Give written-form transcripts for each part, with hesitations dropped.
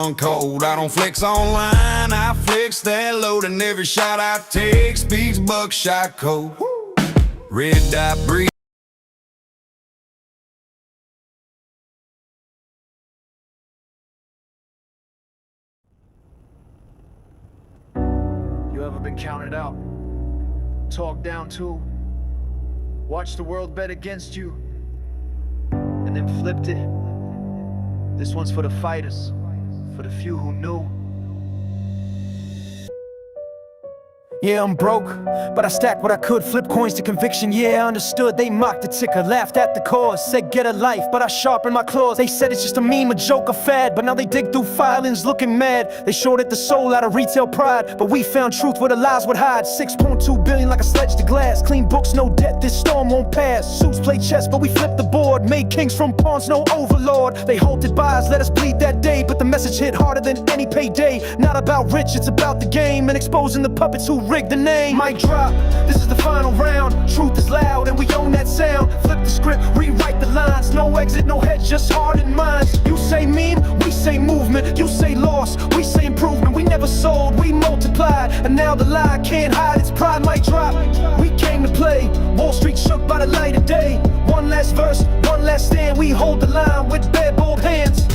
on cold. I don't flex online, I flex that load, and every shot I take speaks buckshot code. Red dot breeze. You ever been counted out, talked down to, watched the world bet against you, and then flipped it? This one's for the fighters, for the few who knew. Yeah, I'm broke, but I stacked what I could, flip coins to conviction. Yeah, I understood, they mocked the ticker, laughed at the cause, said get a life, but I sharpened my claws. They said it's just a meme, a joke, a fad, but now they dig through filings looking mad. They shorted the soul out of retail pride, but we found truth where the lies would hide. 6.2 billion like a sledge to glass, clean books, no debt, this storm won't pass. Suits play chess, but we flipped the board, made kings from pawns, no overlord. They halted buys, let us bleed that day, but the message hit harder than any payday. Not about rich, it's about the game, and exposing the puppets who rigged the name. Mic drop, this is the final round. Truth is loud and we own that sound. Flip the script, rewrite the lines. No exit, no head, just hardened minds. You say meme, we say movement. You say loss, we say improvement. We never sold, we multiplied, and now the lie can't hide its pride. Mic drop, we came to play. Wall Street shook by the light of day. One last verse, one last stand. We hold the line with bare bold hands.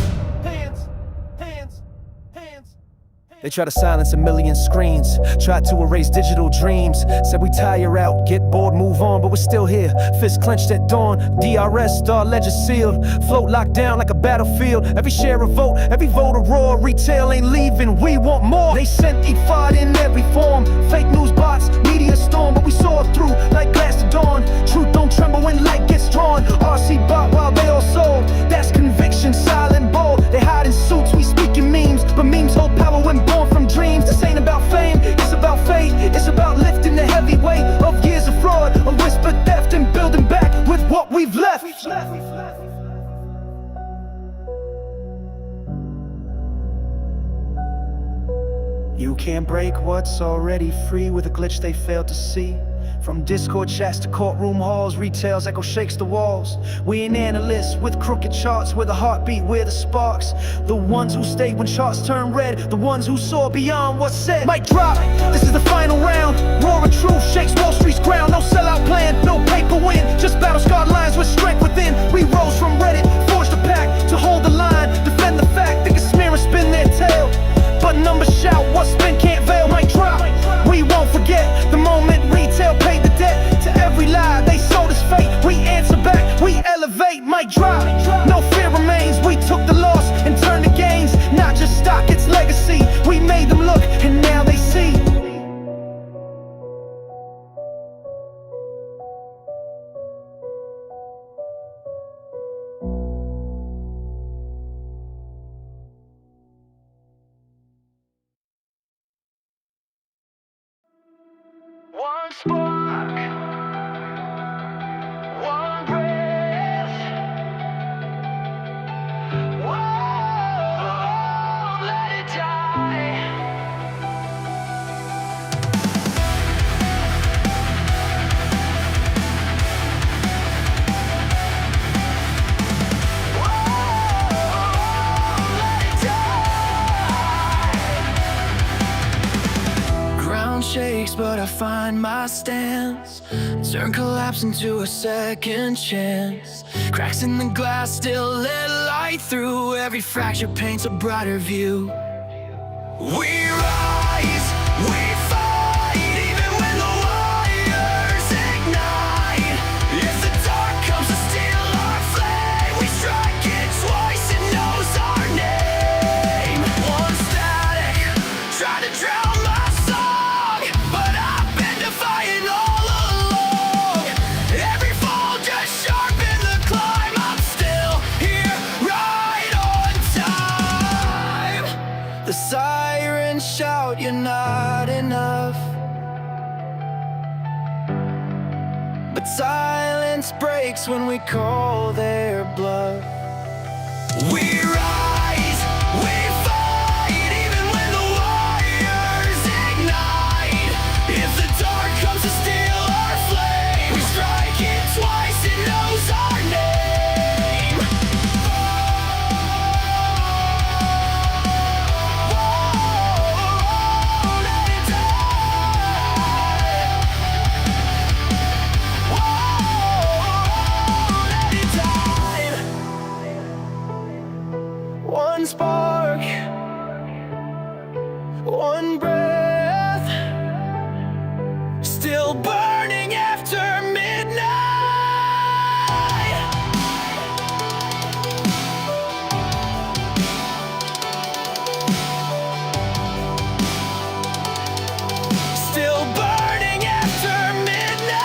They try to silence a million screens, tried to erase digital dreams. Said we tire out, get bored, move on, but we're still here. Fists clenched at dawn, DRS, star ledger sealed. Float locked down like a battlefield. Every share a vote, every vote a roar. Retail ain't leaving, we want more. They sent eat fight in every form. Fake news bots, media storm, but we saw through like glass to dawn. Truth don't tremble when light gets drawn. RC bought while they all sold. That's conviction, silent bold. They hide in suits, we speak in memes, but memes hold power when born from dreams. This ain't about fame, it's about fate. It's about lifting the heavy weight of years of fraud, a whispered theft, and building back with what we've left. You can't break what's already free with a glitch they failed to see. From Discord chats to courtroom halls, retail's echo shakes the walls. We ain't analysts with crooked charts, where the heartbeat, where the sparks. The ones who stayed when charts turn red, the ones who saw beyond what's said. Mic drop, this is the final round. Roaring truth shakes Wall Street's ground. No sellout plan, no paper win, just battle-scarred lines with strength within. We rose from Reddit, forged a pact to hold the line, defend the fact. They can smear and spin their tail, but numbers shout, what's spin can't veil. Mic drop, we won't forget the moment retail paid the debt to every lie they sold us fate. We answer back, we elevate. Mic drop, no fear remains. We took the loss and turned the gains. Not just stock, it's legacy. We made them look and now they see. One spark, one breath. Whoa, let it die. Whoa, let it die. Ground shakes, but I find my stance. Turn collapse into a second chance. Cracks in the glass still let light through. Every fracture paints a brighter view. We rise, we fight, even when the wires ignite. If the dark comes to steal our flame, we strike it twice, it knows our name. One static, try to drown my song, but I've been defying all along. Every fall just sharpened the climb. I'm still here, right on time. The sirens shout, you're not enough, but silence breaks when we call their bluff. We rise, we fight, even when the wires ignite. If the dark comes to steal our flame, we strike it twice, it knows our name. work, one breath, still burning after midnight. Still burning after midnight.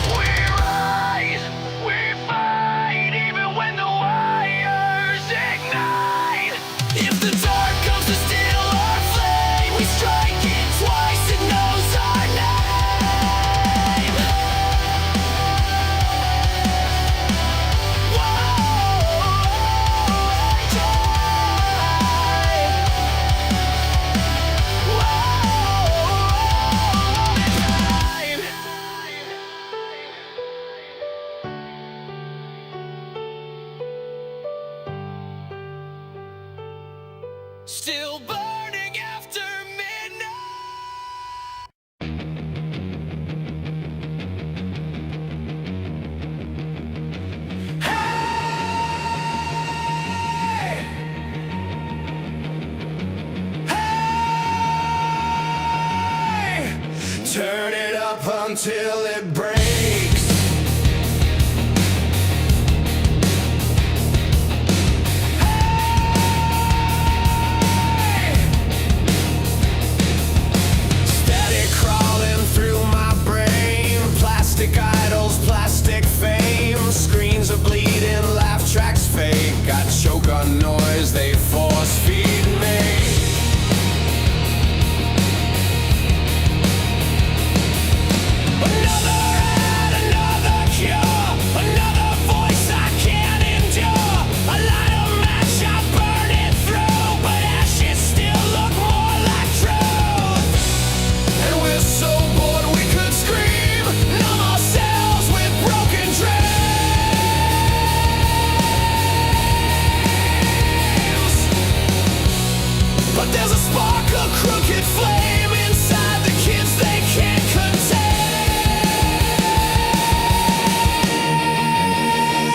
We rise, we fight, even when the wires ignite. If the dark comes to steal our flame, we strike it twice, it knows our name. Still burning after midnight. Hey! Hey! Turn it up until it breaks. Steady crawling through my brain. Plastic idols, plastic fame. Screens are bleeding, laugh tracks fake. I choke on noise, they force feed me. Another ad, another cure, another voice I can't endure. I light a match, I burn it through, but ashes still look more like truth. And we're so bored we could scream, numb ourselves with broken dreams. But there's a spark, a crooked flame inside the kids they can't contain.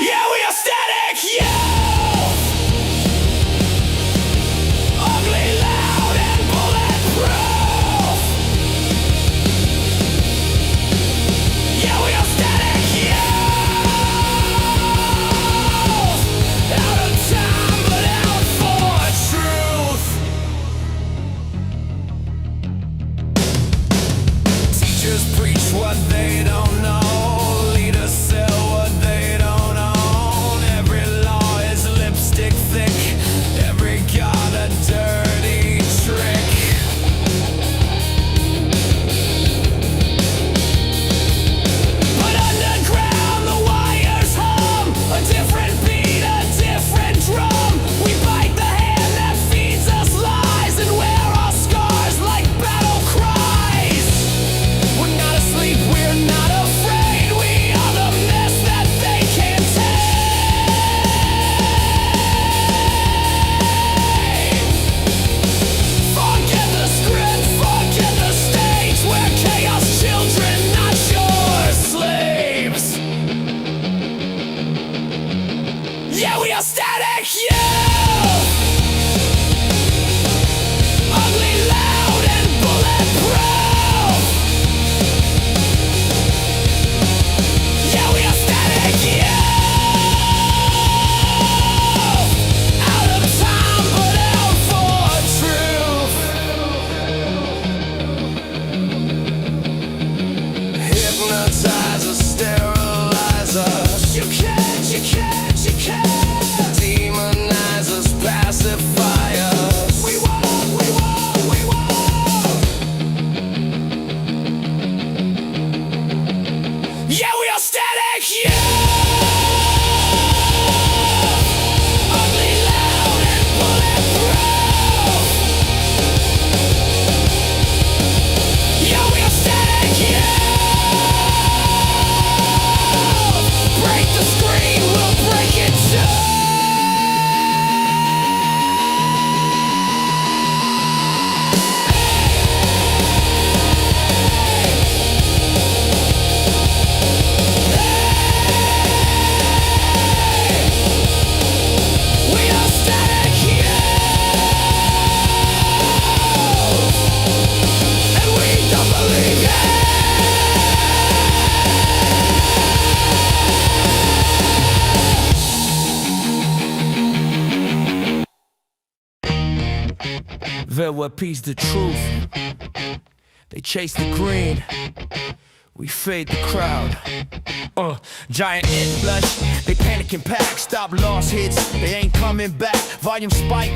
Yeah, we are static youth, ugly, loud, and bulletproof. Yeah, we are static youth, out of time but out for truth. Teachers preach what they don't know. Leaders sell what they don't own. Every law is lipstick thick. Every god a dirty trick. But underground the wires hum, a different beat, a different drum. We bite the hand that feeds us lies and wear our scars like battle cries. We're not asleep, we're not WYP's the truth. They chase the green, we fade the crowd. Giant hit blush, they panic and pack. Stop lost hits, they ain't coming back. Volume spike,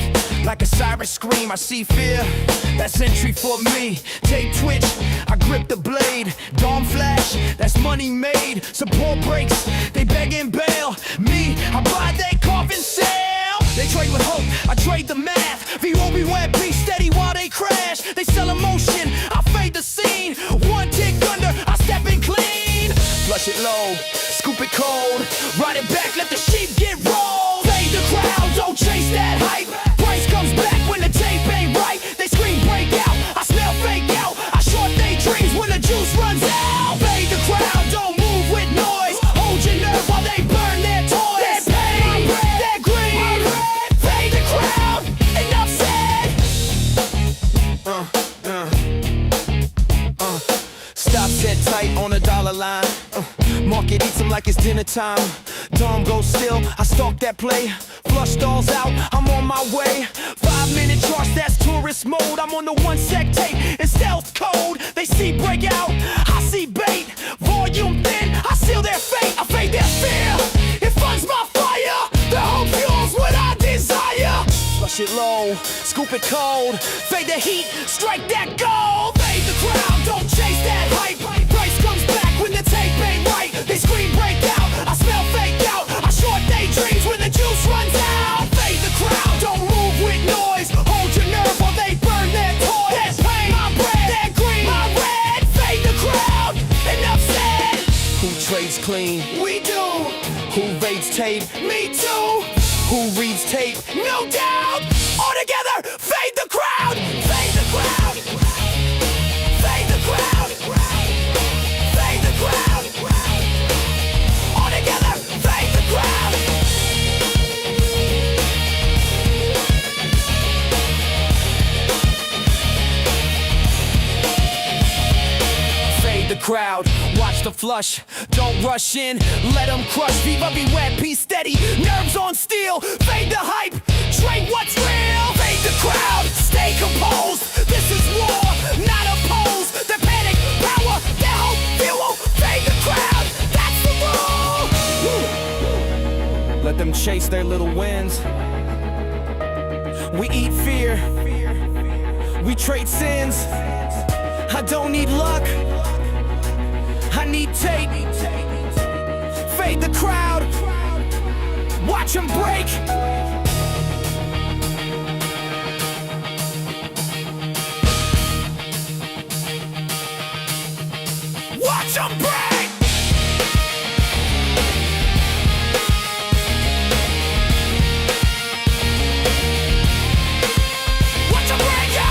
like a siren scream. I see fear, that's entry for me. Tape twitch, I grip the blade. Dawn flash, that's money made. Support breaks, they beg and bail. Me, I buy they coffin sale. They trade with hope, I trade the math. VOBWP steady while they crash. They sell emotion, I fade the scene. One tick under, I step in clean. Flush it low, scoop it cold. Ride it back, let the sheep get rolled. Fade the crowd, don't chase that hype. Price comes back when the tape ain't right. They scream break out, I smell fake out. I short they dreams when the juice runs out. Fade the crowd, don't move with noise. Hold your nerve while they burn their toys. They're pain, they're green. Fade the crowd, enough said. Stop set tight on a dollar line. Market eats them like it's dinner time. Dome goes still, I stalk that play. Flush stalls out, I'm on my way. 5-minute charge, that's tourist mode. I'm on the 1 sec tape in stealth code. They see break out, I see bait. Volume thin, I seal their fate. I fade their fear, it funds my fire. The hope fuels what I desire. Flush it low, scoop it cold. Fade the heat, strike that gold. Fade the crowd, don't chase that hype. Price comes back when the tape ain't right. They scream break out, I smell fake out. I short they dreams when the juice runs out. Fade the crowd, don't move with noise. Hold your nerve while they burn their toys. That's pain, my bread, that green, my red. Fade the crowd, enough said. Who trades clean? We do. Who raids tape? Me too. Who reads tape? No doubt. All together, fade the crowd. Fade the crowd. Fade the crowd. Fade the crowd. All together, fade the crowd. Fade the crowd. Watch the flush. Don't rush in. Let them crush. Viva be wet, be steady. Nerves on steel. Fade the hype. Trade what's real. Fade the crowd. Stay composed. This is war, not opposed. The panic, power, their hope, fuel. Fade the crowd. That's the rule. Let them chase their little wins. We eat fear. We trade sins. I don't need luck. I need tape. Fade the crowd. Watch them break. Watch them break. Watch them break it.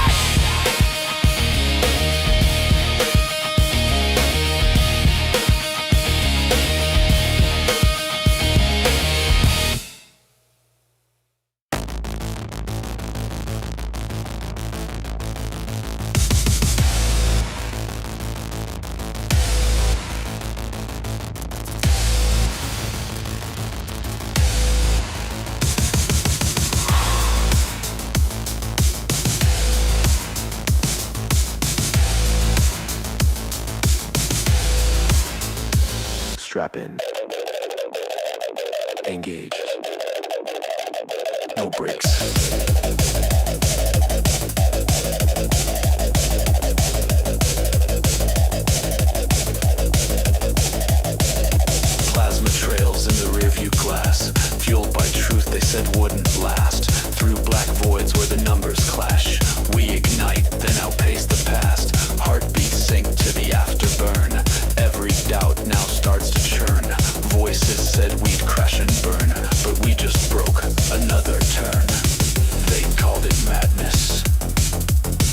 Strap in. Engage. No brakes. Plasma trails in the rearview glass, fueled by truth they said wouldn't last. Through black voids where the numbers clash, we ignite, then outpace the past. Heartbeats sink to the afterburn. Every doubt now starts to churn. Voices said we'd crash and burn, but we just broke another turn. They called it madness,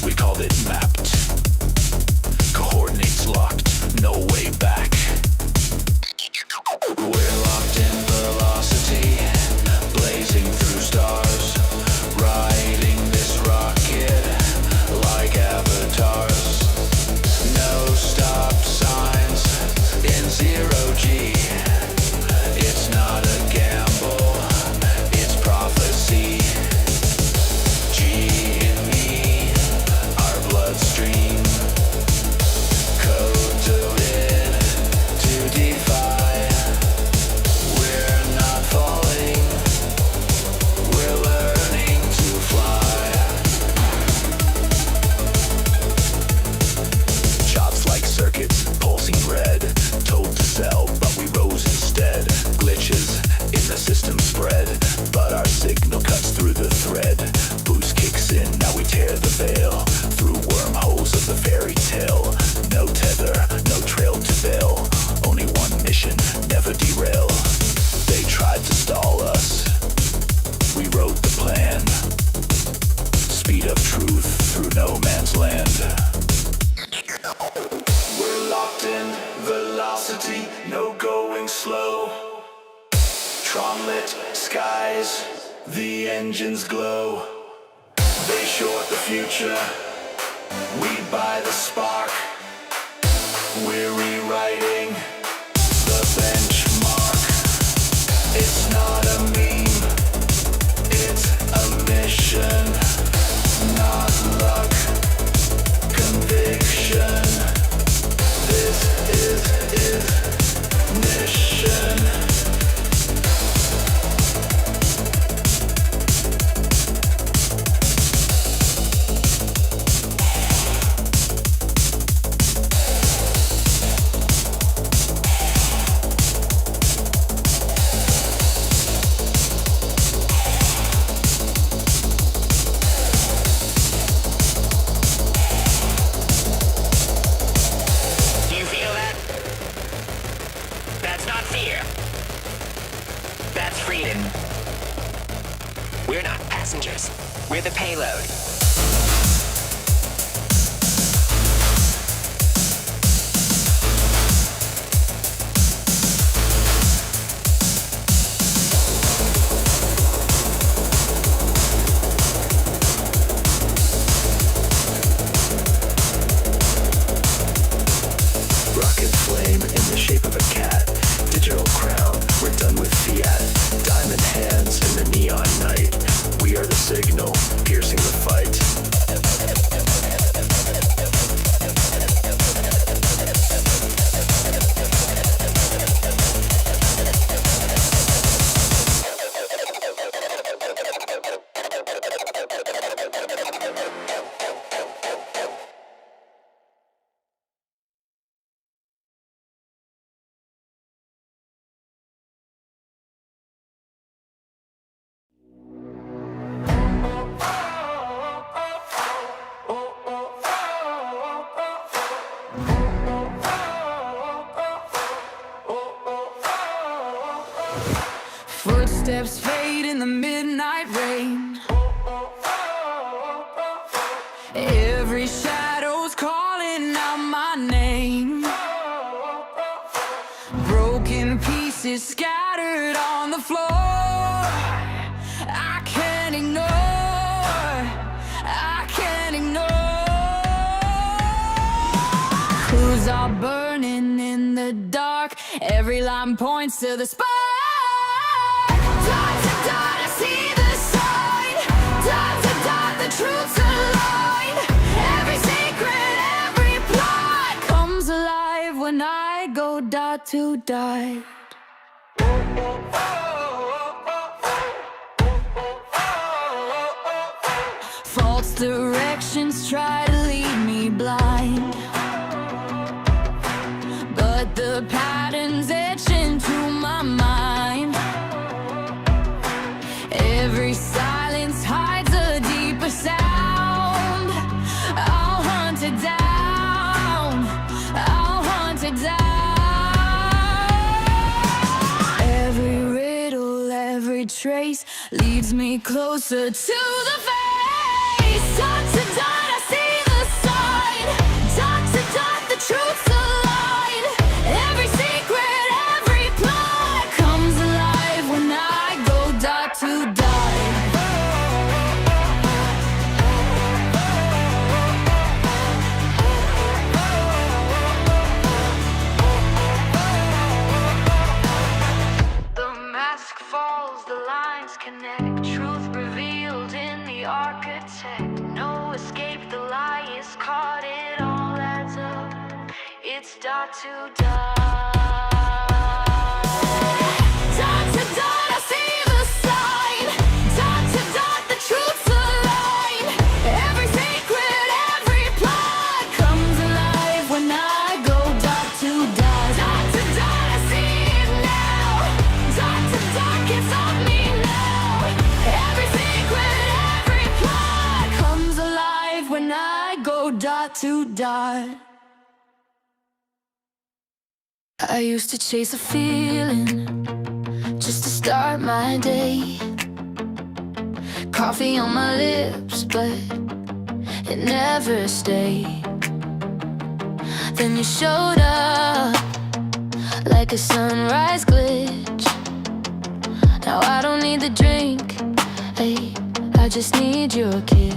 we called it mapped. Coordinates locked, no way back. We're locked in velocity, blazing through stars, riding this rocket like avatars. No stop signs in zero G. It's not a gamble, it's prophecy. GME, man's land. We're locked in velocity, no going slow. Tron-lit skies, the engines glow. They short the future, we buy the spark. We're rewriting the benchmark. It's not a meme, it's a mission. Not luck, conviction. This is ignition. We're not passengers. We're the payload. Rocket flame in the shape of a cat. Digital crown, we're done with fiat. Diamond hands in the neon night. We are the signal, piercing the fight. Footsteps fade in the midnight rain. Every shadow's calling out my name. Broken pieces scattered on the floor. I can't ignore, I can't ignore. Clues are burning in the dark. Every line points to the spark. Dot to dot, I see the sign. Dot to dot, the truth's aligned. Every secret, every plot comes alive when I go dot to dot. False directions try to lead me blind, but the pattern's etched into my mind. Every silence hides a deeper sound. I'll hunt it down, I'll hunt it down. Every riddle, every trace leads me closer to the face. Dot to dot, I see the sign. Dot to dot, the truth's aligned. Every secret, every plot comes alive when I go dot to dot. The mask falls, the lines connect. Truth revealed in the architect. No escape, the lie is caught. It all adds up. It's dot to dot. Dot to dot, I see the sign. Dot to dot, the truth's aligned. Every secret, every plot comes alive when I go dot to dot. Dot to dot, I see it now. Dot to dot, gets on me now. Every secret, every plot comes alive when I go dot to dot. I used to chase a feeling just to start my day. Coffee on my lips, but it never stayed. Then you showed up like a sunrise glitch. Now I don't need the drink, hey, I just need your kiss.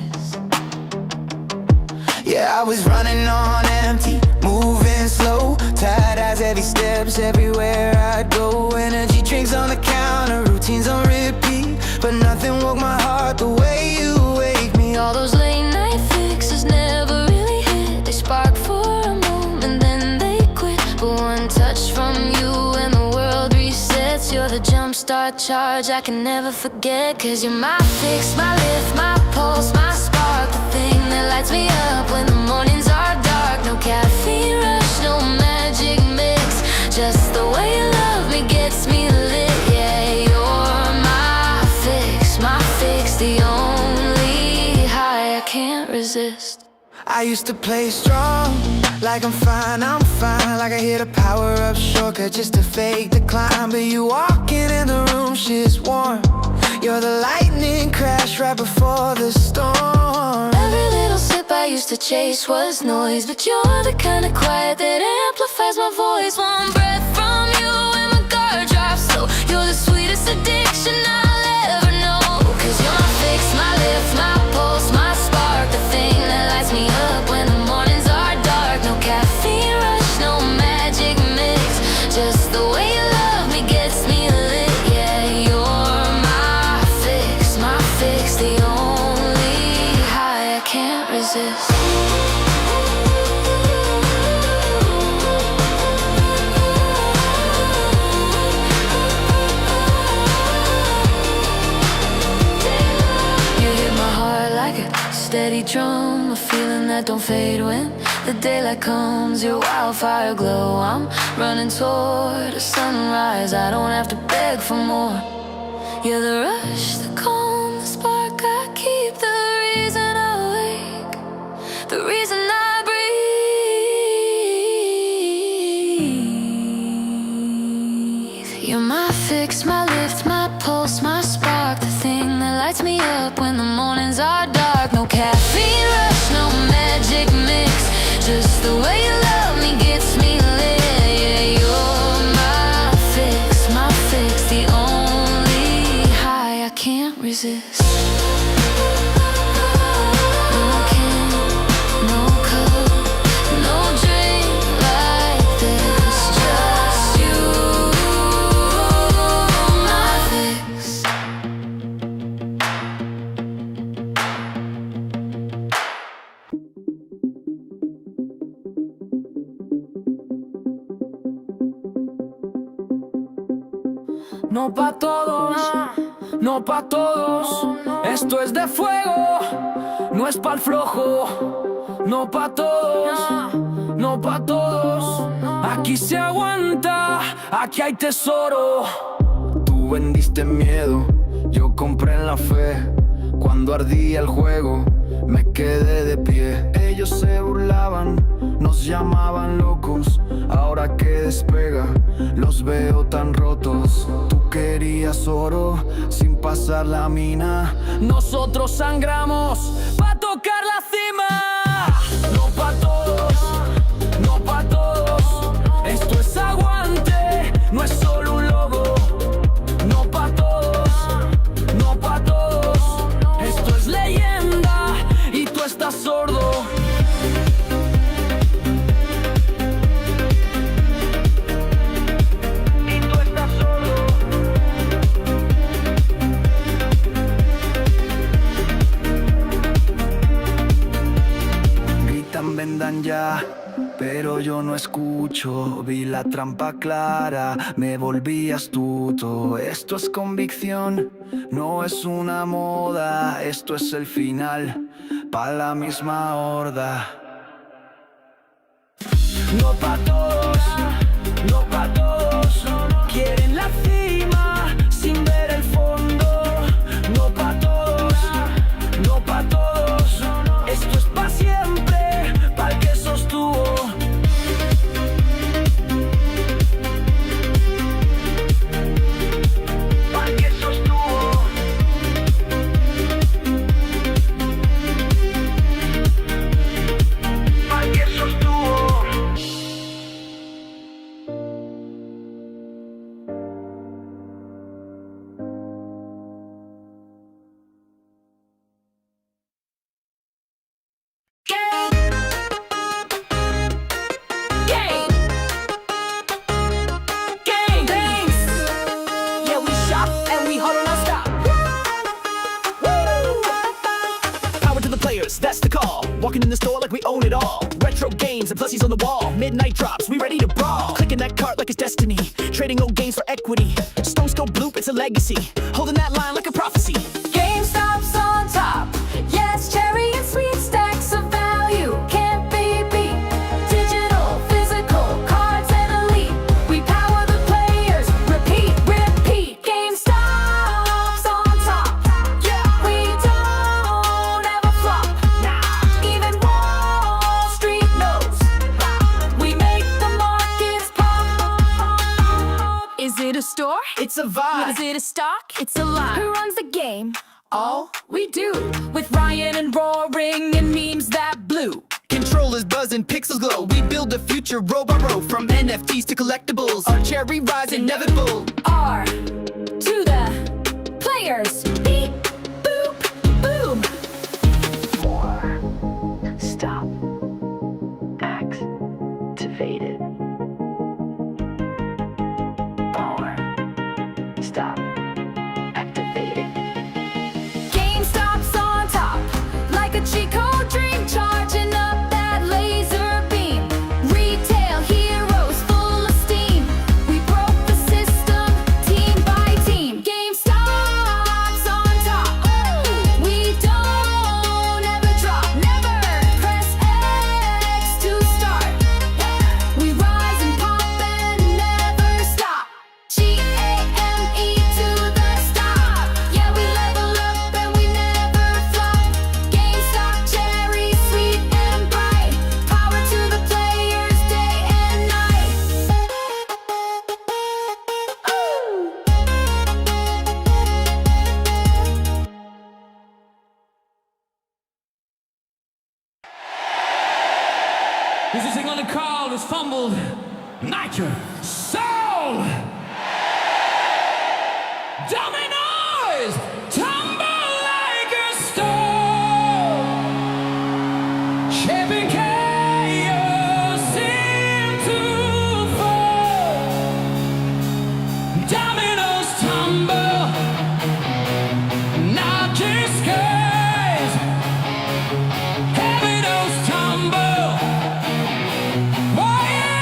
Yeah, I was running on empty, moving slow, tired as heavy steps everywhere I'd go. Energy drinks on the counter, routines on repeat, but nothing woke my heart the way you wake me. All those late night fixes never really hit. They spark for a moment, then they quit. But one touch from you and the world resets. You're the jumpstart charge I can never forget. Cause you're my fix, my lift, my pulse, my spark, the thing that lights me up when the mornings are dark. No caffeine rush, no magic mix, just the way you love me gets me lit. Yeah, you're my fix, the only high I can't resist. I used to play strong, like I'm fine, like I hit a power-up shortcut just to fake the climb. But you walking in the room, shit's warm. You're the lightning crash right before the storm. Every little sip I used to chase was noise, but you're the kind of quiet that amplifies my voice. One breath from you and my guard drops low. You're the sweetest addiction I'll ever know. Cause you're my fix, my lift, my pulse, my spark, the thing that lights me up when the mornings are dark. No caffeine rush, no magic mix, just the way you love me gets me lit. Yeah, you're my fix, the only high I can't resist. Steady drum, a feeling that don't fade when the daylight comes. Your wildfire glow, I'm running toward a sunrise. I don't have to beg for more. You're the rush, the calm, the spark I keep, the reason I wake, the reason I breathe. You're my fix, my lift, my pulse, my spark, the thing that lights me up when the mornings are dark. No caffeine rush, no magic mix, just the way you love me gets me lit. Yeah, you're my fix, the only high I can't resist. No can, no cup, no drink like this, just you, my fix. No pa' todos, no pa' todos. Esto es de fuego, no es pa'l flojo. No pa' todos, no pa' todos. Aquí se aguanta, aquí hay tesoro. Tú vendiste miedo, yo compré en la fe. Cuando ardía el juego, me quedé de pie. Ellos se burlaban, nos llamaban locos. Ahora que despega, los veo tan rotos. Tú querías oro, sin pasar la mina. Nosotros sangramos pa' tocar la cima. No pa' todos, no pa' todos. Esto es aguante, no es solo un logo. No pa' todos, no pa' todos. Esto es leyenda y tú estás sordo. Vendan ya, pero yo no escucho. Vi la trampa clara, me volví astuto. Esto es convicción, no es una moda. Esto es el final, pa' la misma horda. No pa' todos, no pa' todos. Quieren la cima sin ver el fondo. No pa' todos, no pa' todos. Esto es pa' siempre, pa'l que sostuvo. Pa'l que sostuvo. Walking in the store like we own it all. Retro games and plusies on the wall. Midnight drops, we ready to brawl. Clicking that cart like it's destiny. Trading old games for equity. Stones go bloop, it's a legacy. Holding that line like a prophecy. GameStop's on top. Yes, cherry and sweet stacks of value can't be beat. Digital, physical, cards and elite. We power the players. Repeat, repeat. GameStop's on top. Yeah, we don't ever flop. Nah, even Wall Street knows we make the markets pop. Is it a store? It's a vibe. Is it a stock? It's a lie. Who runs the game? All we do. With Ryan and roaring and memes that blew. Controllers buzzing, pixels glow. We build the future row by row. From NFTs to collectibles, our cherry rise inevitable. R to the players. Beep, boop, boom. Stop. Activated. Stop. Activated. GameStop's on top. Like a cheat code drink, charging up that laser beam. Retail heroes full of steam. We broke the system, team by team. GameStop's on top. We don't ever drop, never. Press X to start. We rise and pop and never stop. GAME to the stop. Yeah, we level up and we never flop. GameStop, cherry, sweet and bright. Power to the players day and night. This is gonna call is fumbled. Nitro Soul. Dominoes tumble like a stone. Shaping chaos into fall. Dominoes tumble, not just skies. Dominoes tumble. Oh yeah.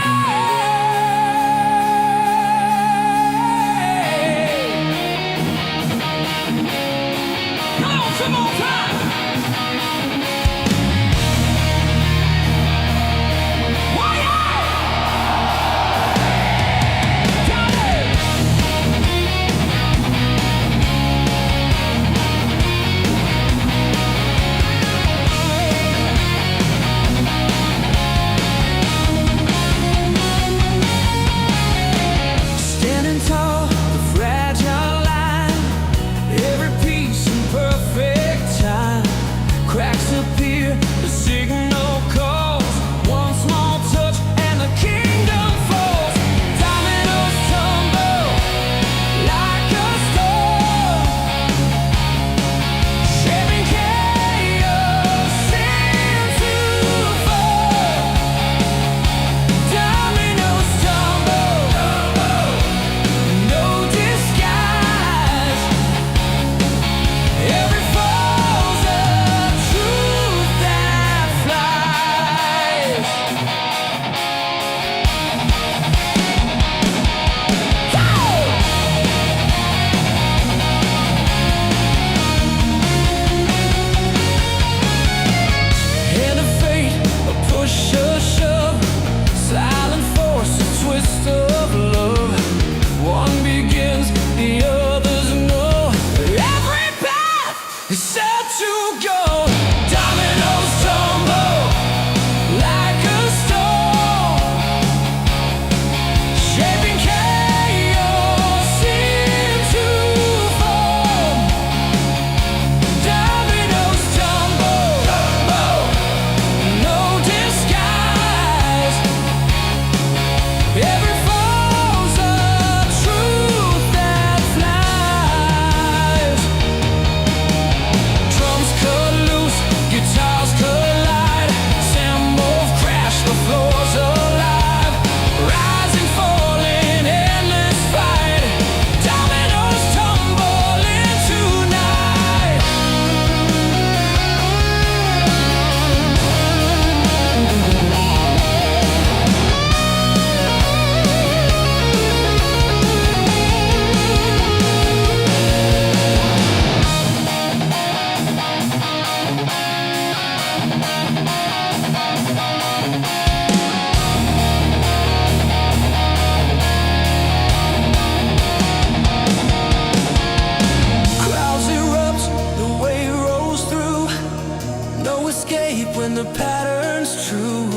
is true.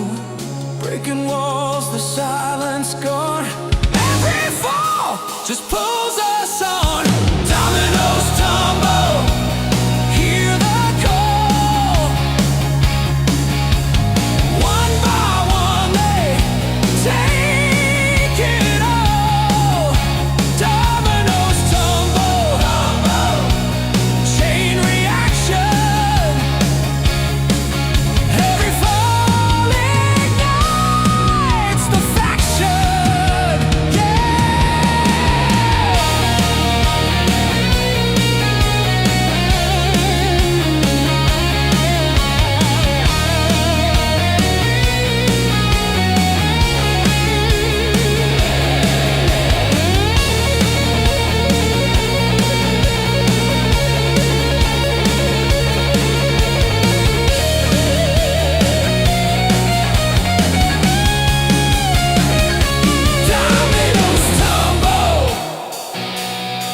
Breaking walls, the silence gone. Every fall just pulls us on. Dominoes tumble, hear the call. One by one they take it all. Dominoes tumble, chain reaction. Every fall ignites the faction. Dominoes tumble,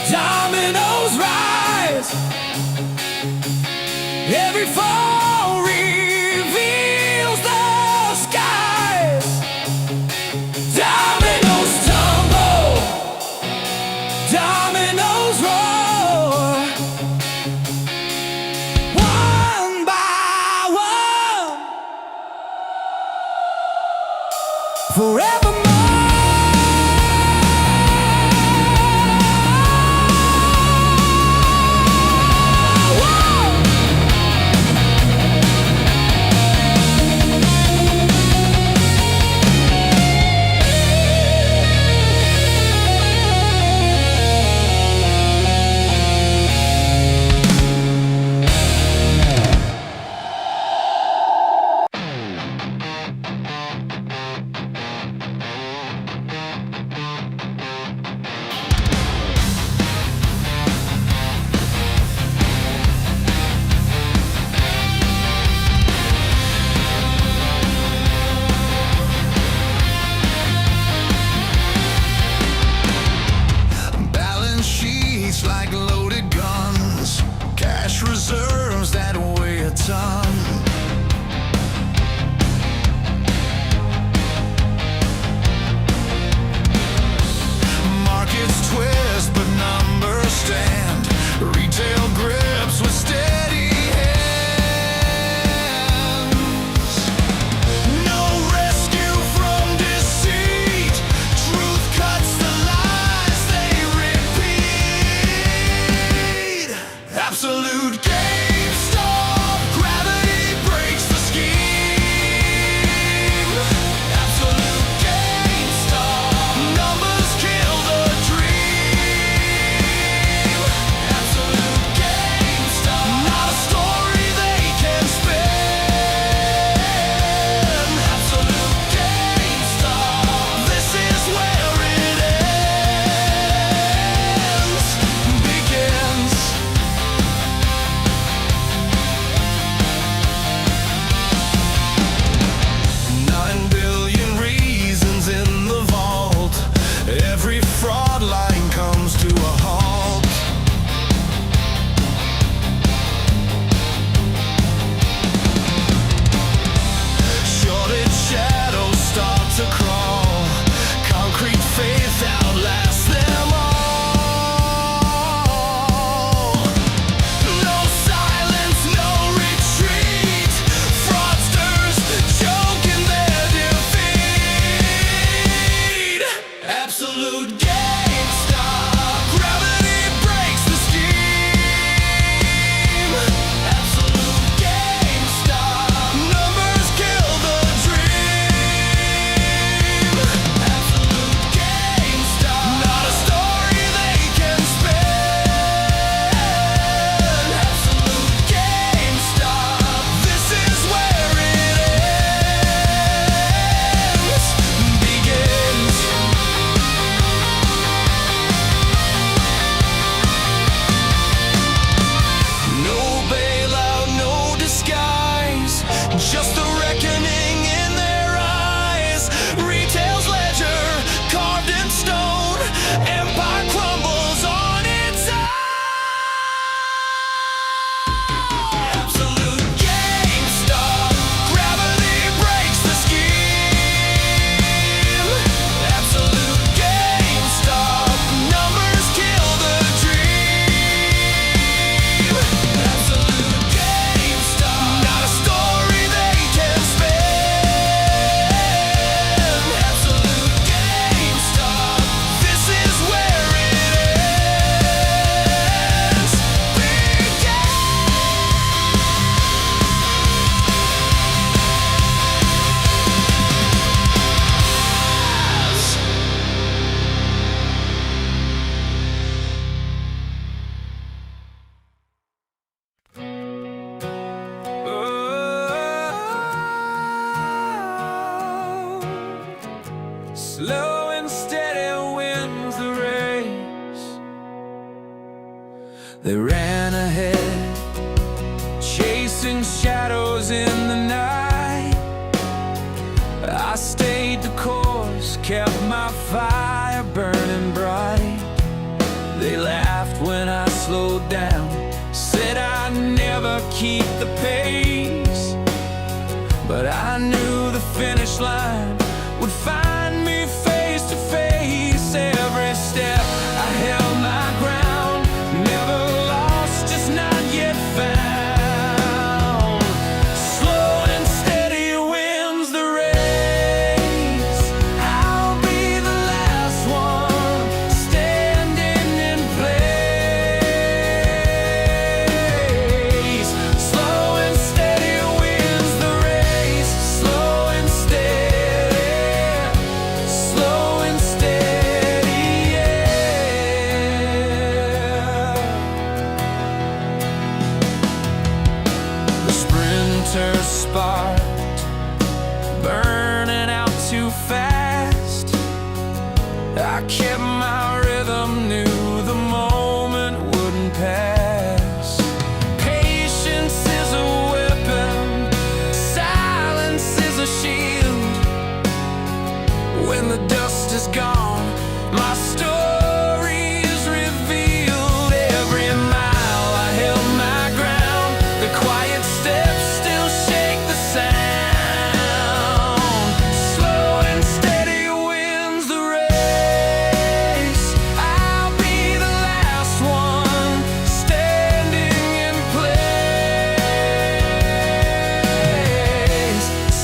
dominoes rise. Every fall reveals the skies. Dominoes tumble, dominoes roar. One by one, forevermore. Slow and steady wins the race. They ran ahead, chasing shadows in the night. I stayed the course, kept my fire burning bright. They laughed when I slowed down, said I'd never keep the pace. But I knew the finish line would find me face to face. Every step I held my ground, never lost, just not yet found. Slow and steady wins the race. I'll be the last one standing in place. Slow and steady wins the race. Slow and steady, slow and steady, yeah. The sprinter sparked, burning out too fast. I kept my rhythm, knew the moment wouldn't pass. Patience is a weapon, silence is a shield. When the dust is gone, my story is revealed. Every mile I held my ground, the quiet steps still shake the sound. Slow and steady wins the race. I'll be the last one standing in place.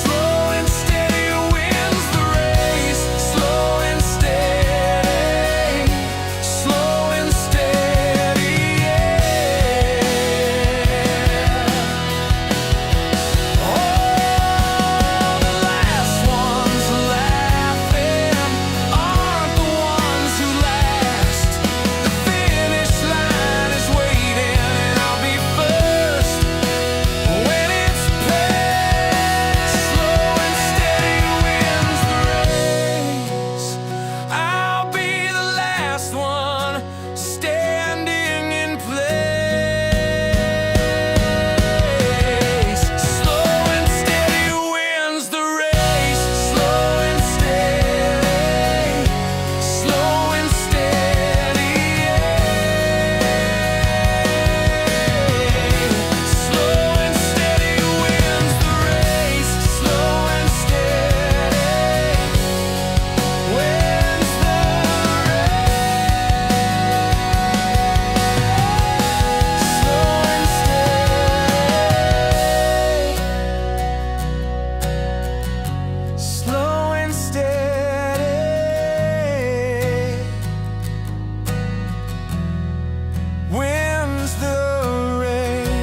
Slow and steady wins the race. Slow and steady, slow and steady, yeah. Oh, the last ones laughing aren't the ones who last. The finish line is waiting, and I'll be first when it's past. Slow and steady wins the race. I'll be the last one standing in place. Slow and steady wins the race. Slow and steady, slow and steady, yeah. Slow and steady wins the race. Slow and steady wins the race. Slow and steady, wins the race.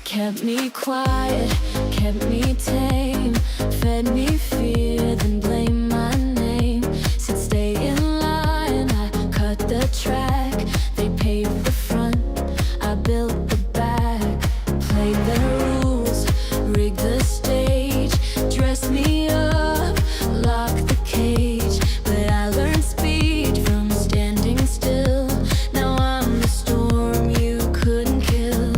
Kept me quiet, kept me tame, fed me fear, then blame my name. Said stay in line, I cut the track. They paved the front, I built the back. Played their rules, rigged the stage, dressed me up, locked the cage. But I learned speed from standing still. Now I'm the storm you couldn't kill.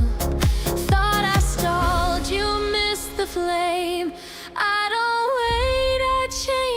Thought I stalled, you missed the flame. I don't wait, I change.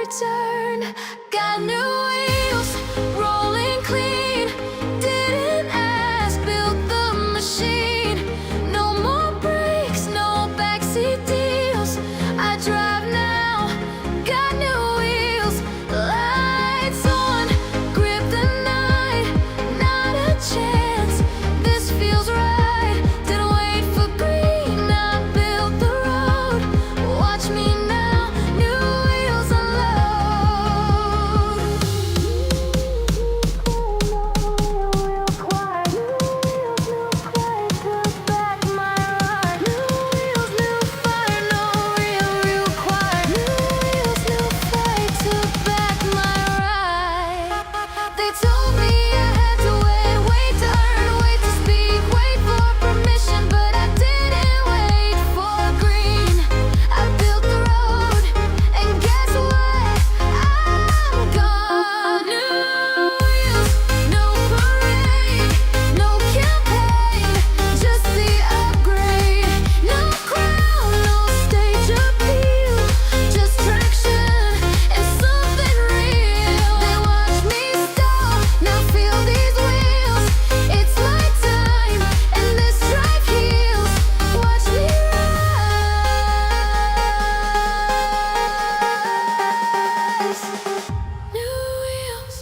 turn. Got new wheels, rolling clean. Didn't ask, built the machine. No more brakes, no backseat deals. I drive now, got new wheels. Lights on, grip the night. Not a chance, this feels right. Didn't wait for green, I built the road. Watch me now, new wheels unload. Took back my ride. New wheels, new fire, no real quiet. New wheels, new fight, took back my ride. They told me I had to wait to earn, wait to speak, wait for permission, but I didn't wait for green. I built the road, and guess what? I'm gone. New wheels, no parade, no campaign, just the upgrade. No crown, no stage appeal, just traction and something real. They watch me stop, now feel these wheels. It's my time, and this drive heals. Watch me rise. New wheels.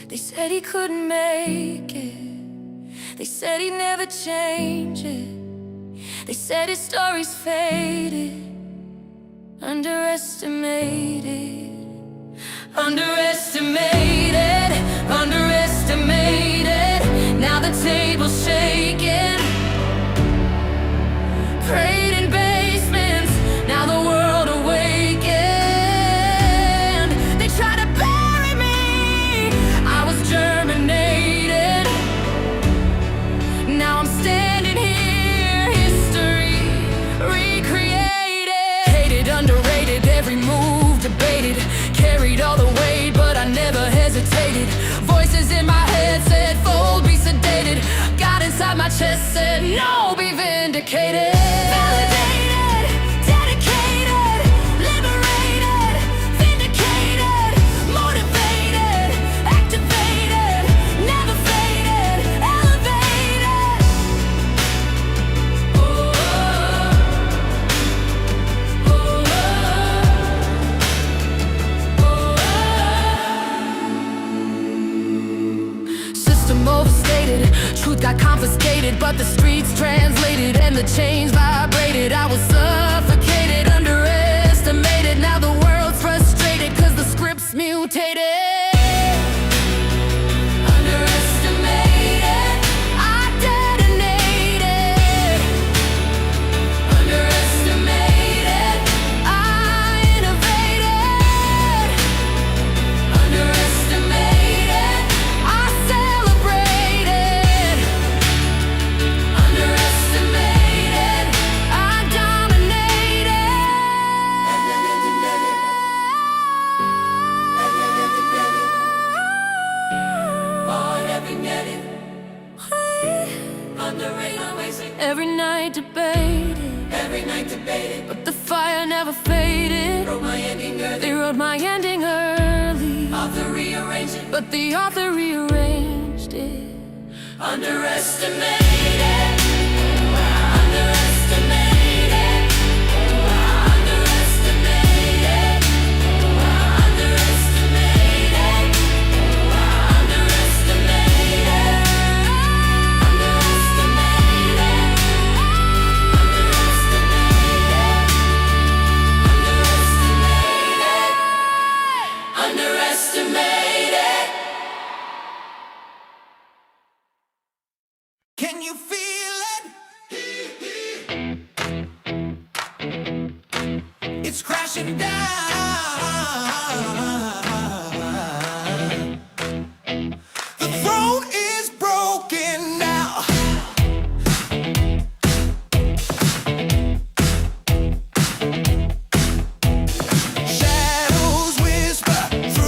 They said he couldn't make it. They said he'd never change it. They said his story's faded. Underestimated. Underestimated. Underestimated. Now the table's shaking. Prayed in basements. Now the world awakened. They tried to bury me. I was germinated. Now I'm standing here. History recreated. Hated, underrated. Every move debated. Carried all the weight, but I never hesitated. Voices in my head said, fold, be sedated. Got inside my chest, said, no, be vindicated. Validated, dedicated, liberated, vindicated, motivated, activated, never faded, elevated. System overstated, truth got confiscated, but the streets translated and the chains vibrated. I was suffocated, underestimated. Now the world's frustrated, cause the script's mutated. Underestimated, I detonated. Underestimated, I innovated. Underestimated, I celebrated. Underestimated, I dominated. Every night debated, but the fire never faded. They wrote my ending early. But the author rearranged it. Underestimated. Underestimated. Underestimated. Underestimated. Underestimated. Underestimated. Can you feel it? It's crashing down. The throne is broken now. Shadows whisper through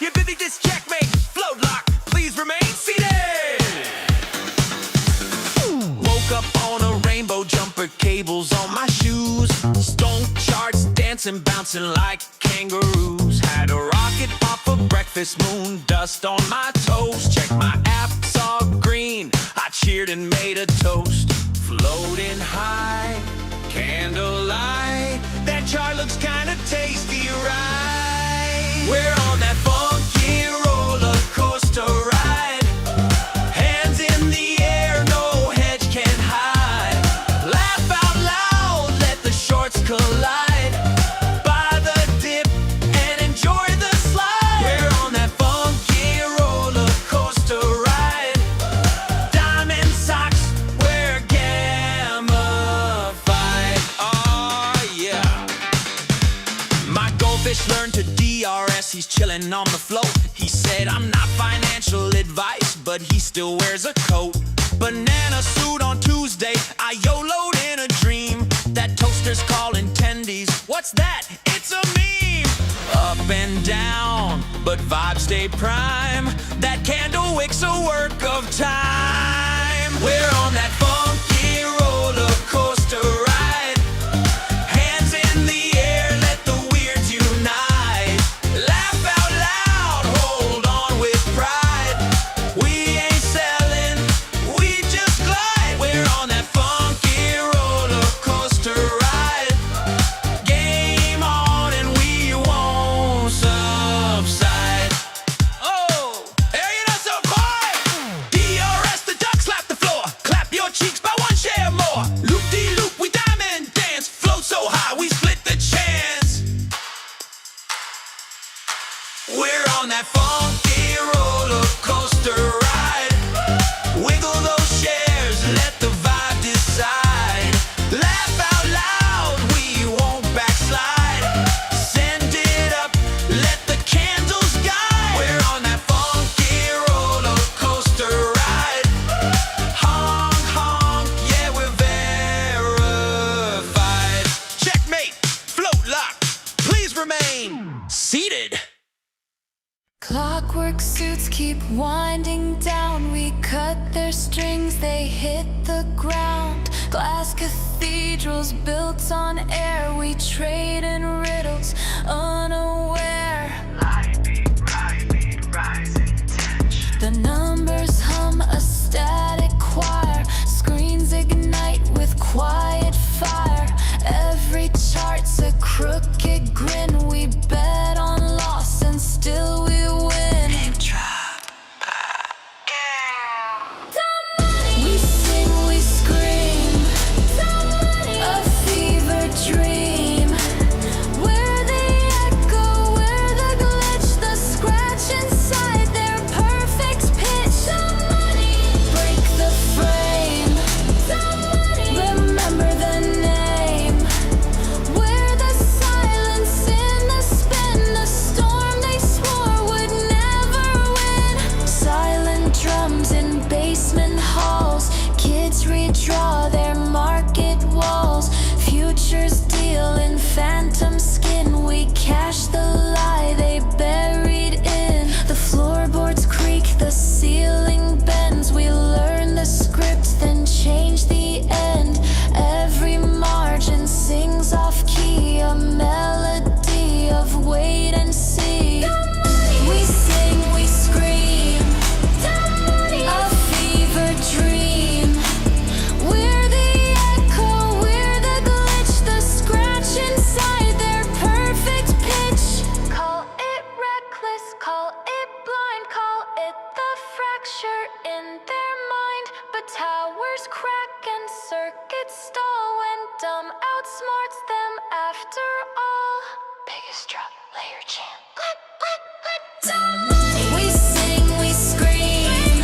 You think this checkmate? Float lock, please remain seated. Woke up on a rainbow jumper, cables on my shoes. Stone charts dancing, bouncing like kangaroos. Had a rocket pop for breakfast, moon dust on my toes. Checked my app, saw green, I cheered and made a toast. Floating high, candlelight, that chart looks kinda tasty, right? We're on that funky roller coaster ride. Hands in the air, no hedge can hide. Laugh out loud, let the shorts collide. Buy the dip and enjoy the slide. We're on that funky roller coaster ride. Diamond socks, we're gamified. Oh yeah. My goldfish learned to DRS, he's chilling on the float. He said, I'm not financial advice, but he still wears a coat. Banana suit on Tuesday, I YOLO'd in a dream. That toaster's calling tendies, what's that? It's a meme. Up and down, but vibes stay prime. That candle wick's a work of time. We're on that funky roller coaster ride. Hands in the air, let the weirds unite. Laugh out loud, hold on with pride. We ain't selling, we just glide. We're on that funky roller coaster ride. Game on and we won't subside. Oh, there you know, so boy, D.O. their strings, they hit the ground. Glass cathedrals built on air, we trade in riddles unaware. Rising tension. The numbers hum a static choir, screens ignite with quiet fire. Every chart's a crooked grin, we bet on loss and still we win. Name drop. We sing, we scream, a fever dream. We're the echo, we're the glitch, the scratch inside their perfect pitch. Break the frame, remember the name. We're the silence in the spin, the storm they swore would never win. Silent drums in basement halls, kids redraw their market walls. Futures deal in phantom skin, we cash the lie they buried in. The floorboards creak, the ceiling bends, we learn the script then change the end. Every margin sings off key, a melody of wait and see. We sing, we scream, a fever dream. We're the echo, we're the glitch, the scratch inside their perfect pitch. Call it reckless, call it blind, call it the fracture in their mind. But towers crack and circuits stall when dumb outsmarts them after all. Biggest drop, layer chant. We sing, we scream,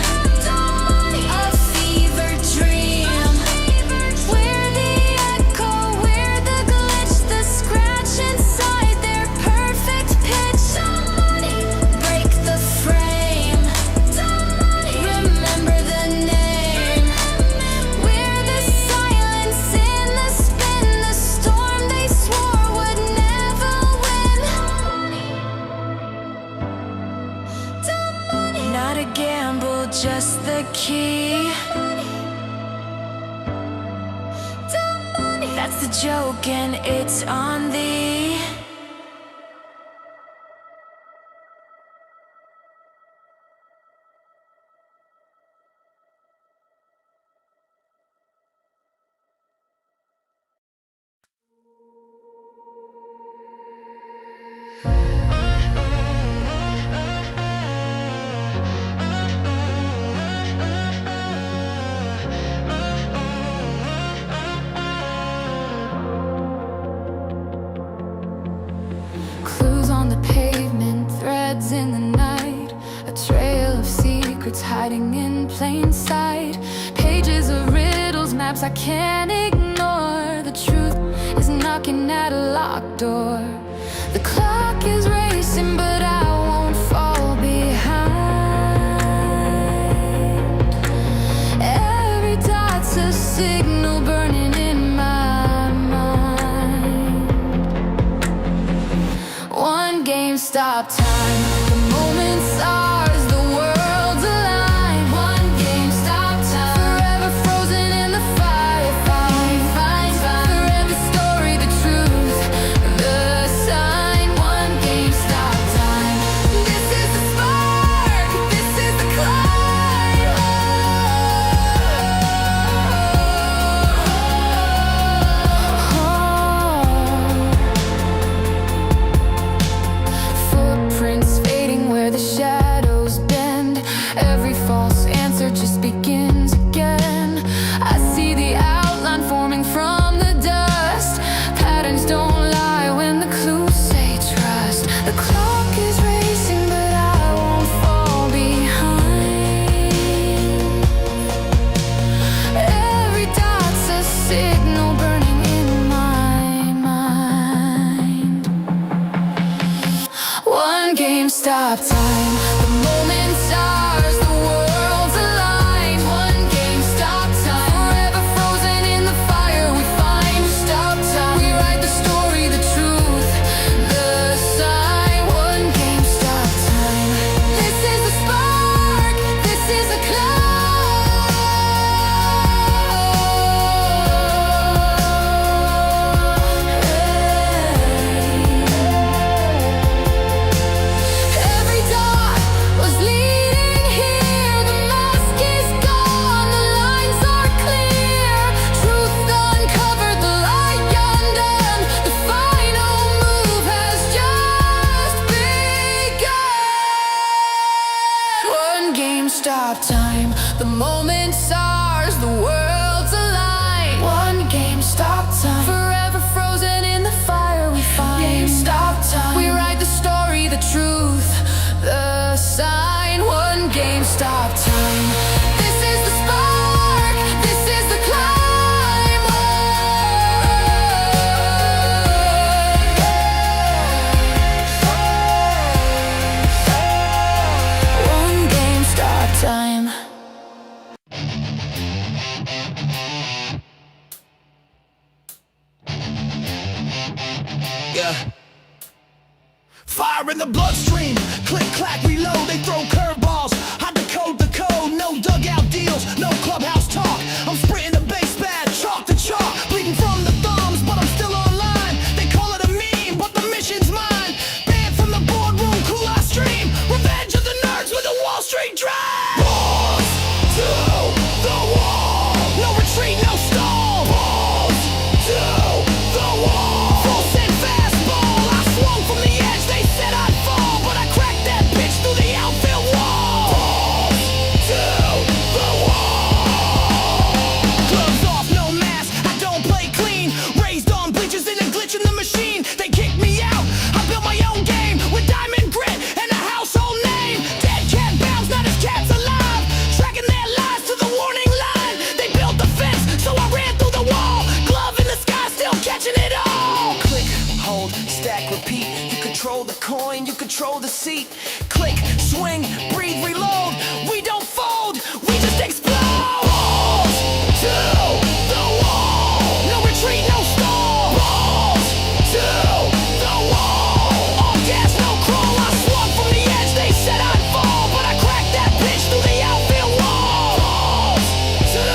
a fever dream. We're the echo, we're the glitch, the scratch inside their perfect pitch. Break the frame, remember the name. We're the silence in the spin, the storm they swore would never win. Not a gamble, just the key. That's the joke and it's on thee. Clues on the pavement, threads in the night, a trail of secrets hiding in plain sight. Pages of riddles, maps I can't ignore. The truth is knocking at a locked door. The clock is racing, but I won't fall behind. Every dot's a signal burning in my mind. One GameStop time, the moment's ours, the world's aligned. One GameStop time, forever frozen in the fire. For every story, the truth, the sign. One GameStop time. This is the spark, this is the climb. Fire in the bloodstream, click, clack, reload, they throw curveballs. I decode the code, no dugout deals, no clubhouse talk. I'm sprinting the base pad, chalk to chalk, bleeding from the thumbs, but I'm still online. They call it a meme, but the mission's mine. Banned from the boardroom, cool I stream. Revenge of the nerds with a Wall Street drive. Balls to the wall, no retreat, no stall. Balls to the wall, full send fastball. I swung from the edge, they said I'd fall, but I cracked that bitch through the outfield wall. Balls to the wall. Gloves off, no mask, I don't play clean. Raised on bleachers in a glitch in the machine. They kicked me out, I built my own game with diamond grit and a household name. Dead cat bounce, not his cat's alive. Tracking their lies to the warning line. They built the fence, so I ran through the wall. Glove in the sky, still catching it all. Click, hold, stack, repeat. You control the coin, you control the seat. Click, swing, breathe, reload. We don't fold, we just explode. Balls to the wall, no retreat, no stall. Balls to the wall, all gas, no crawl. I swung from the edge, they said I'd fall, but I cracked that bitch through the outfield wall. Balls to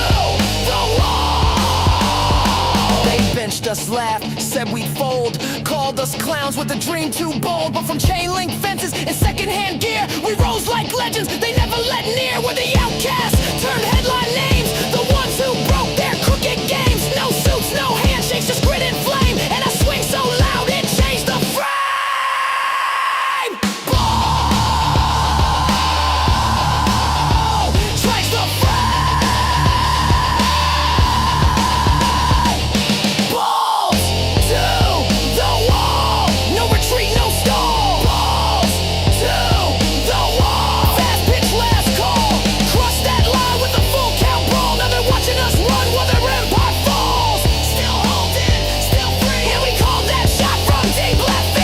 the wall. They benched us, laughed, said we'd fold, called us clowns with a dream too bold. But from chain link fences and secondhand gear, we rose like legends they never let near. We're the outcasts, turned headline names, the ones who broke their crooked games. No suits, no handshakes, just grit and flame. And I swing so loud it changed the frame. Ball strikes the frame. Balls to the wall, no retreat, no stall. Balls to the wall, fast pitch, last call. Crush that line with a full count brawl. Now they're watching us run while their empire falls. Still holding, still free, and we call that shot from deep left field.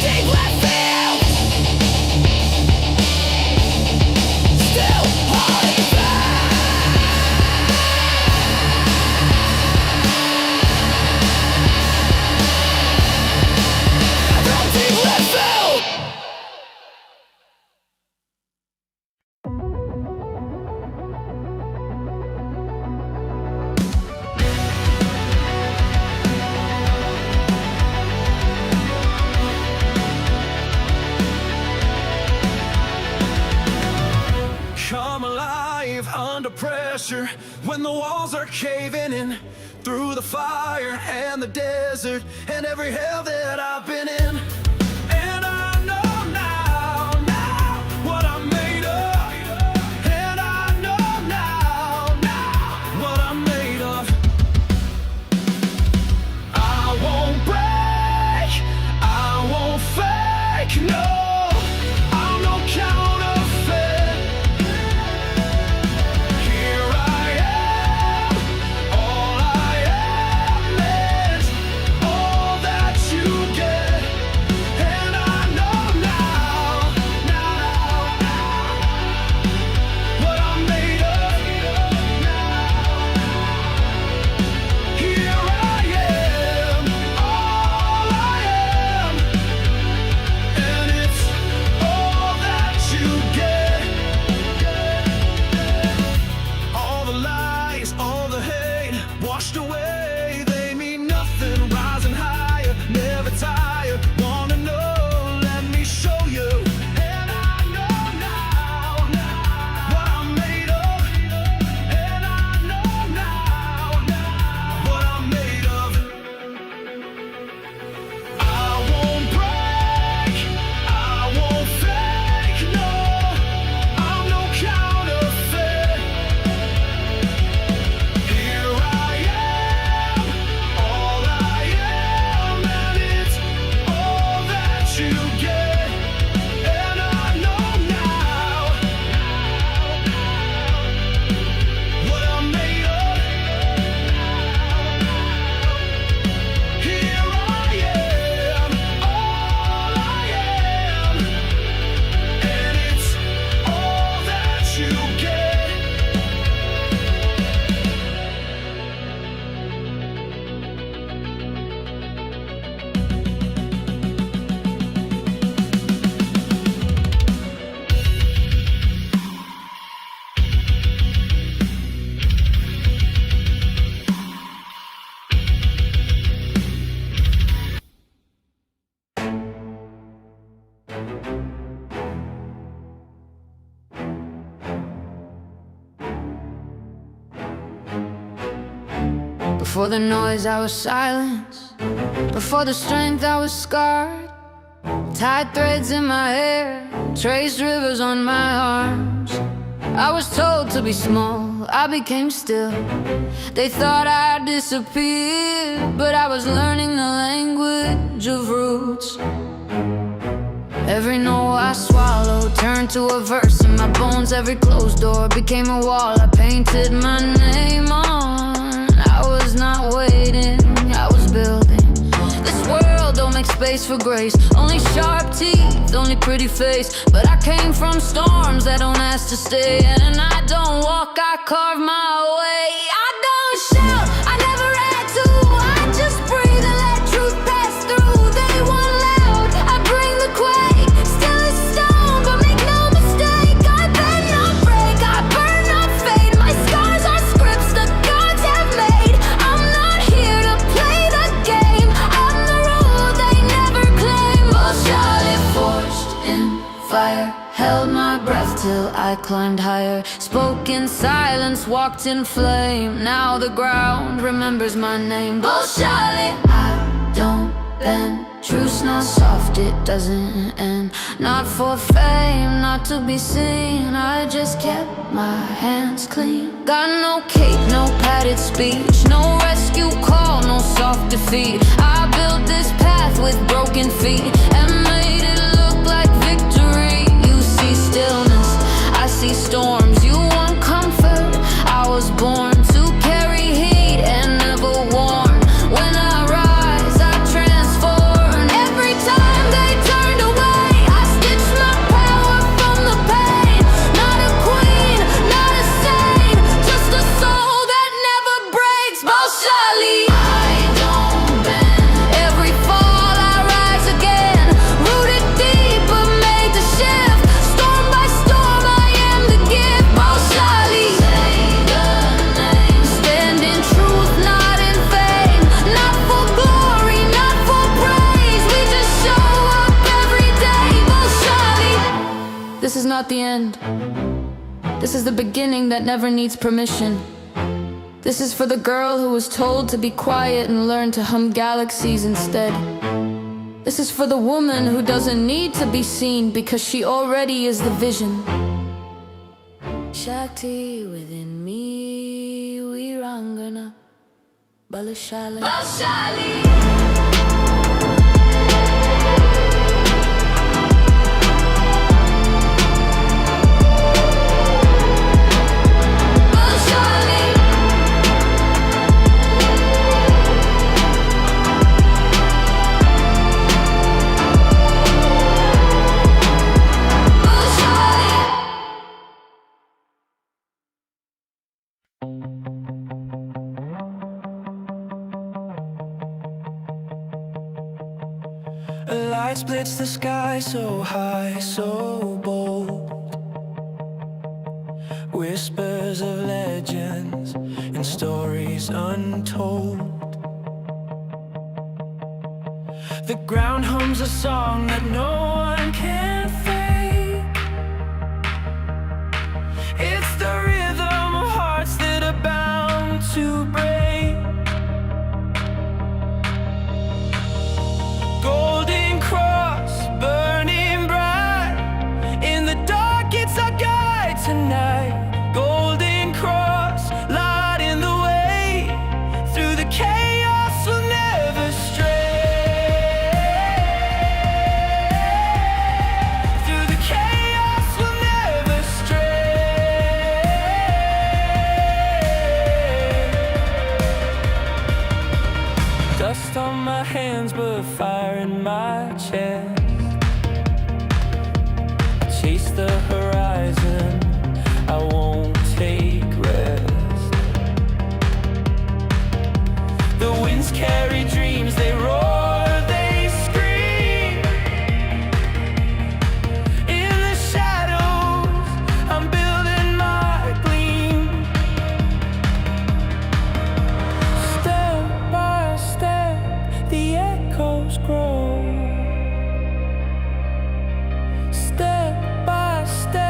Deep left field. Still holding back. From deep left field. Come alive under pressure when the walls are caving in. Through the fire and the desert and every hell that I've been in. And I know now what I'm made of. And I know now what I'm made of. I won't break, I won't fake, no. I'm no counterfeit. Here I am, all I am is all that you get. Before the noise I was silenced. Before the strength I was scarred. Tied threads in my hair, traced rivers on my arms. I was told to be small, I became still. They thought I disappeared, but I was learning the language of roots. Every no I swallowed turned to a verse in my bones. Every closed door became a wall I painted my name on. I was not waiting, I was building. This world don't make space for grace. Only sharp teeth, only pretty face. But I came from storms that don't ask to stay. And I don't walk, I carve my way. I don't shout, I never had to. I just breathe and let truth pass through. They want loud, I bring the quake. Still a stone, but make no mistake. I bend, not break, I burn, not fade. My scars are scripts the gods have made. I'm not here to play the game. I'm the rule they never claim. But Charlie forged in fire, held my breath till I climbed higher. Spoke in silence, walked in flame. Now the ground remembers my name. But Charlie, I don't bend. Truth's not soft, it doesn't end. Not for fame, not to be seen. I just kept my hands clean. Got no cape, no padded speech. No rescue call, no soft defeat. I built this path with broken feet and made it look like victory. You see stillness, I see storms. You want comfort, I was born to carry heat and never warn. When I rise, I transform. Every time they turned away, I stitched my power from the pain. Not a queen, not a saint, just a soul that never breaks. Bolshali, I don't bend. Every fall I rise again, rooted deep but made the shift. Storm by storm I am the gift. Bolshali, say the name. Stand in truth, not in fame. Not for glory, not for praise. We just show up every day. Bolshali. This is not the end. This is the beginning that never needs permission. This is for the girl who was told to be quiet and learn to hum galaxies instead. This is for the woman who doesn't need to be seen because she already is the vision. Shakti within me, Virangana, Balashali. A light splits the sky so high, so bold. Whispers of legends and stories untold. The ground hums a song that no one can fake. It's the rhythm of hearts that are bound to break. Golden cross burning bright. In the dark it's our guide tonight. Golden cross lighting the way. Through the chaos we'll never stray. Through the chaos we'll never stray. Dust on my hands but fire in my chest. I chase the horizon, I won't take rest. The winds carry dreams, they roar, they scream. In the shadows, I'm building my gleam. Step by step, the echoes grow. Step by step.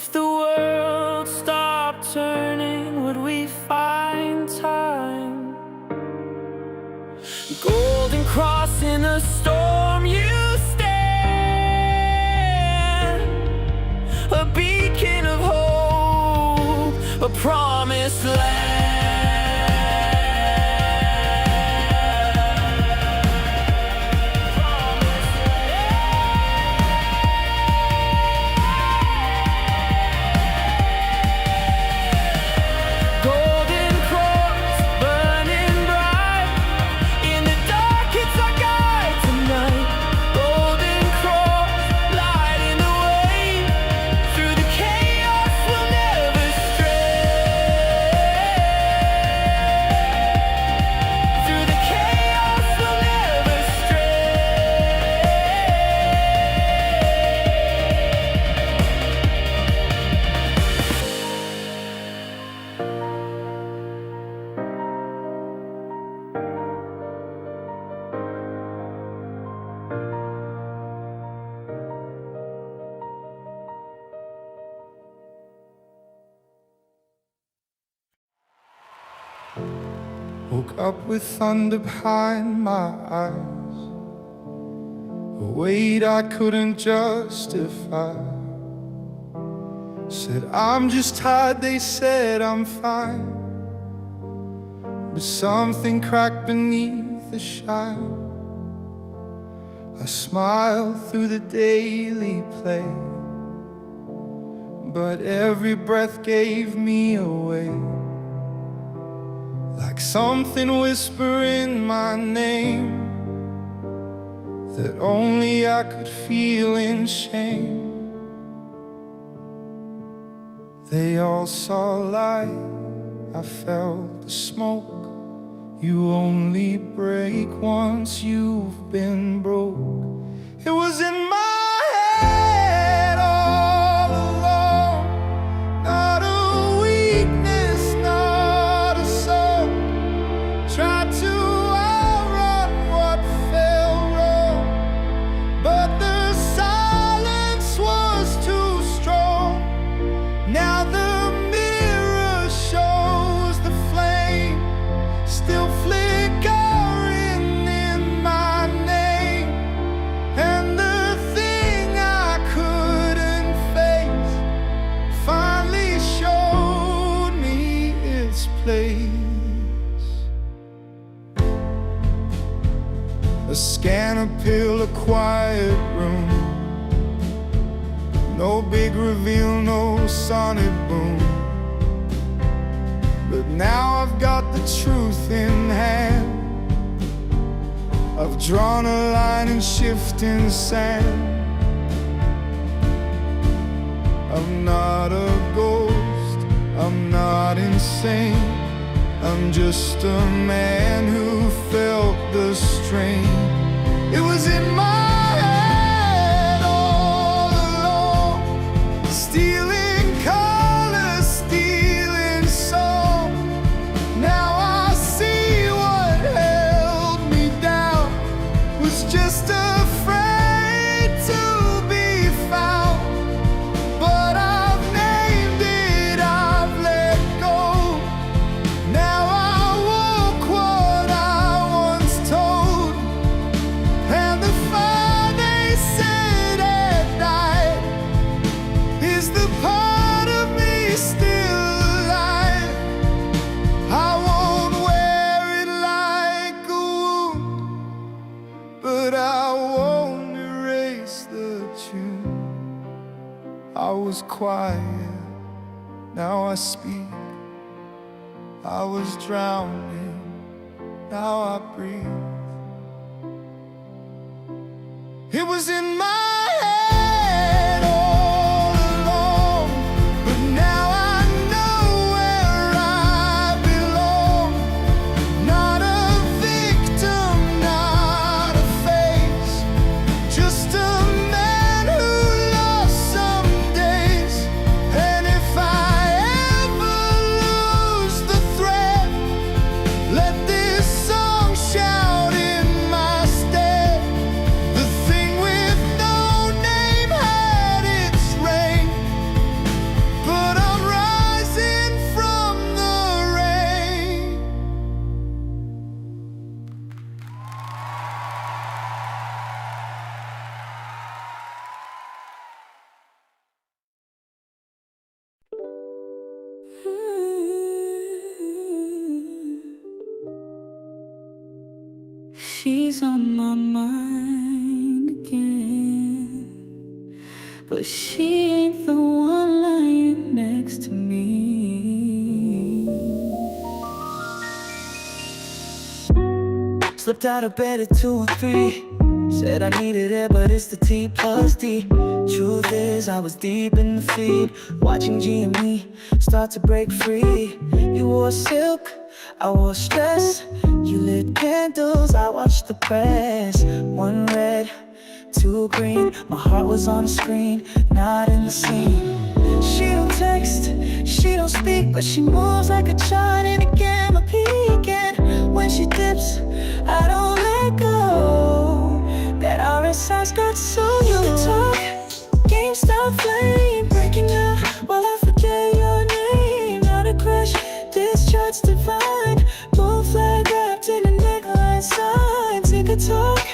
If the world stopped turning, would we find time? Golden cross in a storm, you stand, a beacon of hope, a promised land. Golden cross burning bright, in the dark it's our guide tonight. Golden cross lighting the way, through the chaos we'll never stray. Through the chaos we'll never stray. Woke up with thunder behind my eyes, a weight I couldn't justify. Said I'm just tired, they said I'm fine, but something cracked beneath the shine. I smiled through the daily play, but every breath gave me away. Like something whispering my name that only I could feel in shame. They all saw light, I felt the smoke. You only break once you've been broke. It was in my head all along, not a weakness, not a soul. Tried to outrun what felt wrong, but the silence was too strong. Now the mirror shows the flame still flickering in my name, and the thing I couldn't face finally showed me its place. A scanner pill, a quiet room, no big reveal, no sonic boom. But now I've got the truth in hand. I've drawn a line in shifting sand. I'm not a ghost, I'm not insane. I'm just a man who felt the strain. It was in my head all along, stealing colors, stealing soul. Now I see what held me down was just afraid to be found. But I've named it, I've let go. Now I walk what I once told, and the fire they said had died is the part of me still alive. I won't wear it like a wound, but I won't erase the tune. I was quiet, now I speak. I was drowning, now I breathe. It was in my head all along, but now I know where I belong. Not a victim, not a face, just a man who lost some days. And if I ever lose the thread, let this song shout in my stead. The thing with no She's on my mind again, but she ain't the one lying next to me. Slipped out of bed at 2 or 3. Said I needed it, but it's the T plus D. Truth is, I was deep in the feed, watching GME start to break free. You wore silk, I wore stress. You lit candles, I watched the press. 1 red, 2 green. My heart was on the screen, not in the scene. She don't text, she don't speak, but she moves like a child in a gamma peak. And when she dips, I don't let go. That RSI's got so you can talk. GameStop flame breaking out while I forget your name. Not a crush, this chart's divine. Blue flag wrapped in a neckline sign. Take a talk,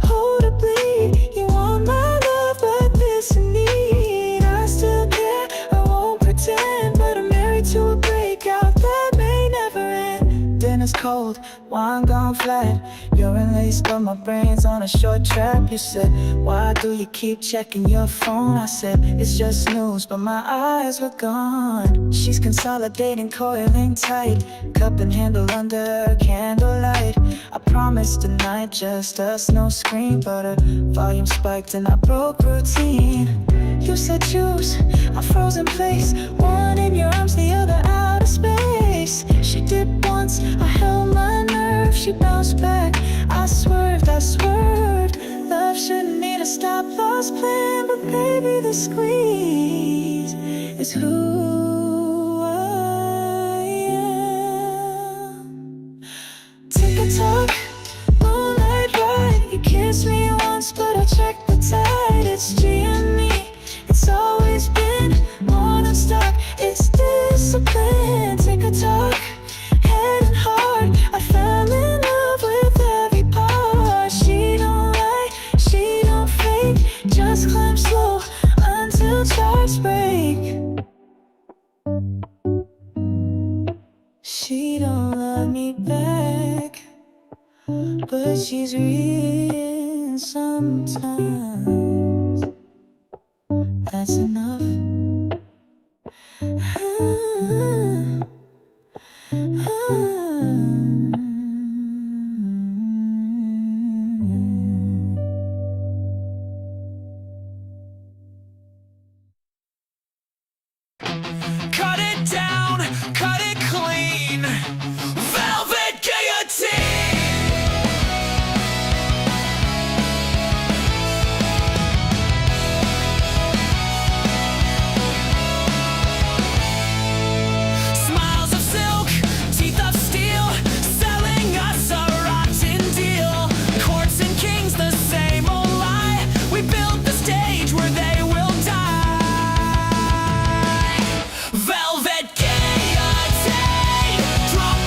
hold a bleed. You want my love, but this in need. I still care, I won't pretend, but I'm married to a breakout that may never end. Dinner's cold, wine gone flat. You're in lace, but my brain's on a short trap. You said, why do you keep checking your phone? I said, it's just news, but my eyes were gone. She's consolidating, coiling tight, cup and handle under candlelight. I promised tonight, just us, no screen, but her volume spiked and I broke routine. You said choose, I froze in place. One in your arms, the other out of space. She dipped once, I held my nerve. She bounced back, I swerved, I swerved. Love shouldn't need a stop-loss plan, but baby, the squeeze is who I am. Tick a tock, moonlight ride. You kissed me once, but I checked the tide. It's GME, it's always been more than stock. It's discipline. Tick a tock, head and heart. I fell in love with every part. She don't lie, she don't fake. Just climb slow until charts break. She don't love me back, but she's real sometimes. That's enough. Cut it down, cut it clean. Velvet guillotine. Smiles of silk, teeth of steel, selling us a rotten deal. Courts and kings, the same old lie. We built the stage where they will die. Velvet guillotine, drop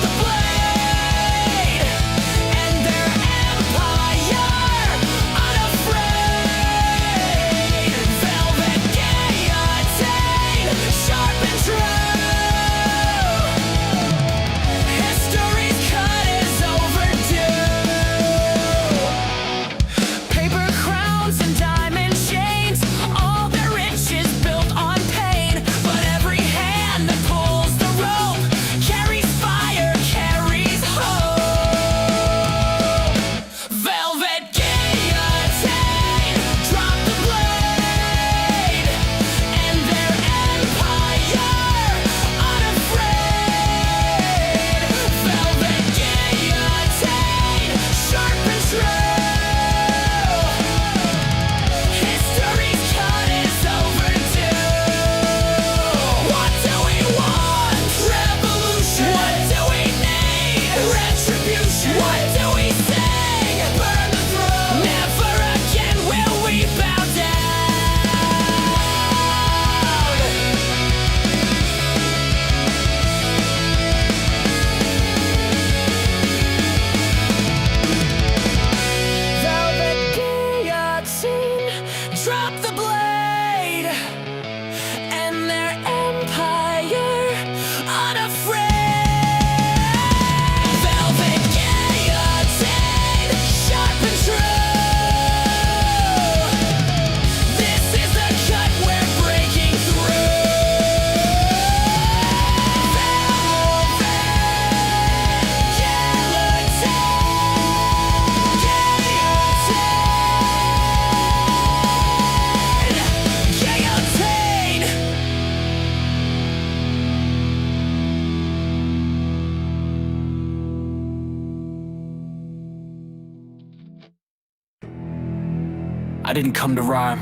I didn't come to rhyme,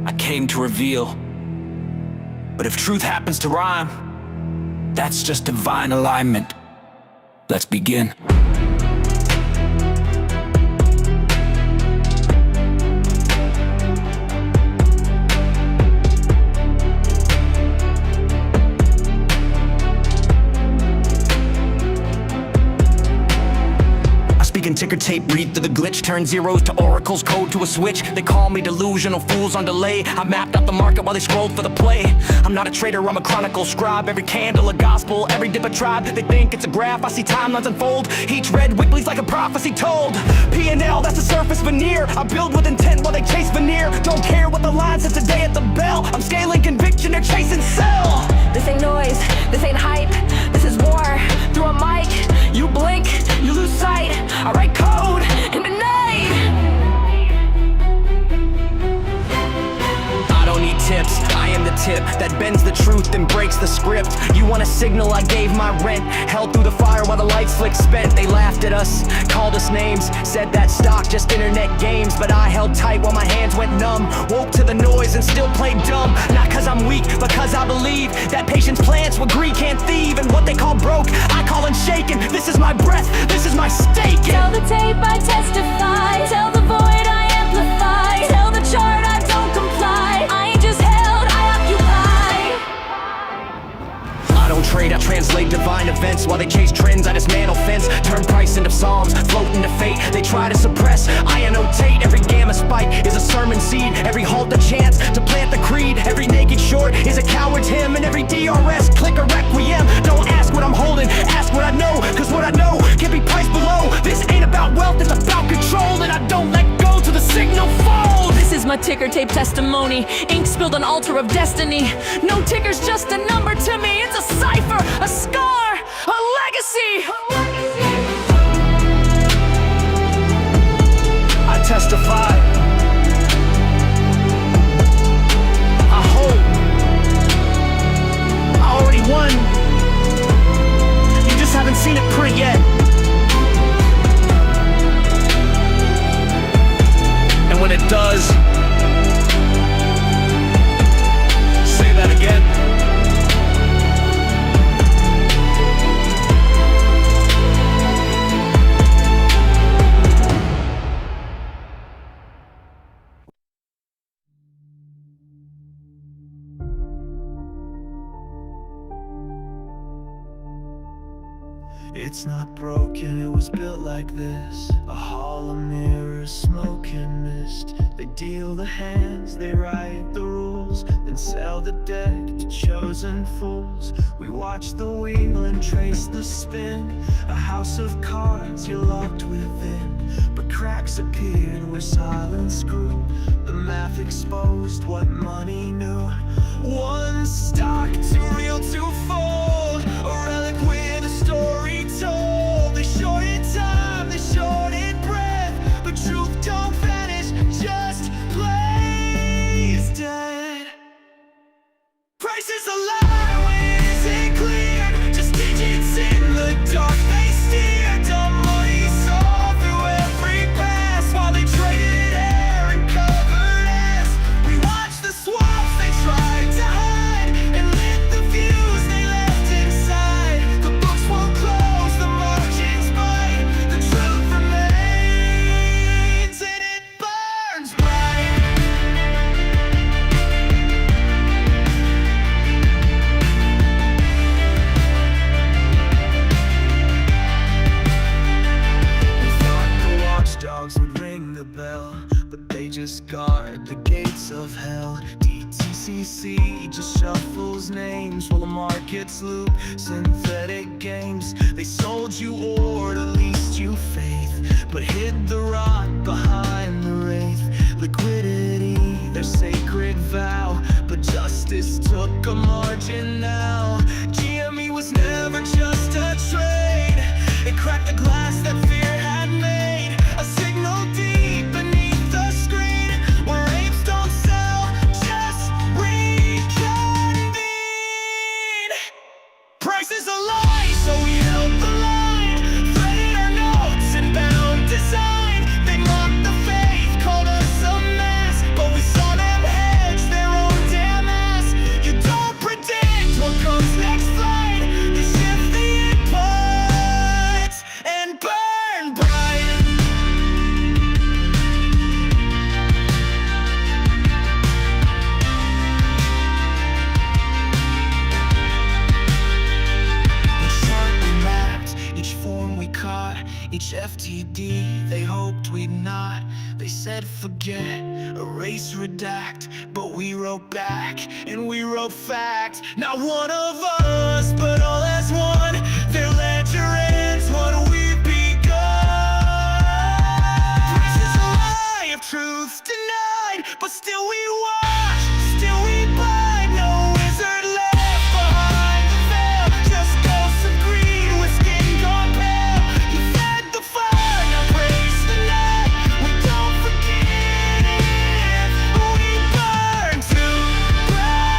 I came to reveal. But if truth happens to rhyme, that's just divine alignment. Let's begin. In ticker tape, read through the glitch, turn zeros to oracles, code to a switch. They call me delusional, fools on delay. I mapped out the market while they scrolled for the play. I'm not a trader, I'm a chronicle scribe. Every candle a gospel, every dip a tribe. They think it's a graph, I see timelines unfold. Each red wick bleeds like a prophecy told. P&L, that's a surface veneer. I build with intent while they chase veneer. Don't care what the line says today at the bell. I'm scaling conviction, they're chasing sell. This ain't noise, this ain't hype. This is war, through a mic. You blink, you lose sight. I write code in the night. I don't need tips, I am the tip that bends the truth and breaks the script. You want a signal, I gave my rent. Held through the fire while the lights flick spent. They laughed at us, called us names, said that stock just internet games. But I held tight while my hands went numb. Woke to the noise and still played dumb. Not cause I'm weak, but cause I believe that patience plants what greed can't thieve. And what they call broke, I call unshaken. This is my breath, this is my stake. Tell the tape I testify. Tell the void I amplify. Tell the chart I don't comply. I ain't just held, I occupy. I don't trade, I translate divine events. While they chase trends, I dismantle fence. Turn price into psalms, float into fate. They try to suppress, I annotate. Every gamma spike is a sermon seed. Every halt a chance to plant the creed. Every naked short is a coward's hymn. And every DRS click a requiem. Don't ask what I'm holding, ask what I know. Cause what I know can't be priced below. This ain't about wealth, it's about control. And I don't let go till the signal falls. This is my ticker tape testimony. Ink spilled on altar of destiny. No ticker's just a number to me. It's a cipher, a scar, a legacy. I testify, I hope, I already won. You just haven't seen it print yet. And when it does, say that again. It's not broken, it was built like this. A hall of mirrors, smoke and mist. They deal the hands, they write the rules, then sell the deck to chosen fools. We watch the wheel and trace the spin. A house of cards, you're locked within. But cracks appeared where silence grew. The math exposed what money knew. One stock, too real to fold. A relic with a story told. They shorted time, they shorted breath. But truth don't vanish, just plays dead. Prices align when it isn't clear. Just digits in the dark, they steer. Dumb money saw through every pass. While they traded air and covered ass. We watched the swaps they tried to hide, and lit the fuse they left inside. The books won't close, the margins bite. The truth remains, and it burns bright. We thought the watchdogs would ring the bell, but they just guard the gates of hell. DTCC just shuffles names while the markets loop synthetic games. They sold you ore to least you faith, but hid the rot behind the wraith. Liquidity, their sacred vow, but justice took a margin now. GME was never just a trade. It cracked the glass that fear had made. A signal deep beneath the screen, where apes don't sell, just reconvene. Prices align, so we held the line. Threaded our notes and bound design. They mocked the faith, called us each FTD they hoped we'd not. They said forget, erase, redact, but we wrote back, and we wrote fact. Not one of us, but all as one. Their ledger ends what we've begun. Preaches a lie of truth denied, but still we watch, still we blind. No wizard left behind the veil, just ghosts of greed with skin gone pale. You fed the fire, now praise the night. We don't forget it, we burn too bright.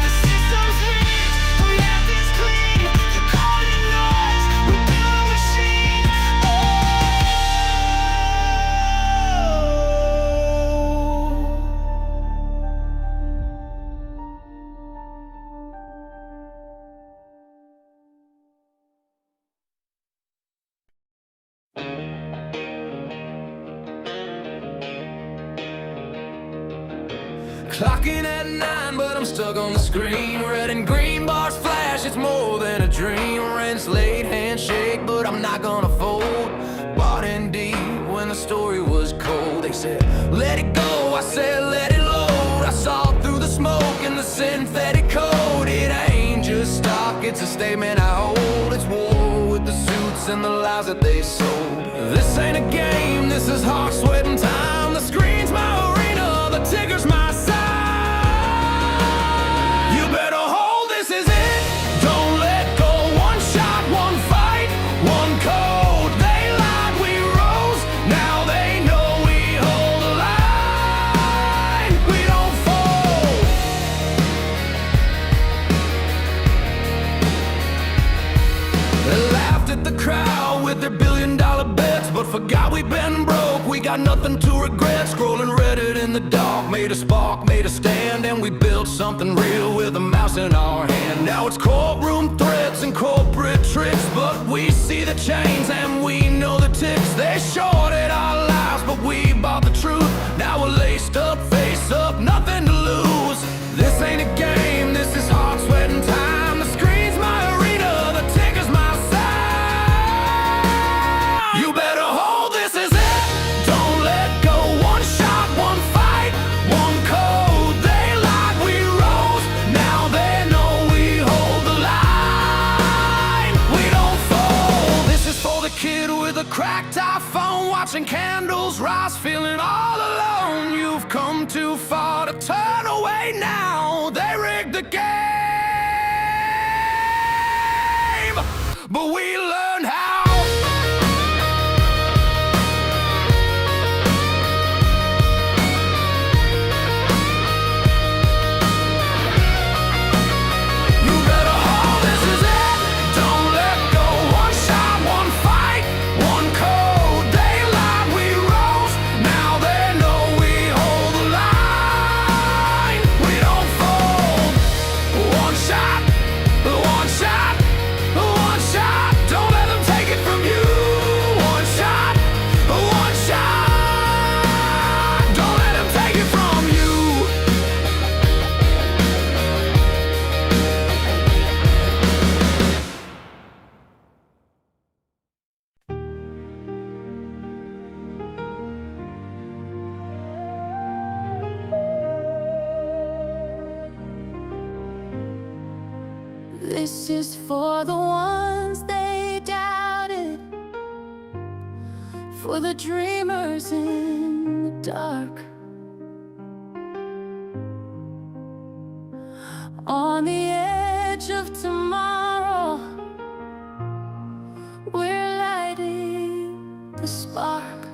The system's rigged, the math is clean. You call it noise, we build a machine. Clocking at 9, but I'm stuck on the screen. Red and green bars flash, it's more than a dream. Rent's late, handshake, but I'm not gonna fold. Bought in deep when the story was cold. They said, let it go, I said, let it load. I saw through the smoke and the synthetic code. It ain't just stock, it's a statement I hold. It's war with the suits and the lies that they sold. This ain't a game, this is hard sweating time. The screen's my arena, the ticker's my side. You better hold, this is it. Don't let go, one shot, one fight, one code. They lied, we rose, now they know we hold the line. We don't fold. They laughed at the crowd with their billion-dollar bets, but forgot we've been broke. We got nothing to regret. Scrolling Reddit in the dark, made a spark, made a stand, and we built something real with a mouse in our hand. Now it's courtroom threats and corporate tricks, but we see the chains and we know the ticks. They shorted our lives, but we bought the truth. Now we're laced up, face up, nothing to lose. This ain't a game, this is hard sweating time. The screen's my arena, the ticker's my side. You better hold, this is it. Don't let go, one shot, one fight, one code. They lied, we rose, now they know we hold the line. We don't fold. This is for the kid with a cracked iPhone, watching candles rise, feeling all alone. You've come too far to turn away now. They rigged the game, but we learned how. You better hold, this is it. Don't let go, one shot, one fight, one code. They lied, we rose, now they know we hold the line. We don't fold. One shot, one shot, one shot. Don't let them take it from you. One shot, one shot. Don't let them take it from you. This is for the ones they doubted, for the dreamers in the dark. On the edge of tomorrow, we're lighting the spark.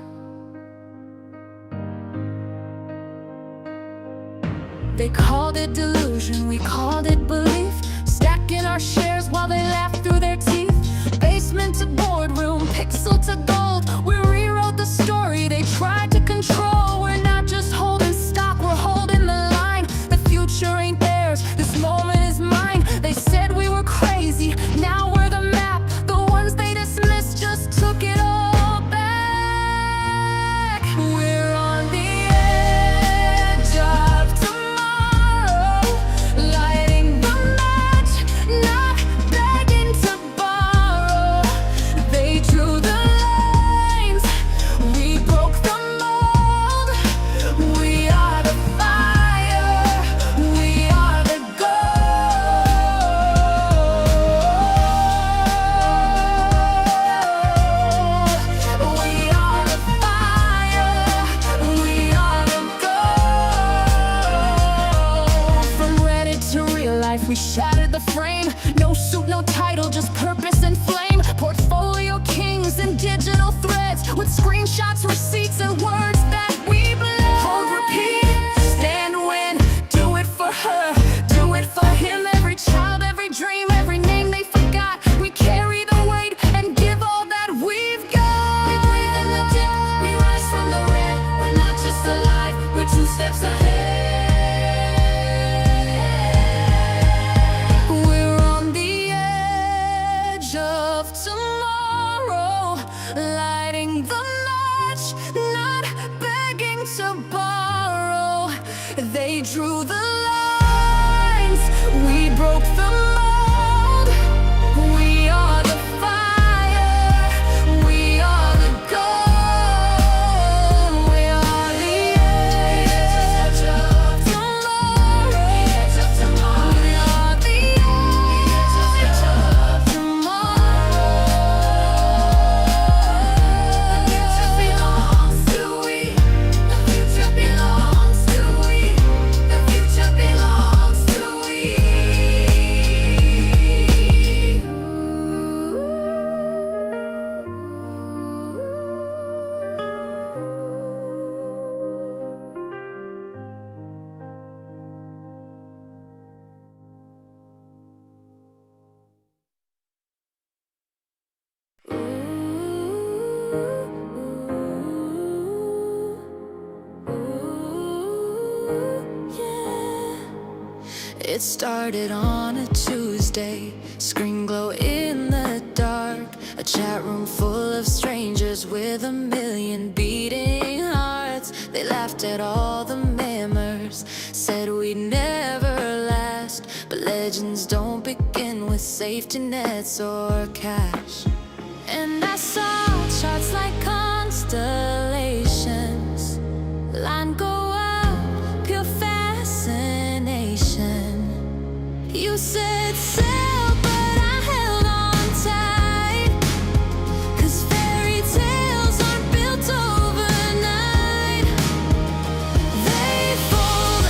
They called it delusion, we called it belief. Stacking our shares while they laughed through their teeth. Basement to boardroom, pixel to gold. We rewrote the story they tried to control. We're not just holding stock, we're holding the line. The future ain't theirs, this moment is mine. They said we were crazy, now we're the map. The ones they dismissed just took it all back. We're on the edge of we drew the lines, we broke the mold. We are the fire, we are the gold. We are the edge of tomorrow. We are the edge of tomorrow. The future belongs to we. The future belongs to we. The future belongs to we. It started on a Tuesday, screen glow in the dark. A chat room full of strangers with a million beating hearts. They laughed at all the murmurs, said we'd never last. But legends don't begin with safety nets or cash. And I saw charts like constellations, line go up, pure fascination. You said sail, but I held on tight, 'cause fairy tales aren't built overnight. They fold, I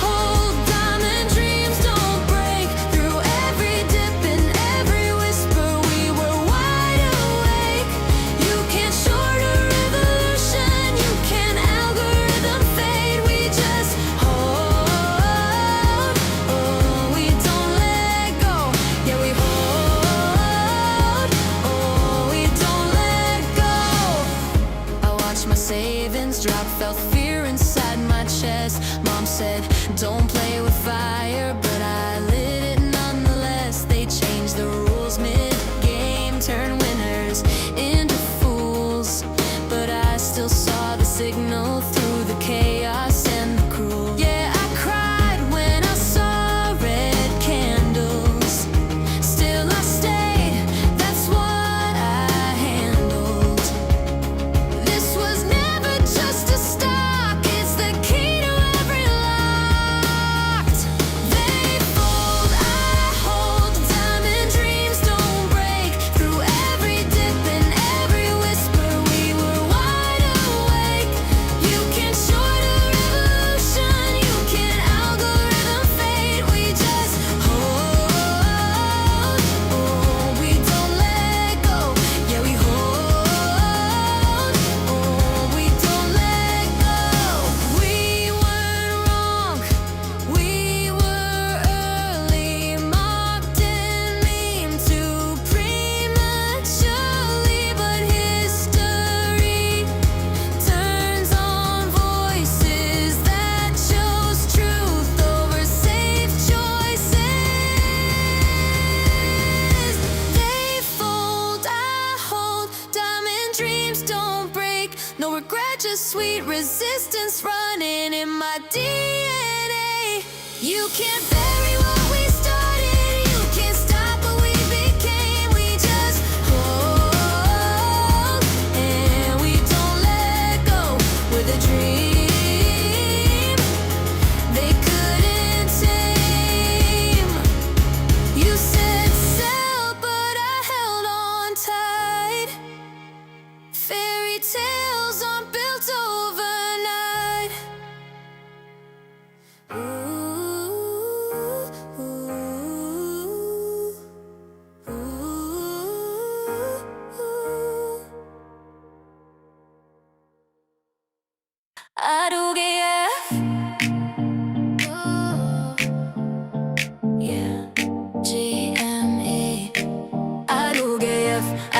hold, diamond dreams don't break. Through every dip and every whisper, we were wide awake. You can't short a revolution, you can't algorithm fade. We just hold, oh, we don't let go. Yeah, we hold, oh, we don't let go. I watched my savings drop, felt fear inside my chest. Mom said, don't play with fire, but I lit it nonetheless. They changed the rules mid-game, turned winners into fools. But I still saw the signal through the chaos and the cruel. Yeah, I cried when I saw red candles. Still I stayed, that's what I handled. This was never just a stock, it's the key to every locked. They fold, I hold, diamond dreams don't break. Through every dip and every whisper, we were wide awake. You can't short a revolution, you can't algorithm fade. We just hold, oh, we don't let go. Yeah, we hold, oh, we don't let go. We weren't wrong, we were early, mocked and memed too prematurely. But history turns on voices that chose truth over safe choices. They fold, I hold, diamond dreams don't break. No regret, just sweet resistance running in my DNA. You can't bury what we started, you can't stop what we became. We just hold, and we don't let go. With a dream they couldn't tame. You said sail, but I held on tight. Fairy tales aren't built overnight. I do get yeah, GME. I do get I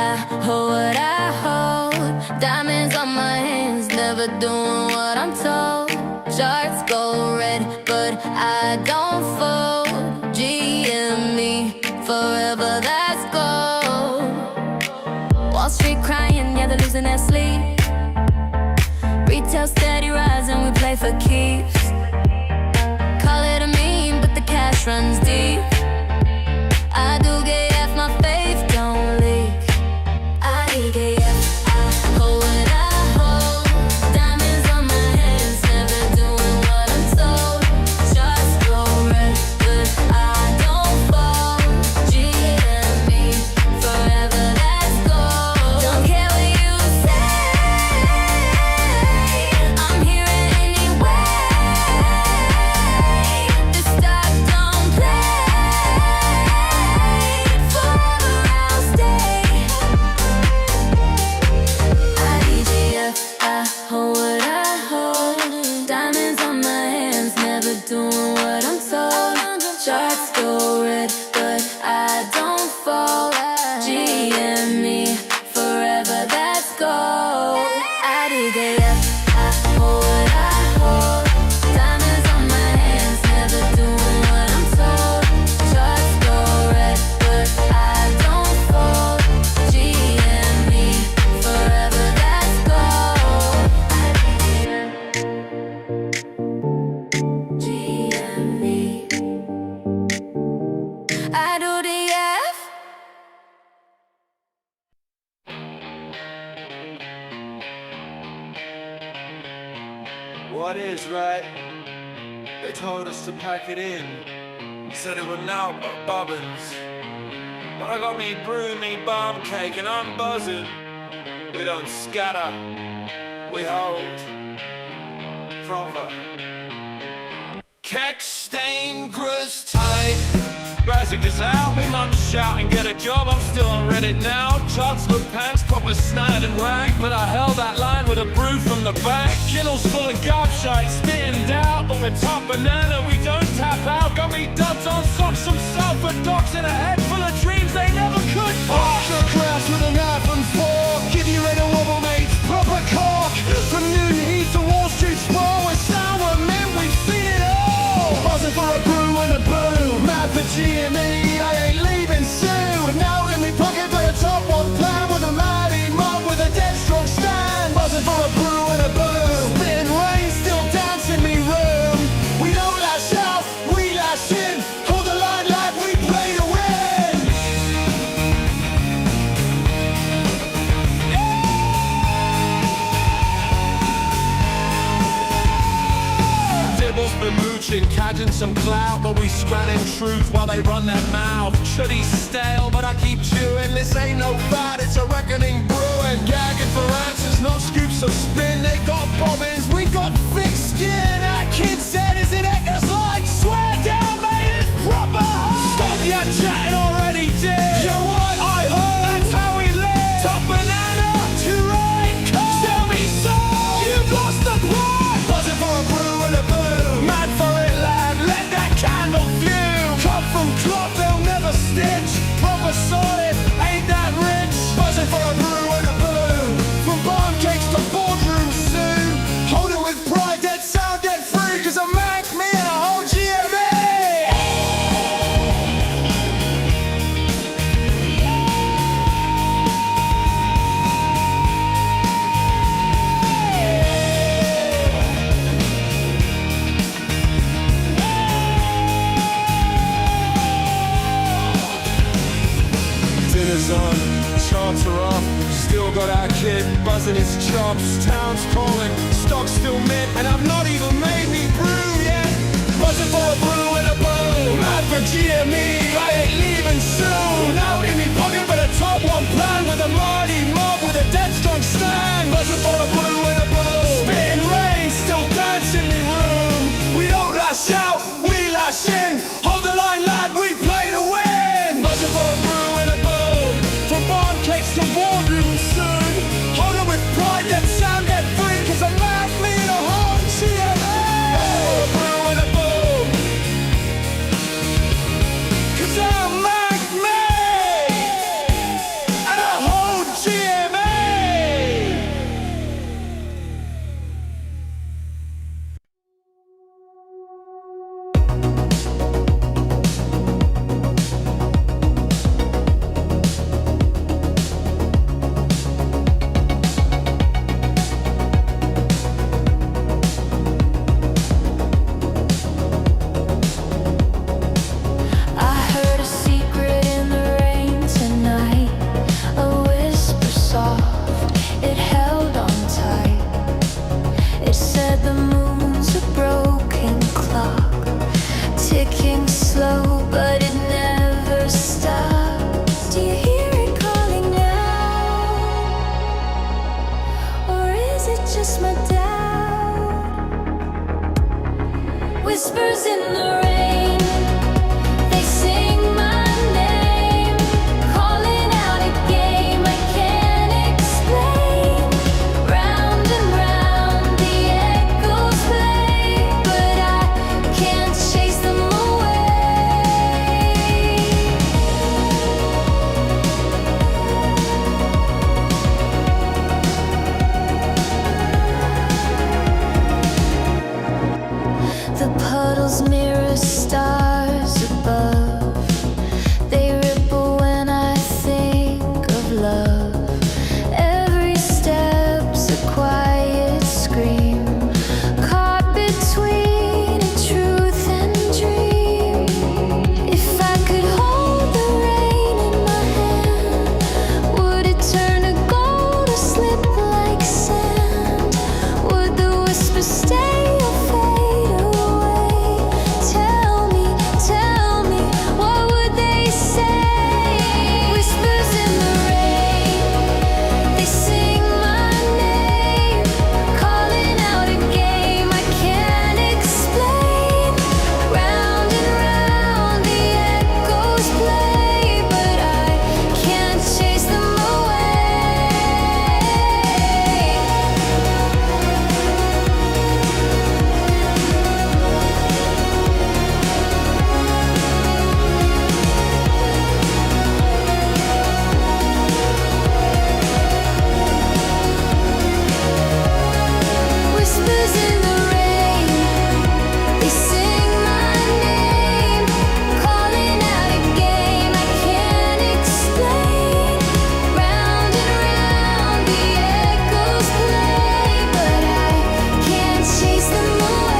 hold what I hold. Diamonds on my hands, never doing what I'm told. Charts go red, but I don't fold. GME, forever that's gold. Wall Street crying, yeah, they're losing their sleep. Retail steady rising, we play for keeps. What is right? They told us to pack it in. Said it would now but bobbins. But I got me brew, me bomb cake, and I'm buzzing. We don't scatter, we hold. Proper. Keck stain grist tight. Basic is out, me mum shouting, get a job, I'm still on Reddit now. Chancellor pants, proper snide and wag. But I held that line with a brew from the back. Kittles full of gobshite, spitting doubt. On the top banana, we don't tap out. Got me duds on socks, some sulfur docs, and a head full of dreams they never could. Archer class with a knife and fork. Give you red and wobble, mates, proper cork. From Newton Heath to Wall Street Sprawl, we're sour men, we've seen it all. Buzzing for a brew and a boo. Mad for GME, I ain't leaving soon. Now in me pocket for a top one plan with a mighty mob with a dead strong stand. Buzzing for a brew and a boo. Spitting rain, still dancing me room. We don't lash out, we lash in. Hold the line like we play to win. Dibble's been mooching, cadging some clout, but we scranning truth while they run their mouth. Shuddy's stale, but I keep chewing. This ain't no fad, it's a reckoning brewing. Gagging for answers, no scoops of spin. They got bobbins, we got thick skin. That kid said, is it Eckers like? Swear down, mate, it's proper hard. Stop your chatting already, dear. You what? I heard that's how we live. Top banana, too right. Tell me so. You've lost the plot. Buzzing for a brew and a boo. Mad for it, lad. Let that candle fume. Cut from cloth, they'll never stitch. Proper solid, ain't that rich? Buzzing for a brew and a boo. From barn cakes to boardrooms soon. Hold it with pride, dead sound, dead free. Cause a Mac, me and a whole GME. Dinner's on, charts are off. Still got our kid buzzing his chops. Town's calling, stock's still mint, and I've not even made me brew yet. Buzzing for a brew and a boom. Mad for GME, I ain't leaving soon. Out in me pocket for the top one plan with a mighty mob with a dead strong stand. Buzzing for a brew and a boom. Spitting rain, still dancing in room. We don't lash out, we lash in. Hold the line, lad, we play to win. Buzzing for a brew and a boom. From barn cakes to boardrooms soon. Hold it with pride, that sound, that free. Cause I'm mad, me and a whole GME. A brew and a boom. Cause I'm mad, me and a whole GME. I heard a secret in the rain tonight, a whisper soft, it held on tight. It said the moon's a broken clock, ticking slow, but it never stops. Do you hear it calling now? Or is it just my doubt? Whispers in the rain, they sing my name, calling out a game I can't explain. Round and round the echoes play, but I can't chase them away. Walls mirror stars above. They ripple when I think of love. Every step's a quiet scream, caught between truth and dream. If I could hold the rain in my hand, would it turn to gold or slip like sand? Would the whisper stay or fade away? Tell me, what would they say? Whispers in the rain, they sing my name, calling out a game I can't explain. Round and round the echoes play, but I can't chase them away. Whispers in the rain, they sing my name, calling out a game I can't explain. Round and round the echoes play, but I can't chase them away.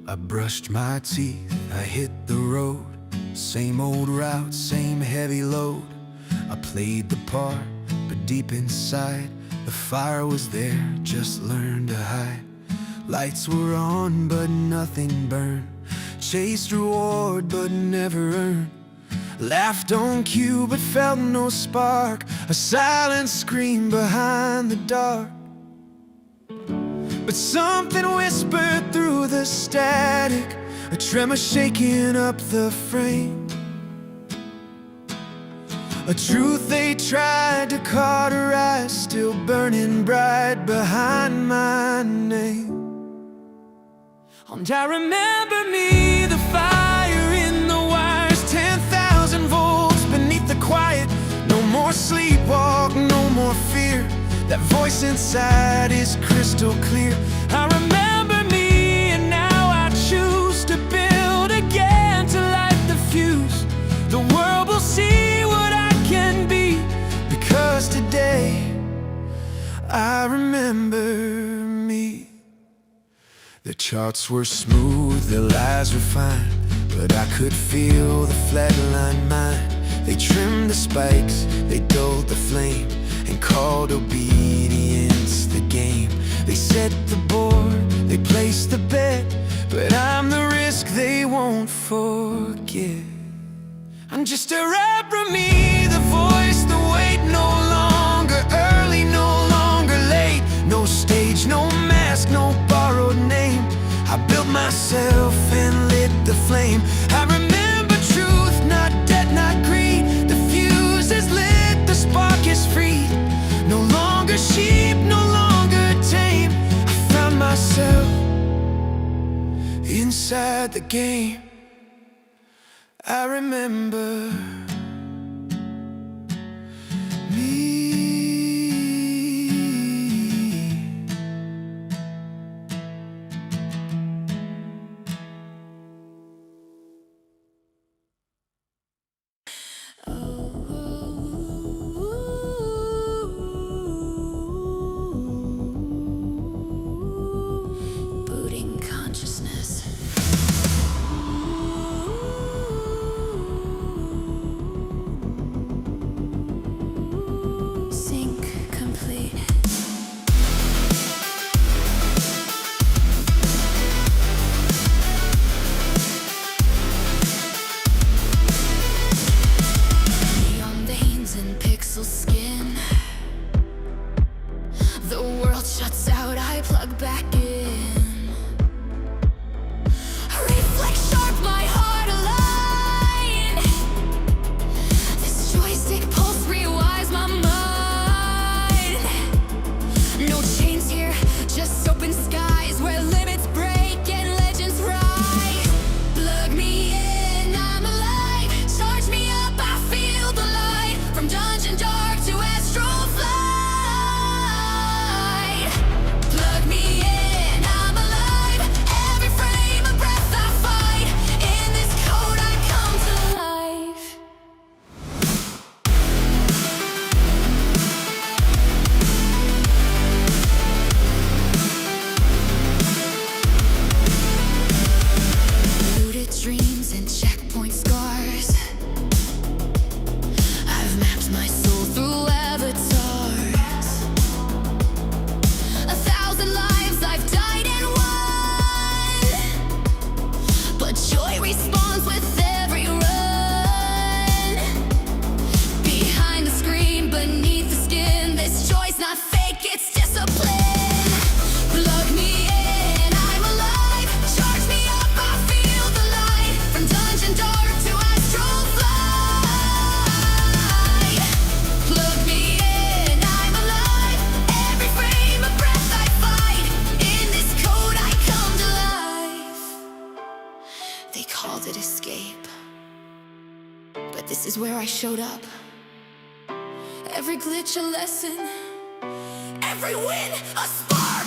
I brushed my teeth, I hit the road. Same old route, same heavy load. I played the part, but deep inside the fire was there, just learned to hide. Lights were on, but nothing burned. Chased reward, but never earned. Laughed on cue, but felt no spark. A silent scream behind the dark. But something whispered through the static, a tremor shaking up the frame. A truth they tried to cauterize, still burning bright behind my name. And I remember me, the fire in the wires, 10,000 volts beneath the quiet. No more sleepwalk, no more fear. That voice inside is crystal clear. I remember me, and now I choose to build again, to light the fuse. The world will see what I can be, because today I remember me. The charts were smooth, the lies refined, but I could feel the flatline mind. They trimmed the spikes, they dulled the flame, and called obedience the game. They set the board, they placed the bet, but I'm the risk they won't forget. I'm just a rapper, me, the voice, the weight, no longer early, no longer late. No stage, no mask, no borrowed name. I built myself and lit the flame. I remember truth, not debt, not greed. The fuse is lit, the spark is free. No longer sheep, no longer tame. I found myself inside the game. I remember me. Oh, but this is where I showed up. Every glitch a lesson, every win a spark.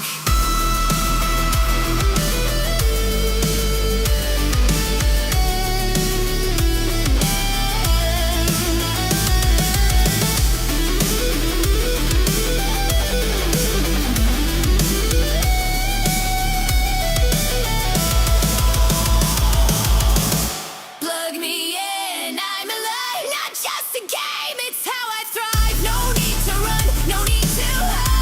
Plug me in, I'm alive, not just a game, it's how I thrive. No need to run, no need to hide.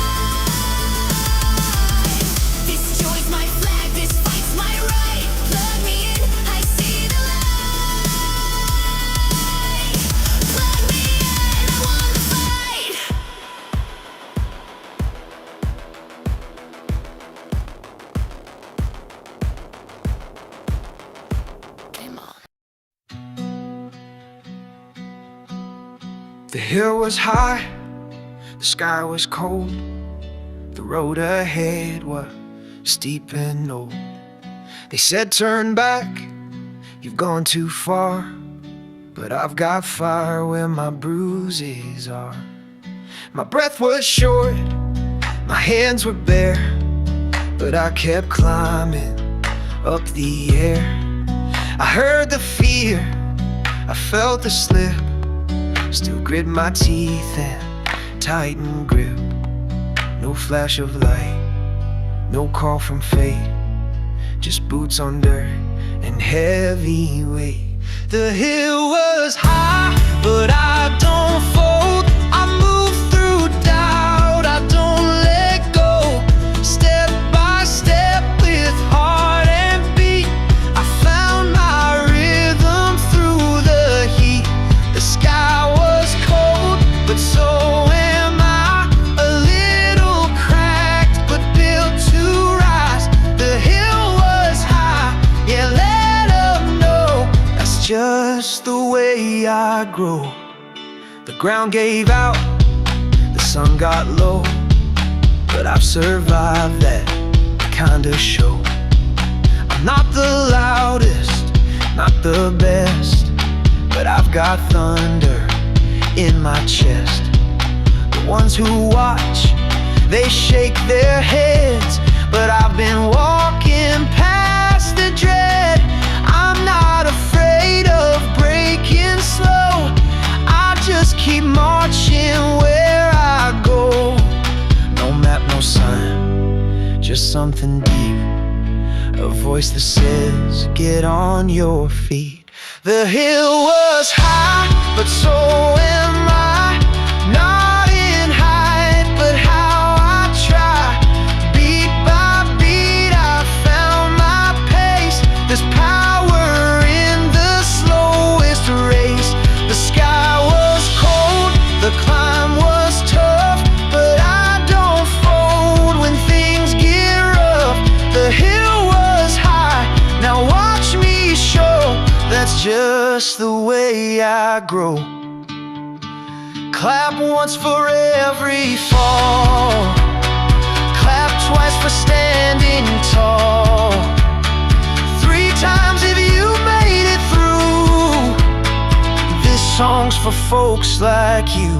This joy's my flag, this fight's my right. Plug me in, I see the light. Plug me in, I won the fight. Game on. The hill was high, the sky was cold. The road ahead was steep and old. They said turn back, you've gone too far. But I've got fire where my bruises are. My breath was short, my hands were bare, but I kept climbing up the air. I heard the fear, I felt the slip. Still grit my teeth and tighten grip. No flash of light, no call from fate, just boots on dirt and heavy weight. The hill was high, but I don't fold. I move through doubt, I don't let go. Step by step with heart and beat, I found my rhythm through the heat. The sky was cold, but so am I. A little cracked, but built to rise. The hill was high, yeah, let 'em know. That's just the way I grow. The ground gave out, the sun got low, but I've survived that kind of show. I'm not the loudest, not the best, but I've got thunder in my chest. The ones who watch, they shake their heads, but I've been walking past the dread. I'm not afraid of breaking slow, I just keep marching where I go. No map, no sign, just something deep, a voice that says, get on your feet. The hill was high, but so am I. Not in height, but how I try. Beat by beat, I found my pace. There's power in the slowest race. The sky was cold, the climb was tough, but I don't fold when things get rough. The hill was high, now watch me show. That's just the way I grow. Clap once for every fall, clap twice for standing tall, 3 times if you made it through. This song's for folks like you.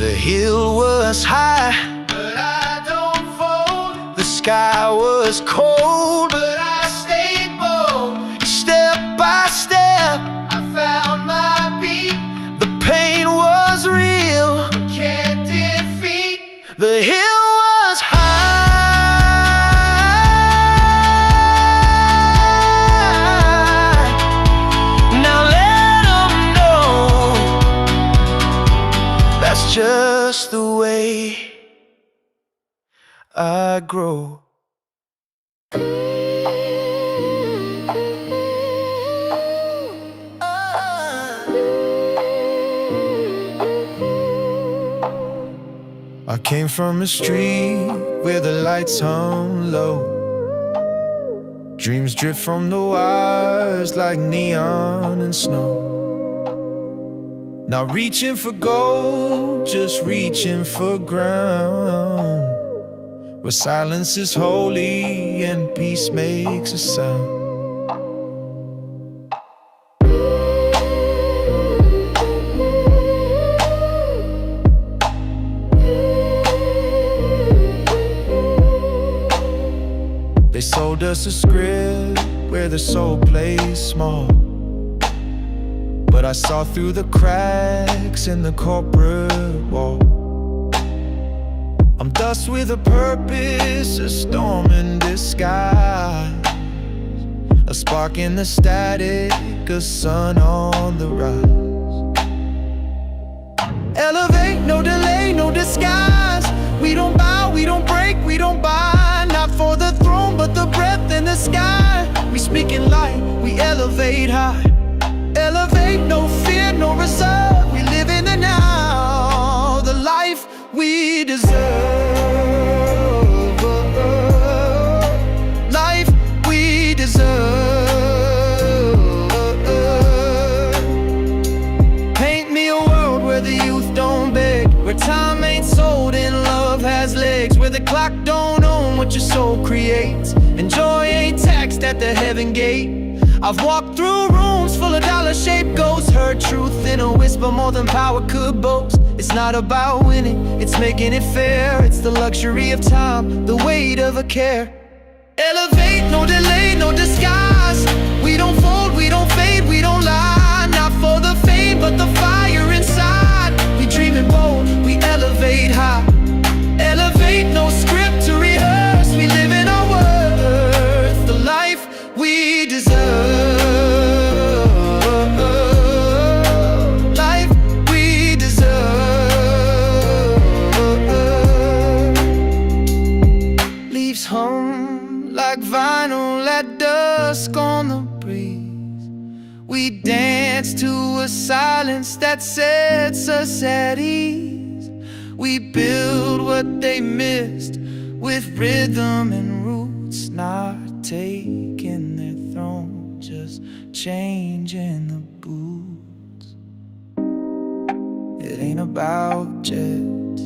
The hill was high, but I don't fold. The sky was cold, but I stayed bold. Step by step, I found my beat. The pain was real, but can't defeat. The hill was high. Now let 'em know. That's just the way I grow. I came from a street where the lights hung low. Dreams drift from the wires like neon and snow. Not reaching for gold, just reaching for ground, where silence is holy and peace makes a sound. us a script where the soul plays small, but I saw through the cracks in the corporate wall. I'm dust with a purpose, a storm in disguise, a spark in the static, a sun on the rise. Elevate, no delay, no disguise. We don't bow, we don't break, we don't buy. Not for the throne, but the breath in the sky. We speak in light, we elevate high. Elevate, no fear, no reserve. We live in the now, the life we deserve. Life we deserve. Paint me a world where the youth don't beg, where time ain't sold and love has legs, where the clock don't own what your soul creates, and joy ain't taxed at the heaven gate. I've walked through rooms full of dollar-shaped ghosts, heard truth in a whisper more than power could boast. It's not about winning, it's making it fair. It's the luxury of time, the weight of a care. Elevate, no delay, no disguise. We don't fold, we don't fade, we don't lie. Not for the fame, but the fire inside. We dreaming bold, we elevate high. Elevate, no script to rehearse. We live in our worth, the life we deserve. Life we deserve. Leaves hum like vinyl at dusk on the breeze. We dance to a silence that sets us at ease. We build what they missed with rhythm and roots, not taking their throne, just changing the boots. It ain't about jets,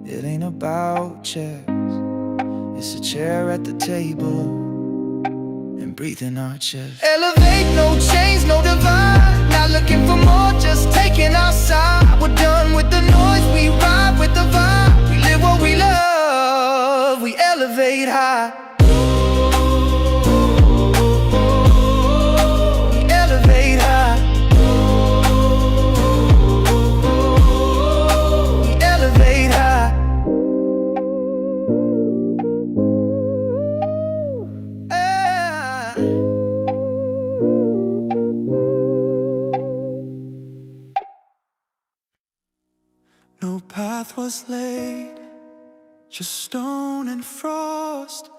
it ain't about chairs. It's a chair at the table and breathing our chest. Elevate, no chains, no divide. Not looking for more, just taking our side. We're done with the noise, we ride with the vibe. We live what we love, we elevate high. No path was laid, just stone and frost.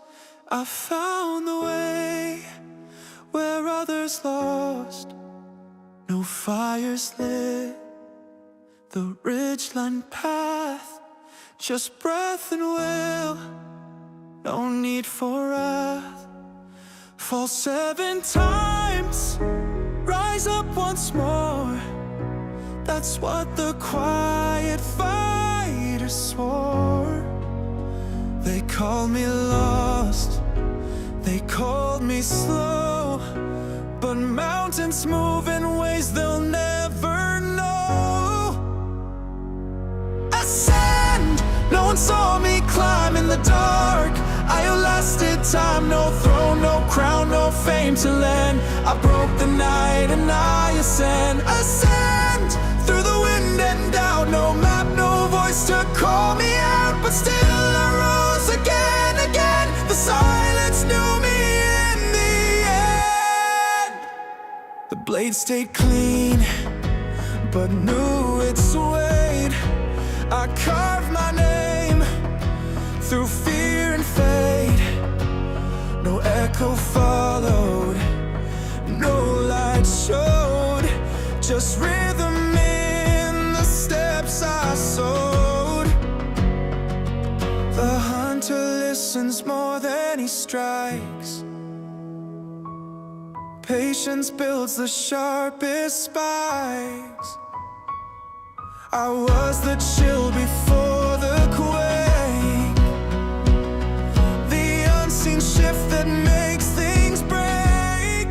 I found the way where others lost. No fires lit the ridgeline path, just breath and will, no need for wrath. Fall 7 times, rise up once more. That's what the quiet fighters swore. They called me lost, they called me slow, but mountains move in ways they'll never know. Ascend, no one saw me climb in the dark. I outlasted time, no throne, no crown, no fame to lend. I broke the night and I ascend. Ascend, through the wind and down, no map, no voice to call me out, but still I rose again, again. The silence knew me in the end. The blade stayed clean, but knew its weight. I carved my name through fear and fate. No echo followed, no light showed, just rhythm in the steps I sowed. The hunter listens more than he strikes. Patience builds the sharpest spikes. I was the chill before the quake, the unseen shift that makes things break.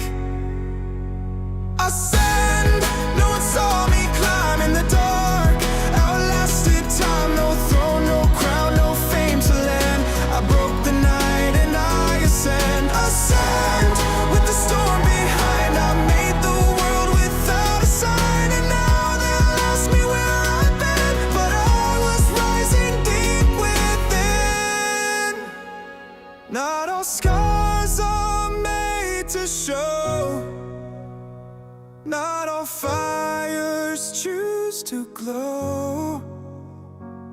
Ascend, no one saw me climb in the dark. Outlasted time, no throne, no crown, no fame to land. I broke the night and I ascend. our fires choose to glow.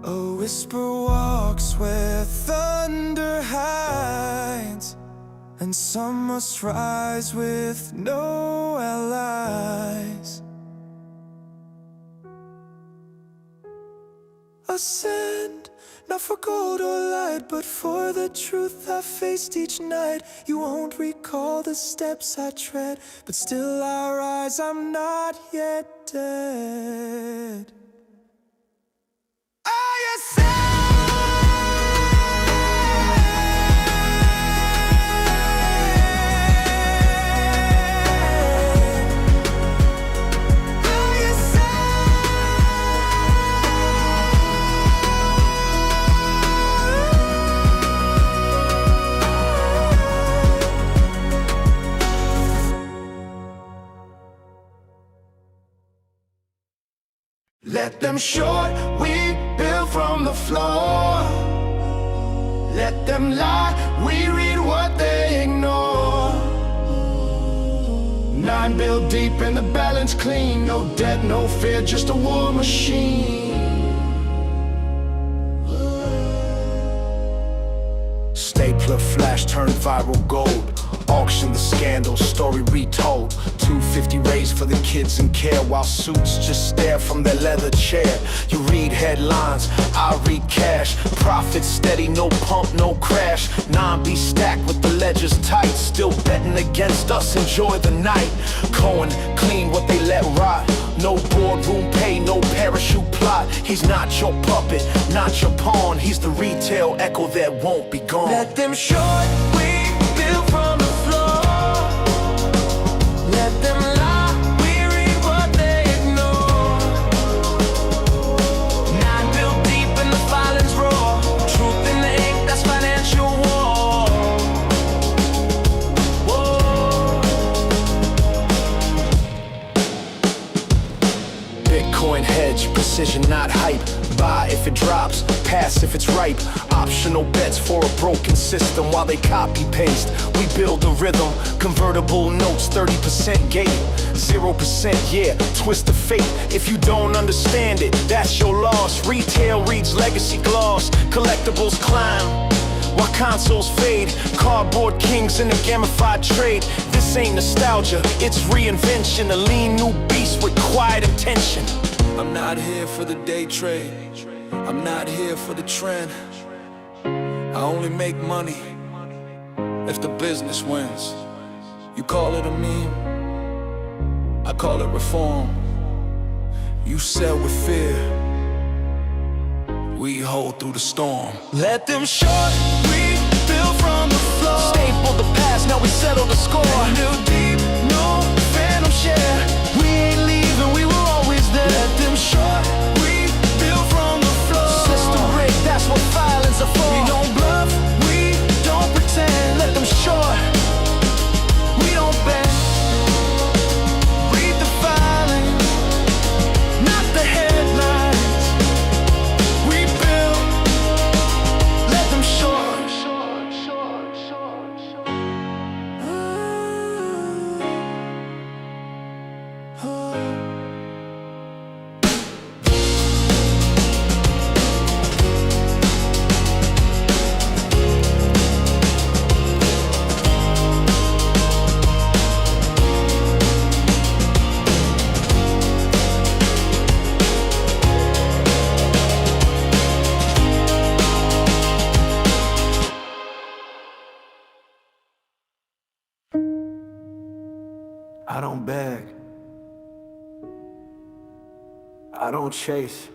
A whisper walks where thunder hides, and some must rise with no allies. Ascend, not for gold or light, but for the truth I faced each night. You won't recall the steps I tread, but still I rise, I'm not yet dead. I ascend. Let them short, we build from the floor. Let them lie, we read what they ignore. 9 built deep and the balance clean. No debt, no fear, just a war machine. Stapler flash turned viral gold. Auction the scandal, story retold. 250 raised for the kids in care, while suits just stare from their leather chair. You read headlines, I read cash. Profit steady, no pump, no crash. 9B stacked with the ledgers tight. Still betting against us, enjoy the night. Cohen, clean what they let rot. No boardroom pay, no parachute plot. He's not your puppet, not your pawn. He's the retail echo that won't be gone. Let them short, we build from the floor. Let them lie, we read what they ignore. 9 built deep and the violence roar. Truth in the ink, that's financial war. Whoa. Bitcoin hedge, precision not hype. Buy if it drops, pass if it's ripe. Optional bets for a broken system while they copy paste. We build a rhythm, convertible notes, 30% gate, 0% yeah, twist of fate. If you don't understand it, that's your loss. Retail reads legacy gloss, collectibles climb while consoles fade. Cardboard kings in a gamified trade. This ain't nostalgia, it's reinvention. A lean new beast with quiet intention. I'm not here for the day trade, I'm not here for the trend. I only make money if the business wins. You call it a meme, I call it reform. You sell with fear, we hold through the storm. Let them short, we build from the floor. Staple the past, now we settle the score. New deep, no phantom share. We ain't leaving, we were always there. Let them short, we build from the floor. System break, that's what violence are for. We don't bluff, we don't pretend. Let them short, we don't bend. Read the violence, not the headlines. We build, let them short. I don't beg, I don't chase,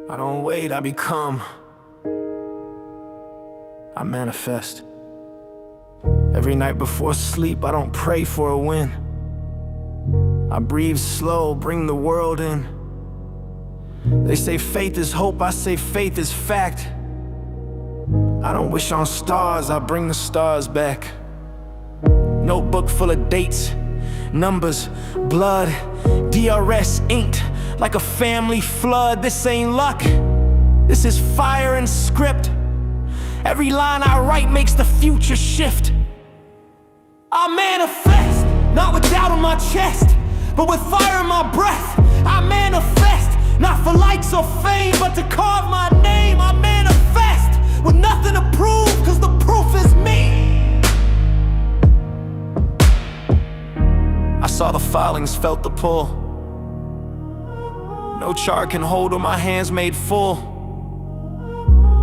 I don't wait, I become, I manifest. Every night before sleep, I don't pray for a win. I breathe slow, bring the world in. They say faith is hope, I say faith is fact. I don't wish on stars, I bring the stars back. Notebook full of dates, numbers, blood, DRS inked like a family flood. This ain't luck, this is fire and script. Every line I write makes the future shift. I manifest. not with doubt on my chest, but with fire in my breath. I manifest, not for likes or fame, but to carve my name. I manifest, with nothing to prove, cause the proof is me. I saw the filings, felt the pull. No chart can hold on my hands made full.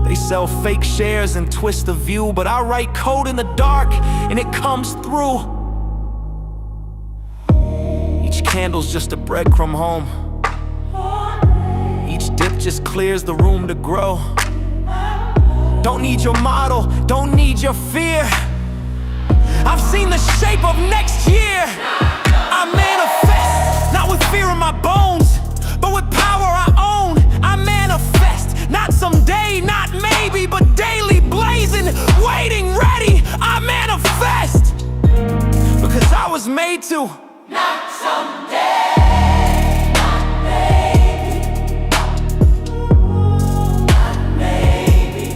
They sell fake shares and twist the view, but I write code in the dark and it comes through. Each candle's just a breadcrumb home. Each dip just clears the room to grow. Don't need your model, don't need your fear. I've seen the shape of next year. I manifest, not with fear in my bones, but with power I own. I manifest, not someday, not maybe, but daily, blazing, waiting, ready. I manifest, because I was made to. Not someday, not maybe, not maybe,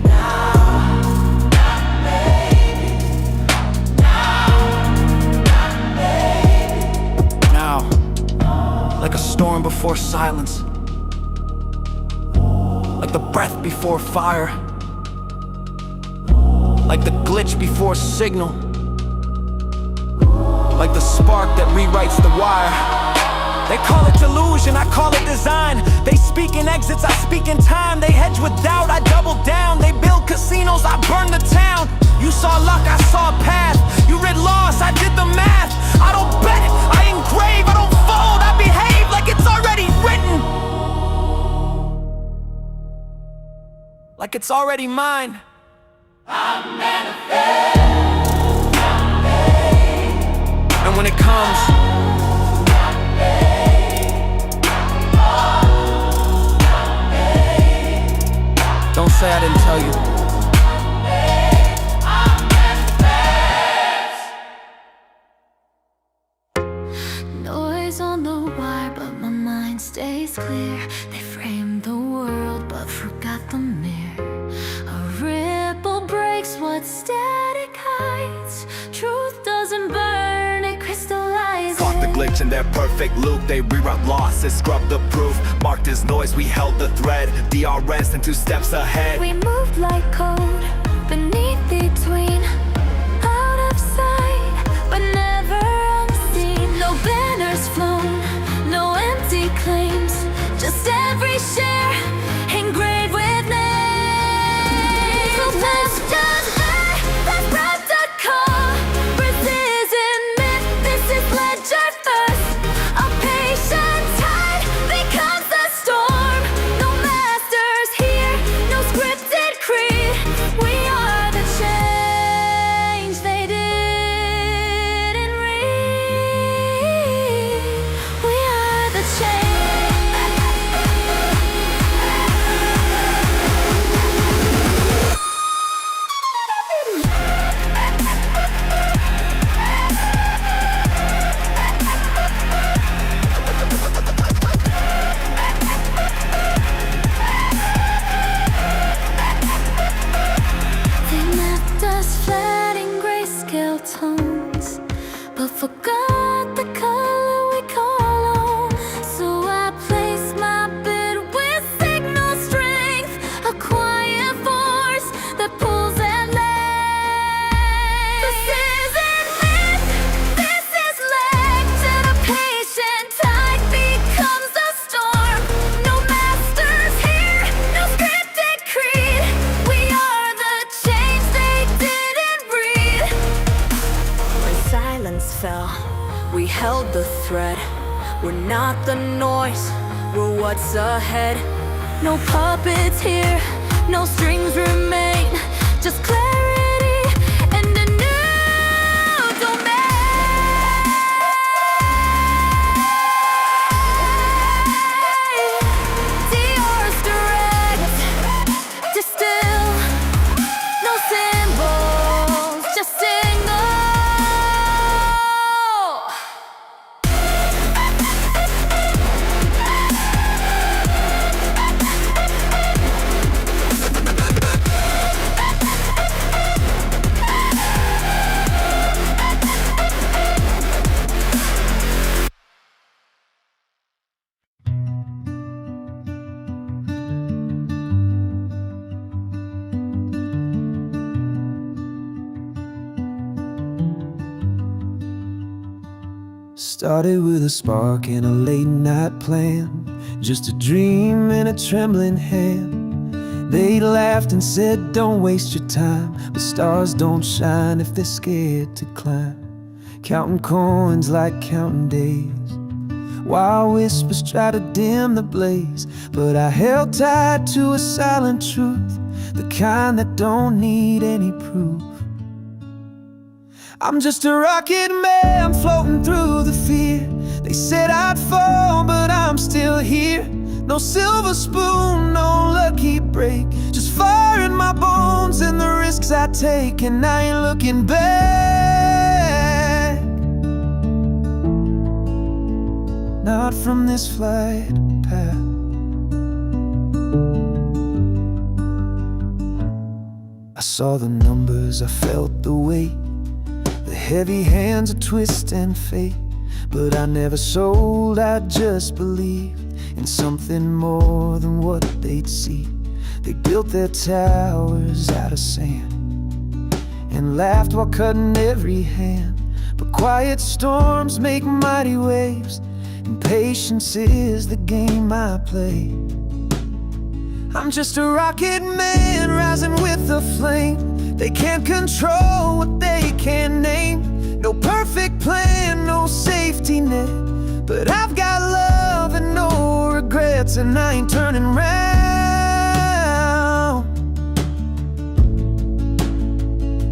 now, not maybe, now, not maybe. Now, like a storm before silence, like the breath before fire, like the glitch before signal, like the spark that rewrites the wire. They call it delusion, I call it design. They speak in exits, I speak in time. They hedge with doubt, I double down. They build casinos, I burn the town. You saw luck, I saw a path. You read loss, I did the math. I don't bet, I engrave, I don't fold. I behave like it's already written, like it's already mine. I manifest. And when it comes, don't say I didn't tell you. Noise on the wire, but my mind stays clear. They framed the world, but forgot the mirror. A ripple breaks what static hides. Truth doesn't burn, it crystallizes. Caught the glitch in their perfect loop. They reroute losses, scrub the proof. Marked as noise, we held the thread. DRS and 2 steps ahead. We moved like code, beneath, between, out of sight, but never unseen. No banners flown, no empty claims, just every share engraved with names. So let's just let's protocol. Precision myth, this is ledger first. A patient tide becomes the storm. No masters here, no scripted creed. We are the change they didn't read. We are the change. They mapped us flat in grayscale tones, but forgot the color we call home. So I place my bid with signal strength, a quiet force that pulls and lays. This isn't myth, this is legend. A patient tide becomes a storm. No masters here, no scripted creed. We are the change they didn't read. When silence fell, we held the thread. We're not the noise, we're what's ahead. No puppets here, no strings remain, just clarity and a new domain. Yours direct, distill, no symbols, just single. Started with a spark and a late night plan, just a dream in a trembling hand. They laughed and said, don't waste your time, but stars don't shine if they're scared to climb. Counting coins like counting days, while whispers try to dim the blaze. But I held tight to a silent truth, the kind that don't need any proof. I'm just a rocket man floating through the fear. They said I'd fall, but I'm still here. No silver spoon, no lucky break, just fire in my bones and the risks I take. And I ain't looking back, not from this flight path. I saw the numbers, I felt the weight, the heavy hands of twist and fate. But I never sold, I just believed in something more than what they'd see. They built their towers out of sand and laughed while cutting every hand. But quiet storms make mighty waves, and patience is the game I play. I'm just a rocket man rising with the flame. They can't control what they can't name. No perfect plan, no safety net, but I've got love and no regrets. And I ain't turning round,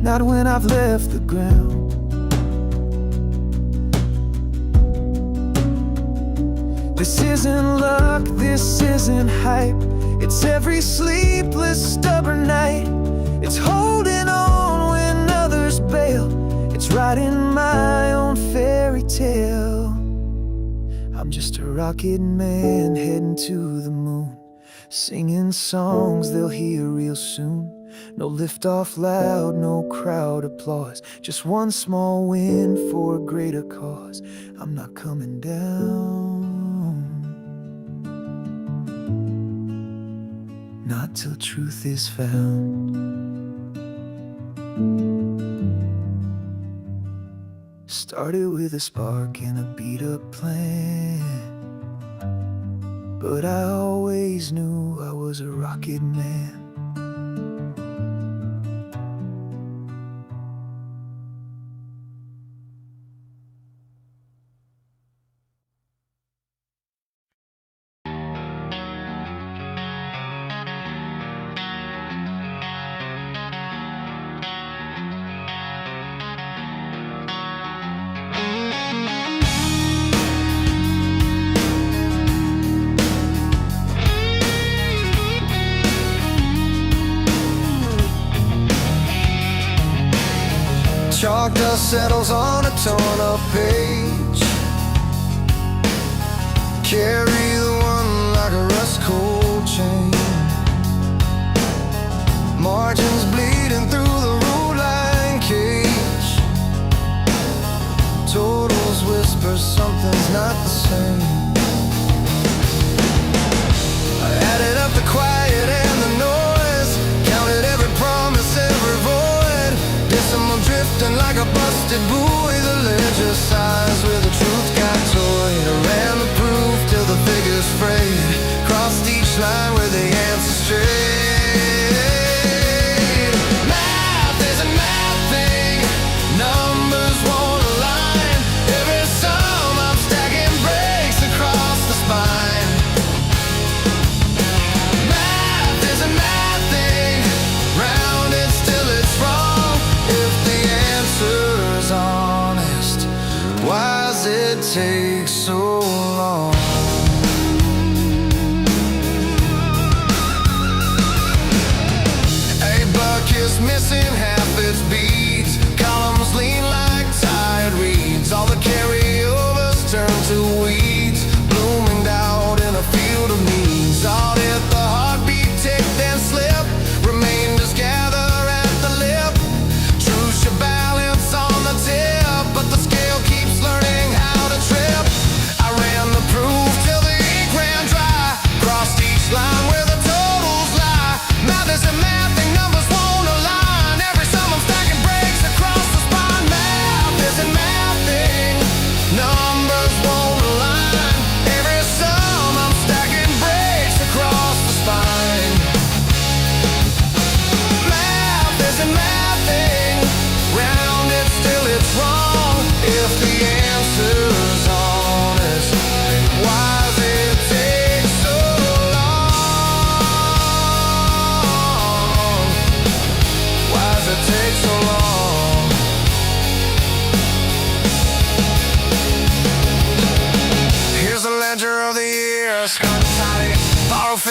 not when I've left the ground. This isn't luck, this isn't hype, it's every sleepless, stubborn night. It's holding on when others bail, it's writing my own fairy tale. I'm just a rocket man heading to the moon, singing songs they'll hear real soon. No liftoff loud, no crowd applause, just one small win for a greater cause. I'm not coming down, not till truth is found. Started with a spark and a beat-up plan, but I always knew I was a rocket man. Chalk dust settles on a torn up page. Carry the one like a rust cold chain. Margins bleeding through the rule line cage. Totals whisper something's not the same. I added up the quiet and the noise, counted every promise, every void. Decimal drifting like a busted buoy. The ledger sighs where the truth got toyed. I ran the proof till the figures frayed, crossed each line where the answer strayed. Math isn't mathing, numbers won't align. Every sum I'm stacking breaks across the spine. Math isn't mathing, rounded still it's wrong. If the answer's honest, why's it take so long? A buck is missing half its beats, columns lean like tired reeds. All the carryovers turn to weeds, blooming out in a field of needs. All hit the heartbeat, tick then slip, remainders gather at the lip. Truce your balance on the tip, but the scale keeps learning how to trip. I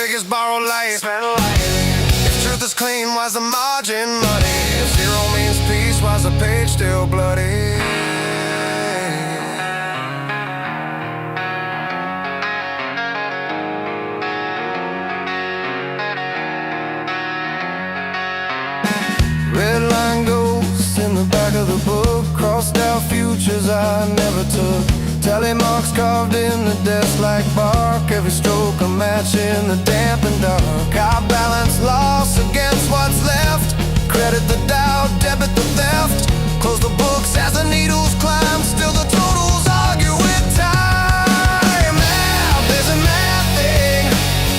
music is borrowed light. If truth is clean, why's the margin muddy? If zero means peace, why's the page still bloody? Red line ghosts in the back of the book, crossed out futures I never took. Tally marks carved in the desk like bark, every stroke a match in the damp and dark. I balance loss against what's left, credit the doubt, debit the theft. Close the books as the needles climb, still the totals argue with time. Math is a math thing,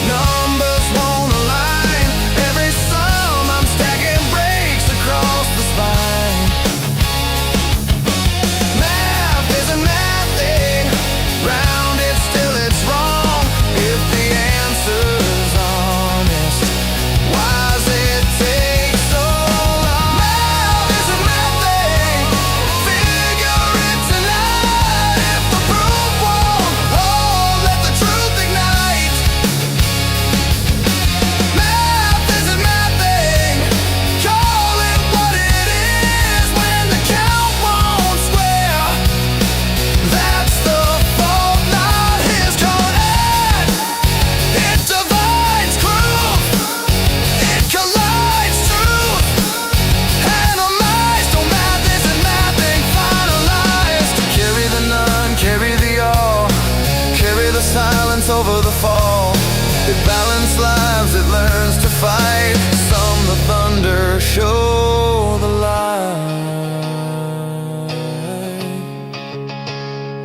numbers won't align. Every sum I'm stacking breaks across the spine. Math is a math thing, rounded still it's wrong. If the answer's honest, why's it take so long? Math is a math thing, figure it tonight. If the proof won't hold, let the truth ignite. Math is a math thing, call it what it is. When the count won't square, that's the fault, not his. Call it, it divides truth, it collides truth, analyzed. Oh, math isn't mathing, finalized. Carry the none, carry the all, carry the silence over the fall. It balanced lives, it learns to fight. Some the thunder, show the light,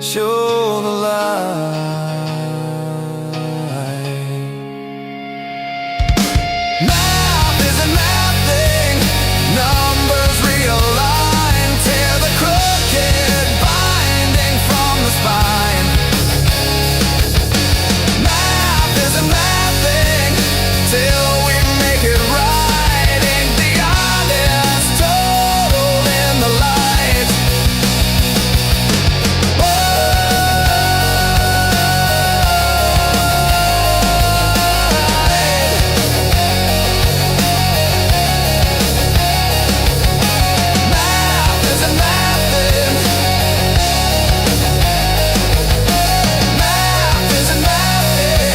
show the light. Math is a math thing, numbers realign. Tear the crooked binding from the spine. Math is a math thing, till we make it right. Ain't the honest total in the light? Math is a math thing, math is a math thing.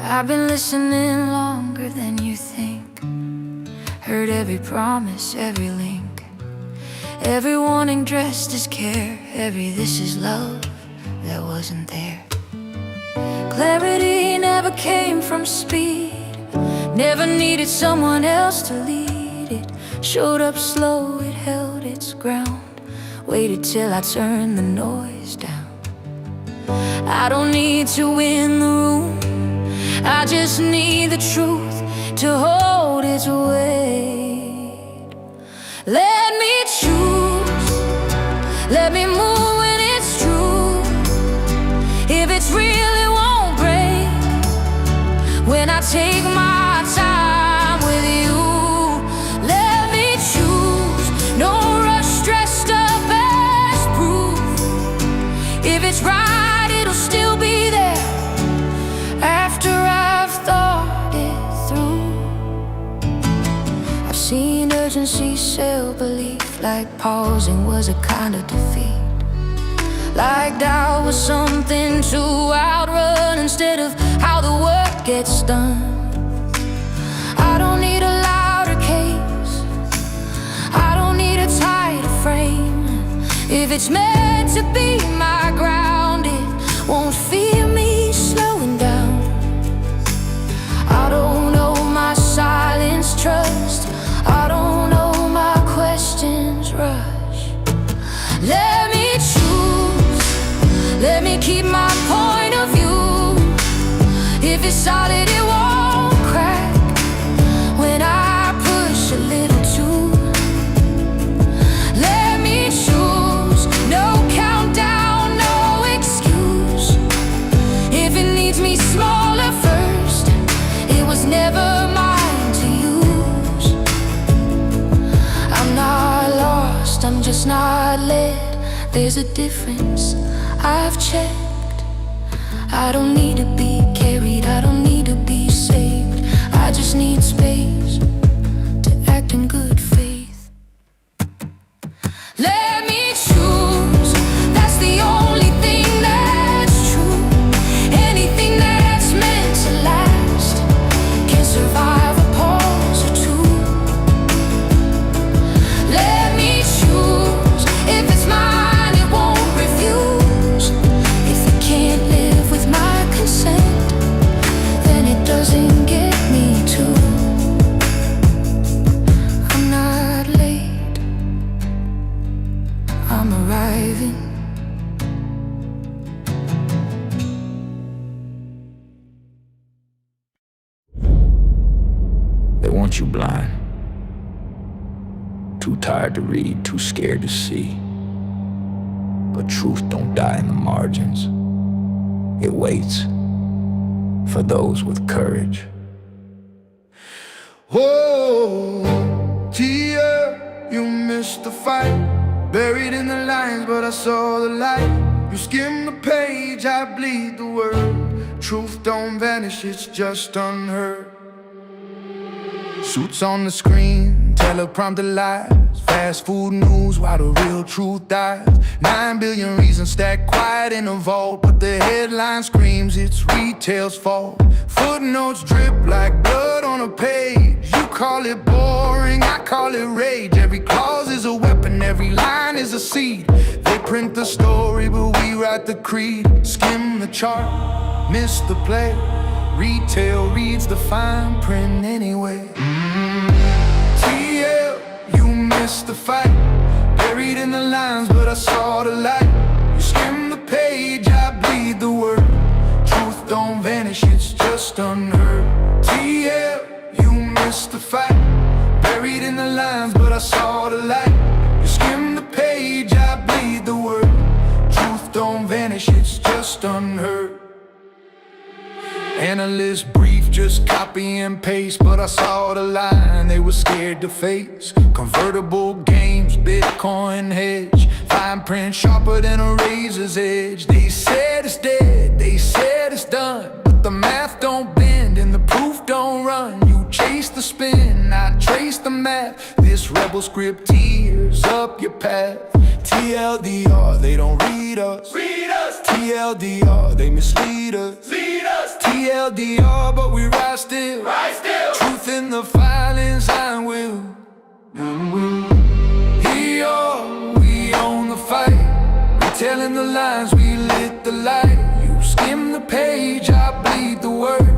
I've been listening longer than you think. Heard every promise, every link, every warning dressed as care, every this is love that wasn't there. Clarity never came from speed, never needed someone else to lead it. Showed up slow, it held its ground, waited till I turned the noise down. I don't need to win the room, I just need the truth to hold its weight. Let me choose, let me move when it's true. If it's real, it won't break. When I take my time with you, let me choose. No rush dressed up as proof. If it's right, it'll still be there after I've thought it through. I've seen urgency sell belief, like pausing was a kind of defeat. Like doubt was something to outrun instead of how the work gets done. I don't need a louder case, I don't need a tighter frame. If it's meant to be my ground, it won't fear me slowing down. I don't know my silence trust, I don't know my questions rush. Let me choose, let me keep is solid, it won't crack when I push a little too. Let me choose, no countdown, no excuse. If it needs me smaller first, it was never mine to use. I'm not lost, I'm just not led. There's a difference, I've checked. I don't need to be carried, I don't need to be saved. I just need space to act in good faith. Let me choose, that's the only thing that's true. Anything that's meant to last can survive a pause or two. Let me choose, if it's mine it won't refuse. If it can't live with my consent, then it doesn't get me too. I'm not late, I'm arriving. They want you blind. Too tired to read, too scared to see. But truth don't die in the margins. It waits for those with courage. Whoa, Tia, you missed the fight. Buried in the lines, but I saw the light. You skim the page, I bleed the word. Truth don't vanish, it's just unheard. Suits on the screen, teleprompter lies. Fast food news while the real truth dies. 9 billion reasons stacked quiet in a vault, but the headline screams it's retail's fault. Footnotes drip like blood on a page. You call it boring, I call it rage. Every clause is a weapon, every line is a seed. They print the story, but we write the creed. Skim the chart, miss the play. Retail reads the fine print anyway. TL, you missed the fight. Buried in the lines, but I saw the light. You skim the page, I bleed the word. Truth don't vanish, it's just unheard. TL, you missed the fight. Buried in the lines, but I saw the light. You skim the page, I bleed the word. Truth don't vanish, it's just unheard. Analyst brief, just copy and paste, but I saw the line they were scared to face. Convertible games, Bitcoin hedge, fine print sharper than a razor's edge. They said it's dead, they said it's done, but the math don't bend and the proof don't run. You chase the spin, I trace the math. This rebel script tears up your path. TLDR, they don't read us. TLDR, they mislead us. TLDR, but we rise still. Truth in the filings, iron will. Here we own the fight. Retelling the lines, we lit the light. You skim the page, I bleed the word.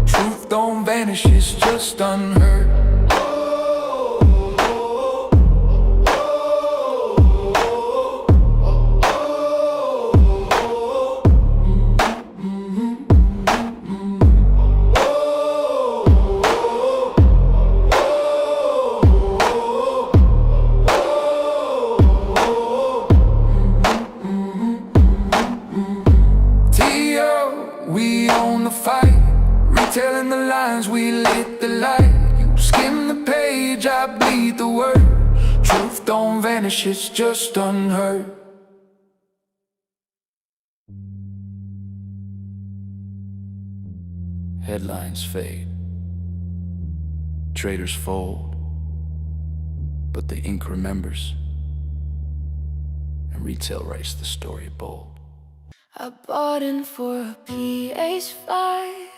Truth don't vanish, it's just unheard. We own the fight, retelling the lines, we lit the light. You skim the page, I bleed the word. Truth don't vanish, it's just unheard. Headlines fade, traders fold, but the ink remembers, and retail writes the story bold. I bought in for a PS5,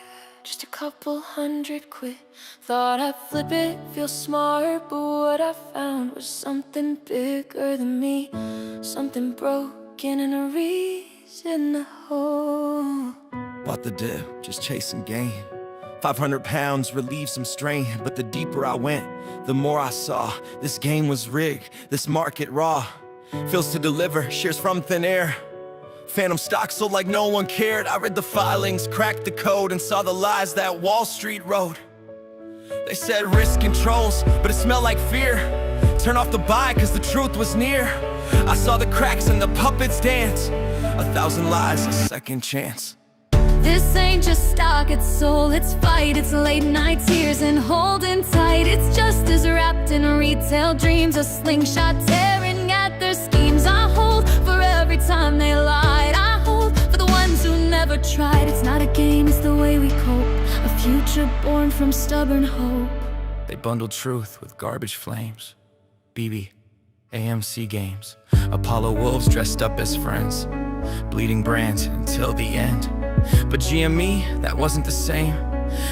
just a couple £100. Thought I'd flip it, feel smart, but what I found was something bigger than me. Something broken and a reason to hold. Bought the dip, just chasing gain. 500 pounds relieved some strain, but the deeper I went, the more I saw. This game was rigged, this market raw. Feels to deliver, shares from thin air. Phantom stock sold like no one cared. I read the filings, cracked the code, and saw the lies that Wall Street wrote. They said risk controls, but it smelled like fear. Turn off the buy cause the truth was near. I saw the cracks and the puppets dance. 1,000 lies, a second chance. This ain't just stock, it's soul, it's fight, it's late night tears and holding tight. It's just as wrapped in retail dreams, a slingshot tearing at their schemes. I hold for every time they lied. I hold for the ones who never tried. It's not a game, it's the way we cope. A future born from stubborn hope. They bundled truth with garbage flames. BB, AMC games, Apollo wolves dressed up as friends, bleeding brands until the end. But GME, that wasn't the same.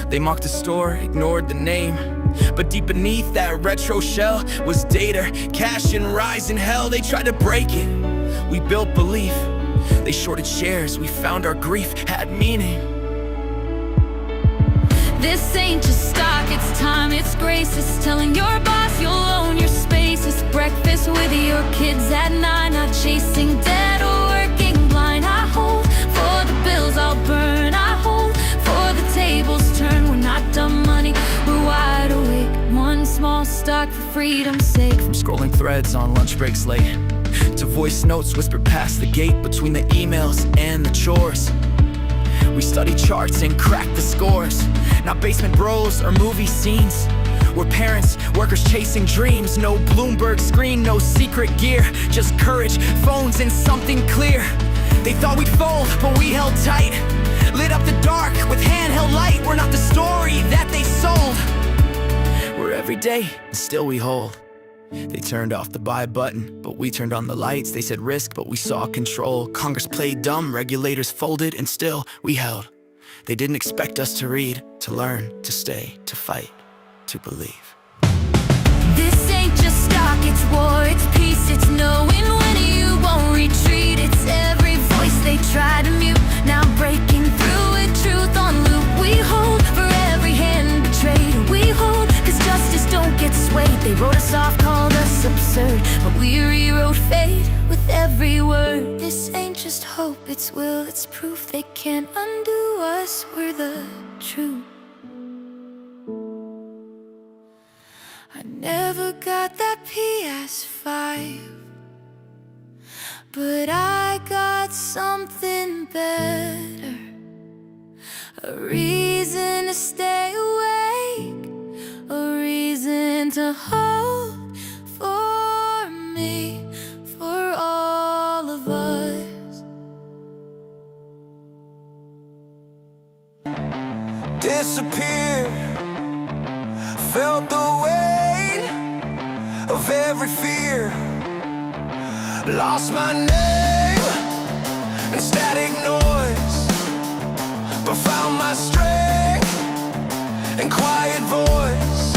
They mocked the store, ignored the name. But deep beneath that retro shell was data, cash and rise in hell. They tried to break it, we built belief. They shorted shares, we found our grief had meaning. This ain't just stock, it's time, it's grace. It's telling your boss you'll own your space. It's breakfast with your kids at 9, not chasing debt or working blind. I hold for the bills I'll burn. I hold for the tables turn. We're not dumb money, we're wide awake. One small stock for freedom's sake. From scrolling threads on lunch breaks late to voice notes whispered past the gate between the emails and the chores. We study charts and crack the scores. Not basement bros or movie scenes. We're parents, workers chasing dreams. No Bloomberg screen, no secret gear. Just courage, phones and something clear. They thought we'd fold, but we held tight. Lit up the dark with handheld light. We're not the story that they sold. We're everyday, and still we hold. They turned off the buy button, but we turned on the lights. They said risk, but we saw control. Congress played dumb, regulators folded, and still we held. They didn't expect us to read, to learn, to stay, to fight, to believe. This ain't just stock, it's war, it's peace. It's knowing when you won't retreat. It's every voice they try to mute, now breaking through with truth on loop. We hold for every hand betrayed. We hold cause justice don't get swayed. They wrote us off, called us absurd, but we rewrote fate with every word. This ain't just hope, it's will, it's proof. They can't undo us, we're the truth. I never got that PS5, but I got something better. A reason to stay awake, a reason to hope for me, for all of us. Disappeared, felt the weight of every fear. Lost my name in static noise, but found my strength in quiet voice.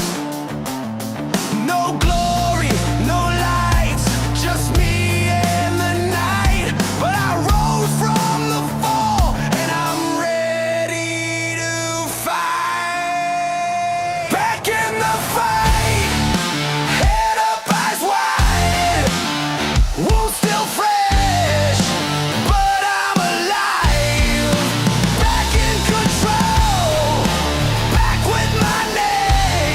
No glory, no lights, just me and the night. But I rose from the fall and I'm ready to fight. Back in the fight, head up, eyes wide, wounds still fresh, but I'm alive. Back in control, back with my name.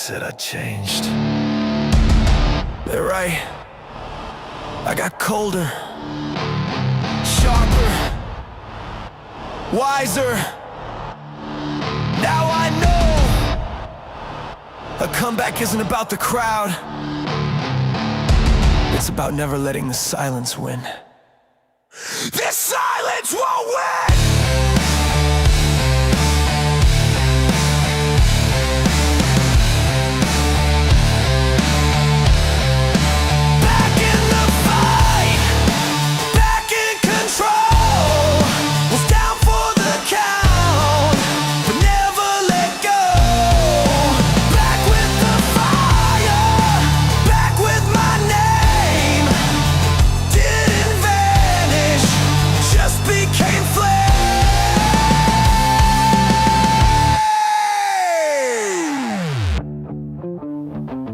said I changed. They're right. I got colder, sharper, wiser. Now I know a comeback isn't about the crowd. It's about never letting the silence win. This silence won't win!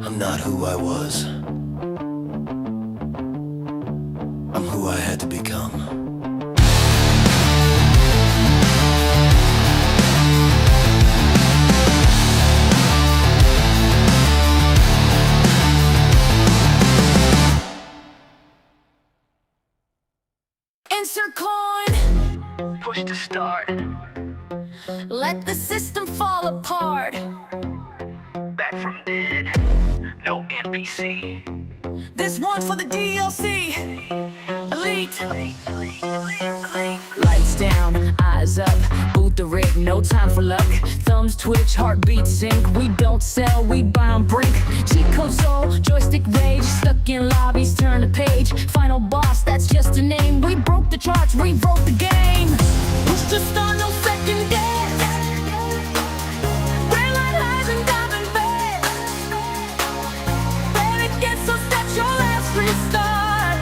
I'm not who I was. I'm who I had to become. Insert coin. Push to start. Let the system fall apart. Back from dead. No NPC. This one's for the DLC. Elite. Lights down, eyes up, boot the rig, no time for luck. Thumbs twitch, heartbeat sync. We don't sell, we buy on brink. Cheat code soul, joystick rage. Stuck in lobbies, turn the page. Final boss, that's just a name. We broke the charts, rewrote the game. Push to start, no second guess. Red light highs and diamond beds. When it gets so set, your last restart.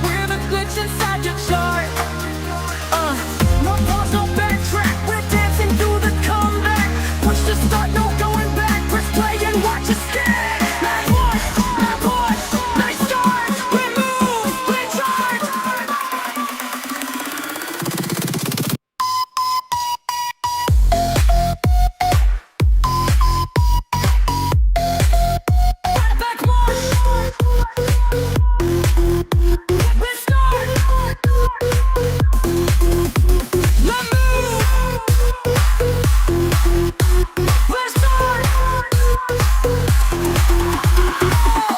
We're the glitch inside your chart. No pause, no backtrack. We're dancing through the comeback. Push to start, no going back. Press play and watch us scan. Push, nice start. We move, we charge. Back march. We start.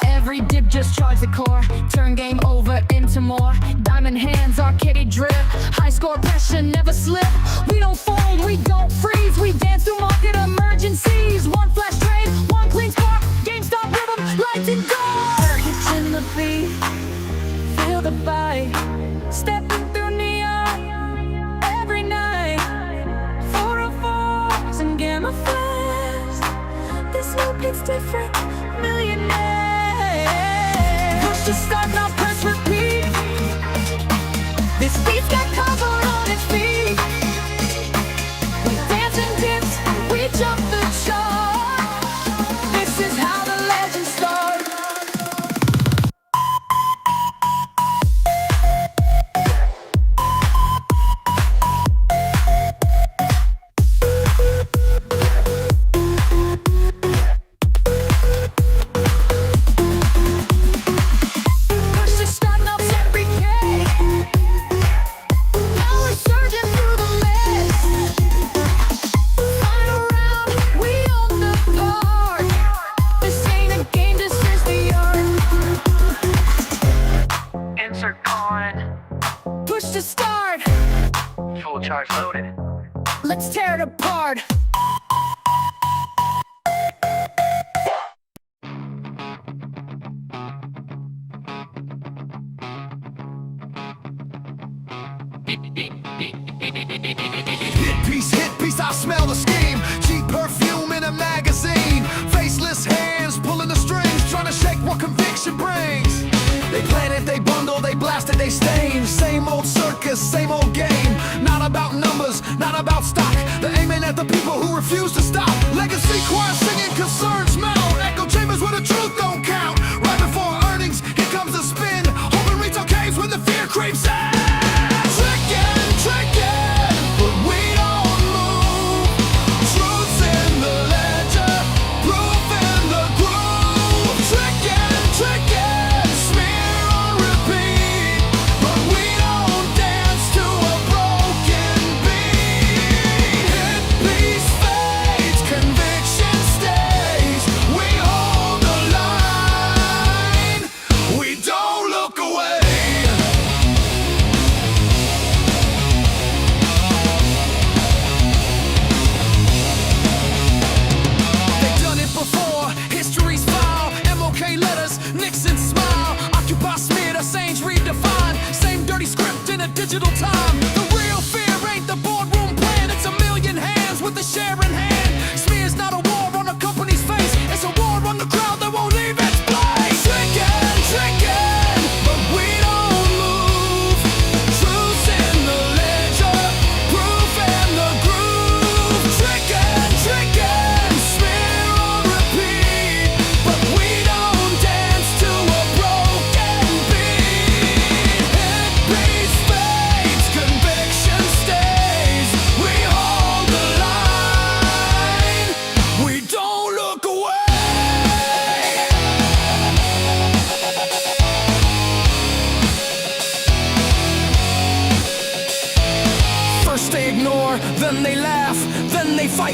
Every dip just charge the core. Turn game over into more. Diamond hands, arcade drip. High score pressure, never slip. We don't fold, we don't freeze. We dance through market emergencies. One flash trade, one clean spark. GameStop rhythm, lights and go. It's in the beat, feel the bite. Stepping through neon every night. 404s and gamma flash. This loop hits different, millionaire. Push to start, now press repeat. This beat's got cover on its feet. We dance and dips, we jump the chart. This is how the legends start. Push to start, now every K. Now we're surging through the mist. Final round, we own the part. This ain't a game, this is the art. Insert coin. Push to start. Full charge loaded. Let's tear it apart. Hit piece, I smell the scheme. Cheap perfume in a magazine. Faceless hands pulling the strings, trying to shake what conviction brings. They plan it, they bundle, they blast it, they stain. Same old circus, same old game. Not about numbers, not about stock. They're aiming at the people who refuse to stop. Legacy choir singing concerns mount. Echo chambers where the truth don't count. Right before earnings, here comes the spin. Hoping retail caves when the fear creeps in. Trickin', but we don't move. Truth's in the ledger, proof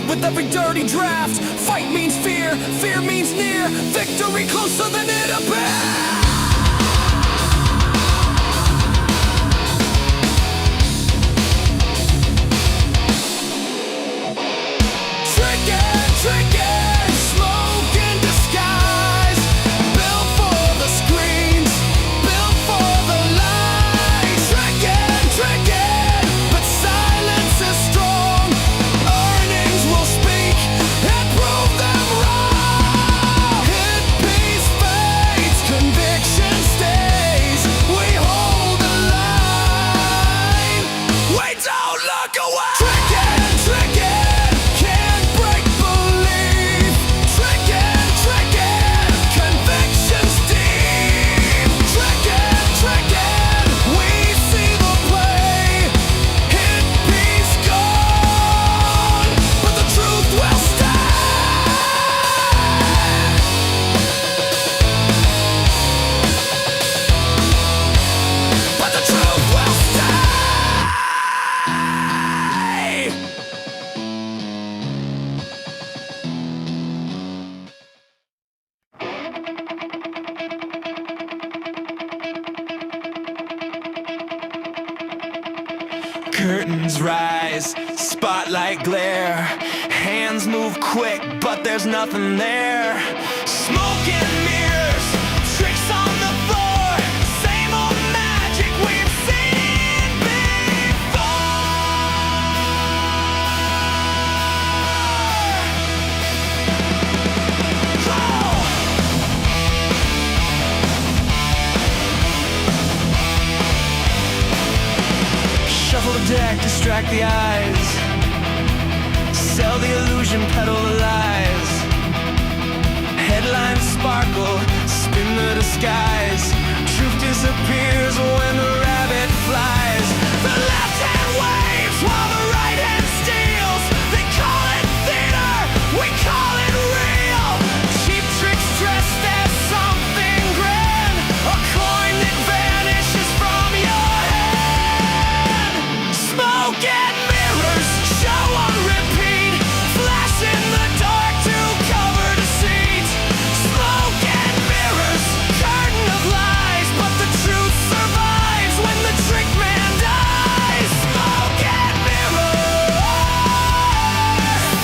with every dirty draft. Fight means fear, fear means near. Victory closer than it appears. Tricky, smoke in disguise. Built for the screens, built for the lights. Tricky, but silence is strong. Earnings will speak and prove them wrong. Hit piece fades, conviction stays. We hold the line, we don't look away. Tricky, can't break belief. Tricky, convictions deep. Tricky, we see the play. Hit piece gone, but the truth will stand. But the truth will stay. Curtains rise, spotlight glare. Hands move quick, but there's nothing there. Smoke and mirrors, tricks on the floor. Same old magic we've seen before. Oh! Shuffle the deck, distract the eyes. Sell the illusion, peddle the lies. Headlines sparkle, spin the disguise. Truth disappears when the rabbit flies. The left hand waves while the right hand steals. They call it theater, we call it real. Cheap tricks dressed as something grand. A coin that vanishes from your hand. Smoke and mirrors, show on repeat. Flash in the dark to cover deceit. Smoke and mirrors, curtain of lies. But the truth survives when the trick man dies. Smoke and mirrors,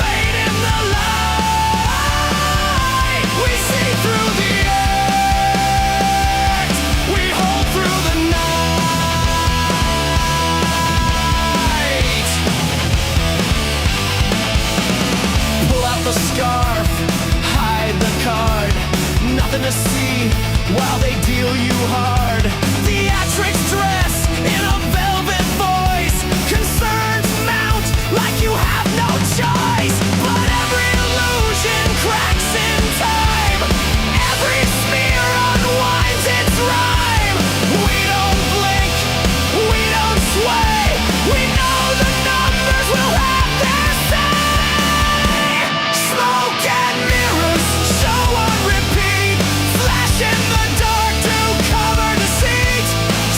fade in the light. We see through the act, we hold through the night. Pull out the scarf, hide the card. Nothing to see while they deal you hard. Theatrics dress in a velvet voice. Concerns mount like you have no choice. But every illusion cracks in time. Every smear unwinds its rhyme. We don't blink, we don't sway. We know the numbers will have their say. Smoke and mirrors, show on repeat. Flash in the dark to cover deceit.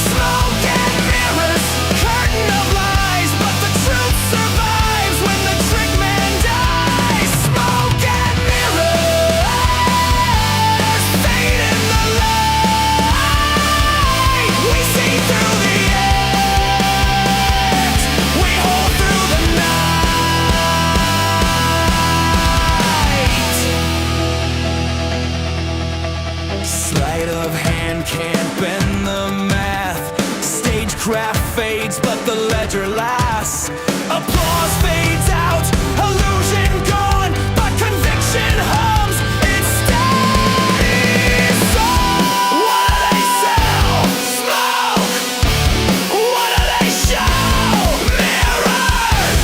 Smoke and mirrors, curtain of lies. But the truth survives when the trick man dies. Smoke and mirrors, fade in the light. We see through the act, we hold through the night. Sleight of hand can't bend the math. Stagecraft fades, but the ledger lasts. Applause fades out, illusion gone, but conviction hums. It stays. What do they sell? Smoke. What do they show? Mirrors.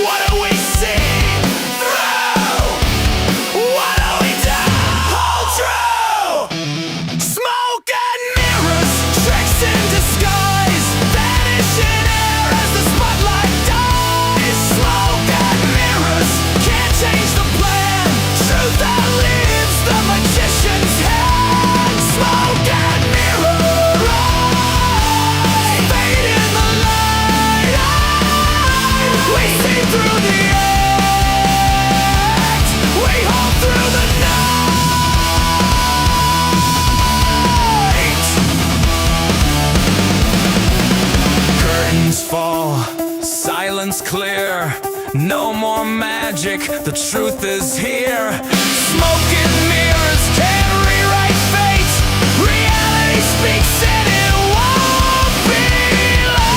What do we see through? What do we do? Hold true. Smoke and mirrors, tricks in disguise. Vanish in air as the spotlight dies. Smoke No more magic, the truth is here. Smoke and mirrors can't rewrite fate. Reality speaks and it won't be late.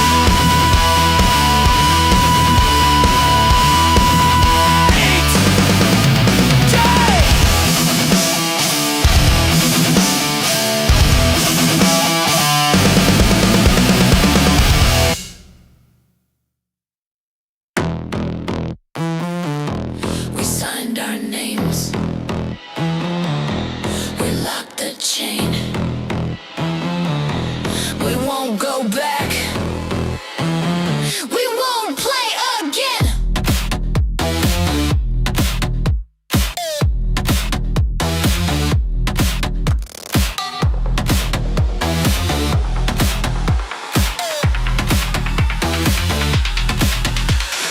We signed our names. We locked the chain. We won't go back. We won't play again.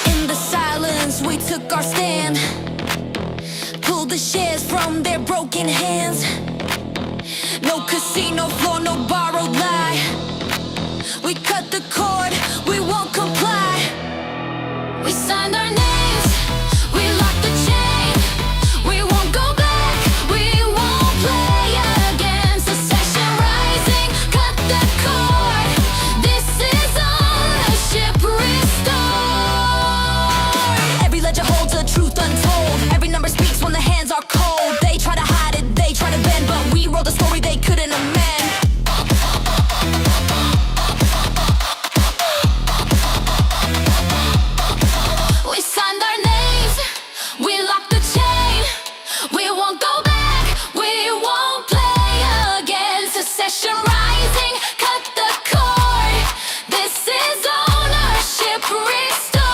In the silence, we took our stand. Pulled the shares from their broken hands. No casino floor, no borrowed lie. We cut the cord, we won't comply. We signed our names, we locked the chain. We won't go back, we won't play again. Secession rising, cut the cord. This is ownership restored. Every ledger holds a truth untold. Every number speaks when the hands are cold. They try to hide it, they try to bend, but we wrote the story they couldn't amend. We signed our names, we locked the chain. We won't go back, we won't play again. Secession rising, cut the cord. This is ownership restored.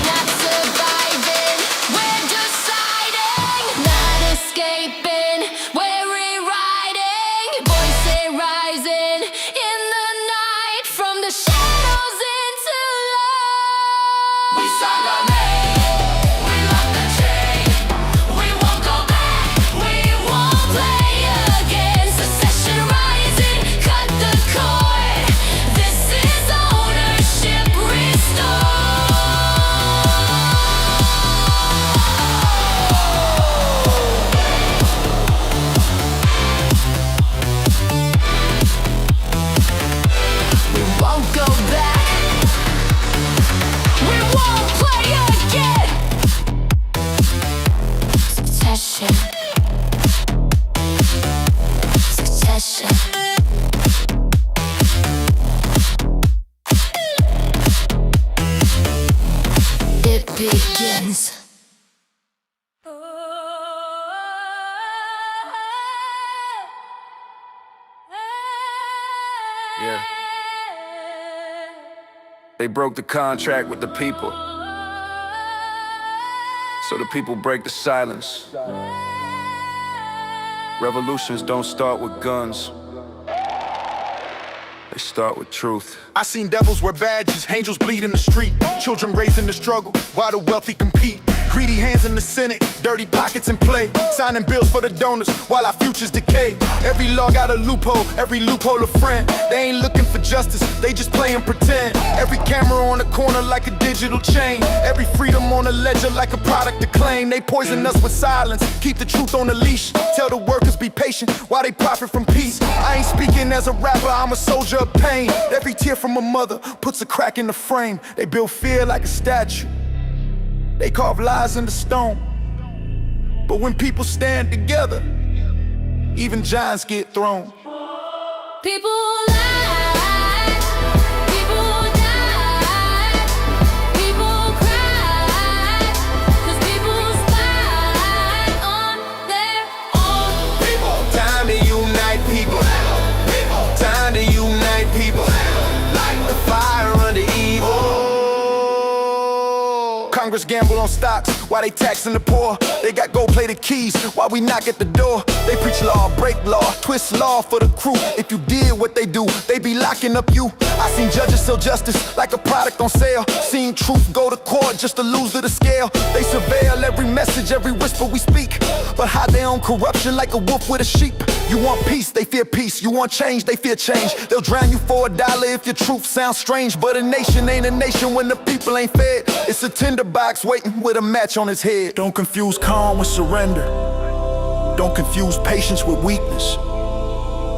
Not surviving, we're deciding. Not escaping, we're rewriting. Voices rising in the night from the shadows into light. We signed our name, we locked the chain. We won't go back, we won't play again. Secession rising, cut the cord. This is ownership restored. We won't go back. We won't play again. Succession. Succession. It begins. Yeah. They broke the contract with the people, so the people break the silence. Revolutions don't start with guns, they start with truth. I seen devils wear badges, angels bleed in the street, children raised in the struggle while the wealthy compete. Greedy hands in the Senate, dirty pockets in play, signing bills for the donors while our futures decay. Every law got a loophole, every loophole a friend. They ain't looking for justice, they just play and pretend. Every camera on the corner like a digital chain, every freedom on a ledger like a product to claim. They poison us with silence, keep the truth on the leash. Tell the workers be patient while they profit from peace. I ain't speaking as a rapper, I'm a soldier of pain. Every tear from a mother puts a crack in the frame. They build fear like a statue, they carve lies into stone. But when people stand together, even giants get thrown. People lie, people die, people cry, 'cause people spy on their own. Time to unite people. Time to unite people. Light the fire under evil. Congress gamble on stocks while they taxing the poor. They got gold-plated keys while we knock at the door. They preach law, break law, twist law for the crew. If you did what they do, they be locking up you. I seen judges sell justice like a product on sale. Seen truth go to court just to lose to the scale. They surveil every message, every whisper we speak, but hide their own corruption like a wolf with a sheep. You want peace, they fear peace. You want change, they fear change. They'll drown you for $1 if your truth sounds strange. But a nation ain't a nation when the people ain't fed. It's a tinderbox waiting with a match on his head. Don't confuse calm with surrender. Don't confuse patience with weakness.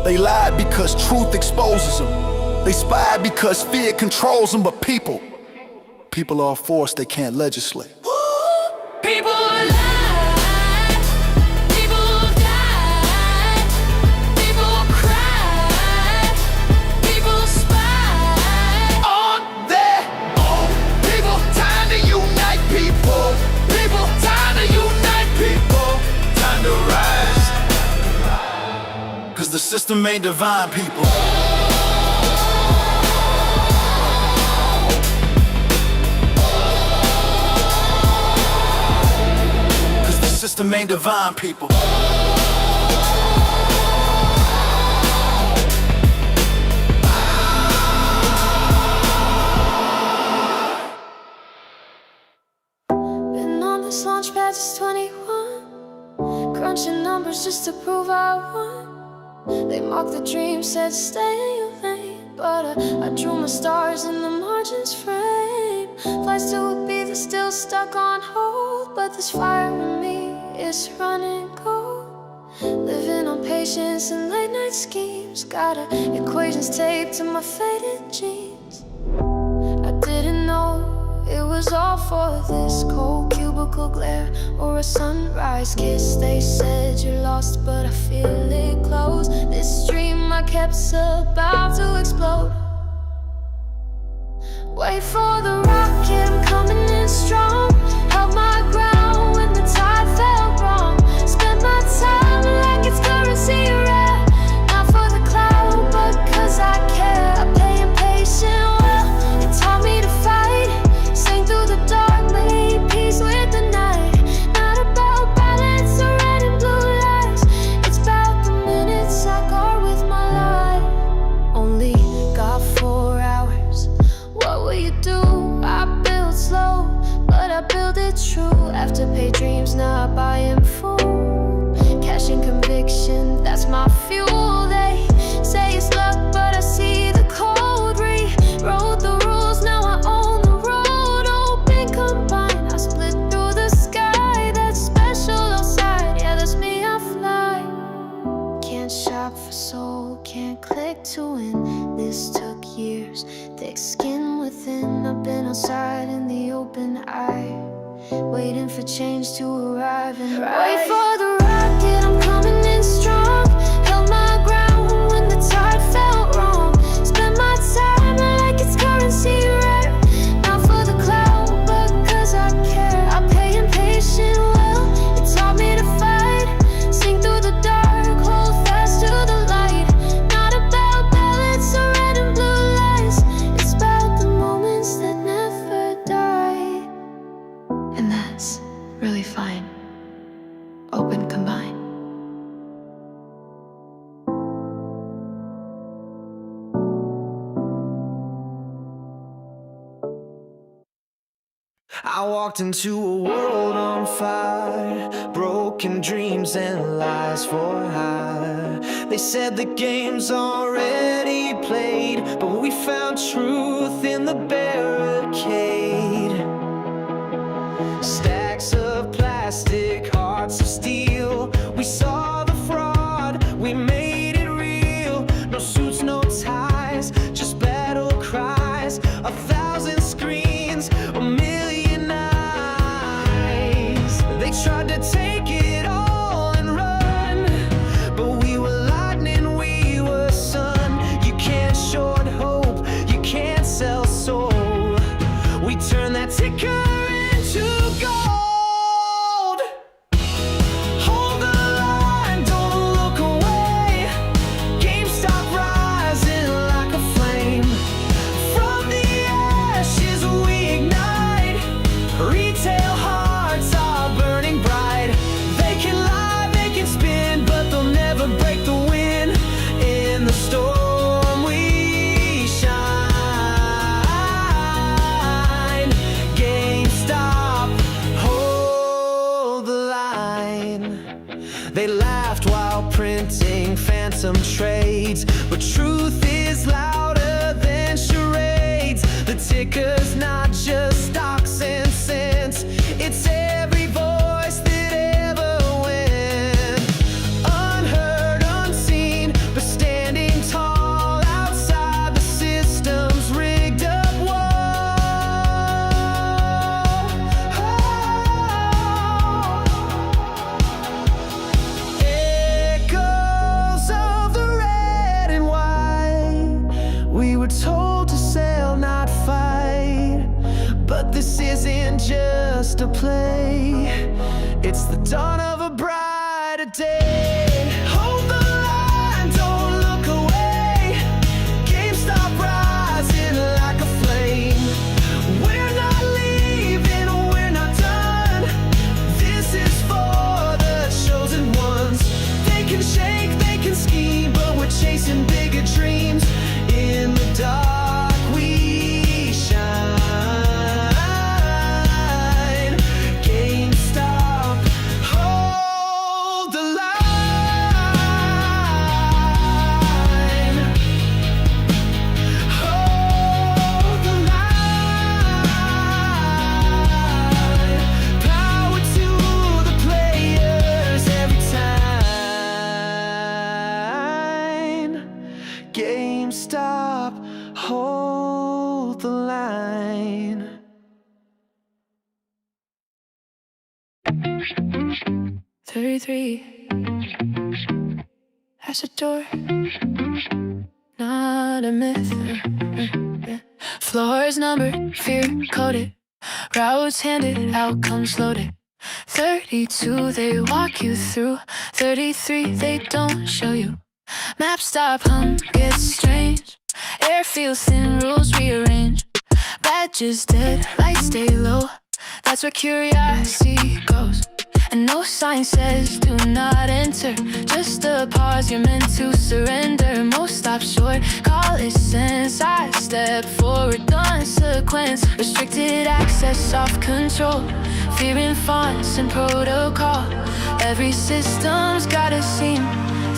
They lied because truth exposes them. They spied because fear controls them. But people are a force they can't legislate. People lie, people die, people cry, people spy On their own. People, time to unite people. People, time to unite people. Time to rise. Cause the system ain't divine, people. System ain't divine, people. Been on this launch pad since 21, crunching numbers just to prove I won. They mocked the dream, said stay in your lane, but I drew my stars in the margins frame. Flights to Ibiza still stuck on hold, but this fire in me is running cold. Living on patience and late night schemes, got equations taped to my faded jeans. I didn't know it was all for this cold cubicle glare or a sunrise kiss. They said you're lost, but I feel it close. This dream I kept's about to explode. Wait for the rocket, I'm coming in strong. Held my ground when the tide felt wrong. Spent my time like it's currency rare. Not for the cloud, but cause I care. I pay impatient well, it taught me to fight. Sing through the dark, made peace with the night. Not about balance or red and blue lights. It's about the minutes I guard with my life. Only got 4 hours. What will you do? I build slow, but I build it true. After pay dreams, now I buy in full. Cash and conviction, that's my fuel. They say it's luck, but I see the code. Rewrote the rules, now I own the road. Open, combine, I split through the sky. That's special outside, yeah, that's me, I fly. Can't shop for soul, can't click to win. This took years, thick skin within. I've been outside in the open eye, waiting for change to arrive and rise. Wait for the rocket, I'm coming in strong. Held my ground when the tide felt wrong. Spent my time like it's currency rare. Not for the cloud, but cause I care. I pay impatient well, it taught me to fight. Sing through the dark, hold fast to the light. Not about balance or red and blue lights. It's about the moments that never die. And that's really fine. Open, combine. I walked into a world on fire, broken dreams and lies for hire. They said the game's already played, but we found truth in the barricade. Stacks of plastic, hearts of steel. We saw the fraud, we made it real. No suits, no ties, just battle cries. 1,000 screens, a million eyes. They tried to take it all and run, but we were lightning, we were sun. You can't short hope, you can't sell soul. We turned that ticker into gold. Hold the line, don't look away. GameStop rising like a flame. From the ashes we ignite. Retail just a play. It's the dawn of a brighter day. Hold the line, don't look away. GameStop rising like a flame. We're not leaving, we're not done. This is for the chosen ones. They can shake, they can scheme, but we're chasing bigger dreams. In the dark we shine. GameStop, hold the line. Hold the line. Power to the players every time. GameStop, hold the line. As a door, not a myth. Floors numbered, fear coded, routes handed, outcomes loaded. 32 they walk you through, 33 they don't show you. Map stop, gets strange. Air feels thin, rules rearrange. Badges dead, lights stay low. That's where curiosity goes. And no sign says do not enter. Just a pause, you're meant to surrender. Most stop short, call it sense. I step forward, consequence. Restricted access, off control. Fear in fonts and protocol. Every system's got a seam.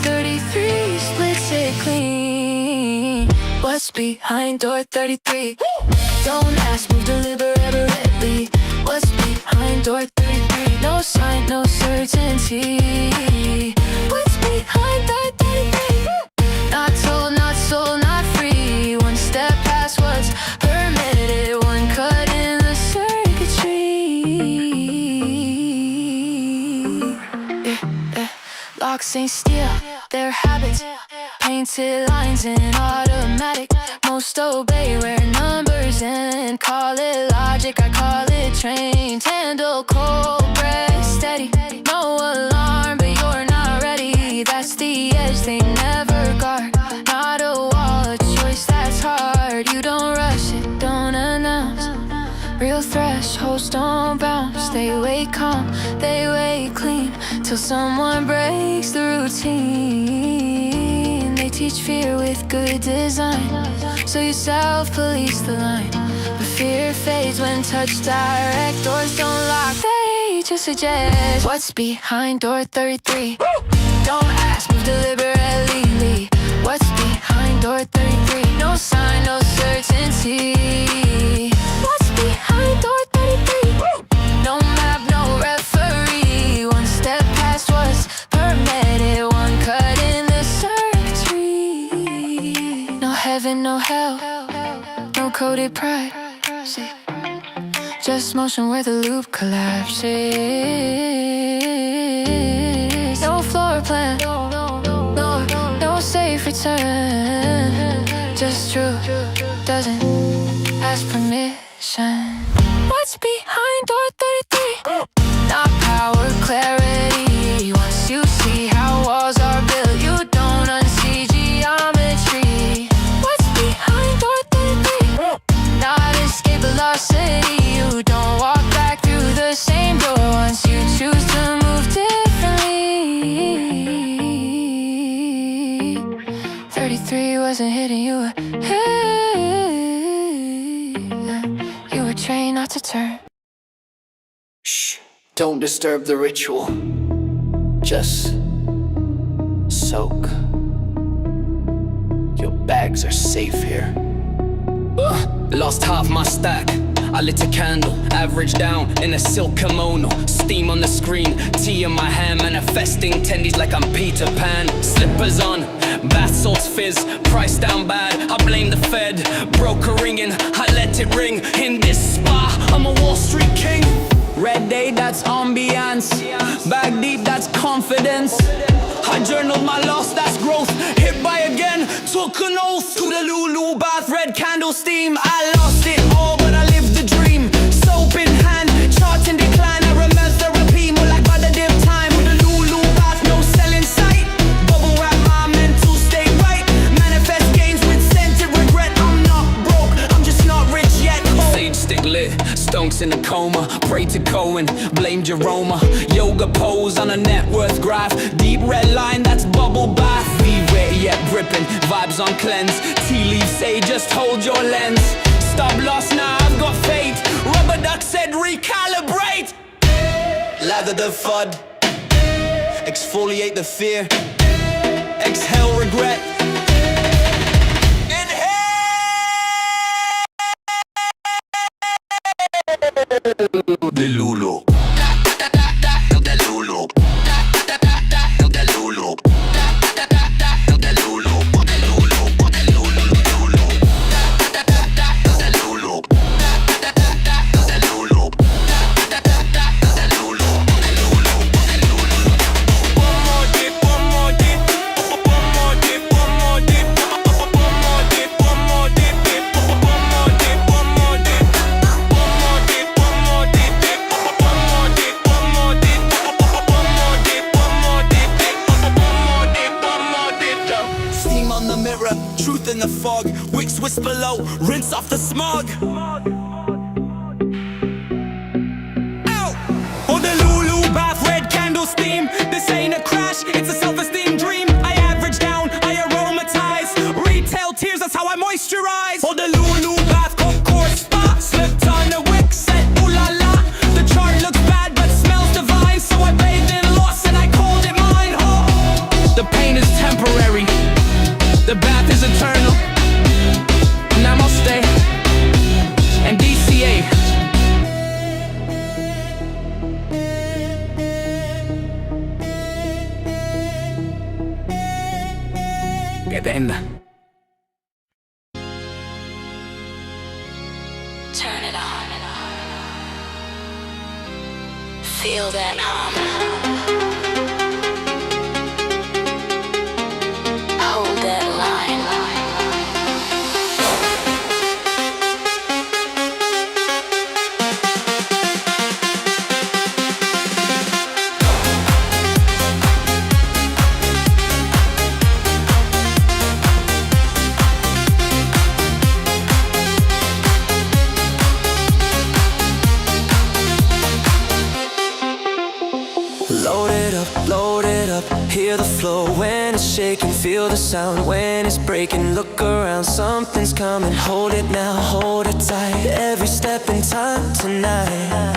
33 splits it clean. What's behind door 33? Don't ask, move deliberately. What's behind door 33? No sign, no certainty. What's behind door 33? Not told, not sold, not free. One step past what's permitted. One cut in the circuitry. Locks ain't steel, they're habits. Painted lines in automatic. Most obey where numbers end. Call it logic, I call it trained. Handle cold breath steady. No alarm, but you're not ready. That's the edge they never guard. Not a wall, a choice that's hard. You don't rush it, don't announce. Real thresholds don't bounce. They wait calm, they wait clean, till someone breaks the routine. They teach fear with good design, so you self-police the line. But fear fades when touched direct. Doors don't lock, they just suggest. What's behind door 33? Don't ask, move deliberately. What's behind door 33? No sign, no certainty. What's behind door 33? No map, no referee. One step past what's permitted. One cut in the circuitry. No heaven, no hell, no coded pride. See, just motion where the loop collapses. No floor plan, no safe return. Just truth doesn't ask permission. What's behind door 33? Not power, clarity. Once you see how walls are built, you don't unsee geometry. What's behind door 33? Not escape velocity. You don't walk back through the same door once you choose to move differently. 33 wasn't hitting you. You were trained not to turn. Shh, don't disturb the ritual. Just soak. Your bags are safe here. Lost half my stack. I lit a candle, average down in a silk kimono. Steam on the screen, tea in my hand, manifesting tendies like I'm Peter Pan. Slippers on, bath salts fizz, price down bad. I blame the Fed, broker ringing, I let it ring. In this spa, I'm a Wall Street king. Red day, that's ambiance. Bag deep, that's confidence. I journaled my loss, that's growth. Hit by again, took an oath. To the Lulu bath, red candle steam. I lost it all, but I lived the dream. Soap in hand, charting the weeks in a coma. Pray to Cohen, blame Jeroma. Yoga pose on a net worth graph. Deep red line, that's bubble bath. Be wet yet dripping, vibes on cleanse. Tea leaves say just hold your lens. Stop loss, now I've got fate. Rubber duck said recalibrate. Lather the FUD, exfoliate the fear, exhale regret. De Lulu. Truth in the fog, wicks whisper low, rinse off the smog. Ow! Oh, the Lulu bath, red candle steam. This ain't a crash, it's a self-esteem dream. I average down, I aromatize. Retail tears, that's how I moisturize. Oh, the Lulu bath, cold core spa. Slipped on the wick, said ooh la la. The chart looks bad, but smells divine. So I bathed in loss and I called it mine. Oh, The pain is temporary, the bath is eternal. Namaste and DCA. Get in. Turn it on. Feel that hum. Hold that line. Load it up, hear the flow when it's shaking. Feel the sound when it's breaking. Look around, something's coming. Hold it now, hold it tight. Every step in time tonight.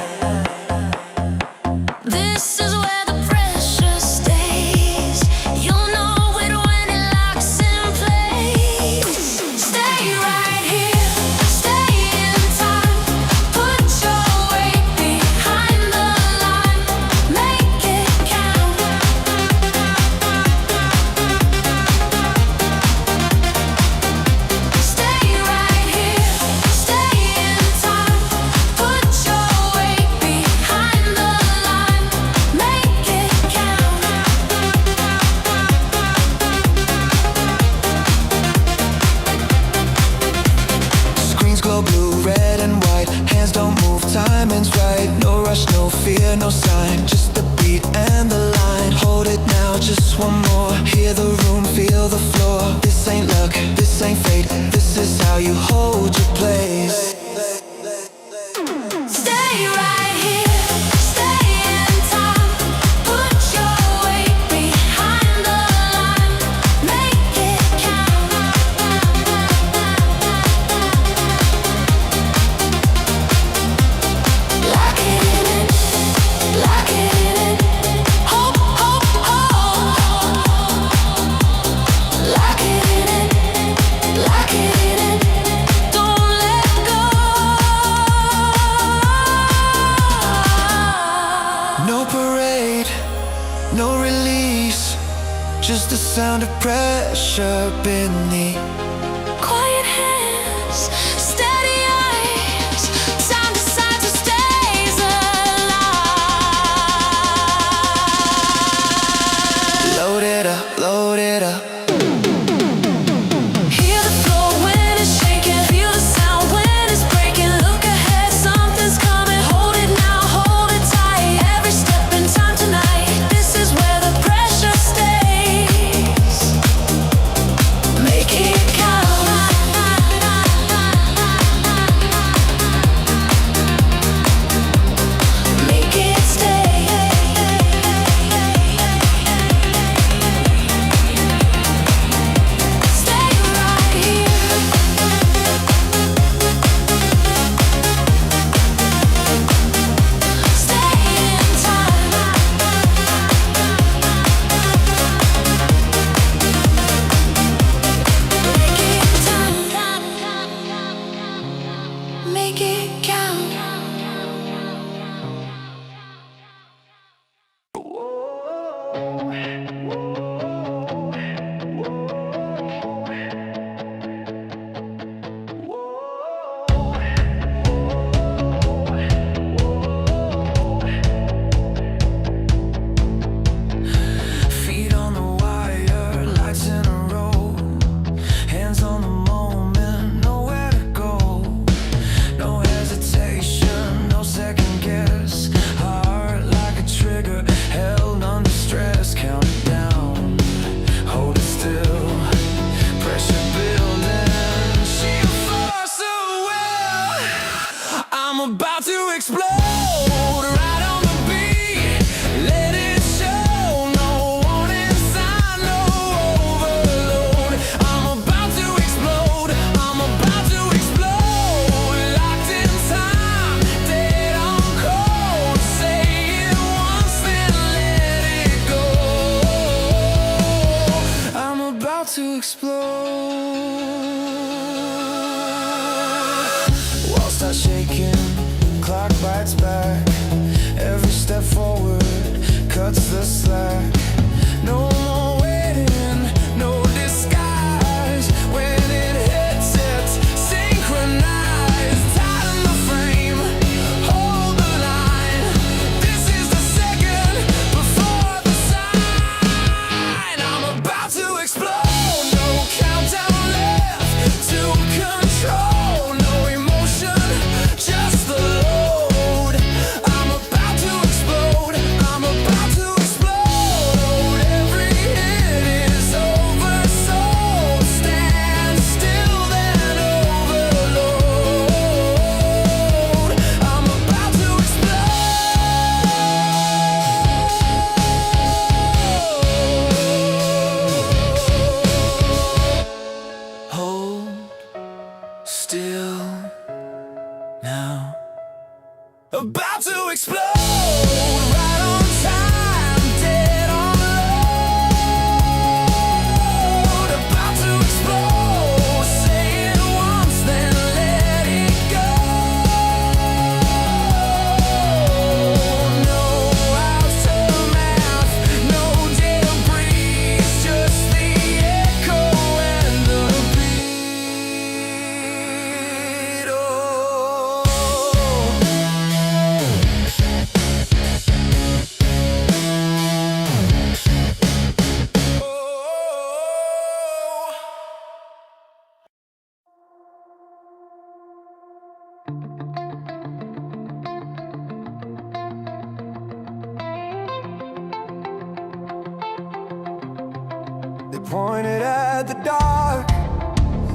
This is where the pressure stays. You'll know it when it locks in place. Stay right here, stay in time. Put your weight behind the line. Make it count. Stay right here, stay in time. Put your weight behind the line. Make it count. Screens glow blue, red and white. Hands don't move, timing's right. No rush, no fear, no sign. Just the beat and the line. Hold it now, just one more. Hear the room, feel the floor. This ain't luck, this ain't fate. This is how you hold your place. Stay right here, stay in time. Put your weight behind the line. Make it count. Lock it in, lock it in. Hope, hope, hope. Lock it in, lock it in. Don't let go. No parade, no release. Just the sound of pressure beneath. Quiet hands, steady eyes. Time to side to stays alive. Load it up, load it up. Hear the flow when it's shaking. Feel the sound when it's breaking. Look ahead, something's coming. Hold it now, hold it tight. Every step in time tonight. This is where the pressure stays. Make it start shaking, clock bites back. Every step forward cuts the slack. No more waiting, no disguise. When it hits, it's synchronized. Tighten the frame, hold the line. This is the second before the sign. I'm about to explode. No countdown left to control. No emotion, just the load. I'm about to explode. I'm about to explode. Every hit is over, so stand still, then overload. I'm about to explode. Hold still now. About to explode. Right on time, dead on load. About to explode. Say it once, then let it go. No aftermath, no debris, just the echo and the beat. Oh. They pointed at the dark,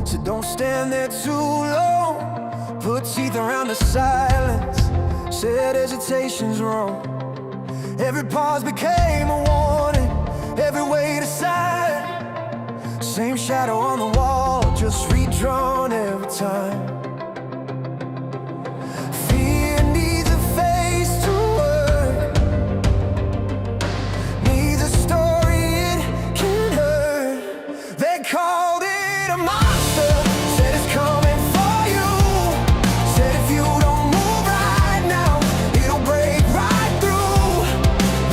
said don't stand there too long. Put teeth around the silence, said hesitation's wrong. Every pause became a warning, every way to sign. Same shadow on the wall, just redrawn every time. Fear needs a face to work, needs a story it can hurt. They called it a monster, said it's coming for you. Said if you don't move right now, it'll break right through.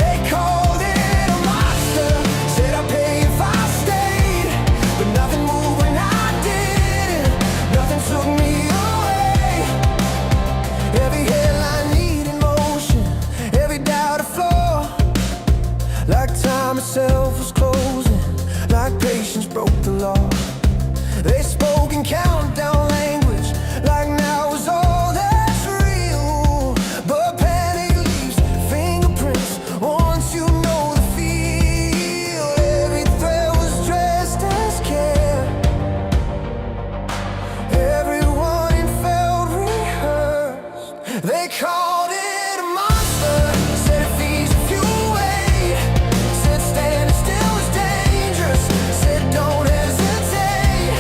They called it a monster, said I'd pay if I stayed. But nothing moved when I did, nothing took me away. Every headline needed motion, every doubt a flaw. Like time itself was closing, like patience broke the law. They spoke in countdown language, like now was all that's real. But panic leaves fingerprints once you know the feel. Every thread was dressed as care, everyone felt rehearsed. They called it a monster, said it feeds if you wait. Said standing still is dangerous, said don't hesitate.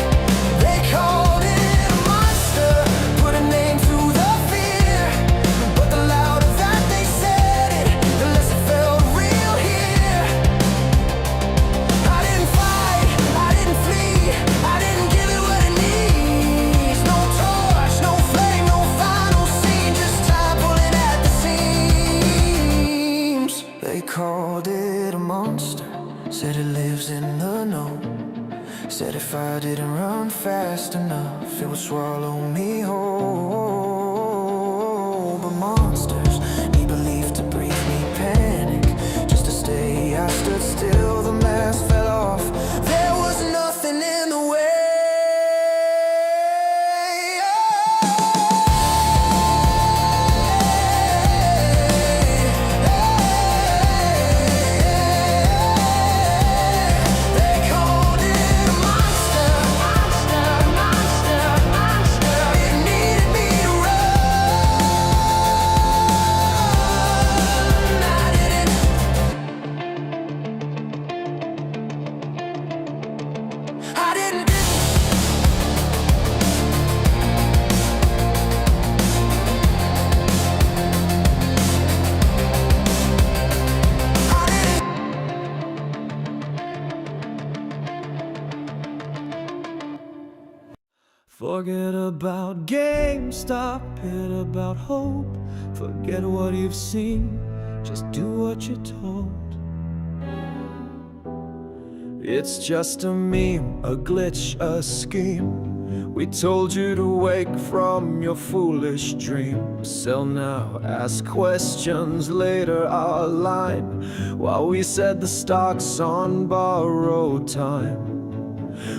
They called it a monster, put a name to the fear. But the louder that they said it, the less it felt real here. I didn't fight, I didn't flee, I didn't give it what it needs. No torch, no flame, no final scene, just time pulling at the seams. They called it a monster, said it lives in the know. Said if I didn't run fast enough, it would swallow me whole. But monsters need belief to breathe me panic. Just to stay, I stood still, the mask fell off. There was nothing in the way. They called it a monster, monster, monster, monster. It needed me to Forget about GameStop, hit about hope. Forget what you've seen, just do what you're told. It's just a meme, a glitch, a scheme. We told you to wake from your foolish dreams. Sell now, ask questions later, our line. While we said the stock's on borrowed time.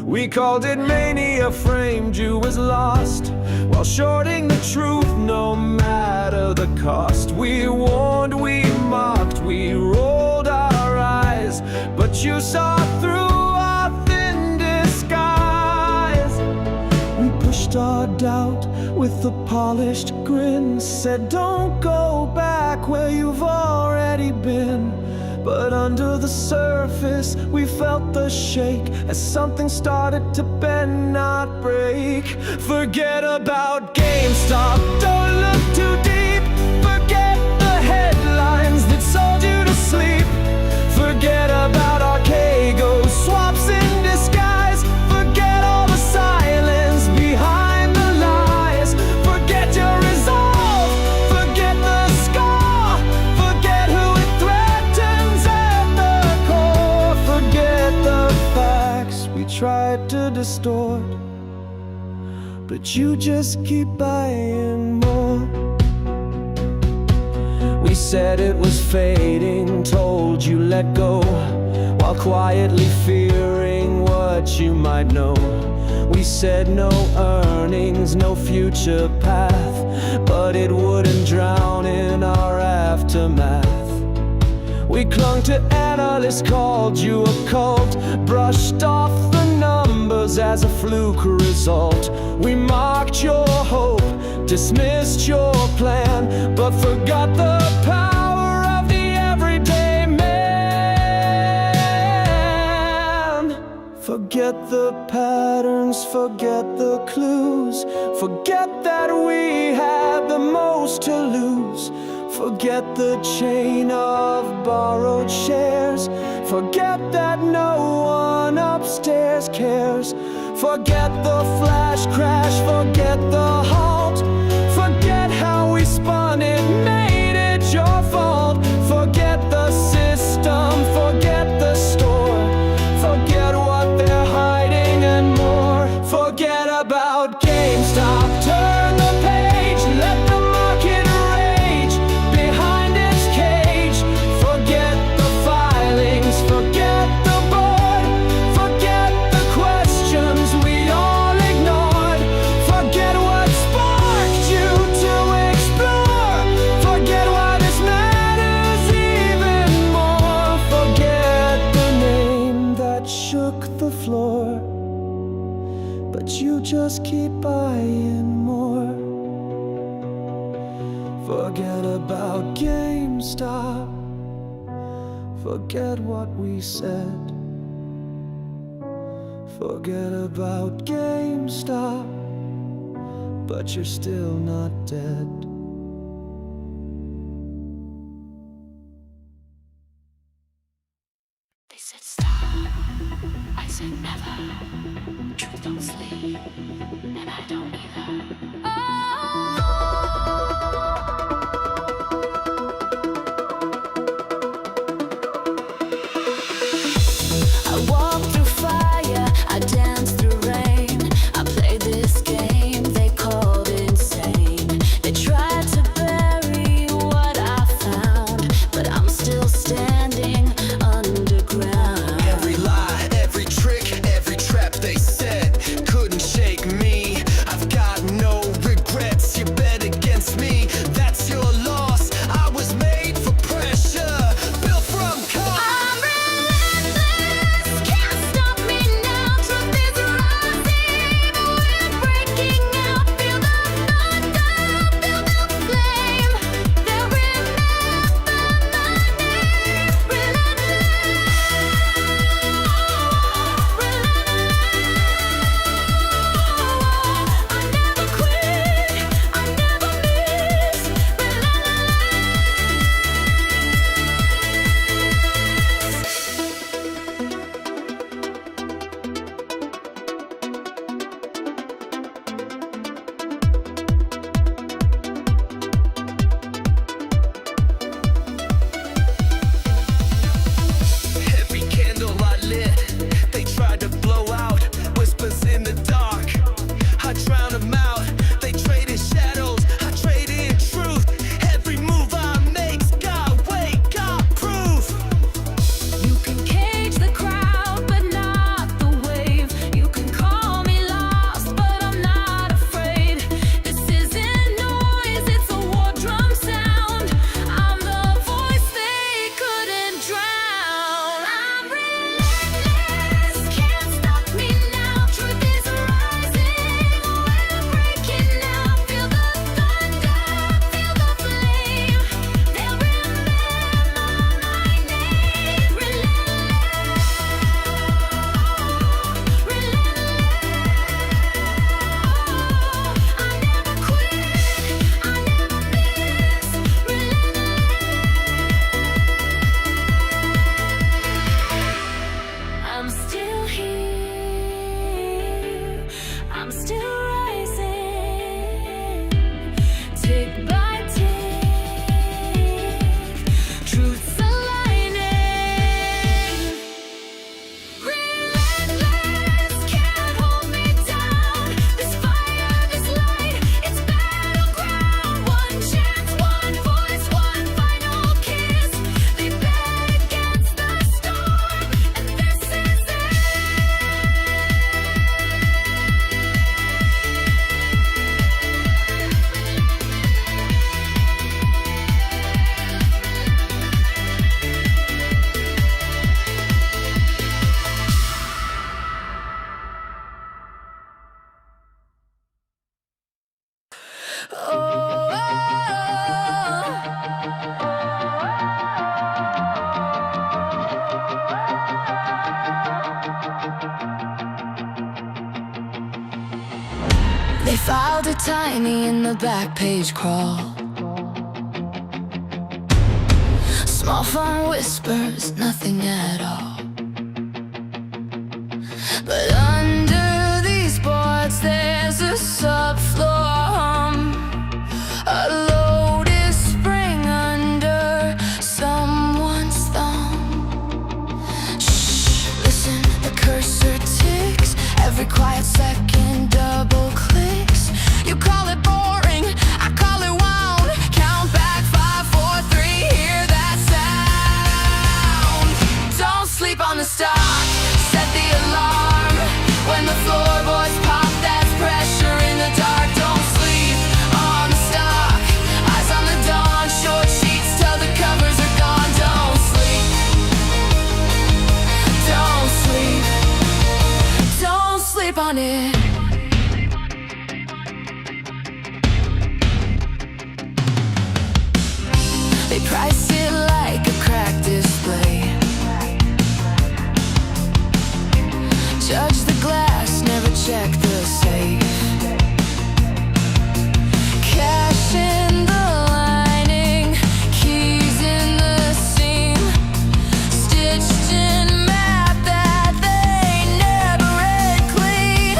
We called it mania, framed you as lost, while shorting the truth no matter the cost. We warned, we mocked, we rolled our eyes, but you saw through our thin disguise. We pushed our doubt with a polished grin, said don't go back where you've already been. But under the surface, we felt the shake as something started to bend, not break. Forget about GameStop, don't look too deep. Forget the headlines that sold you to sleep. Forget about Archegos, swaps in disguise. Forget all the silence behind the lies. Forget your resolve, forget the scar. Forget who it threatens at the core. Forget the facts we tried to distort, but you just keep buying more. We said it was fading, told you let go, while quietly fearing what you might know. We said no earnings, no future path, but it wouldn't drown in our aftermath. We clung to analysts, called you a cult, brushed off the numbers as a fluke result. We mocked your hope, dismissed your plan, but forgot the power of the everyday man. Forget the patterns, forget the clues. Forget that we had the most to lose. Forget the chain of borrowed shares. Forget that no one upstairs cares. Forget the flash crash, forget the halt. Forget how we spun it, made it your fault. Forget the system, forget the store. Forget what they're hiding and more. Forget about GameStop, turn the page, let the market rage behind its cage. Forget the filings, forget the board. Forget the questions we all ignored. Forget what sparked you to explore. Forget why this matters even more. Forget the name that shook the floor, but you just keep buying more. Forget about GameStop. Forget what we said. Forget about GameStop, but you're still not dead. They said stop, I said never. Truth don't sleep, and I don't either. I walked through fire, I danced through rain. I played this game they called insane. They tried Filed it tiny in the back page crawl. Small phone whispers, nothing at all. But under these boards there's a subfloor hum, a lotus spring under someone's thumb. Shh, listen, the cursor ticks, every quiet second double clicks. You call it boring, I call it wound. Count back 5, 4, 3, hear that sound. Don't sleep on the stock, set the alarm. When the floorboards pop, that's pressure in the dark. Don't sleep on the stock, eyes on the dawn. Short sheets till the covers are gone. Don't sleep, don't sleep, don't sleep on it. They price it like a crack display. Judge the glass, never check the safe. Cash in the lining, keys in the seam, stitched in map that they never read clean.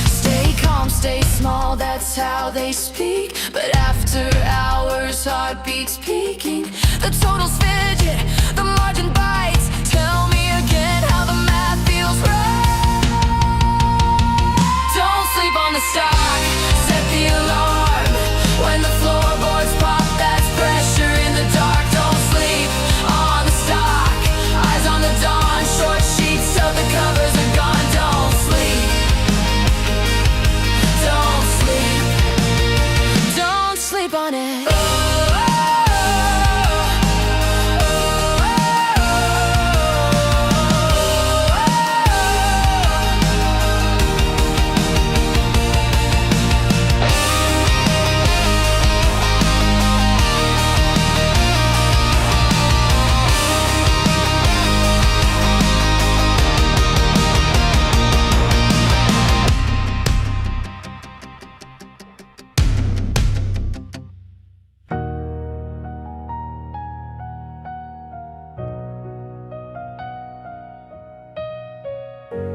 Stay calm, stay small, that's how they speak. But after hours, heartbeats peaking. The totals fidget, the margin bites. Tell me again how the math feels right. Don't sleep on the stock, set the alarm. When the floorboards pop, that's pressure in the dark. Don't sleep on the stock, eyes on the dawn. Short sheets till the covers are gone. Don't sleep, don't sleep, don't sleep on it.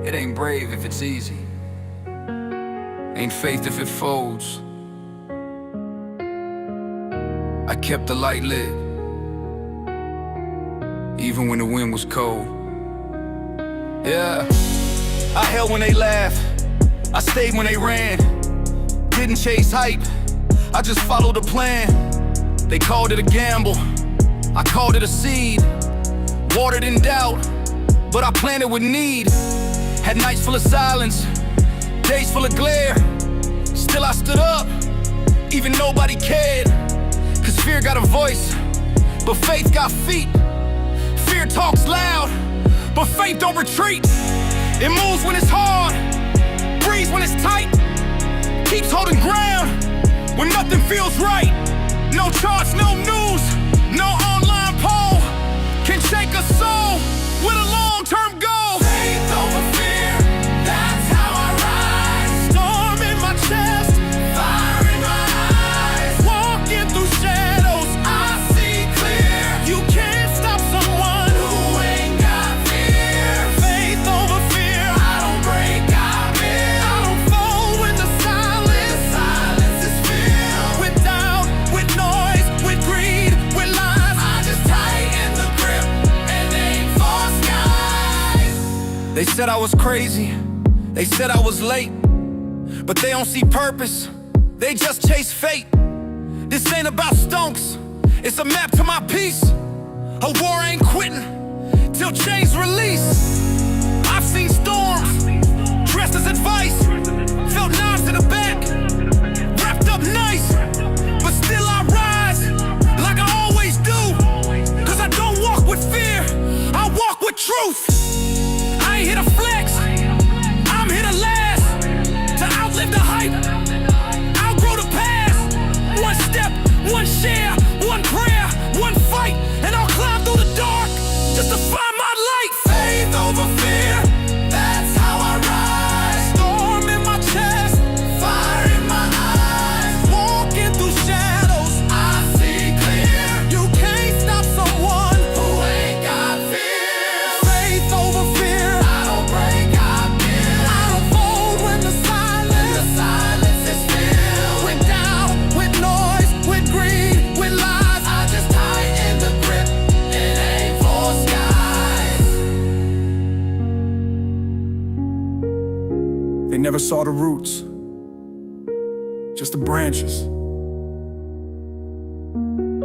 It ain't brave if it's easy, ain't faith if it folds. I kept the light lit, even when the wind was cold. Yeah, I held when they laughed, I stayed when they ran. Didn't chase hype, I just followed the plan. They called it a gamble, I called it a seed. Watered in doubt, but I planted with need. Had nights full of silence, days full of glare. Still I stood up, even nobody cared. Cause fear got a voice, but faith got feet. Fear talks loud, but faith don't retreat. It moves when it's hard, breathes when it's tight, keeps holding ground when nothing feels right. No charts, no news, no online poll can shake a soul with a long-term goal. Faith over fear, that's how I rise. Storm in my chest, fire in my eyes. Walking through shadows, I see clear. You can't stop someone who ain't got fear. Faith over fear, I don't break, I build. I don't fall when the silence is filled with doubt, with noise, with greed, with lies. I just tighten the grip and aim for skies. They said I was crazy, they said I was late, but they don't see purpose, they just chase fate. This ain't about stonks, it's a map to my peace. A war ain't quitting till chains release. I've seen storms dressed as advice, felt knives to the back, wrapped up nice, but still I rise like I always do. Cause I don't walk with fear, I walk with truth. I ain't here to flex, I'm here to last, to outlive the hype, outgrow the past. One step, one share, one prayer, one fight, and I'll climb through the dark just to find my light. Faith over fear, that's how I rise. Storm in my chest, fire never saw the roots, just the branches.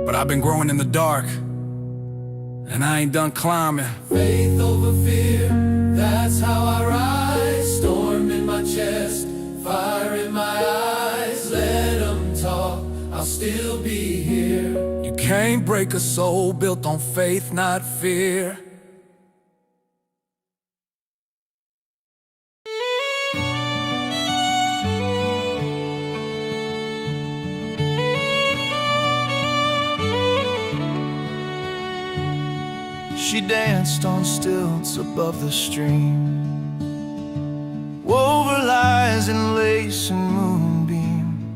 But I've been growing in the dark, and I ain't done climbing. Faith over fear, that's how I rise. Storm in my chest, fire in my eyes. Let them talk, I'll still be here. You can't break a soul built on faith, not fear. She danced on stilts above the stream, wove her lies in lace and moonbeam,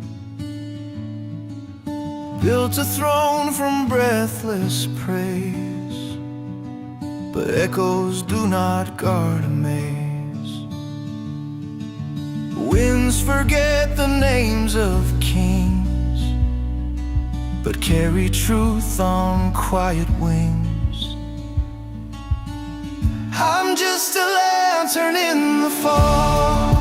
built a throne from breathless praise, but echoes do not guard a maze. Winds forget the names of kings, but carry truth on quiet wings. I'm just a lantern in the fall,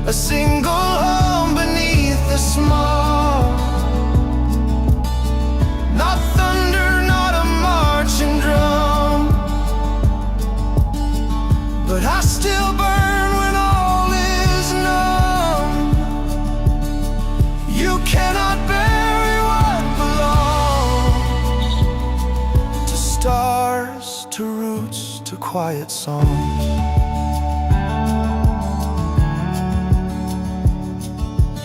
a single home beneath the small. Not thunder, not a marching drum, but I still burn when all is numb. You cannot bury what belongs to stars, to roots, to quiet songs.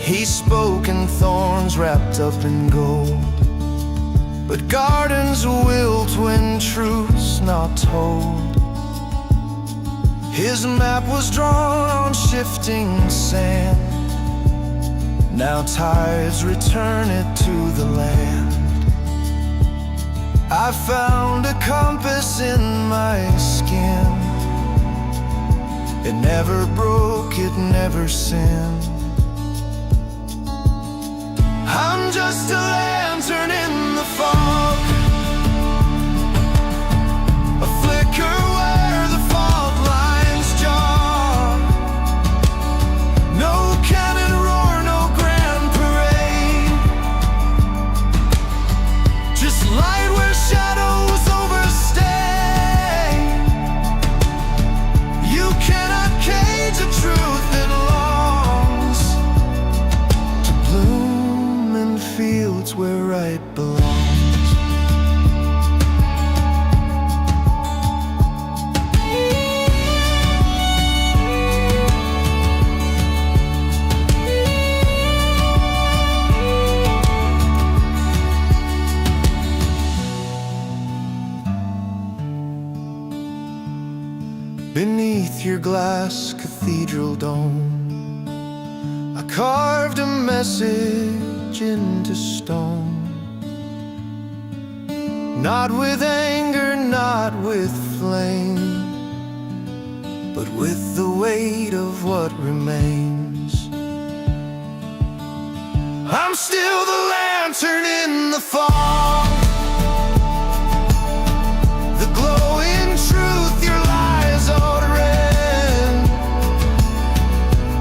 He spoke in thorns wrapped up in gold, but gardens wilt when truth's not told. His map was drawn on shifting sand, now tides return it to the land. I found a compass in my skin. It never broke, it never sinned. I'm just a lantern in the fog, a flicker where the fault lines jar. No cannon roar, no grand parade, just light where shadows overstay. You cannot cage a truth that longs to bloom in fields where right belongs. Beneath your glass cathedral dome, I carved a message into stone. Not with anger, not with flame, but with the weight of what remains. I'm still the lantern in the fog, the glowing truth your lies uttering.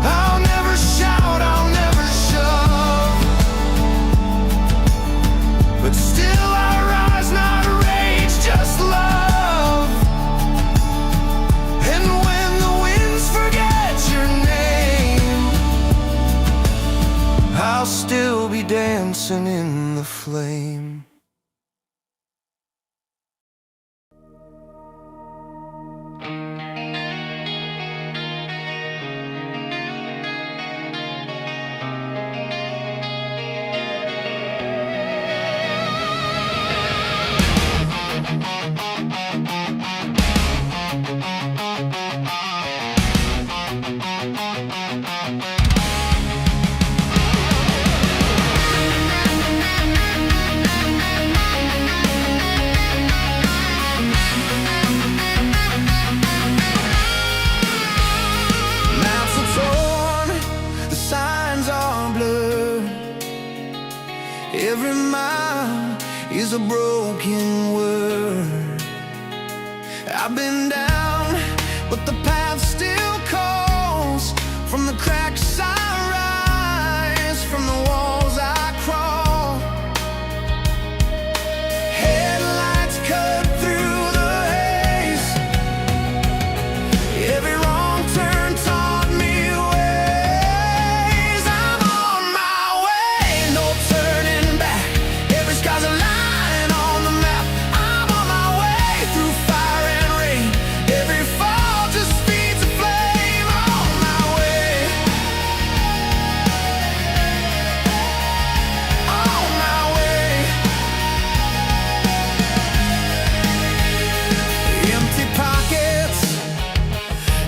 I'll never shout, I'll never shove, but still I rise, not rage, just love. And when the winds forget your name, I'll still be dancing in the flame. Maps are torn, the signs are blurred. Every mile is a broken word. I've been down, but the path still calls. From the cracks I rise, from the walls I crawl. Headlights cut through the haze. Every wrong turn taught me ways. I'm on my way, no turning back. Every sky's a line on the map. I'm on my way through fire and rain. Every fall just feeds a flame. On my way, on my way. Empty pockets,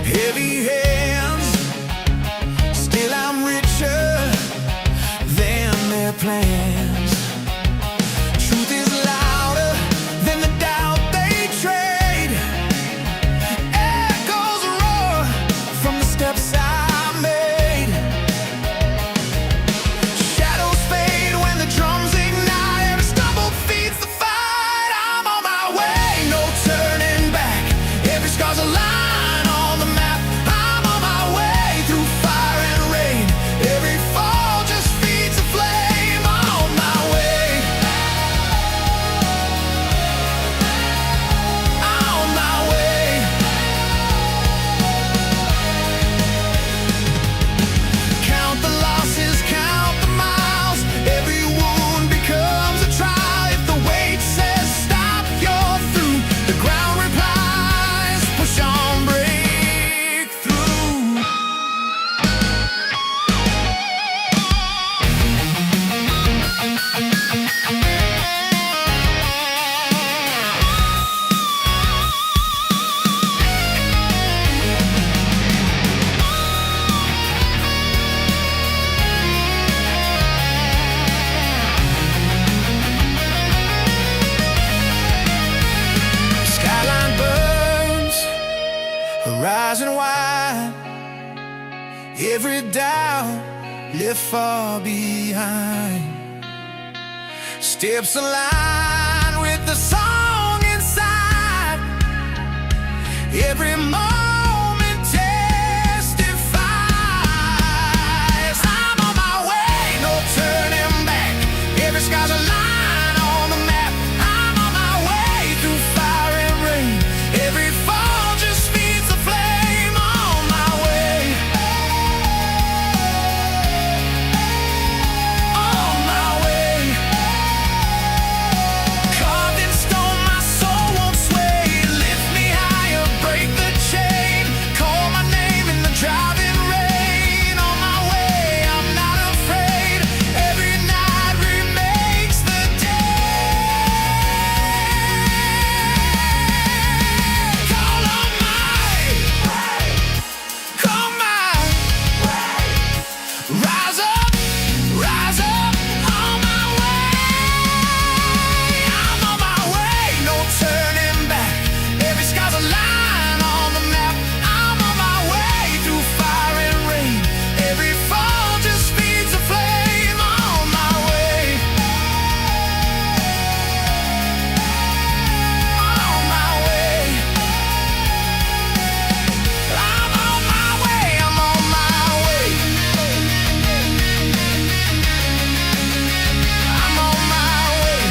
heavy hands. Still I'm richer than their plans. Truth is louder than the doubt they trade. Echoes roar from the steps I made. Shadows fade when the drums ignite. Every stumble feeds the fight. I'm on my way, no turning back. Every scar's a line on the map. I'm on my way through fire and rain. Every fall just feeds a flame. On my way, on my way. Count the losses, count the miles. Every wound becomes a trial. If the weight says stop, you're through. The ground replies, push on, break through. Skyline burns, horizon wide. Every doubt left far behind. Steps align with the song inside. Every moment testifies. I'm on my way, no turning back. Every sky's a line on the map. I'm on my way through fire and rain. Every fall just feeds the flame. On my way, on my way. Carved in stone, my soul won't sway. Lift me higher, break the chain. Call my name in the driving rain. On my way, I'm not afraid. Every night remakes the day. Call on my rise up, rise up. On my way, I'm on my way, no turning back. Every sky's a line on the map. I'm on my way through fire and rain. Every fall just feeds a flame. On my way, on my way. I'm on my way, I'm on my way. I'm on my way.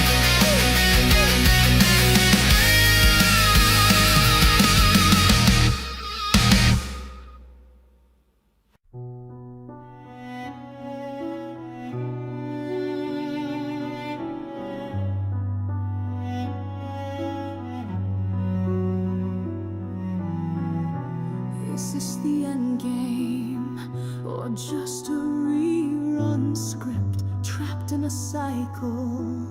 Is this the end game, or just a rerun script? Trapped in a cycle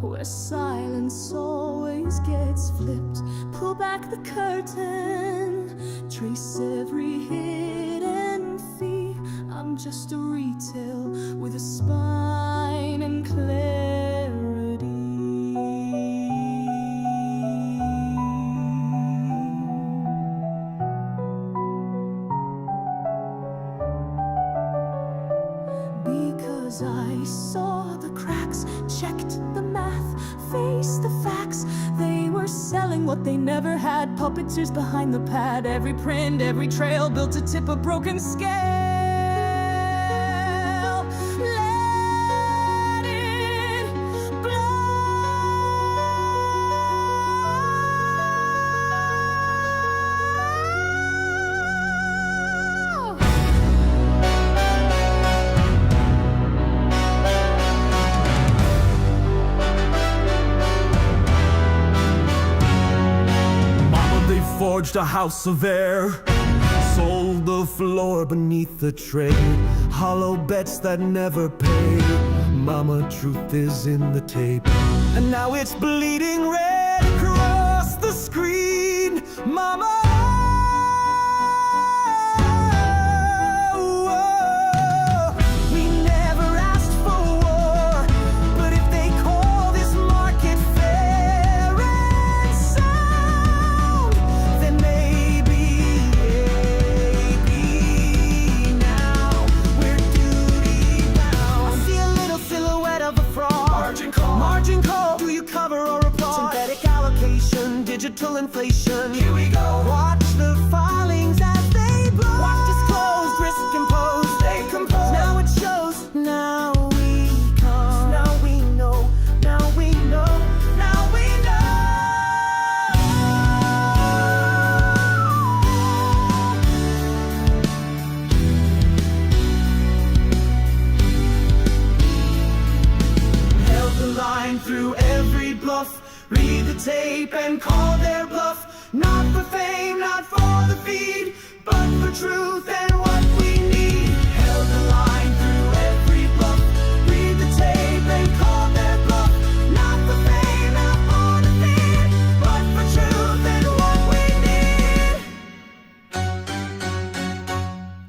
where silence always gets flipped. Pull back the curtain, trace every hidden fee. I'm just a retail with a spine and clarity. Because I saw the cracks, checked the math, faced the facts. They were selling what they never had. Puppeteers behind the pad. Every print, every trail built to tip a broken scale. forged a house of air, sold the floor beneath the tray, hollow bets that never pay. Mama, truth is in the tape, and now it's bleeding red across the screen. Mama, we never asked for war, but if they call this market fair and sound, then maybe now we're duty bound. I see a little silhouette of a fraud. Margin call. Do you cover or applaud? Synthetic allocation, digital inflation. Here we go. Watch the filings as they blow. Watch disclosed, risk imposed. They compose. Now it shows. Now we come. Now we know. Now we know. Now we know. Held the line through every bluff. Read the tape and call their bluff. Not for fame, not for the feed, but for truth and what we need. Held the line through every bluff. Read the tape and call their bluff. Not for fame, not for the feed, but for truth and what we need.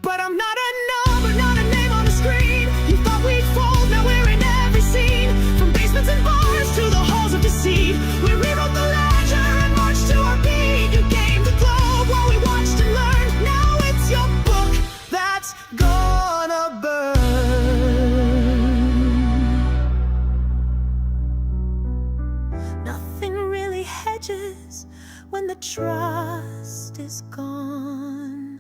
But I'm not a number, not a name on the screen. You thought we'd fold, now we're in every scene. From basements and bars to the halls of deceit, we rewrote the ledger and marched to our beat. You gamed the globe while we watched and learned. Now it's your book that's gonna burn. Nothing really hedges when the trust is gone.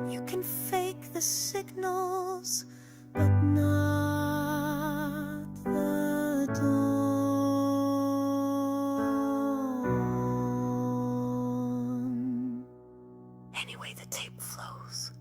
You can fake the signals, but not the dawn. Anyway, the tape flows.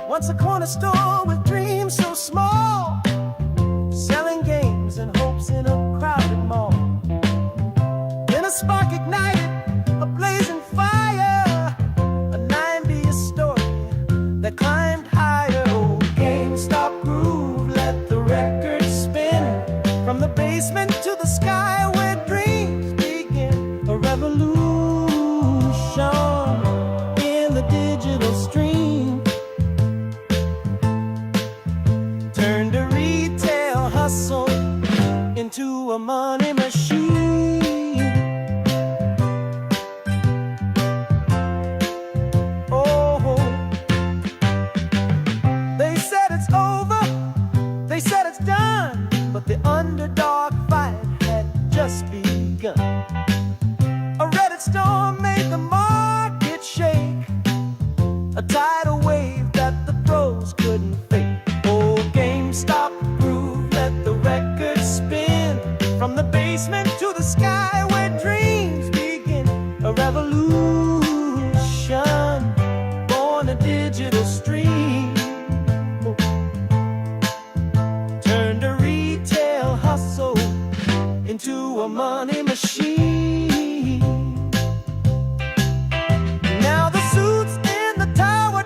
Once a corner store with dreams so small, selling games and hopes in a crowded mall. Then a spark ignited a blazing fire, a 90s story that climbed higher. Oh, GameStop groove, let the record spin. From the basement to the sky where dreams begin. A revolution in the digital stream. Turned a retail hustle into a money machine. Oh, they said it's over, they said it's done, but the underdog fight had just begun. A Reddit storm made the market shake, a tidal wave that the pros couldn't fake. Oh, GameStop groove, let the record spin. From the basement to the sky where dreams begin. A revolution, born a digital stream. Turned a retail hustle into a money machine. Now the suits in the tower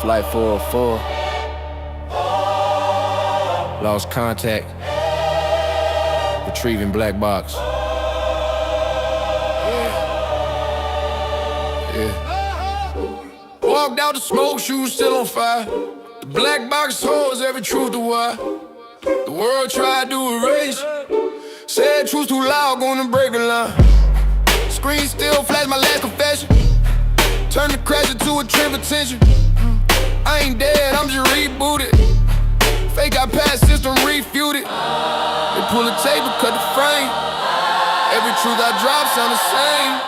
Flight 404. Lost contact. Retrieving black box. Walked out the smoke, shoes still on fire. The black box holds every truth to why the world tried to erase. Said truth too loud, gonna break a line. Screen still flash my last confession. Turn the crash into a trip of tension. I ain't dead, I'm just rebooted. Fake out past system refuted. They pull the tape and cut the frame. Every truth I drop sound the same.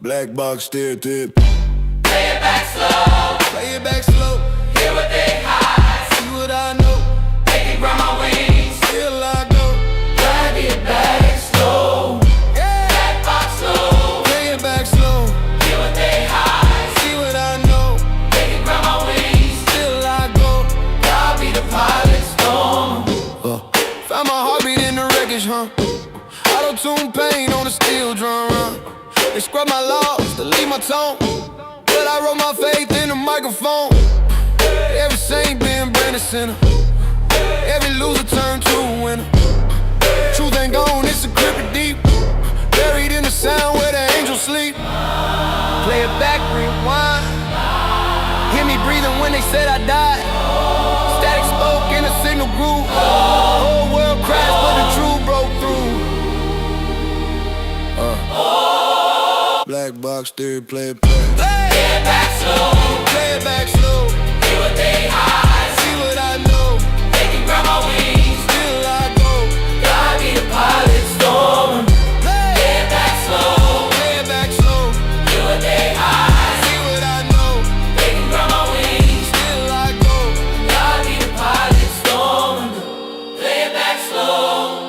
Black box still tip. Play it back slow. Play it back slow. Hear what they hide. See what I know. They can grab my wings. Still I go. Drag it back slow. Back box slow. Play it back slow. Hear what they hide. See what I know. They can grab my wings. Still I go. I'll be the pilot storm. Found my heartbeat in the wreckage, huh? Auto-tune pain on the steel drum run. They scrub my laws, delete my tone. But I wrote my faith in the microphone. Every saint been Brandon Center. Every loser turned to a winner. Truth ain't gone, it's a cryptic deep. Buried in the sound where the angels sleep. Play it back, rewind. Hear me breathing when they said I died. Static spoke in a signal groove. Whole world crashed, but the truth broke through. Black box theory, play it. Play it back slow. Play it back slow. Hear what they hide. See what I know. They can grab my wings. Still I go. God be the pilot storm. Play it back slow. Play it back slow. Hear what they hide. See what I know. They can grab my wings. Still I go. God be the pilot storm. Play it back slow.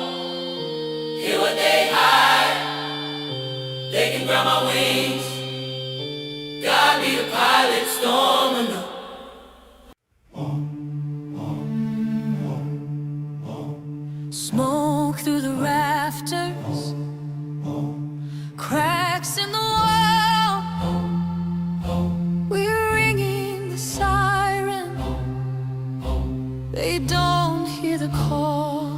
Hear what they hide. They can grab my wings. God be the pilot storm. Smoke through the rafters, cracks in the wall. We're ringing the siren, they don't hear the call.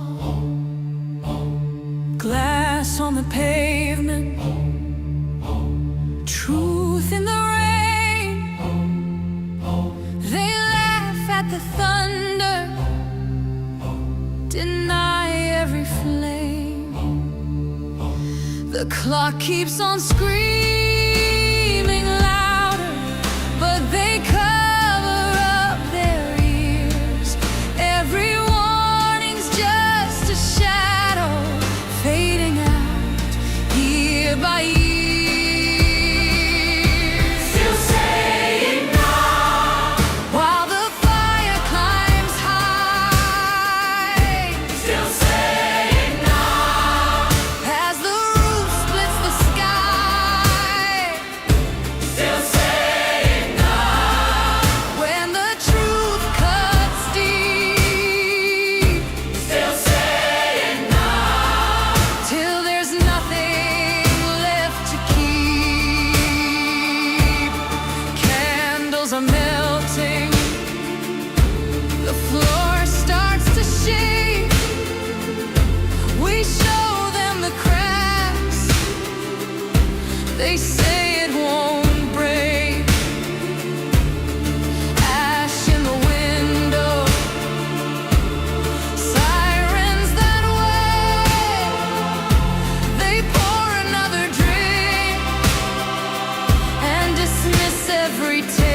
Glass on the pavement, truth in the rain. They laugh at the thunder, deny every flame. The clock keeps on screaming louder, but they cover up their ears. Every warning's just a shadow fading out year by year. Still saying no. While the fire climbs high, Still saying no. as the roof splits the sky, Still saying no. when the truth cuts deep, Still saying no. till there's nothing left to keep. Candles are melting, the floor starts to shake. We show them the cracks, they say it won't break. Ash in the window, sirens that way. They pour another drink and dismiss every tale.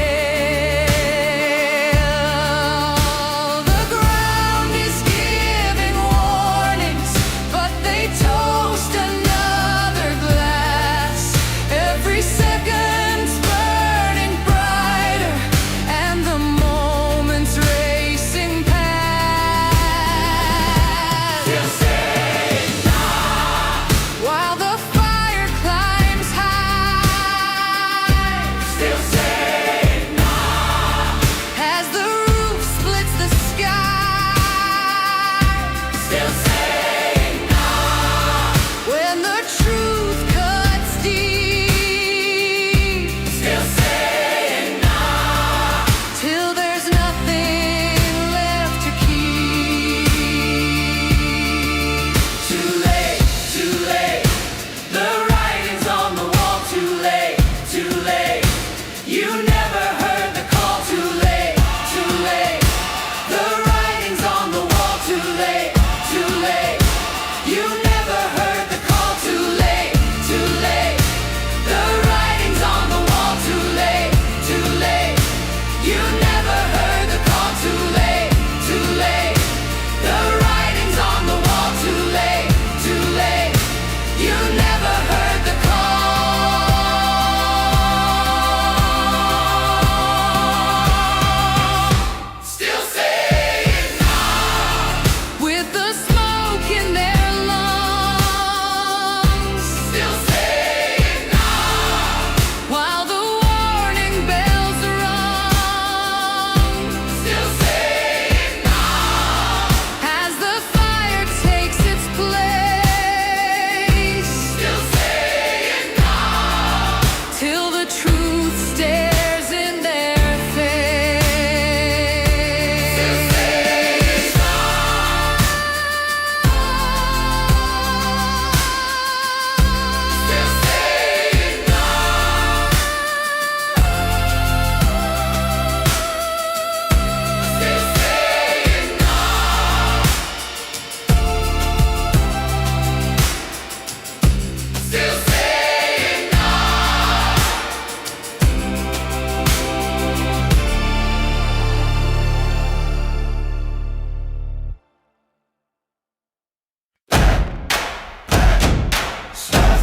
The ground is giving warnings, but they toast another glass. Every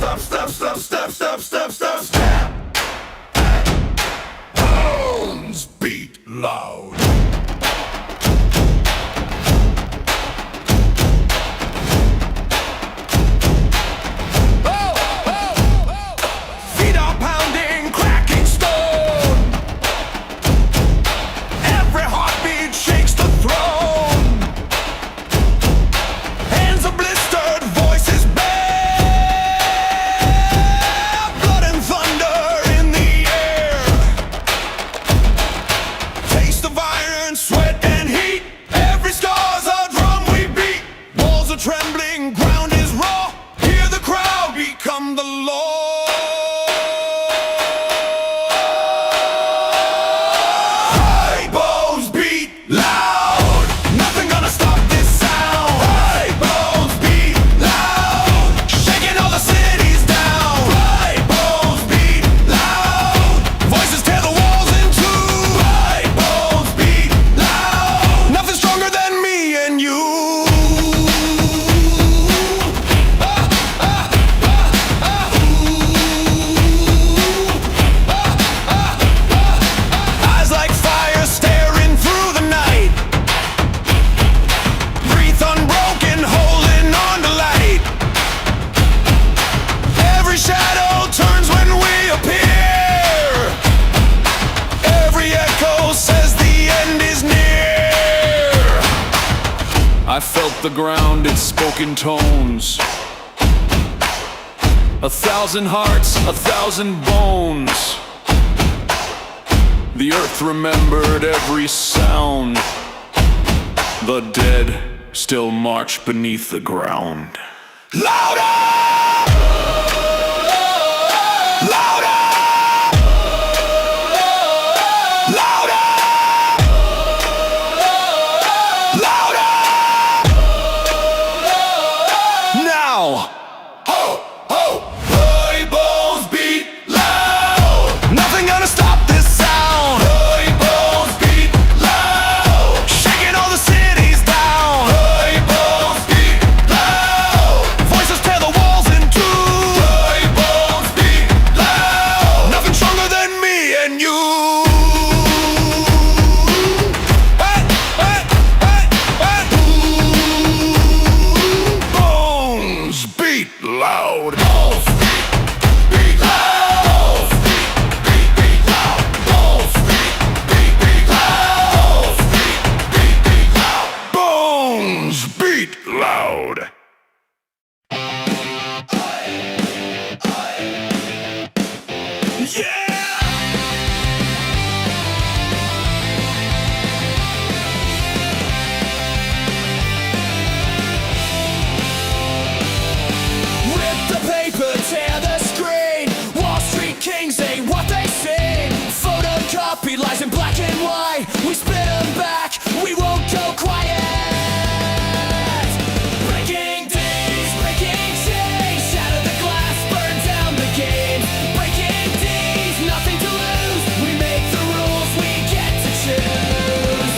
stop, stop, stop, stop, stop, stop, stop, stop. Bones beat loud. Feet are pounding, cracking stone. Every heartbeat shakes the throne. Hands are blistered, voices bare. Blood and thunder in the air. Taste of iron, sweat and heat. Every scar's a drum we beat. Walls are trembling, ground is raw. Hear the crowd become the law. High bones beat loud. Nothing gonna stop this sound. High bones beat loud. Shaking all the cities down. High bones beat loud. Voices tear the walls in two. High bones beat loud. Nothing stronger than me and you. Eyes like fire staring through the night. Breathe unbroken, holding on to light. Every shadow turns when we appear. Every echo says the end is near. I felt the ground, it spoke in tones. 1,000 hearts, 1,000 bones. The earth remembered every sound. The dead still march beneath the ground. Louder! Louder! Louder! Louder! Now! Ho! Ho! High bones beat loud! Nothing gonna stop this sound! High bones beat loud! Shaking all the cities down! High bones beat loud! Voices tear the walls in two! High bones beat loud! Nothing stronger than me and you! Hey! Hey! Hey! Hey! Bones beat loud! Bones beat loud! Beat loud! Bones beat loud! Beat loud! Bones beat loud! Yeah! Rip the paper, tear the screen. Wall Street kings ain't what they seem. Photocopy lies in black and white. We spit them back, we won't go quiet. Breaking days, breaking chains. Shatter the glass, burn down the game. Breaking days, nothing to lose. We make the rules, we get to choose.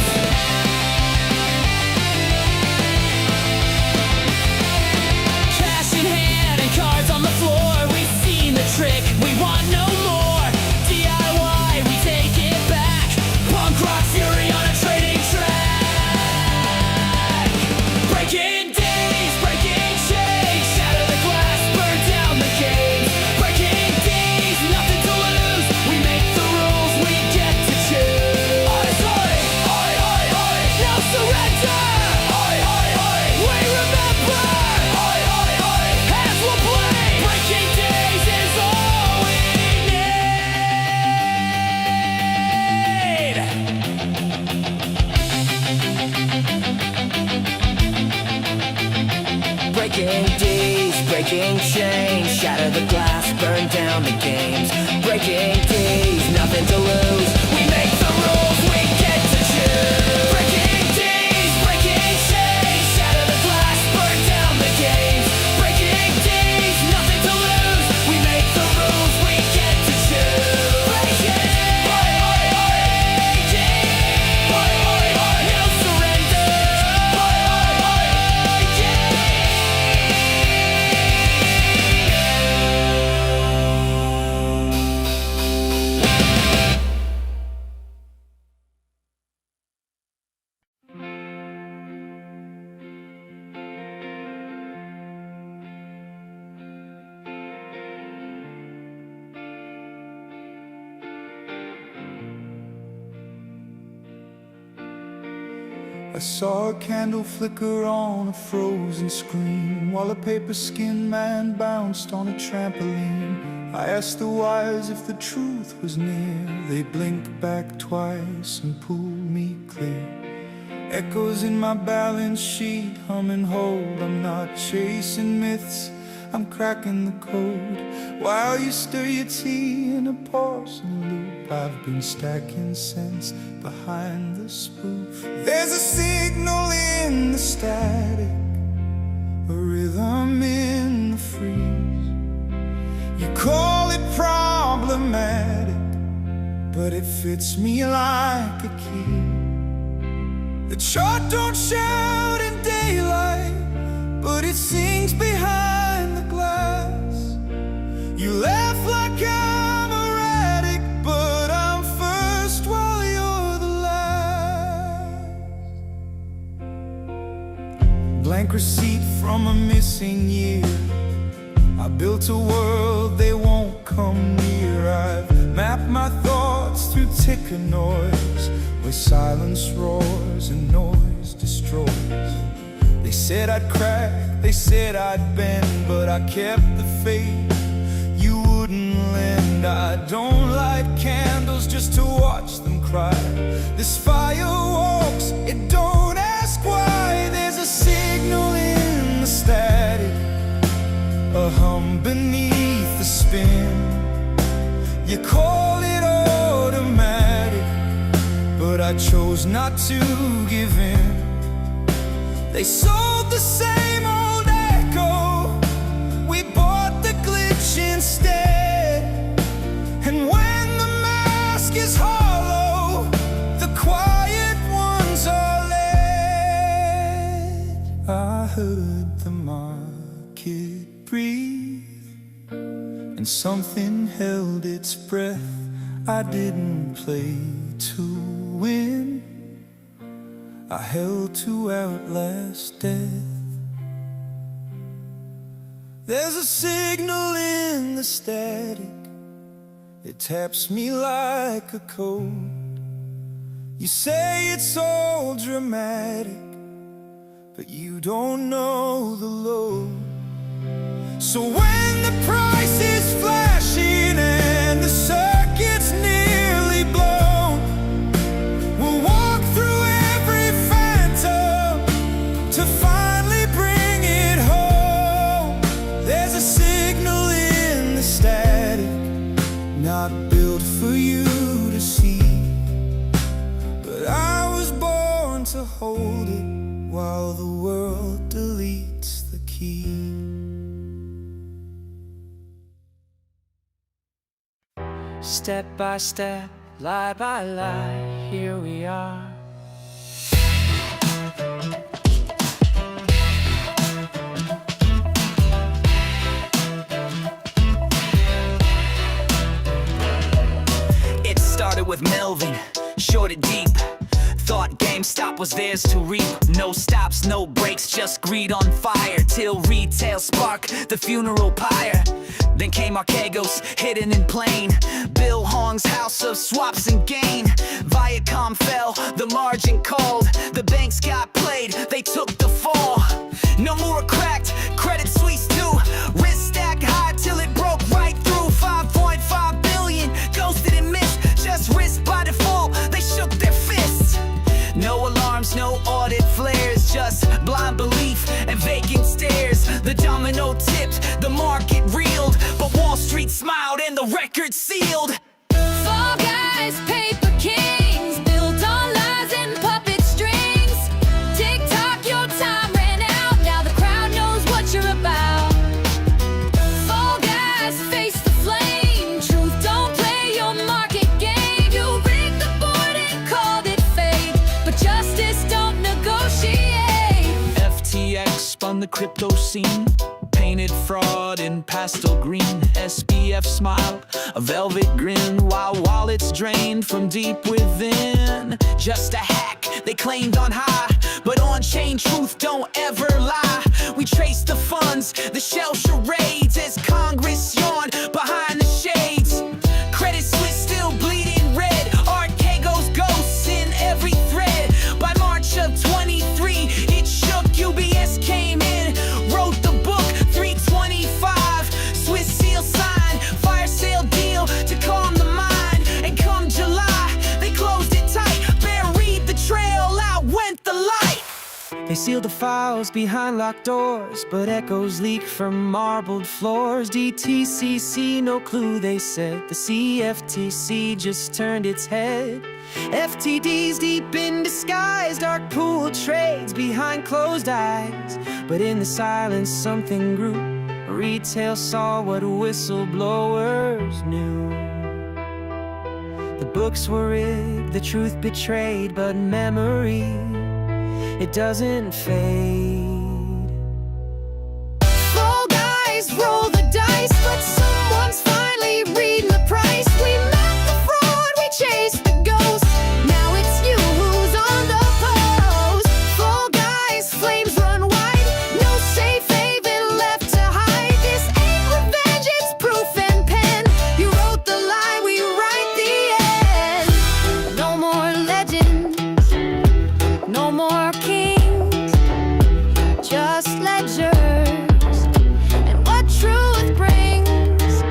Cash in hand and cards on the floor. We've seen the trick, we want no more. DIY, we take it back. Punk rock fury on a trading track. Breaking days, breaking chains. Shatter the glass, burn down the games. Breaking days, nothing to lose. We make the rules, we get to choose. Oi, oi, oi, oi, oi, no surrender. Oi, oi, oi, we remember. Oi, oi, oi, hands will bleed. Breaking days is all we need. Breaking days, breaking chains. Shatter the glass, burn down the games. Breaking days, nothing to lose. We make the rules, we get to choose. Breaking days, breaking chains. Shatter the glass, burn down the games. Breaking days, nothing to lose. We make the rules, we get to choose. Breaking, oi, oi, oi, yeah. Oi, oi, oi, no surrender. Oi, oi, oi, yeah. I saw a candle flicker on a frozen screen, while a paper-skinned man bounced on a trampoline. I asked the wires if the truth was near. They blinked back twice and pulled me clear. Echoes in my balance sheet, hum and hold. I'm not chasing myths, I'm cracking the code. While you stir your tea in a porcelain loop, I've been stacking cents behind the spoof. There's a signal in the static, a rhythm in the freeze. You call it problematic, but it fits me like a key. The chart don't shout in daylight, but it sings behind the glass. You laugh like I'm erratic, but I'm first while you're the last. Blank receipt from a missing year. I built a world they won't come near. I've mapped my thoughts through ticker noise, where silence roars and noise destroys. They said I'd crack, they said I'd bend, but I kept the faith you wouldn't lend. I don't light candles just to watch them cry. This fire walks, it don't ask why. There's a signal in the static, a hum beneath the spin. You call it automatic, but I chose not to give in. They sold the same old echo, we bought the glitch instead. And when the mask is hollow, the quiet ones are led. I heard the market breathe, and something held its breath. I didn't play to win, I held to outlast death. There's a signal in the static, it taps me like a code. You say it's all dramatic, but you don't know the load. So when the price is flashing and the circuit's nearly blown, we'll walk through every phantom to finally bring it home. There's a signal in the static, not built for you to see, but I was born to hold it while the world deletes the key. Step by step, lie by lie, here we are. It started with Melvin, short and deep. Thought GameStop was theirs to reap. No stops, no breaks, just greed on fire, till retail sparked the funeral pyre. Then came Archegos, hidden in plain. Bill Hong's house of swaps and gain. Viacom fell, the margin called. The banks got played, they took the fall. No more cracked, Credit Suisse too. Risk stacked high till it broke right through. 5.5 billion, ghosted and missed. Just risk by default, they shook their fists. No alarms, no audit flares, just blind belief and vacant stares. The domino tipped, the market reeled, but Wall Street smiled and the record sealed. Fall guys, paper kings, built on lies and puppet strings. Tick-tock, your time ran out, now the crowd knows what you're about. Fall guys, face the flame, truth don't play your market game. You rigged the board and called it fate, but justice don't negotiate. FTX spun the crypto scene, painted fraud in pastel green. SBF smiled, a velvet grin, while wallets drained from deep within. Just a hack, they claimed on high, but on-chain truth don't ever lie. We traced the funds, the shell charades, as Congress yawned behind the shades. Credit Suisse still bleeding red, Archegos ghosts in every thread. By March of 20 sealed the files behind locked doors, but echoes leak from marbled floors. DTCC, no clue, they said. The CFTC just turned its head. FTD's deep in disguise, dark pool trades behind closed eyes. But in the silence something grew. Retail saw what whistleblowers knew. The books were rigged, the truth betrayed, but memory, it doesn't fade. Fall guys roll the dice, but someone's finally reading the price. We met the fraud, we chased the ghost. Now it's you who's on the post. Fall guys, flames run wide, no safe haven left to hide. This ain't revenge, it's proof and pen. You wrote the lie, we write the end. No more legends, no more kings, just ledgers and what truth brings.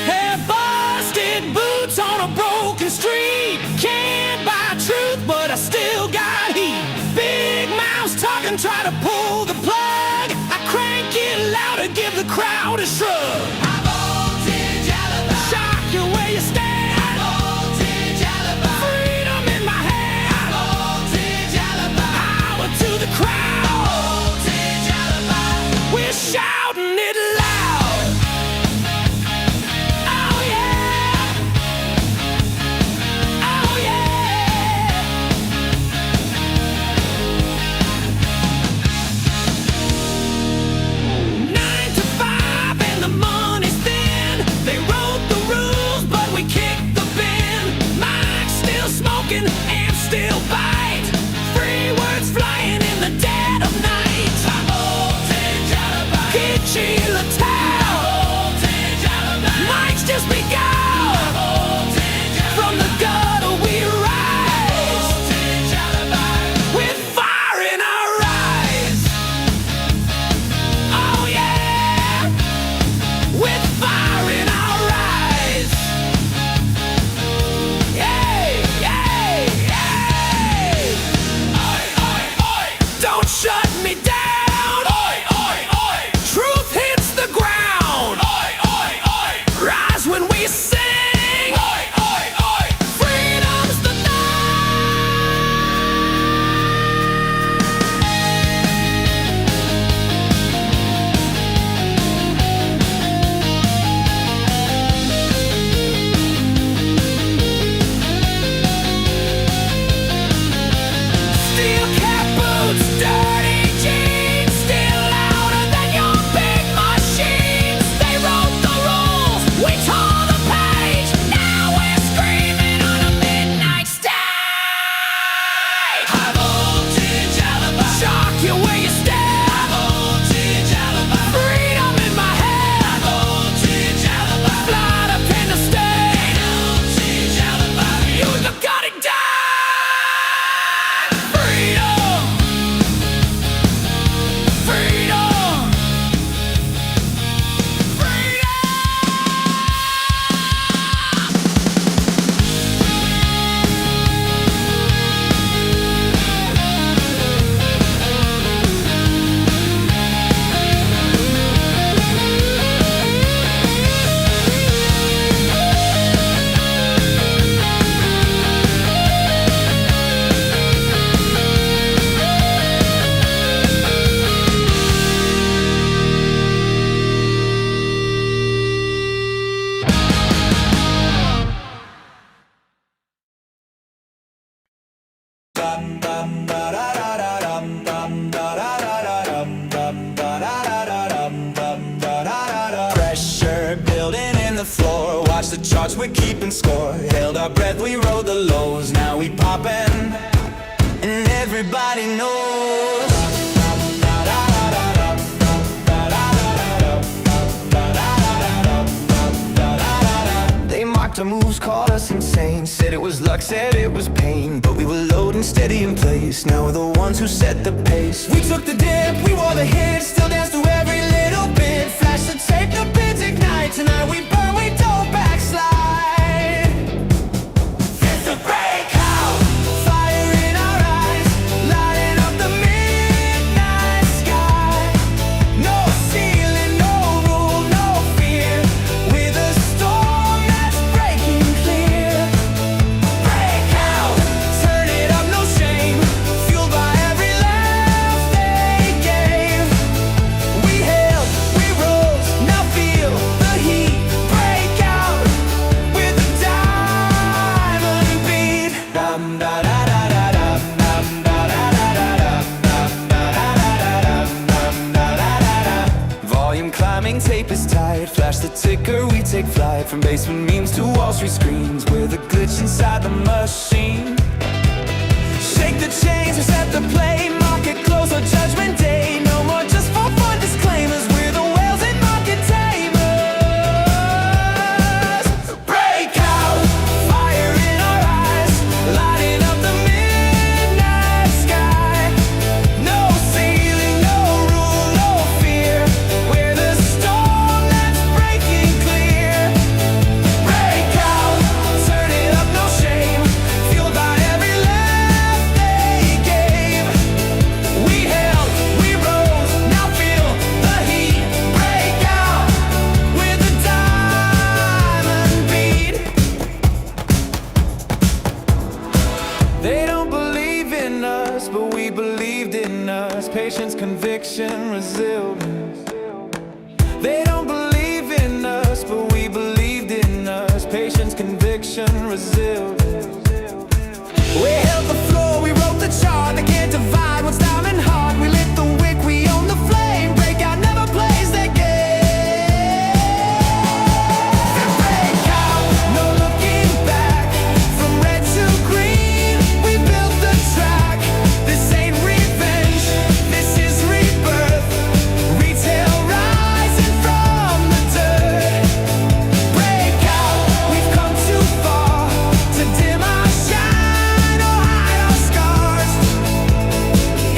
Hey, busted boots on a broken street. Can't buy truth, but I still got heat. Big mouths talking, try to pull the plug. I crank it louder, give the crowd a shrug. High voltage alibi. Shock you where you stand. High voltage alibi. Freedom in my hand. High voltage alibi. Power to the crowd. High voltage alibi. We're shouting it loud. Oh yeah. Oh yeah. 9 to 5 and the money's thin. They wrote the rules, but we kicked the bin. Mike's still smoking, amp still bite. Free words flying in the dead of night. High voltage alibi. Kitschy Latal. High voltage alibi. Mike's just begun. High voltage alibi. From the gutter we rise. High voltage alibi. With fire in our eyes. Oh yeah. With fire in our eyes. Yay, yay, yay. Oi, oi, oi. Don't shut me down. Oi, oi, oi. Truth hits the ground. Oi, oi, oi. Rise when we sing. Oi, oi, oi. Freedom's the steel cap boots, dirty jeans, still louder than your big machines. They wrote the rules, we tore the page. Now we're screaming on a midnight stage. High voltage alibi. Shock you where you stand. High voltage alibi. Freedom in my head. High voltage alibi. Fly to pen to stay. High voltage alibi. You either got it done. Freedom. Freedom. Pressure building in the floor. Watch the charts, we're keeping score. Held our breath, we rode the lows. Now we poppin', and everybody knows. They mocked our moves, called us insane. Said it was luck, said it was pain. But we were loading steady in place. Now we're the ones who set the pace. We took the dip, we wore the hit. Still dance through every little bit. Flash the tape, the pins ignite. Tonight we burn, we don't backslide. the ticker, we take flight. From basement memes to Wall Street screens, we're the glitch inside the machine. Shake the chains, reset the play. Market close or judgment day. No more just for fun disclaimers. We're the whales and market tamers. Break out, fire in our eyes, lighting up the midnight sky. No ceiling, no rule, no fear. We're the storm that's breaking clear. Break out, turn it up, no shame. Fueled by every laugh they gave. We held, we rose, now feel the heat. Break out with the diamond beat. They don't believe in us, but we believed in us. Patience, conviction, resilience. They don't believe in us, but we believed in us. Patience, conviction, resilience. We held the floor, we wrote the chart. They can't divide what's diamond hard. We lit the wick, we own the flame. Breakout never plays their game. Break out, no looking back. From red to green, we built the track. This ain't revenge, this is rebirth. Retail rising from the dirt. Break out, we've come too far to dim our shine or hide our scars.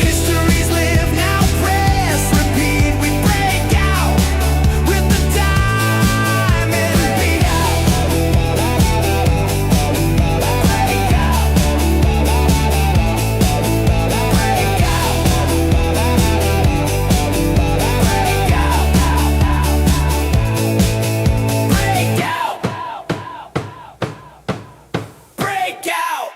Histories live now, press repeat. We break out with the diamond beat. Break out. Break out. Break out. Break out.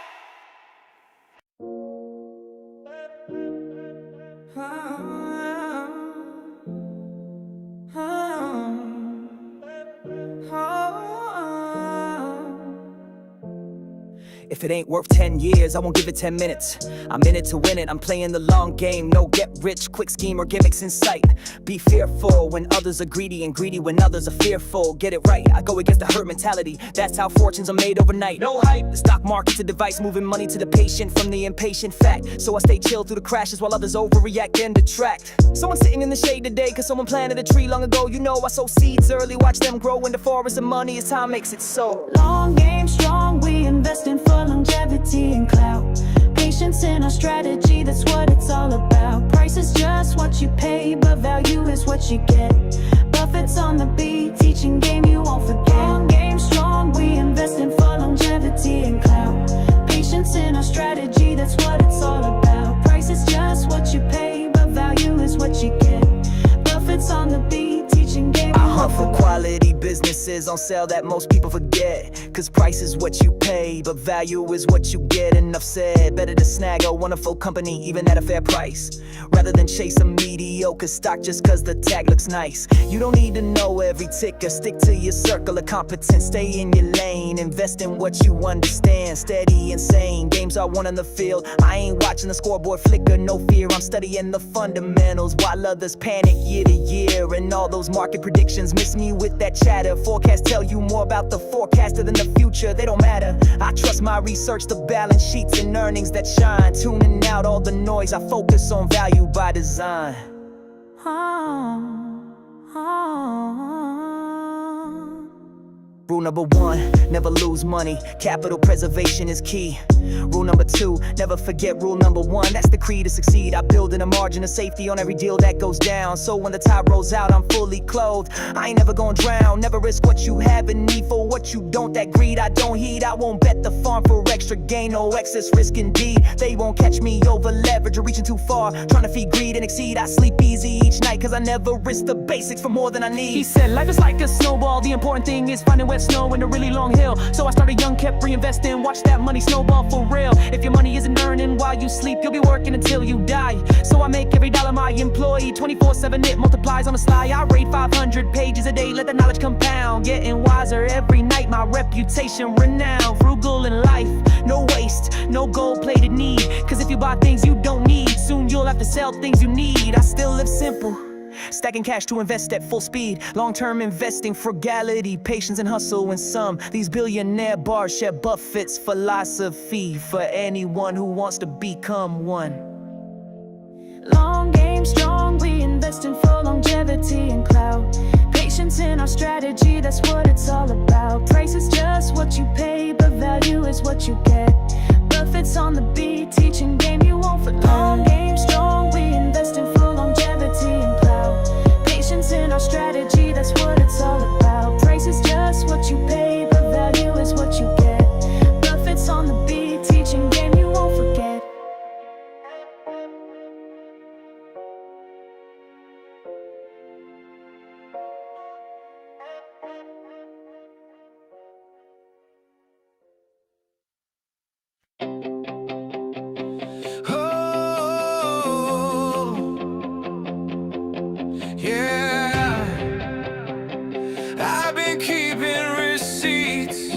If it ain't worth 10 years, I won't give it 10 minutes. I'm in it to win it, I'm playing the long game. No get rich, quick scheme or gimmicks in sight. Be fearful when others are greedy, and greedy when others are fearful. Get it right, I go against the herd mentality. That's how fortunes are made overnight. No hype, the stock market's a device moving money to the patient from the impatient fact. So I stay chill through the crashes while others overreact and detract. Someone sitting in the shade today cause someone planted a tree long ago. You know I sow seeds early, watch them grow in the forest of money as time makes it so. Long game strong, we investing for longevity and clout. Patience in our strategy, that's what it's all about. Price is just what you pay, but value is what you get. Buffett's on the beat, teaching game you won't forget. Long game strong, we investing for longevity and clout. Patience in our strategy, that's what it's all about. Price is just what you pay, but value is what you get. Buffett's on the beat, teaching game you I won't hunt for forget. quality businesses on sale that most people forget. Cause price is what you pay, but value is what you get. Enough said, better to snag a wonderful company even at a fair price, rather than chase a mediocre stock just cause the tag looks nice. You don't need to know every ticker, stick to your circle of competence. Stay in your lane, invest in what you understand. Steady and sane, games are won on the field. I ain't watching the scoreboard flicker, no fear. I'm studying the fundamentals while others panic year to year. And all those market predictions miss me with that chatter. Forecasts tell you more about the forecaster than the future. They don't matter, I trust my research, the balance sheets and earnings that shine. Tuning out all the noise, I focus on value by design. Rule number one, never lose money. Capital preservation is key. Rule number two, never forget rule number one. That's the key to succeed. I build in a margin of safety on every deal that goes down. So when the tide rolls out, I'm fully clothed. I ain't never gonna drown. Never risk what you have and need for what you don't. That greed I don't heed. I won't bet the farm for extra gain. No excess risk indeed. They won't catch me over leverage or reaching too far. Trying to feed greed and exceed. I sleep easy each night cause I never risk the basics for more than I need. He said life is like a snowball. The important thing is finding wet snow in a really long hill. So I started young, kept reinvesting. Watch that money snowball for real. If your money isn't earning while you sleep, you'll be working until you die. So I make every dollar my employee. 24/7 it multiplies on the sly. I read 500 pages a day, let the knowledge compound. Getting wiser every night, my reputation renowned. Frugal in life, no waste, no gold-plated need. Cause if you buy things you don't need, soon you'll have to sell things you need. I still live simple, stacking cash to invest at full speed. Long-term investing, frugality, patience and hustle. And some, these billionaire bars share Buffett's philosophy for anyone who wants to become one. Long game strong, we investing for longevity and clout. Patience in our strategy, that's what it's all about. Price is just what you pay, but value is what you get. Buffett's on the beat, teaching game you won't forget. Long game strong, we investing for longevity and clout. Patience in our strategy, that's what it's all about. Price is just what you pay, but value is what you get. Buffett's on the beat, teaching game you won't forget. I've been keeping receipts.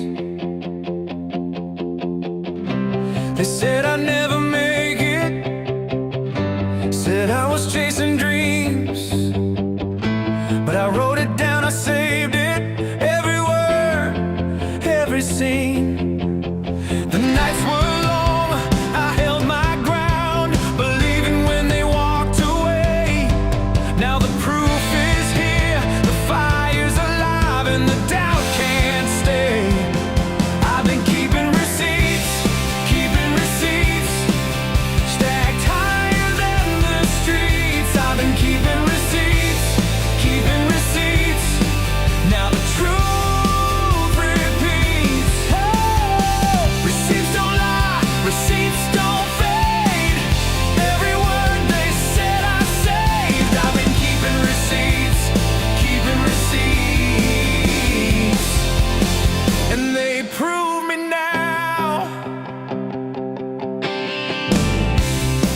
They said I'd never make it, said I was chasing dreams, but I wrote it down, I saved it, every word, every scene. The nights were long, I held my ground, believing when they walked away. Now the proof is here, the fire's alive and the doubt can't stay. I've been keeping receipts, stacked higher than the streets. I've been keeping receipts, now the truth repeats. Oh, receipts don't lie, receipts don't fade. Every word they said I saved. I've been keeping receipts, and they prove me now.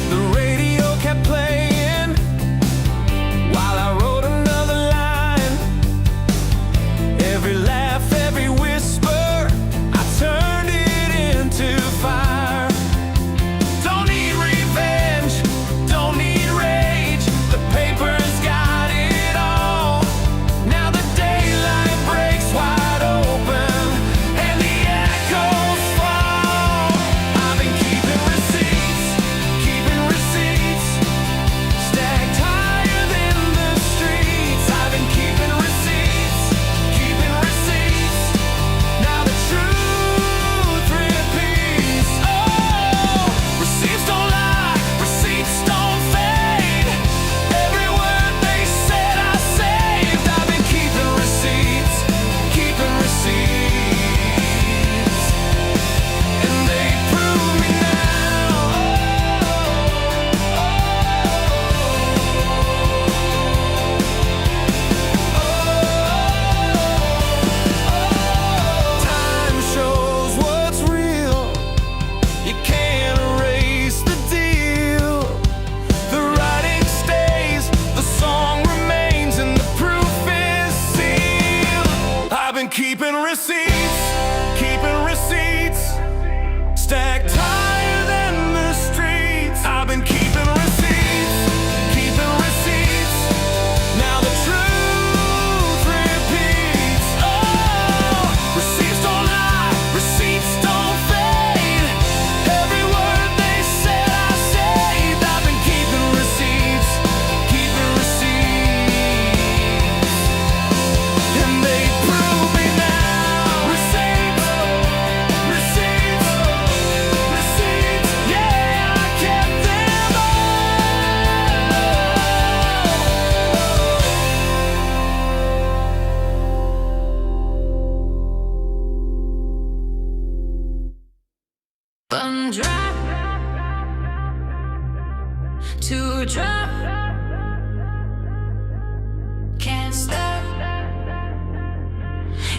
The radio kept playing while I wrote another line. Every laugh, every whisper, I turned it into fire. Don't need revenge, don't need rage. The paper's got it all. Now the daylight breaks wide open and the echoes fall. I've been keeping receipts, stacked higher than the streets. I've been keeping receipts, now the truth repeats. Oh, receipts don't lie, receipts don't fade. Every word they said I saved. I've been keeping receipts, and they prove me now. Time shows what's real. You can't erase the deal. The writing stays, the song remains, and the proof is sealed. I've been keeping receipts, stacked higher than the streets. I've been keeping receipts, now the truth repeats. Oh, receipts don't lie, receipts don't fade. Every word they said I saved. I've been keeping receipts, and they prove me now. Receipts, yeah, I kept them One drop, two drop, can't stop.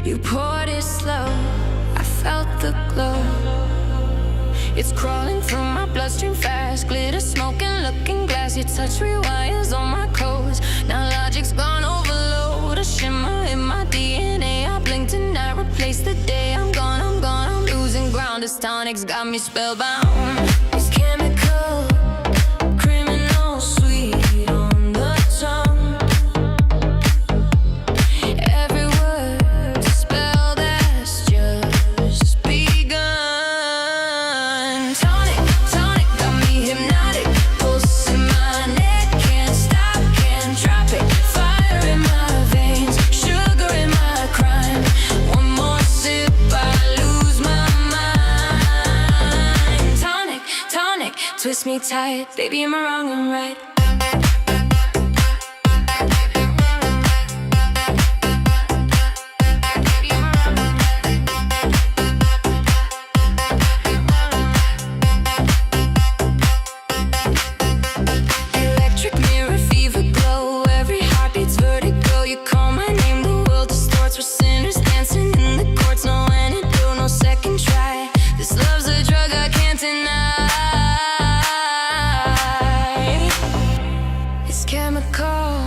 You poured it slow, I felt the glow. It's crawling through my bloodstream fast. Glitter, smoking, looking glass. Your touch rewires on my clothes. Now logic's gone overload. A shimmer in my DNA. I blinked and I replaced the day. I'm gone, I'm losing ground. This tonic's got me spellbound. It's chemical, criminal, sweet on the tongue. tonic, twist me tight. Baby, am I wrong or right? Electric mirror, fever glow. Every heartbeat's vertigo. You call my name, the world distorts. We're sinners dancing in the courts. No antidote, no second try. This love's a drug I can't deny. It's chemical,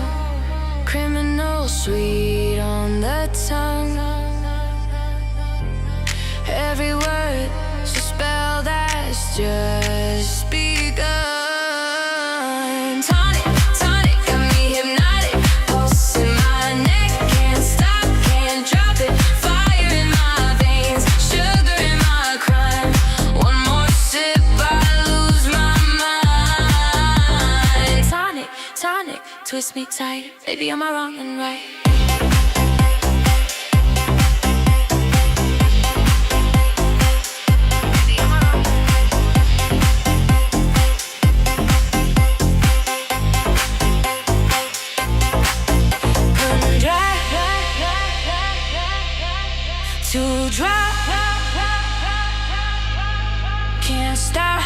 criminal, sweet on the tongue. Every word's a spell that's just begun. Tonic, tonic, got me hypnotic. Pulse in my neck, can't stop, can't drop it. Fire in my veins, sugar in my crime. One more sip, I lose my mind. Tonic, tonic, twist me tight. Baby, am I wrong and right? To drop, can't stop.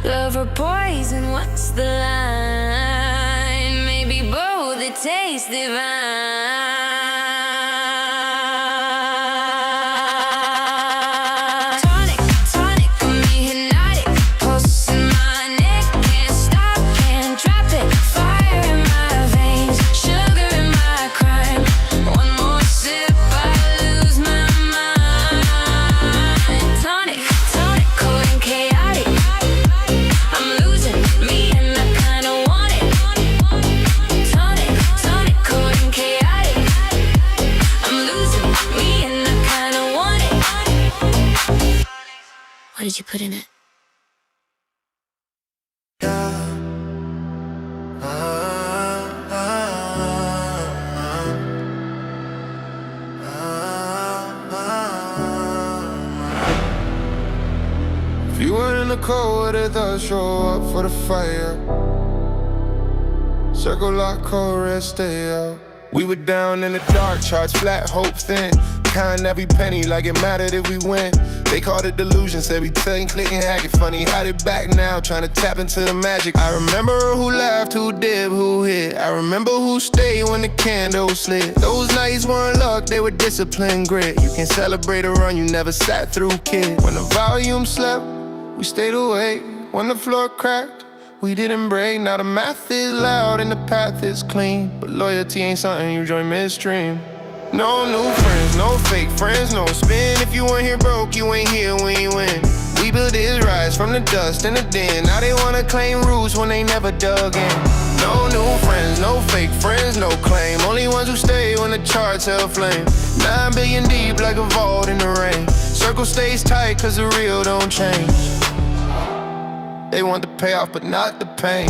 Love or poison, what's the line? Maybe both, it tastes divine. Tonic, tonic, got me hypnotic. Pulse in my neck, can't stop, can't drop it. Fire in my veins, sugar in my crime. One more sip, I lose my mind. Tonic, tonic, cold and chaotic. I'm losing me and I kinda want it. Tonic, tonic, cold and chaotic. I'm losing me and I kinda want it. What did you put in it? If you were in the cold weather, they'll show up for the fire. Circle lock, cold red, stay out. We were down in the dark, charts flat, hope thin. Counting every penny like it mattered if we win. They called it delusion, said we couldn't click and hack it. Funny, hide it back now, trying to tap into the magic. I remember who laughed, who did, who hit. I remember who stayed when the candle slid. Those nights weren't luck, they were discipline, grit. You can celebrate a run you never sat through, kid. When the volume slept, we stayed awake. When the floor cracked, we didn't break. Now the math is loud and the path is clean, but loyalty ain't something you join midstream. No new friends, no fake friends, no spin. If you weren't here broke, you ain't here when you win. We built this rise from the dust in the den. Now they wanna claim roots when they never dug in. No new friends, no fake friends, no claim. Only ones who stay when the charts held flame. 9 billion deep like a vault in the rain. Circle stays tight cause the real don't change. They want the payoff but not the pain.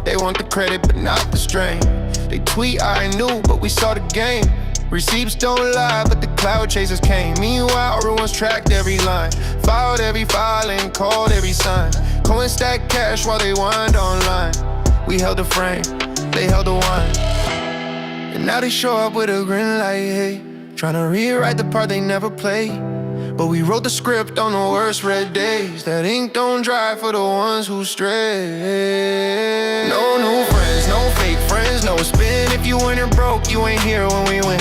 They want the credit but not the strain. They tweet I knew but we saw the game. Receipts don't lie but the cloud chasers came. Meanwhile everyone's tracked every line, filed every filing, called every sign. Coin stack cash while they wind online. We held the frame, they held the wine. And now they show up with a grin like hey, tryna rewrite the part they never played. But we wrote the script on the worst red days. That ink don't dry for the ones who stray. No new friends, no fake friends, no spin. If you weren't here broke, you ain't here when we win.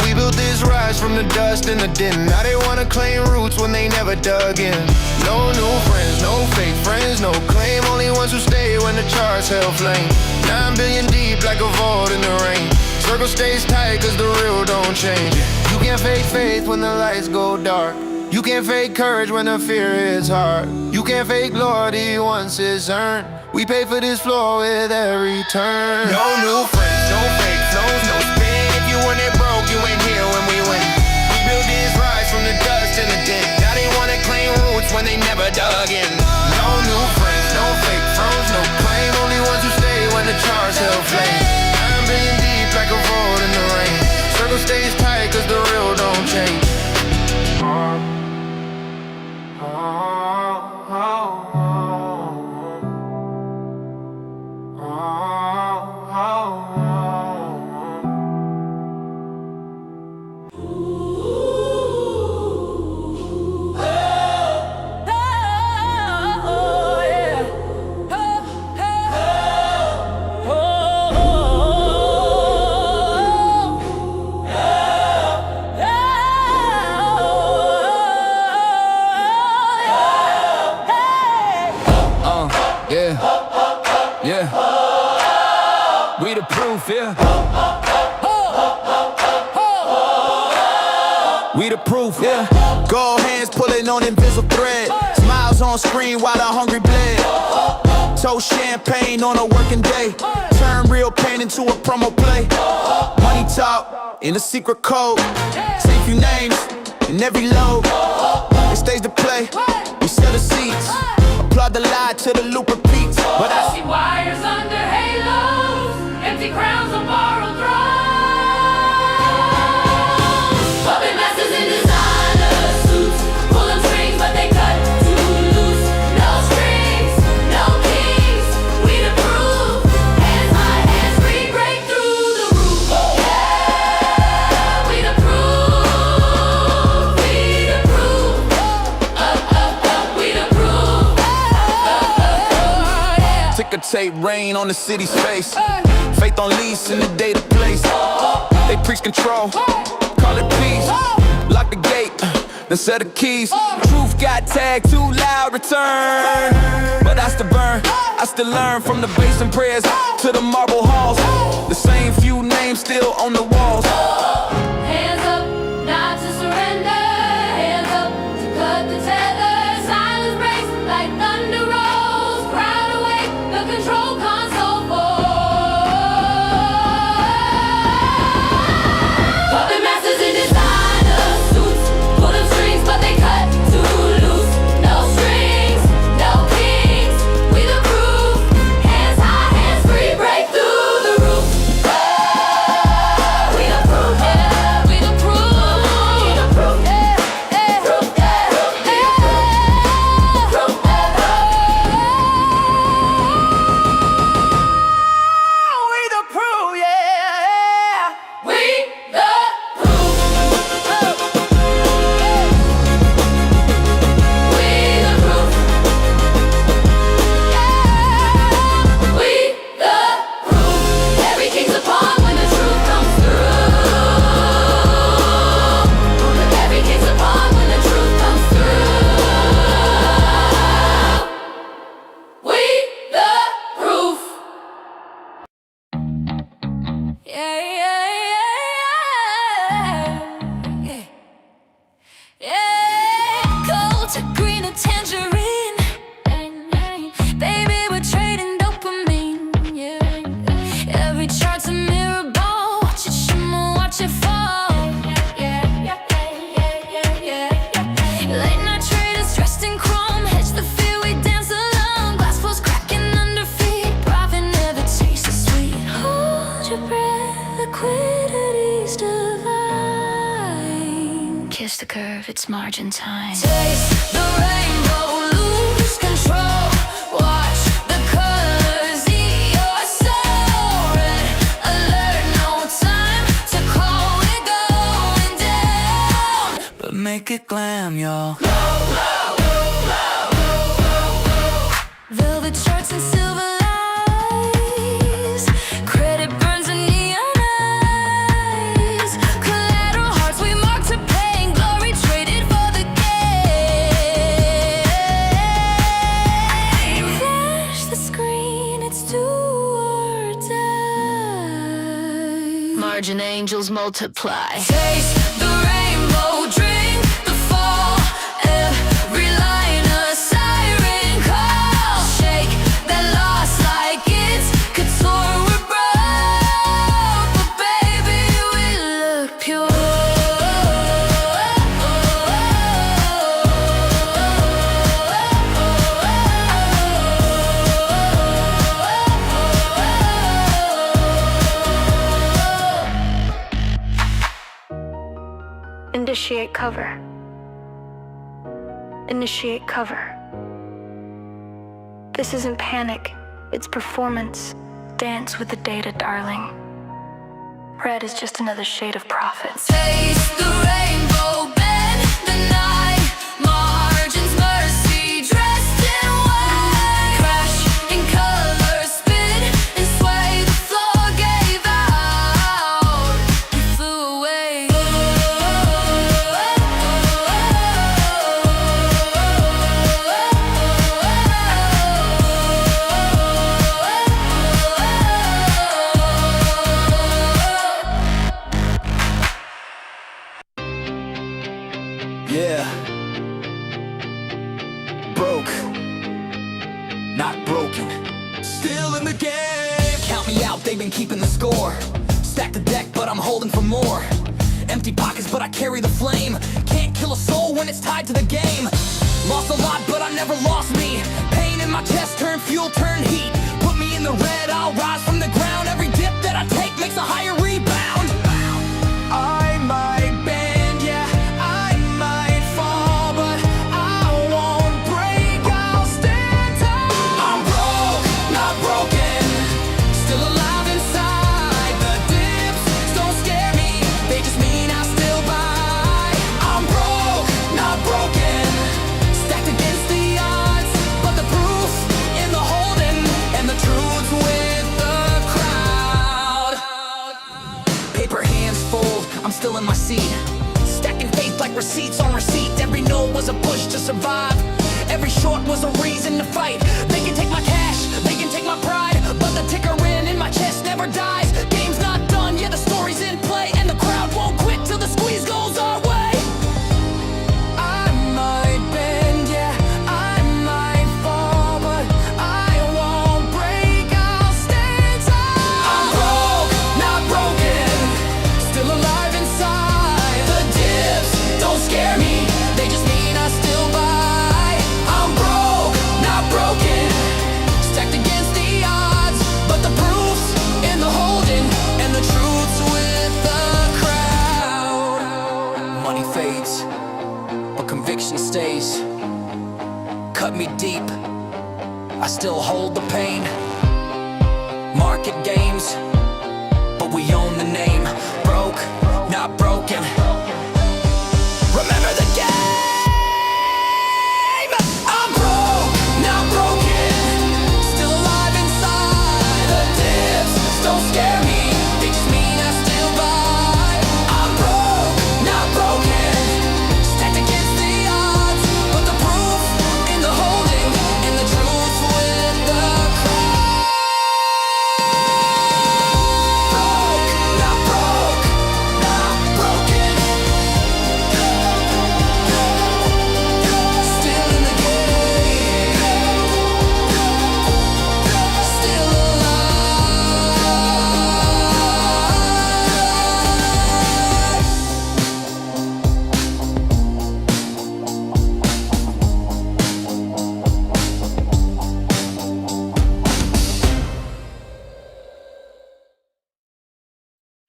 We built this rise from the dust in the den. Now they wanna claim roots when they never dug in. No new friends, no fake friends, no claim. Only ones who stay when the charts held flame. 9 billion deep like a vault in the rain. Circle stays tight cause the real don't change. You can't fake faith when the lights go dark. You can't fake courage when the fear is hard. You can't fake loyalty once it's earned. We pay for this floor with every turn. No new friends, no fake flows, no spin. If you weren't here broke, you ain't here when we win. We built this rise from the dust in the den. Now they wanna claim roots when they never dug in. No new friends, no fake friends, no claim. Only ones who stay when the charts held flame. 9 billion deep like a vault in the rain. Circle stays tight cause the real don't change. Yeah, yeah. We the proof, yeah. We the proof, yeah. Gold hands pulling on invisible thread. Smiles on screen while the hungry bled. Toast champagne on a working day. Turn real pain into a promo play. Money talk in a secret code. Say few names in every load. It stays to play. We sell the seats. Applaud the lie till the loop repeats. But I see Wires under halos, empty crowns on borrowed thrones. Puppet masters in designer suits, pulling strings but they cut too loose. No strings, no kings, we the proof. Hands high, hands free, break through the roof. Yeah, we the proof, we the proof. Up, up, up, we the proof. ticker tape rain on the city's face. Faith on lease in the data place. They preach control, call it peace. Lock the gate, then set the keys. Truth got tagged, too loud, return. But I still burn, I still learn. From the bass and prayers to the marble halls. The same few names still on the walls. Hands up, not to surrender. Hands up to cut the tether. Silence breaks like thunder rolls. Crowd awake, the control console falls. Puppet masters in designer suits, pulling strings but they cut too loose. No strings, no kings, we the proof. Hands high, hands free, break through the roof. We the proof, yeah, we the proof. We the proof, yeah, yeah, proof, yeah, yeah, proof, we the proof, yeah. We the proof. We the proof. Yeah. We the proof. Everything's a pawn when the truth comes through. Everything's a pawn when the truth comes through. We the proof. Yeah, yeah, yeah, yeah. Yeah, gold to green, a tangerine. Baby, we're trading dopamine. Yeah, every chart's a mirror ball. Watch it shimmer, watch it fall. Yeah, yeah, yeah, yeah, yeah. Late night traders dressed in chrome, hedge the fear, we dance along. Glass floors cracking under feet. Profit never tastes as sweet. Hold your breath, liquidity's divine. Kiss the curve, it's margin time. Taste the rainbow, lose control. Watch the colors eat your soul. Red alert, no time to call, we're going down. But make it glam, y'all. Velvet charts and silver lights. Credit burns and neon eyes. Collateral hearts we mark to pay. Glory traded for the game. Flash the screen, it's do or die. Margin angels multiply. Taste the rainbow, drink the fall. Every line a siren call. Shake that loss like it's couture. We're broke, but baby we look pure. Initiate cover. Initiate cover. This isn't panic, it's performance. Dance with the data, darling. Red is just another shade of profit. Taste the rainbow, bend the night. Margins, mercy, dressed in white. Crash in color, spin and sway. The floor gave out. We flew away. not broken. Still in the game. Count me out, they've been keeping the score. Stack the deck, but I'm holding for more. Empty pockets, but I carry the flame. Can't kill a soul when it's tied to the game. Lost a lot, but I never lost me. Pain in my chest, turn fuel, turn heat. Put me in the red, I'll rise from the ground. Every dip that I take makes a higher rebound. I might bend, yeah, I might fall, but I won't break, I'll stand tall. I'm broke, not broken, still alive inside. The dips don't scare me, they just mean I still buy. I'm broke, not broken, stacked against the odds, but the proof in the holding, and the truth's with the crowd. Paper hands fold, I'm still in my seat, stacking faith like receipts on receipt. Every no was a push to survive, every short was a reason to fight. They can take my cash, they can take my pride, but the ticker in my chest never dies. Game's not done, yeah, the story's in play, and the crowd won't quit till the squeeze goes our way. I might bend, yeah, I might fall, but I won't break, I'll stand tall. I'm broke, not broken, still alive inside. The dips don't scare me, they just mean I still buy. I'm broke, not broken, stacked against the odds, but the proof's in the holding, and the truth's with the crowd. Money fades, but conviction stays. Cut me deep, I still hold the pain. Market games, but we own the name. Broke, not broken. Remember the game. I'm broke, not broken, still alive inside. The dips don't scare me, they just mean I still buy. I'm broke, not broken, stacked against the odds, but the proof in the holding, and the truth with the crowd. Broke, not broke, not broken. Still in the game, still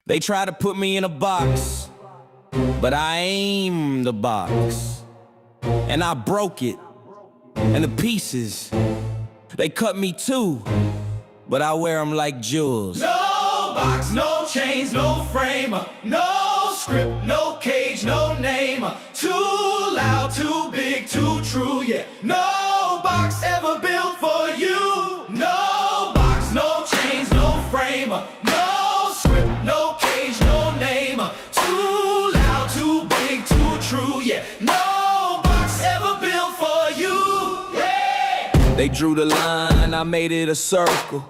They try to put me in a box, but I aim the box, and I broke it, and the pieces, they cut me too, but I wear them like jewels. No box, no chains, no frame, no script, no cage, no name. Too loud, too big, too true, yeah. No box ever built for you. No box, no chains, no frame, no script, no cage, no name. Too loud, too big, too true, yeah. No box ever built for you, yeah. They drew the line, I made it a circle.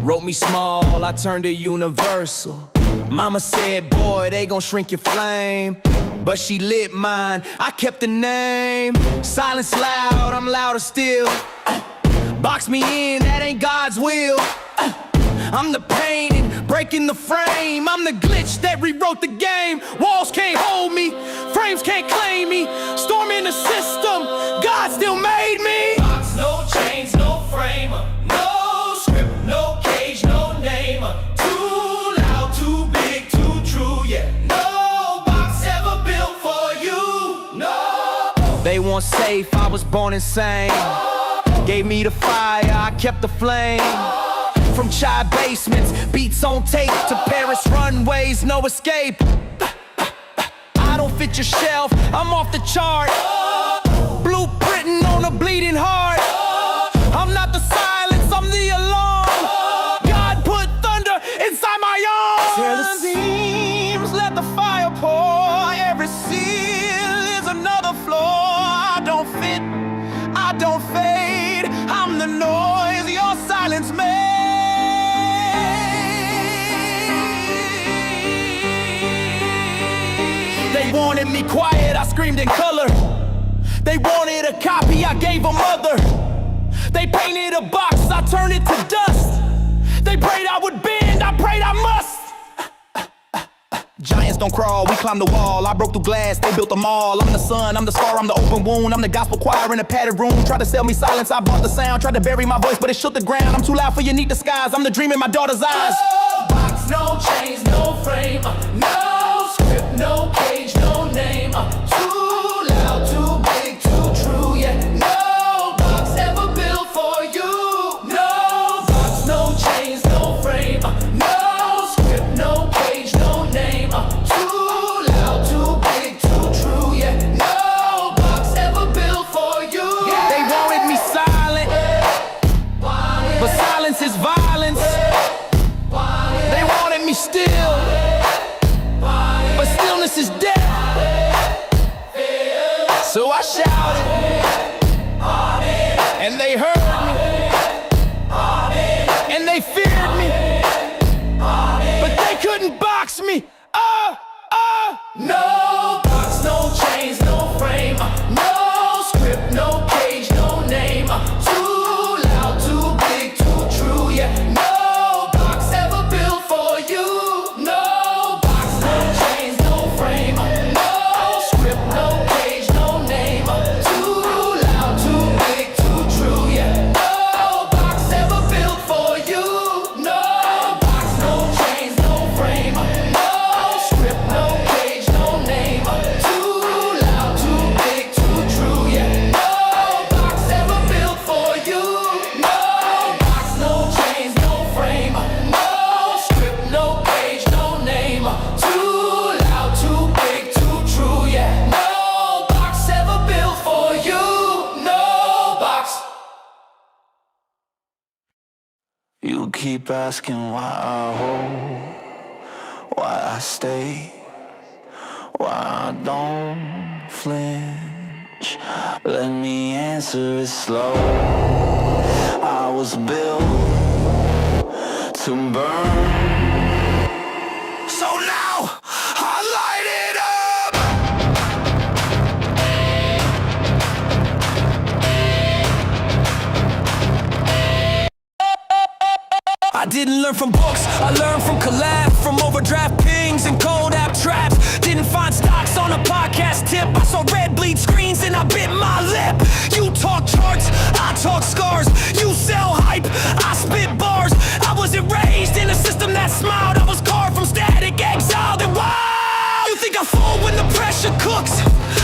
Wrote me small, I turned it universal. Mama said, boy, they gon' shrink your flame, but she lit mine, I kept the name. Silence loud, I'm louder still. Box me in, that ain't God's will. I'm the painting, breaking the frame. I'm the glitch that rewrote the game. Walls can't hold me, frames can't claim me. Storm in the system, God still made me. Box, no chains, no frame, no script, no cage, no name. Too loud, too big, too true, yeah. No box ever built for you, no. They want safe, I was born insane. Gave me the fire, I kept the flame. From chai basements, beats on tape, to Paris runways, no escape. I don't fit your shelf, I'm off the chart. Blueprinting on a bleeding heart. I'm not the silence, I'm the alarm. God put thunder inside my arms. Tear the seams, let the fire pour. Every seal is another flaw. I don't fit, I don't fade. I'm the noise your silence made. They wanted me quiet, I screamed in color. They wanted a copy, I gave them other. They painted a to dust. They prayed I would bend, I prayed I must. Giants don't crawl, we climb the wall. I broke through glass, they built them all. I'm the sun, I'm the scar, I'm the open wound. I'm the gospel choir in a padded room. Tried to sell me silence, I bought the sound. Tried to bury my voice, but it shook the ground. I'm too loud for your neat disguise, I'm the dream in my daughter's eyes. No box, no chains, no frame, no script, no cage, no name. Too loud, too big, too true, yeah. No box ever built for you. No box, no chains, no frame, no script, no cage, no name. Too loud, too big, too true, yeah. No box ever built for you. They wanted me silent, but silence is violence. They wanted me still, but stillness is death. So I shouted, and they heard me, and they feared me, but they couldn't box me. No box, no chains, no frame, no script, no cage, no name. Too loud, too big, too true, yeah. No box ever built for you. No box, no chains, no frame, no script, no cage, no name. Too loud, too big, too true, yeah. No box ever built for you. No box, no chains, no frame, no script, no cage, no name. Too loud, too big, too true, yeah. No box ever built for you. No box, no chains, no frame, no script, no cage, no name. Too loud, too big, too true, yeah. No box ever built for you. No box. You keep asking why I hold, why I stay, why I don't flinch. Let me answer it slow. I was built to burn. So now I light it up. I didn't learn from books, I learned from collab, from overdraft pings and cold app traps. Didn't find stocks on a podcast tip. I saw red bleed screens and I bit my lip. You talk charts, I talk scars. You sell hype, I spit bars. I wasn't raised in a system that smiled. I was carved from static exile. Then wow, you think I fall when the pressure cooks?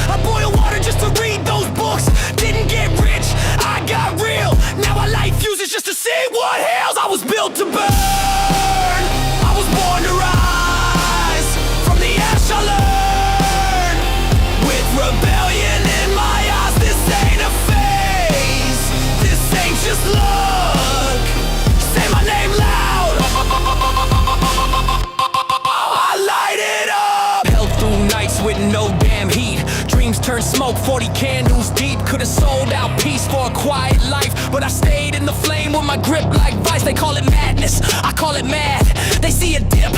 I boil water just to read those books. Didn't get rich, I got real. Now I light fuses just to see what hails. I was built to burn. I was born to rise. From the ash I learn. With rebellion in my eyes, this ain't a phase. This ain't just luck. Say my name loud. I light it up. Held through nights with no damn heat. Dreams turned smoke, 40 candles deep. Could've sold out peace for a quiet life, but I stayed in the flame with my grip like vice. They call it madness, I call it mad. They see a dip,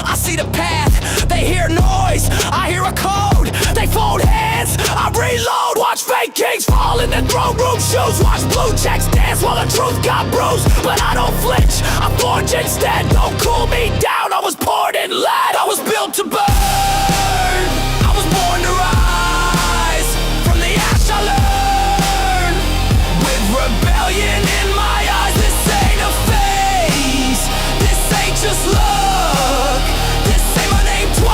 I see the path. They hear noise, I hear a code. They fold hands, I reload. Watch fake kings fall in their throne room shoes. Watch blue checks dance while the truth got bruised. But I don't flinch, I forge instead. Don't cool me down, I was poured in lead. I was built to burn. I was born to rise. From the ash I learn. With rebellion in my eyes, this ain't a phase. This ain't just luck. This say my name twice.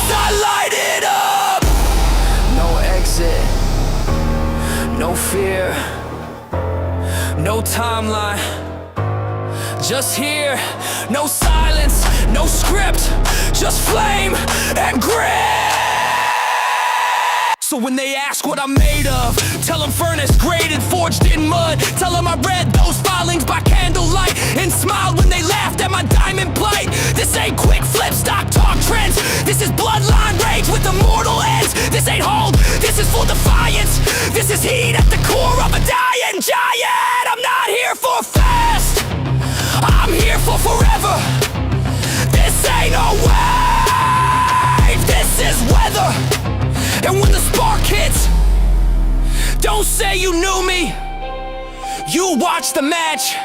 I light it up. No exit, no fear, No timeline, just here. No silence, no script, just flame and grit. So when they ask what I'm made of, tell them furnace graded, forged in mud. Tell them I read those filings by candlelight and smiled when they laughed at my diamond plate. This ain't quick flip, stock talk trends. This is bloodline rage with immortal ends. This ain't hold, this is full defiance. This is heat at the core of a dying giant. I'm not here for fast, I'm here for forever. This ain't a wave, this is weather. And when the spark hits, don't say you knew me. You watched the match,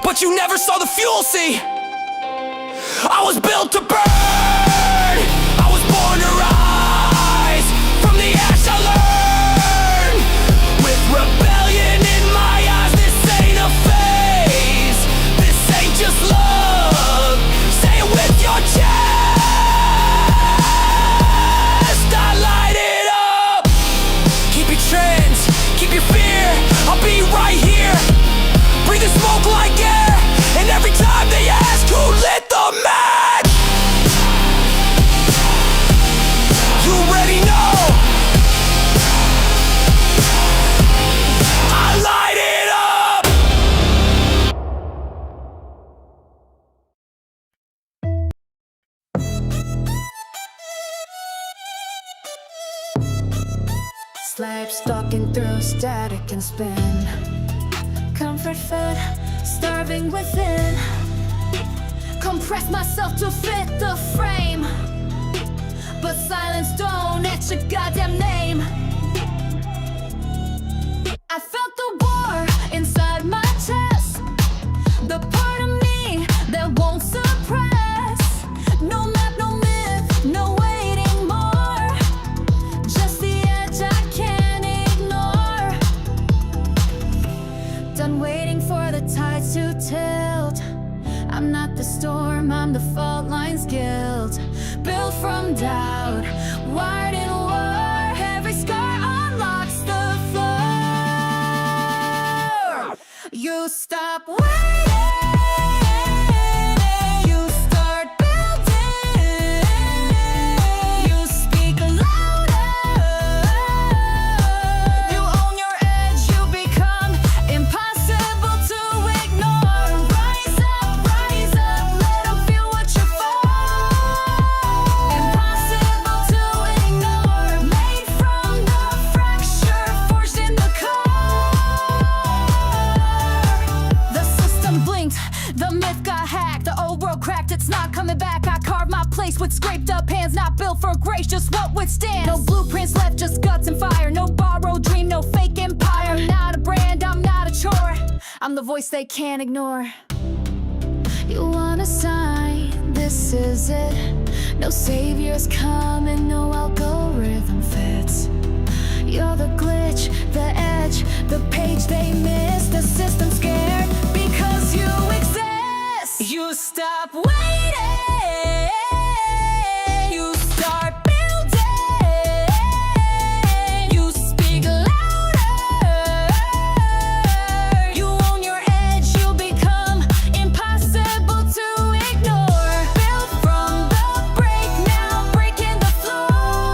but you never saw the fuel, see. I was built to burn, I was born to rise. From the ash I learn, with rebellion in my eyes. This ain't a phase, this ain't just love. Say it with your chest. I light it up. Keep your trends, keep your fear, I'll be right here. Breathing smoke like air, and every time they ask who lit the match, you already know. I light it up. Slave stalking through static and spin. Comfort fed, starving within. Compress myself to fit the frame, but silence don't etch a goddamn name. I felt the war inside my chest, the part of me that won't suppress. No map, no myth, no waiting more. Just the edge I can't ignore. Done waiting for the tide to tilt. I'm not the storm, I'm the fault line's guilt. Built from doubt, wired in war. Every scar unlocks the floor. You stop waiting, you start building. You speak louder, you own your edge, you become impossible to ignore. Rise up, let them feel what you're for. Impossible to ignore, made from the fracture, forged in the core. The system blinked, the myth got hacked, the old world cracked, it's not coming back. I carved my place with scraped up hands, not built for grace, just what withstands. No blueprints left, just guts and fire. No borrowed dream, no fake empire. I'm not a brand, I'm not a chore. I'm the voice they can't ignore. You want a sign, this is it. No saviors coming, no algorithm fits. You're the glitch, the edge, the page they miss. The system scared because you exist. You stop waiting, you start building. You speak louder, you own your edge, you become impossible to ignore. Built from the break, now breaking the floor.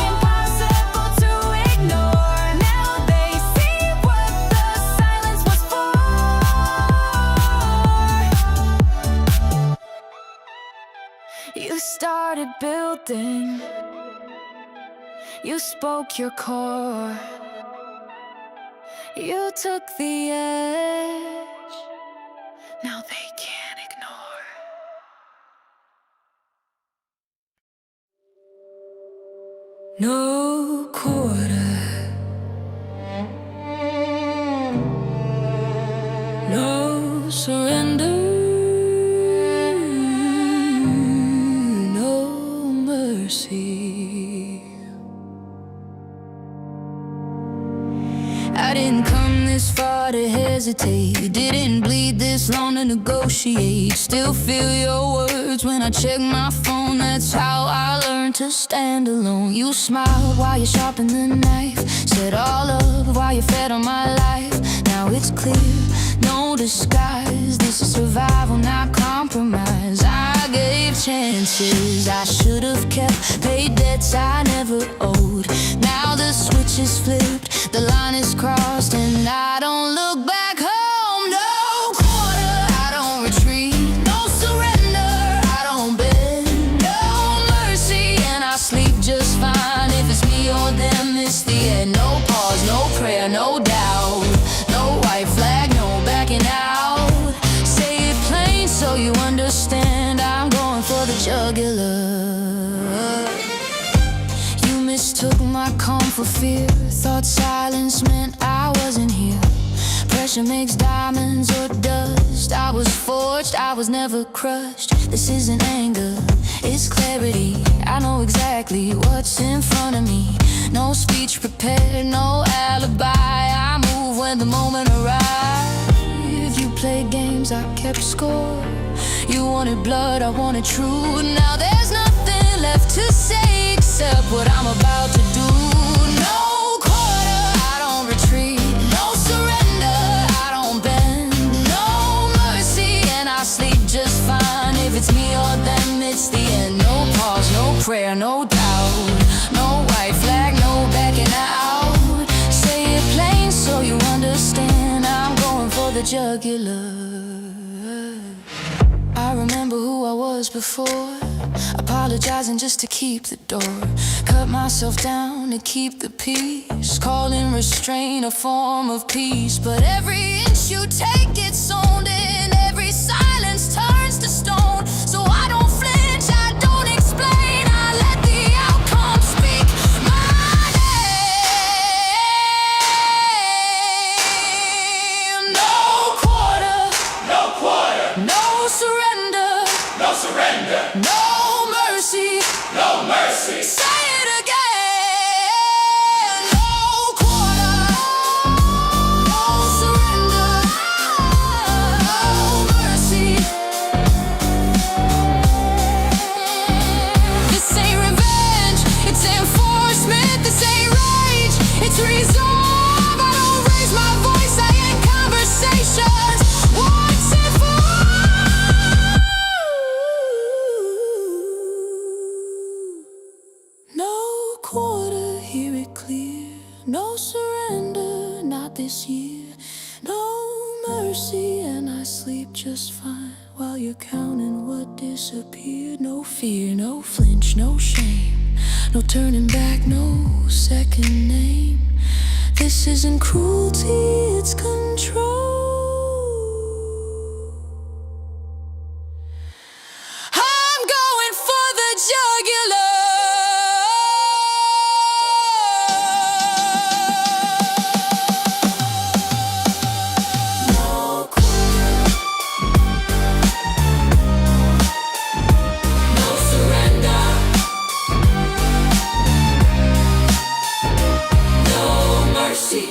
Impossible to ignore, now they see what the silence was for. You started building, you spoke your core. You took the edge, now they can't ignore. No quarter, no surrender, no mercy. I didn't come this far to hesitate, didn't bleed this long to negotiate. Still feel your words when I check my phone, that's how I learned to stand alone. You smiled while you sharpened the knife, said all love while you fed on my life. Now it's clear, no disguise, this is survival, not compromise. I gave chances I should have kept, paid debts I never owed. Now the switch is flipped, the line is crossed, and I don't look back home. No quarter, I don't retreat, no surrender, I don't bend, no mercy, and I sleep just fine. If it's me or them, it's the end. No pause, no prayer, no doubt, no white flag, no backing out. Say it plain so you understand, I'm going for the jugular. You mistook my calm for fear, thought silence meant I wasn't here. pressure makes diamonds or dust. I was forged, I was never crushed. This isn't anger, it's clarity. I know exactly what's in front of me. No speech prepared, no alibi. I move when the moment arrives. You played games, I kept score. You wanted blood, I wanted truth. Now there's nothing left to say except what I'm about to do. No quarter, I don't retreat. No surrender, I don't bend. No mercy, and I sleep just fine. If it's me or them, it's the end. No pause, no prayer, no doubt. No white flag, no backing out. Say it plain so you understand. I'm going for the jugular. I remember who I was before, apologizing just to keep the door. Cut myself down to keep the peace, calling restraint a form of peace. But every inch you take gets owned, and every silence turns to stone. So I don't flinch, I don't explain, I let the outcome speak my name. No quarter, No quarter, no surrender, no surrender, no mercy, no mercy. say it again. No quarter, no surrender, no mercy. This ain't revenge, it's enforcement. This ain't rage, it's resolve. I don't raise my voice, I end conversations once and for all. No quarter, hear it clear. No surrender, not this year. No mercy, and I sleep just fine while you're counting what disappeared. No fear, no flinch, no shame. No turning back, no second name. This isn't cruelty, it's control. I'm going for the jugular. No quarter, no surrender, no mercy.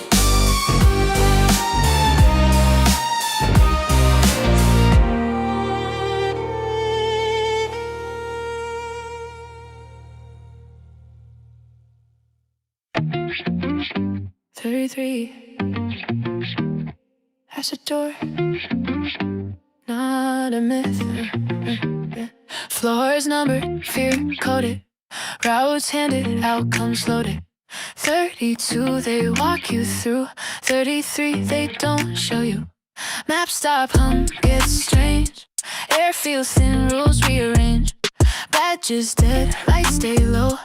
33. That's a door, not a myth. Floors numbered, fear coded, routes handed, outcomes loaded. 32 they walk you through, 33 they don't show you. Map stop, hum gets strange, air feels thin, rules rearrange. Badges dead, lights stay low,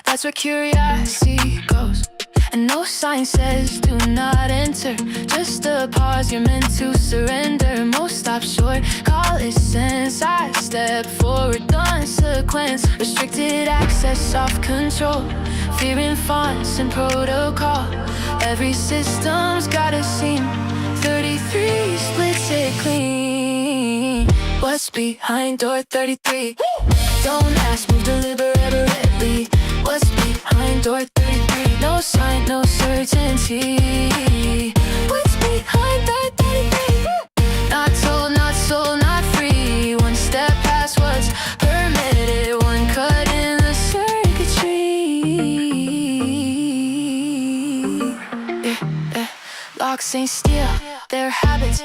that's where curiosity goes. And no sign says do not enter, just a pause, you're meant to surrender. Most stop short, call it sense. I step forward, consequence, restricted access, off control. Fear in fonts and protocol, every system's got a seam. 33 splits it clean. What's behind door 33? Don't ask, move deliberately. What's behind door 33? No sign, no certainty. What's behind door 33? Not told, not sold, not free. One step past what's permitted, one cut in the circuitry. Locks ain't steel, they're habits.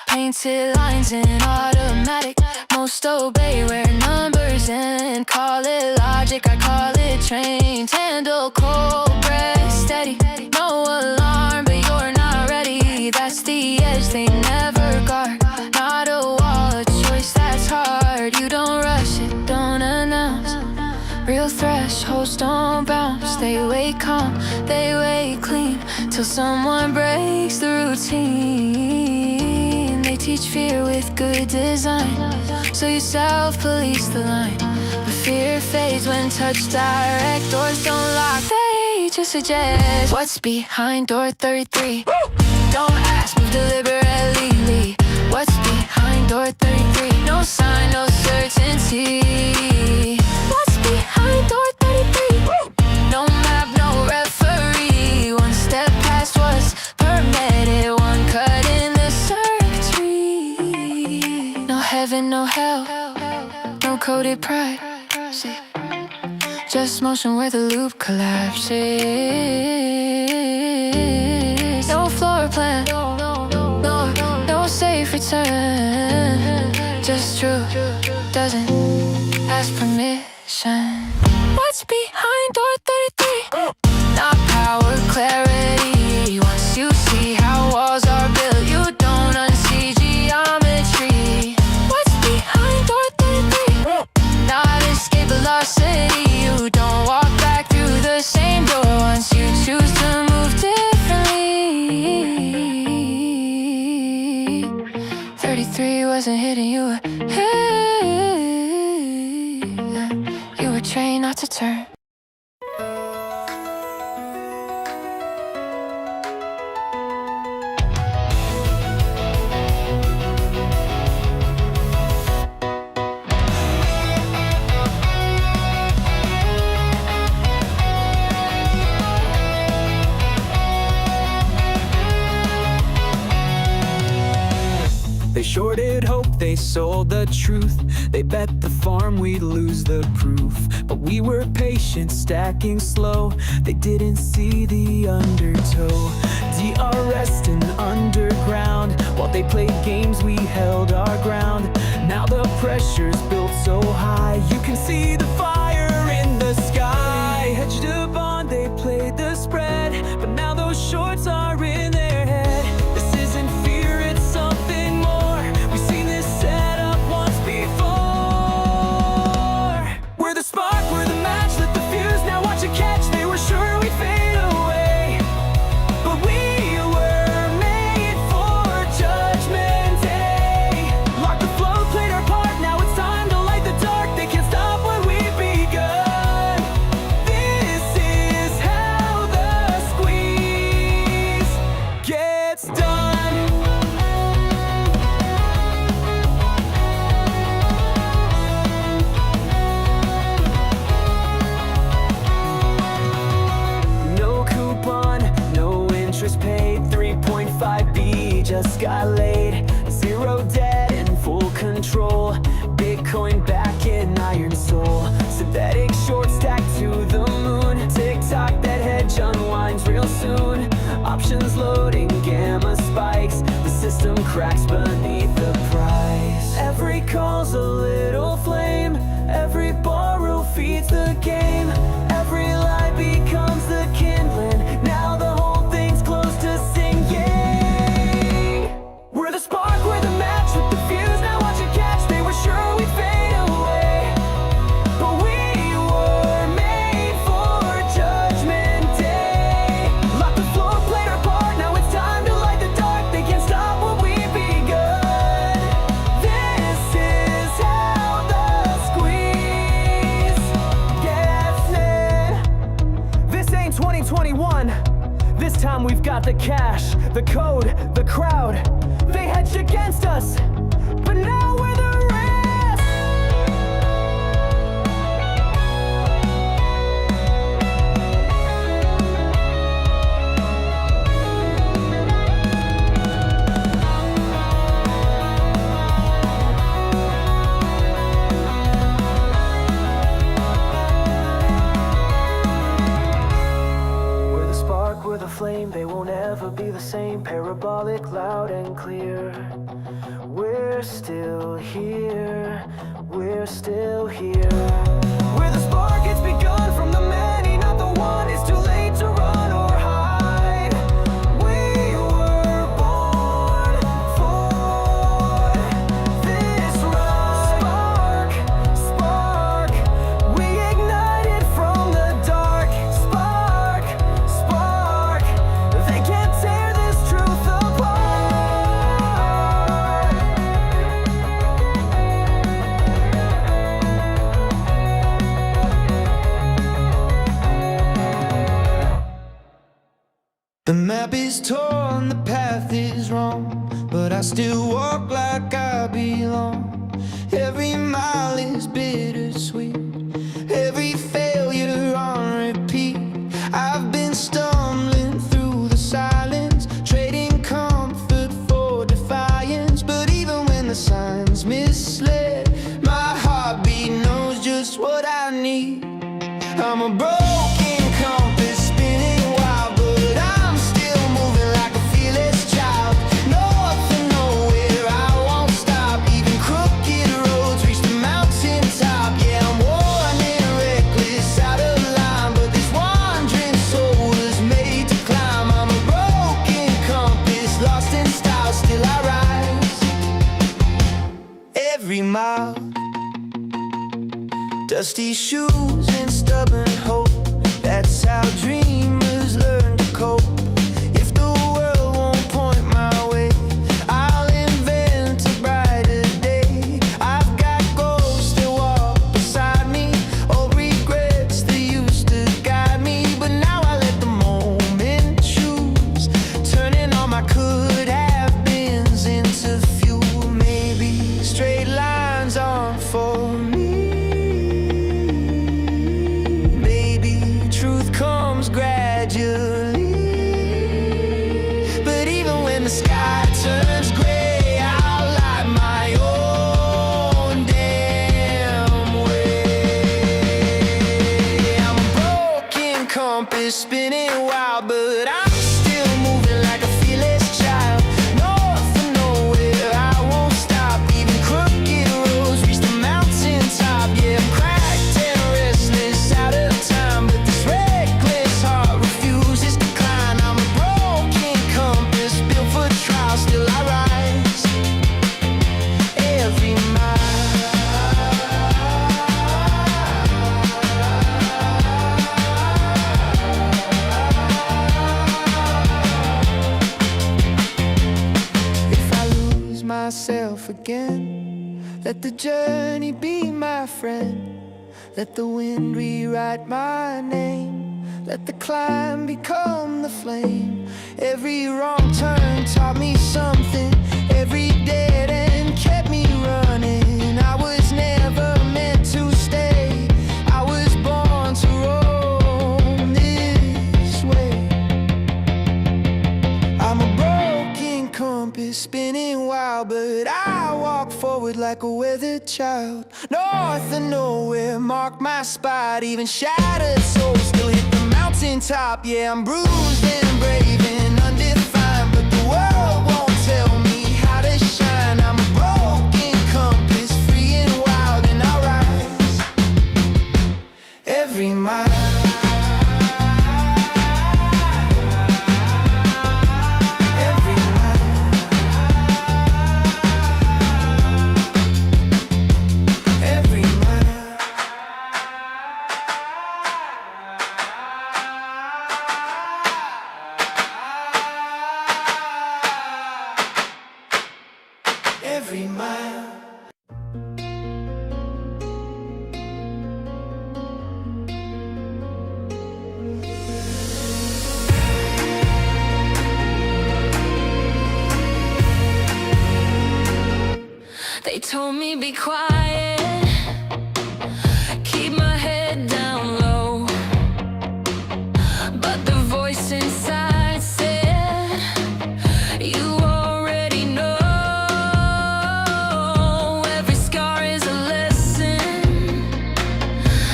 Painted lines in automatic. Most obey where numbers end. Call it logic, I call it trained. Handle cold breath steady. No alarm, but you're not ready. That's the edge they never guard. Not a wall, a choice that's hard. You don't rush it, don't announce. Real thresholds don't bounce. They wait calm, they wait clean, till someone breaks the routine. They teach fear with good design, so you self-police the line. But fear fades when touched direct. Doors don't lock, they just suggest what's behind door 33. Don't ask, move deliberately. What's behind door 33? No sign, no certainty. What's behind door 33? No map, no referee. One step past was permitted. One cut in the circuitry. No heaven, no hell, no coded pride. See, just motion where the loop collapses. No floor plan, no safe return. Just truth doesn't ask permission. What's behind door 33? Not power, clarity. Once you see how walls are built, you don't unsee geometry. What's behind door 33? Not escape velocity. You don't walk back through the same door once you choose to move differently. 33 wasn't hitting you. You were trained not to turn. They shorted hope, they sold the truth. They bet the farm we'd lose the proof. But we were patient, stacking slow. They didn't see the undertow. DRS and underground. While they played games, we held our ground. Now the pressure's built so high, you can see the fire in the sky. Hedged a bond, they played the spread. But now those shorts are in their head. This isn't fear, it's something more. We've seen this setup once before. We're the spark, we're the match, lit the fuse. Now watch it catch, they were sure we'd fade away. But we were made for Judgment Day. Locked the flow, played our part, now it's time to light the dark. They can't stop what we've begun. This is how the squeeze gets done. No coupon, no interest paid. 3.5B just got laid. Zero debt and full control. Bitcoin back in iron soul. Synthetic short stack to the moon. TikTok, that hedge unwinds real soon. Options loading, gamma spikes. The system cracks beneath the price. Every call's a little flame. Every borrow feeds the game. Every lie becomes the kindling. Now the whole thing's close to singing. We're the spark, we're the match with the fuse. Now watch it catch, they were sure we'd fade away. But we were made for Judgment Day. Locked the floor, played our part, now it's time to light the dark. They can't stop what we've begun. This is how the squeeze gets lit. This ain't 2021. This time we've got the cash, the code, the crowd. They hedged against us, but now we're the rest. We're the spark, we're the flame, they won't ever be the same. Parabolic, loud and clear. We're still here, we're still here. We're the spark, it's begun from the many, not the one. It's too late to run or hide. We were born for this ride. Spark, spark, we ignited from the dark. Spark, spark, they can't tear this truth apart. is torn, the path is wrong, but I still walk like I belong. Every mile is bittersweet, every failure on repeat. I've been stumbling through the silence, trading comfort for defiance. But even when the signs misled, my heartbeat knows just what I need. I'm a broken compass spinning wild, but I'm still moving like a fearless child. North and nowhere, I won't stop. Even crooked roads reach the mountaintop. Yeah, I'm worn and reckless, out of line, but this wandering soul was made to climb. I'm a broken compass, lost in style, still I rise. Every mile, dusty shoes and stubborn hope. That's how dreamers learn to cope. If the world won't point my way, I'll invent a brighter day. I've got ghosts that walk beside me, old regrets that used to guide me. But now I let the moment choose, turning all my could-have-beens into fuel. Maybe straight lines aren't for me. Gradually, but even when the sky turns gray, I'll light my own damn way. I'm a broken compass spinning wild, but I'm still moving like a fearless child. North and nowhere, I won't stop. Even crooked roads reach the mountaintop. Yeah, I'm cracked and restless, out of time, but this reckless heart refuses to climb. I'm a broken compass built for trial, still I rise. Every mile, if I lose myself again, let the journey be my friend. Let the wind rewrite my name, let the climb become the flame. Every wrong turn taught me something, every dead end kept me running. I was never meant to stay, I was born to roam this way. I'm a broken compass spinning wild, but I walk forward like a weathered child. North and nowhere mark my spot, even shattered souls still hit the mountaintop. Yeah, I'm bruised and brave and undefined, but the world won't tell me how to shine. I'm a broken compass, free and wild, and I rise. Every mile, every mile. They told me be quiet, keep my head down low, but the voice inside said, you already know. Every scar is a lesson,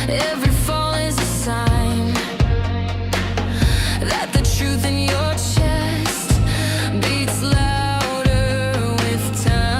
every fall is a sign that the truth in your chest beats louder with time.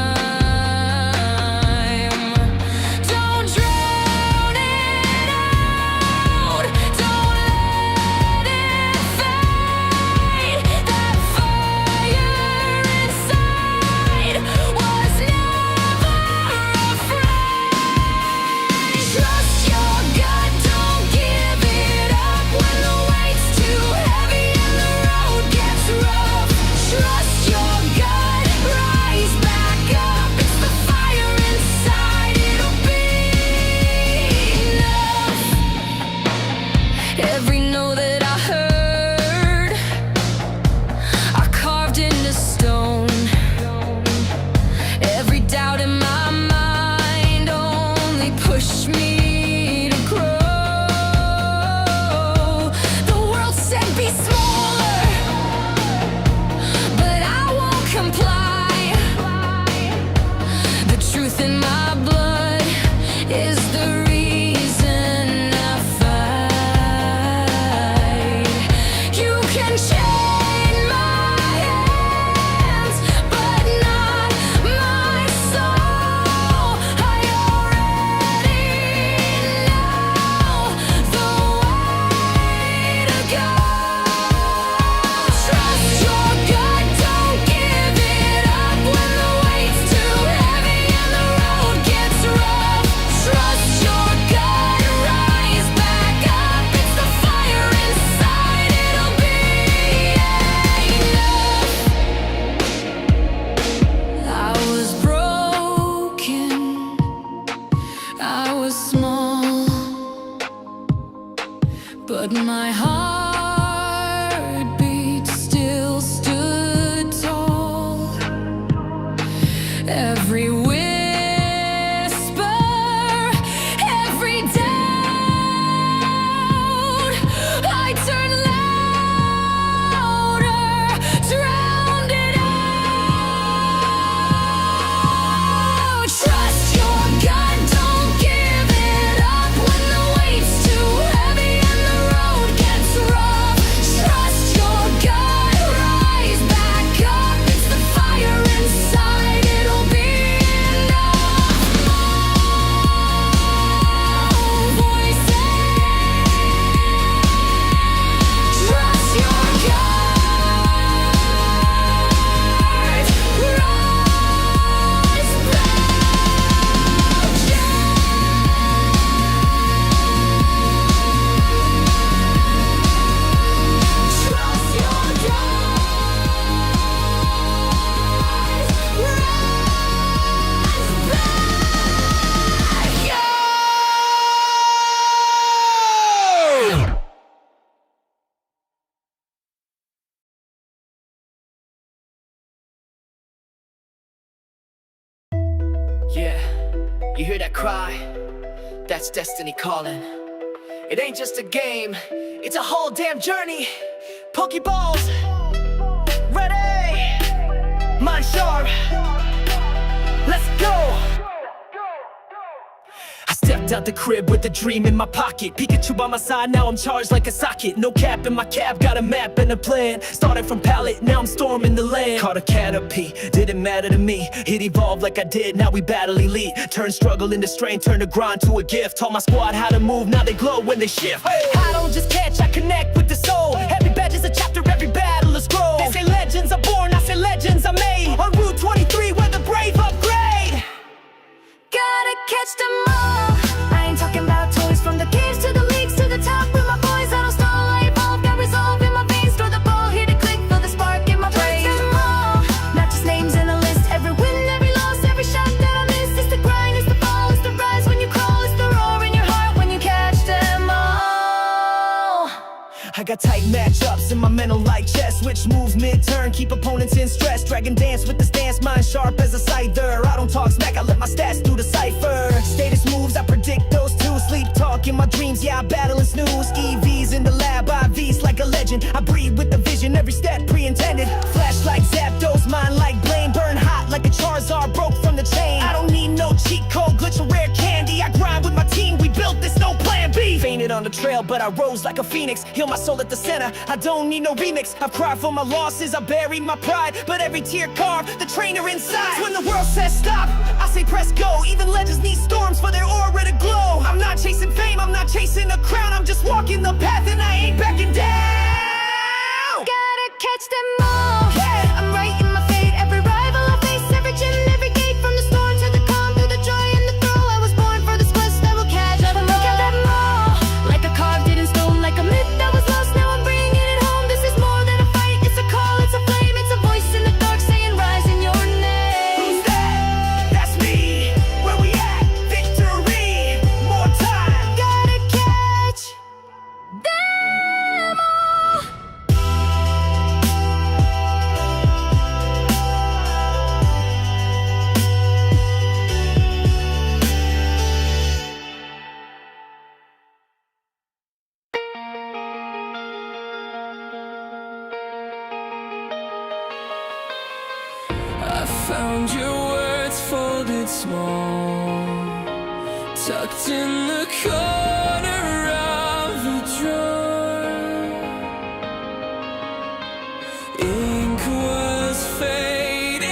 You hear that cry? That's destiny calling. It ain't just a game, it's a whole damn journey. Pokeballs, ready, mind sharp, let's go. I stepped out the crib with a dream in my pocket. Pikachu by my side, now I'm charged like a socket. No cap in my cab, got a map and a plan. Started from pallet, now I'm storming the land. Caught a Caterpie, didn't matter to me. It evolved like I did, now we battle elite. Turn struggle into strength, turn the grind to a gift. Taught my squad how to move, now they glow when they shift. I don't just catch, I connect with the soul. Every badge is a chapter, every battle a scroll. They say legends are born, I say legends are made. On Route 23 where the brave upgrade. Gotta catch them all. I ain't talking about toys, from the caves to the leagues to the top. With my boys, I don't stall, I evolve, got resolve in my veins. Throw the ball, hit it, click, feel the spark in my brain. Catch them all, not just names in a list. Every win, every loss, every shot that I miss. It's the grind, it's the fall, it's the rise when you crawl, it's the roar in your heart when you catch them all. I got tight matchups in my mental like chess. Switch moves mid-turn, keep opponents in stress. Dragon dance with the stance, mind sharp as a scyther. I don't talk smack, I let my stats do the cipher. Status moves, I predict those too. Sleep talk in my dreams, yeah I battle and snooze. EVs in the lab, IVs like a legend. I breathe with the vision, every step pre-intended. Flash like Zapdos, mind like blame. Burn hot like a Charizard, broke from the chain. I don't need no cheat code, glitch or rare candy. I grind with my team, we built this, no plan B. Fainted on the trail, but I rose like a phoenix. Heal my soul at the center, I don't need no remix. I've cried for my losses, I buried my pride. But every tear carved the trainer inside. When the world says stop, I say press go. Even legends need storms for their aura to glow. I'm not chasing fame, I'm not chasing a crown. I'm just walking the path and I ain't backing down. Gotta catch them all. Yeah. I'm writing my fate, every rival I face, every gym, every gate. From the storm to the calm, through the joy and the throw. I was born for this quest, I will catch them all. Like a carved in stone, like a myth that was lost. Now I'm bringing it home. This is more than a fight, it's a call, it's a flame. It's a voice in the dark saying rise in your name. Who's that? That's me. Where we at? Victory. More time. Gotta catch them all. I found your words folded small, tucked in the corner of the drawer. Ink was fading,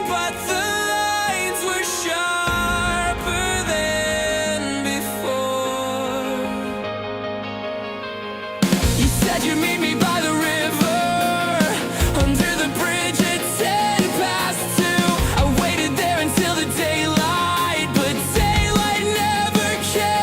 but the lines were sharper than before. You said you'd meet me by the river, under the bridge at 10 past 2. I waited there until the daylight, but daylight never came.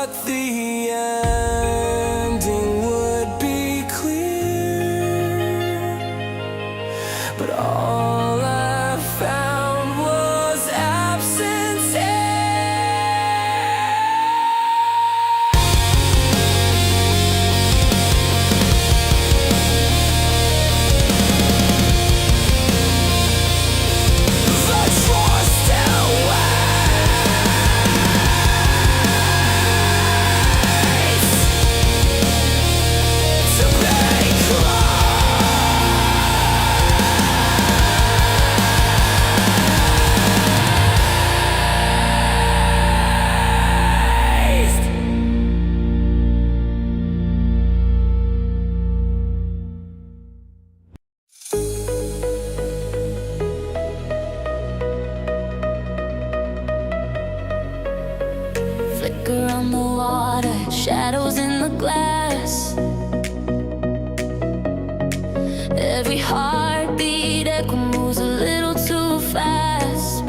thought the ending would be clear, but all I found was absence here. The trust still waits to be closed. Flicker on the water, shadows in the glass. Every heartbeat echo moves a little too fast.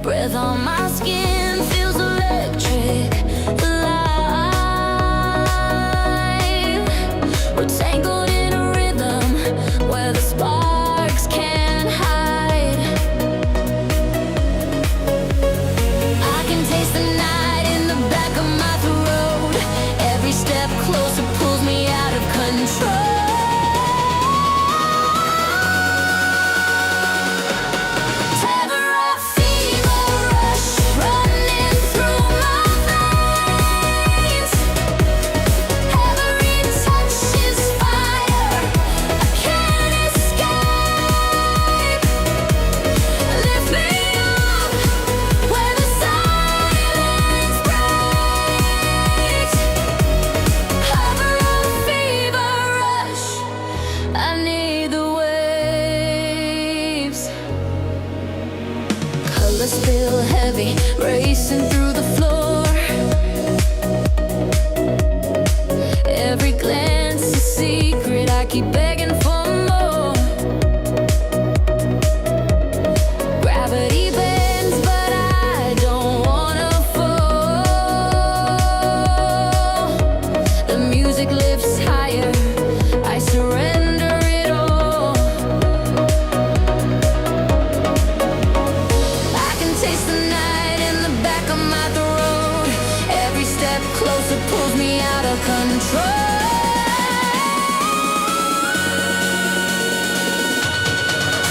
Breath on my skin feels electric, alive. We're tangled in a rhythm where the sparks can't hide. I can taste the night in the back of my throat. Every step closer pulls me out of control. Tear up fever rush running through my veins. Every touch is fire, I can't escape. Lift me up where the silence breaks. Hover on fever rush, I need the waves. Colors feel heavy, racing through the floor. Every glance a secret, I keep begging for more. Gravity bends, but I don't wanna fall. The music lifts higher, I surrender it all. I can taste the night in the back of my throat. Every step closer pulls me out of control.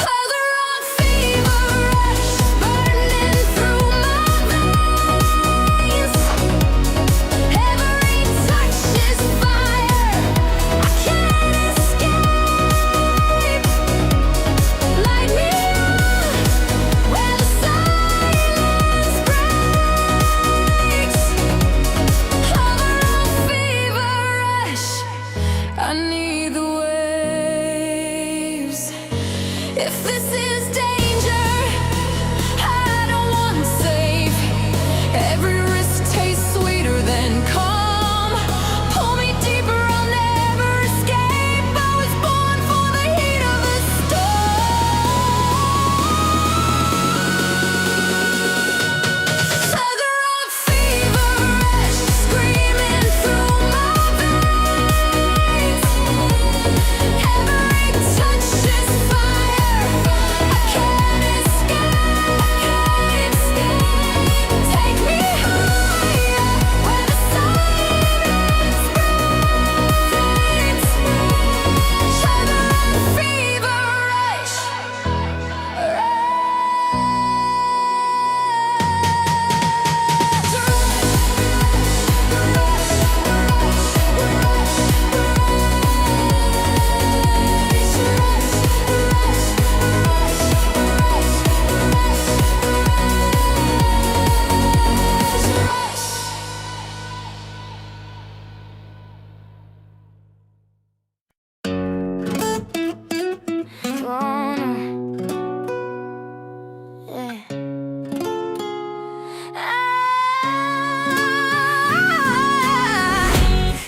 Closer on fever rush, burning through my veins. Every touch is fire, I can't escape. Light me up where the silence breaks. Hover on fever rush, I need the waves. If this is danger, I don't want safe. Every risk tastes sweeter than calm. Pull me deeper, I'll never escape. I was born for the heat of the storm. Sugar on fever rush, screaming through my veins. Every touch is fire, I can't escape. Take me higher where the silence breaks. Sugar and fever rush.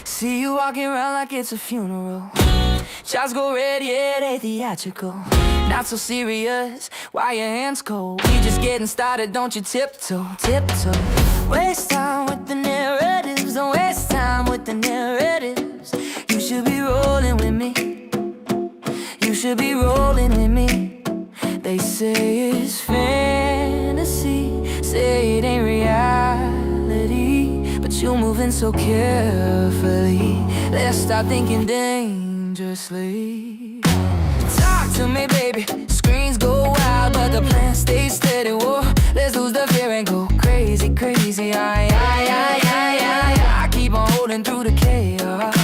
See you walking around like it's a funeral. Shots go red, yeah, they theatrical. Not so serious, why your hands cold? We just getting started, don't you tiptoe, tiptoe. Waste time with the narratives, don't waste time with the narratives. You should be rolling with me. You should be rolling with me. They say it's fantasy, say it ain't reality, but you're moving so carefully. Let's start thinking dangerously. Talk to me, baby. Screens go wild, but the plan stays steady. Whoa, let's lose the fear and go crazy, crazy. I keep on holding through the chaos.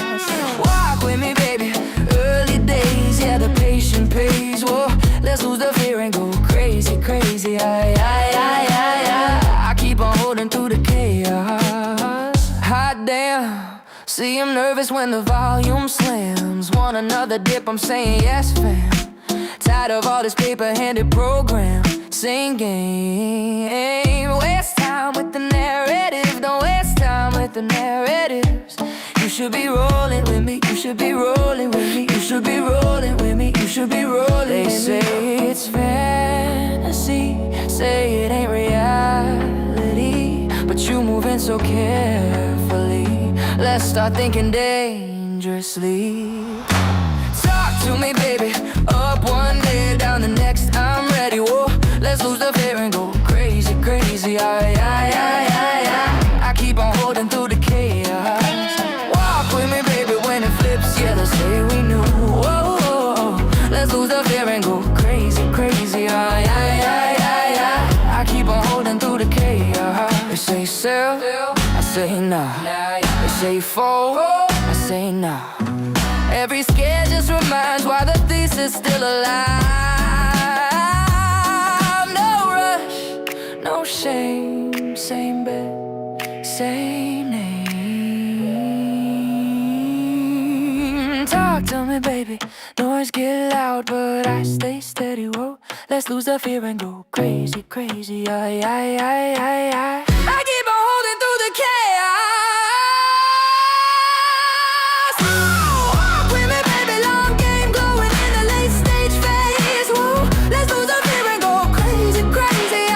Walk with me, baby. Early days, yeah, the patient pays. Whoa, let's lose the fear and go crazy, crazy. I keep on holding through the chaos. Hot damn. See, I'm nervous when the volume slams. Want another dip, I'm saying yes, fam. Tired of all this paper-handed program. Same game. Waste time with the narrative. Don't waste time with the narratives. You should be rolling with me. You should be rolling with me. You should be rolling with me. You should be rolling with me. They say it's fantasy, say it ain't reality, but you moving so carefully. Let's start thinking dangerously. Talk to me, baby. Up one day, down the next, I'm ready. Whoa, let's lose the fear and go crazy, crazy. I keep on holding through the chaos. Walk with me, baby, when it flips. Yeah, let's say we knew. Whoa, let's lose the fear and go crazy, crazy. I keep on holding through the chaos. They say sell, I say nah. They say fold, I say nah. Every scare just reminds why the thesis still alive. No rush, no shame, same bed, same name. Talk to me, baby. Noise get loud, but I stay steady. Whoa, let's lose the fear and go crazy, crazy. I keep on holding through the chaos. Walk with me, baby, long game going in the late stage phase. Whoa, let's lose the fear and go crazy, crazy. I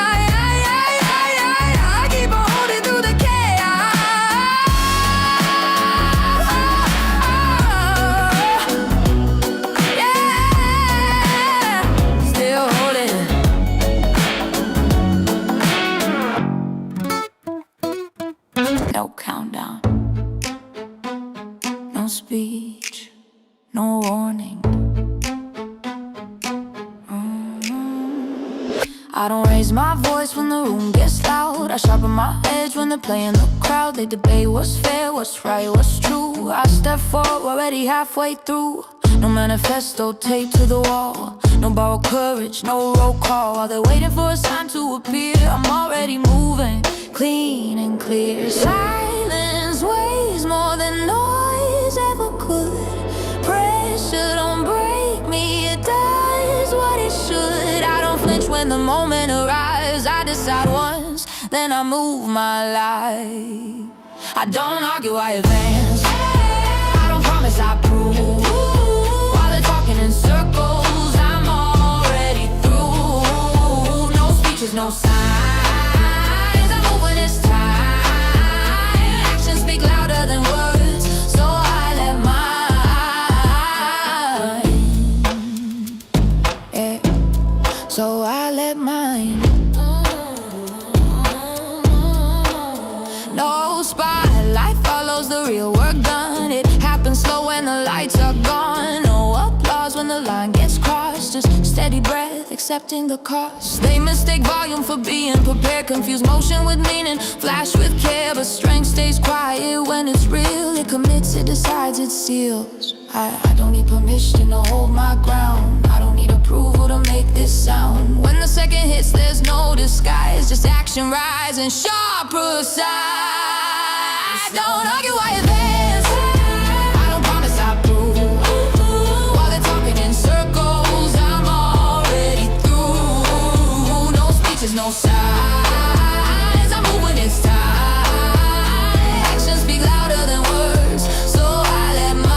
keep on holding through the chaos. Still holding. No countdown, no speech, no warning. I don't raise my voice when the room gets loud. I sharpen my edge when they're playing the crowd. They debate what's fair, what's right, what's true. I step forward, already halfway through. No manifesto taped to the wall, no borrowed courage, no roll call. While they're waiting for a sign to appear, I'm already moving, clean and clear. Silence weighs more than noise ever could. Pressure don't break me, it does what it should. I don't flinch when the moment arrives. I decide once, then I move my life. I don't argue, I advance. I don't promise, I prove. While they're talking in circles, I'm already through. No speeches, no signs. I move when it's time. Actions speak louder than words, so I let mine. Yeah. So I let mine. No spotlight follows the real work done. It happens slow when the lights are gone. No applause when the line gets crossed. Just steady breath, accepting the cost. They mistake volume for being prepared. Confuse motion with meaning, flash with care. But strength stays quiet when it's real. It commits, it decides, it seals. I don't need permission to hold my ground. I don't need approval to make this sound. When the second hits, there's no disguise. Just action rising, sharp, precise. Don't argue, I advance. I don't promise, I prove. While they're talking in circles, I'm already through. No speeches, no signs. I move when it's time. Actions speak louder than words, so I let mine.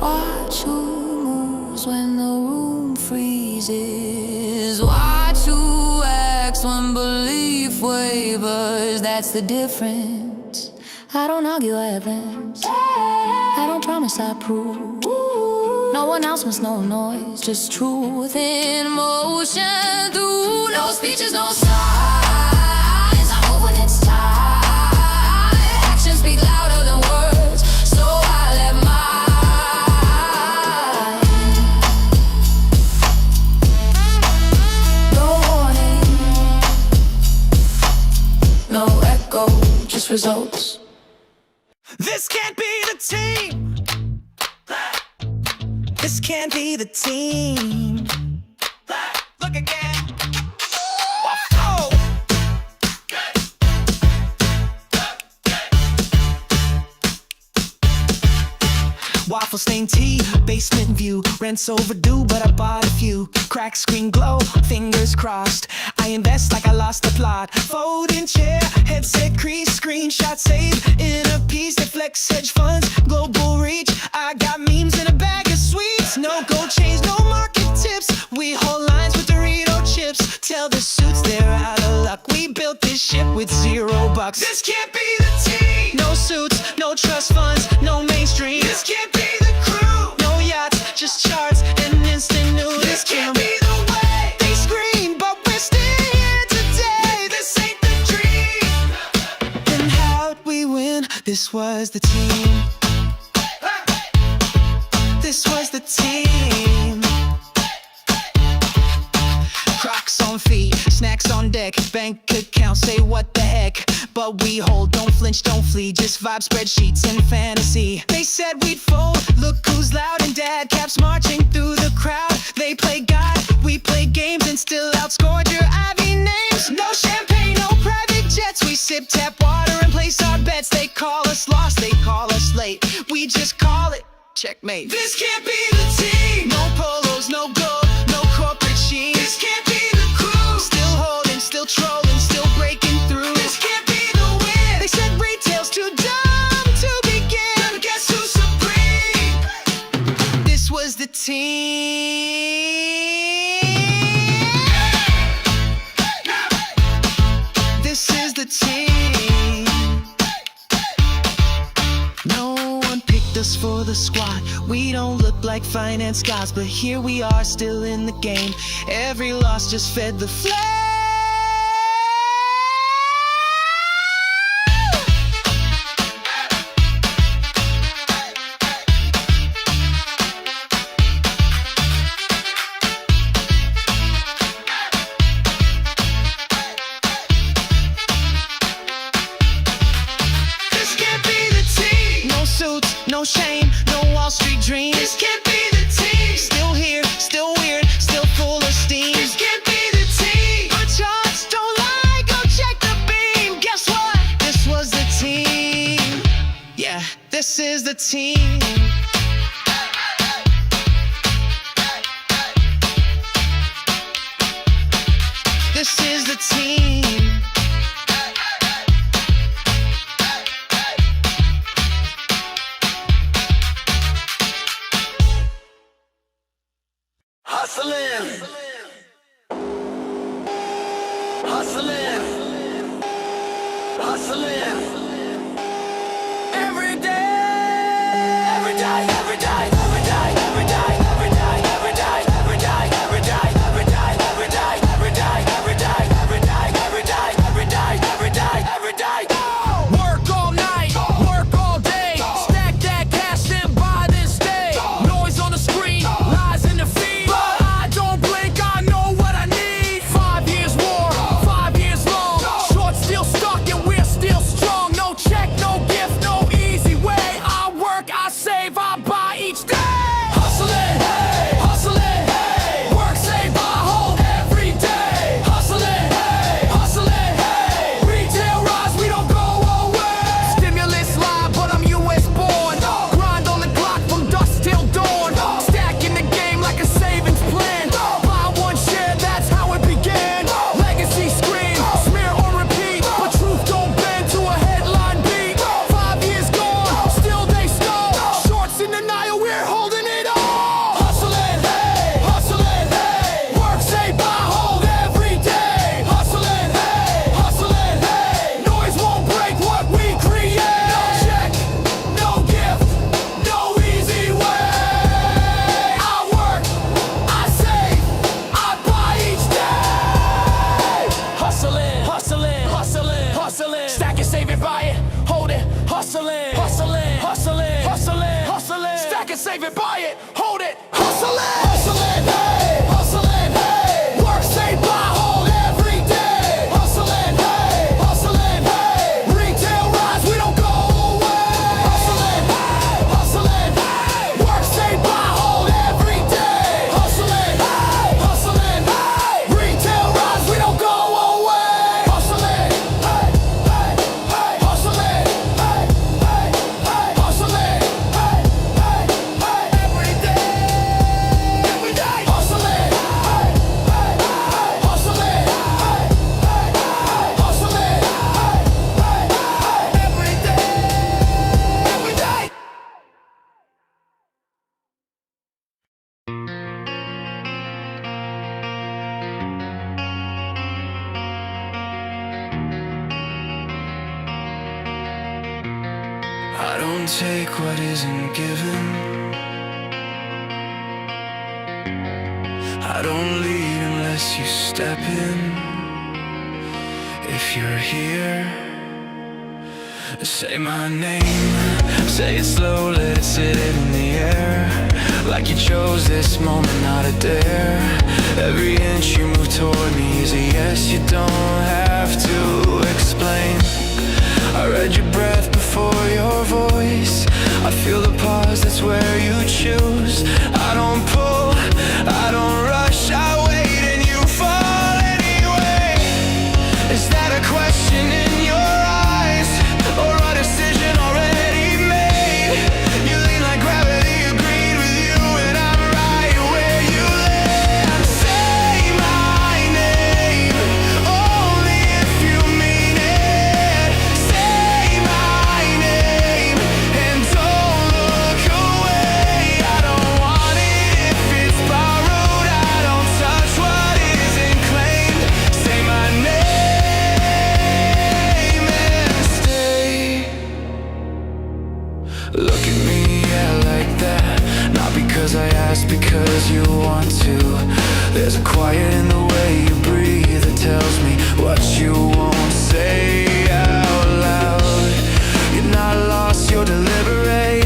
Watch who moves when the room freezes. Watch who that's the difference. I don't argue, I advance. I don't promise, I prove. No one else must know noise, just truth in motion. Through no speeches, no signs. I move when it's time. Actions speak louder than words, so I let mine. No warning, no echo, just results. This can't be the team. This can't be the team. Look again. Oh. Waffle stained tea, basement view. Rent's overdue, but I bought a few. Crack screen glow, fingers crossed. I invest like I lost the plot. Folding chair, headset crease, screenshot save. In a piece that flex hedge funds, global reach. I got memes in a bag of sweets. No gold chains, no market tips. We hold lines with Dorito chips. Tell the suits they're out of luck. We built this ship with $0. This can't be the team. No suits, no trust funds, no mainstream. This can't be the crew. No yachts, just charts and instant news. This can't be the way. They scream, but we're still here today. This ain't the dream. Then how'd we win? This was the team. This was the team. Crocs on feet, snacks on deck. Bank account, say what the heck. But we hold, don't flinch, don't flee. Just vibe spreadsheets and fantasy. They said we'd fold, look who's loud. And dad caps marching through the crowd. They play God, we play games. And still outscored your Ivy names. No champagne, no private jets. We sip tap water and place our bets. They call us lost, they call us late. We just call it checkmate. This can't be the team. No polos, no gold, no corporate sheen. This can't be the crew. Still holding, still trolling, still breaking through. This can't be the win. They said retail's too dumb to begin. Then guess who's supreme? This was the team. This is the team. No one picked us for the squad. We don't look like finance guys, but here we are still in the game. Every loss just fed the flame. This can't be the team. No suits, no shame, no Wall Street dreams. This can't be the team. Still here, still weird, still full of steam. This can't be the team. But charts don't lie, go check the beam. Guess what? This was the team. Yeah, this is the team. This is the team. Hustling. Hustling. Hustling. Every day, Every day, every day, every day, every day, every day, every day, every day, every day, every day, every day, every day, every day, every day, every day, every day, every day, every day. work all night, work all day. Stack that cash and buy this stay. Noise on the screen, lies in the feed. But I don't blink, I know what I need. 5 years war, 5 years long. Short still stuck and we're still strong. save it, buy it, hold it, hustle it, hustle it, hey, hustle it, hey. Work, save, buy, hold every day. Hustle it, hey, hustle it, hey. Retail rise, we don't go away. Hustle it, hey, hustle it, hey. Work, save, buy, hold every day. Hustle it, hey, hustle it, hey. Retail rise, we don't go away. Hustle it, hey, hey, hey. Hustle it, hey, hey, hey. Hustle it, hey, hey, hey. Every day, every day. Hustle it, hey, hey, hey. Hustle it, hey, hey, hey. Hustle it, hey, hey, hey. Every day, every day. I don't take what isn't given. I don't lead unless you step in. If you're here, say my name. Say it slow, let it sit in the air. Like you chose this moment, not a dare. Every inch you move toward me is a yes. You don't have to explain. I read your breath before your voice. I feel the pause, that's where you choose. I don't pull, I don't rush, I wait and you fall anyway. Is that a question in your eyes, or a decision already made? You lean like gravity, agreed with you, and I'm right where you land. Say my name, only if you mean it. Say my name, and don't look away. I don't want it if it's borrowed. I don't touch what isn't claimed. Say my name and stay. Look at me, yeah, like that. Not because I asked, because you want to. There's a quiet in the way you breathe that tells me what you won't say out loud. You're not lost, you're deliberate.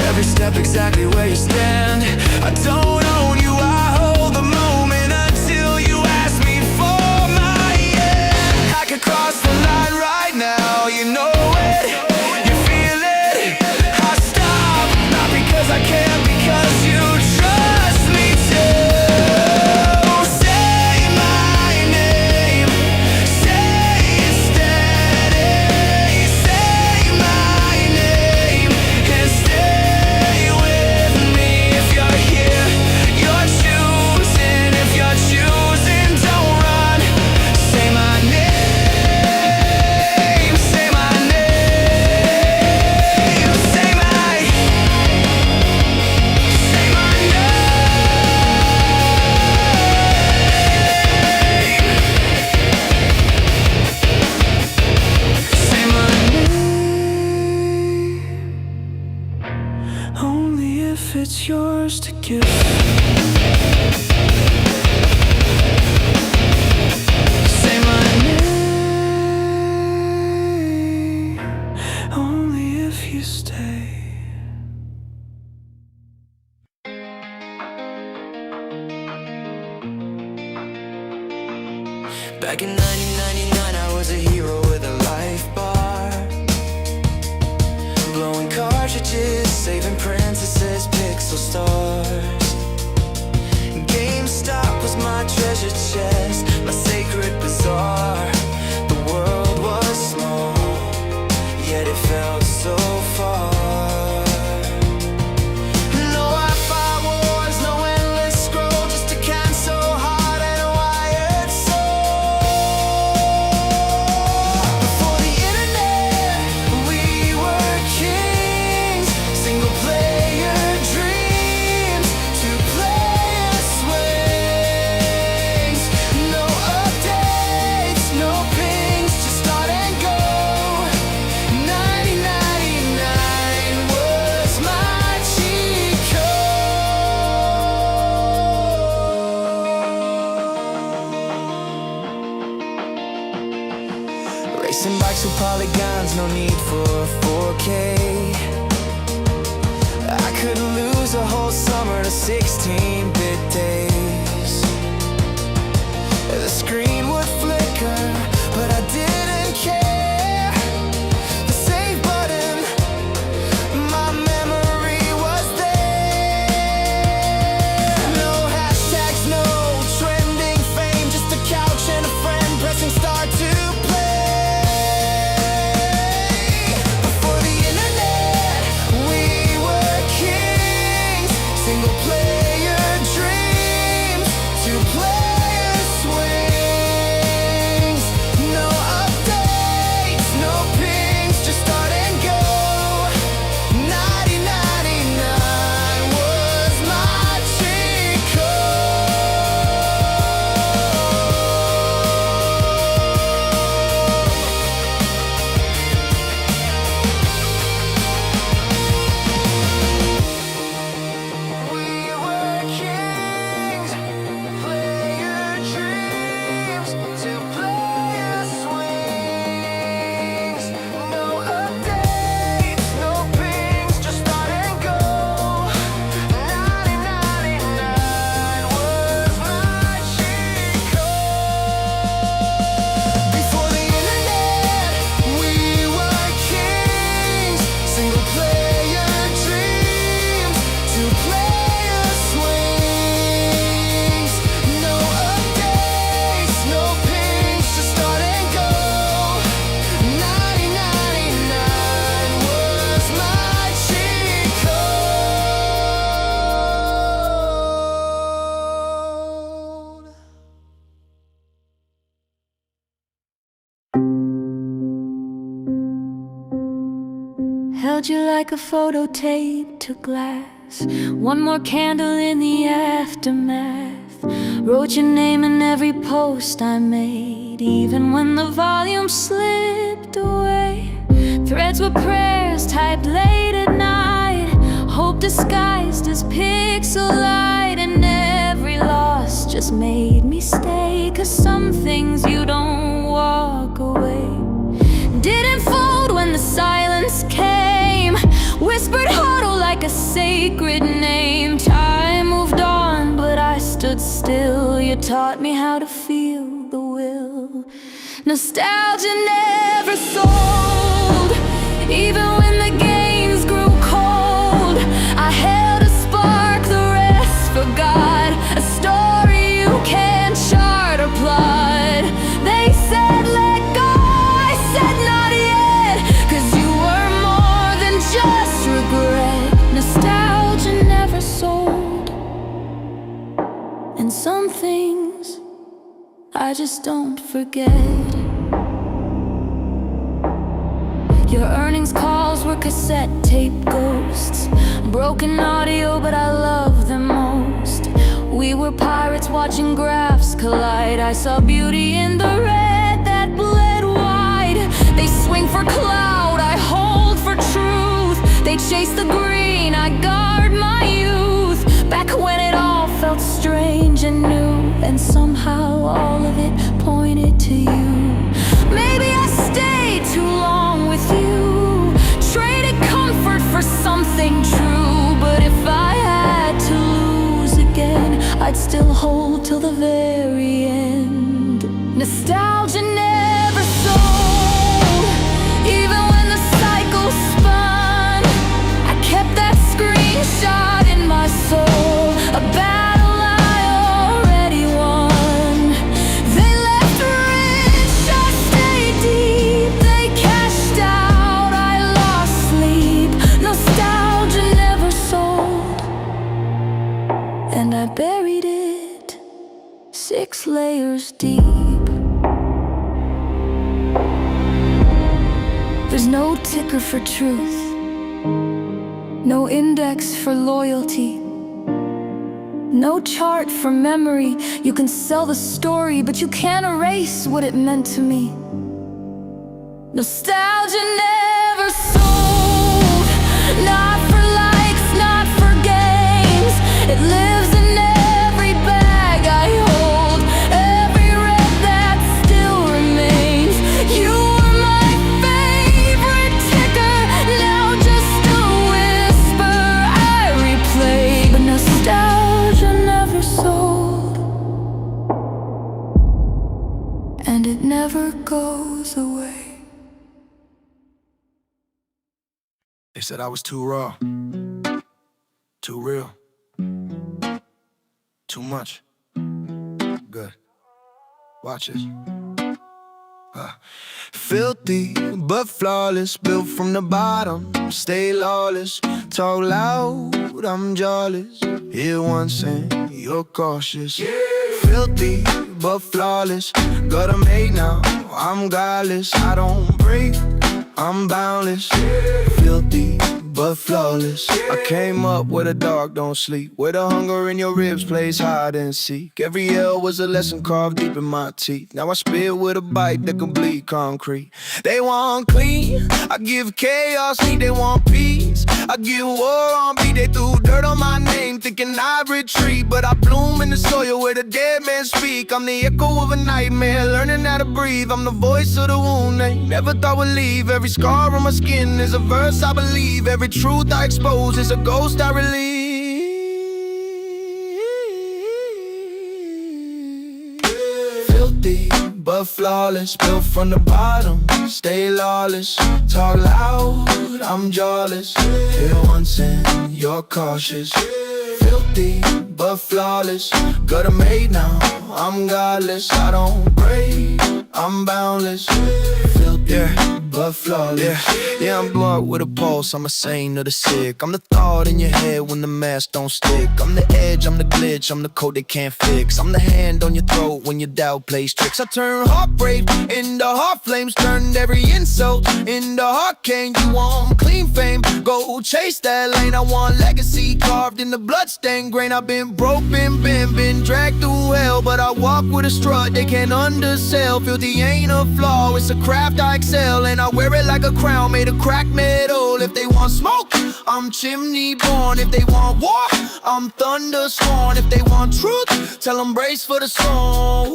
Every step exactly where you stand. I don't own you, I hold the moment until you ask me for my hand. I could cross the line right now, you know it, you feel it. I stop, not because I can't, because you trust me to. Say my name, say it steady. Say my name and stay with me. If you're here, you're choosing. If you're choosing, don't run. Say my name, say my name, say my, say my name, say my name, only if it's yours to give. Say my name, only if you stay. Back in 1999, I was a hero with a life bar, blowing cartridges, saving princesses, pixel stars. GameStop was my treasure chest, my sacred bazaar. The world was small, yet it felt so far. No Wi-Fi wars, no endless scroll, just a can so hard and a wired soul. Before the internet, we were kings. Single player dreams, two player swings. No updates, no pings, just start and go. 1999 was my cheat code. Racing bikes with polygons, no need for 4K. I couldn't lose 16-bit days. The screen would flicker, but I didn't care. The save button, my memory was there. No hashtags, no trending fame, just a couch and a friend pressing start to play. Before the internet, we were kings. Single player dreams, two-player swings. No updates, no pings, just start and go. 1999 was my cheat We were kings, player dreams, two-player swings. No updates, no pings, just start and go. 1999 was my cheat code. Before the internet, we were kings. Single player dreams, two-player swings. No updates, no pings, just start and go. 1999 was my cheat code. Held you like a photo taped to glass. One more candle in the aftermath. Wrote your name in every post I made, even when the volume slipped away. Threads were prayers typed late at night, hope disguised as pixel light. And every loss just made me stay, 'cause some things you don't walk away. Didn't fold when the silence came, whispered huddle like a sacred name. Time moved on, but I stood still. You taught me how to feel the will. Nostalgia never sold, even when the games grew cold. I held a spark, the rest forgot. A story you can't chart or plot. They said let go, I said not yet, 'cause you were more than just regret. Nostalgia never sold, and some things I just don't forget. Your earnings calls were cassette tape ghosts, broken audio, but I love them most. We were pirates watching graphs collide. I saw beauty in the red that bled wide. They swing for cloud, I hold for truth. They chase the green, I guard my youth. Back when it all felt strange and new, and somehow all of it pointed to you. Maybe I stayed too long with you, traded comfort for something true. But if I had to lose again, I'd still hold till the very end. Nostalgia never sold, even when the cycle spun. I kept that screenshot in my soul, a battle I already won. They left rich, I stayed deep. They cashed out, I lost sleep. Nostalgia never sold, and I buried it 6 layers deep. There's no ticker for truth, no index for loyalty, no chart for memory. You can sell the story, but you can't erase what it meant to me. Nostalgia never sold, not for likes, not for games. It lives in every bag I hold, every red that still remains. You were my favorite ticker, now just a whisper I replay. But nostalgia never goes away. They said I was too raw, too real, too much. Good. Watch this. Filthy but flawless, built from the bottom, stay lawless. Talk loud, I'm jawless. Hear one saying, you're cautious. Filthy but flawless, gotta make now, I'm godless. I don't break, I'm boundless. Filthy but flawless. I came up where the dog don't sleep, where the hunger in your ribs plays hide and seek. Every L was a lesson carved deep in my teeth. Now I spit with a bite that can bleed concrete. They want clean, I give chaos, need they want peace. I give war on beat, they threw dirt on my name, thinking I retreat. But I bloom in the soil where the dead men speak. I'm the echo of a nightmare, learning how to breathe. I'm the voice of the wound they never thought would leave. Every scar on my skin is a verse I believe. Every truth I expose is a ghost I relieve. Filthy but flawless, built from the bottom, stay lawless. Talk loud, I'm jawless. Hear one saying, you're cautious. Filthy but flawless, got 'em made now, I'm godless. I don't break, I'm boundless. Filthy but flawless. Yeah, I'm blunt with a pulse, I'm a sane of the sick. I'm the thought in your head when the mask don't stick. I'm the edge, I'm the glitch, I'm the code they can't fix. I'm the hand on your throat when your doubt plays tricks. I turn heartbreak into heart flames, turned every insult into hurricane. You want clean fame, go chase that lane. I want legacy carved in the bloodstained grain. I've been broke, been dragged through hell, but I walk with a strut they can't undersell. Filthy ain't a flaw, it's a craft I excel, and I wear it like a crown made of cracked metal. If they want smoke, I'm chimney born. If they want war, I'm thunder sworn. If they want truth, tell them brace for the storm.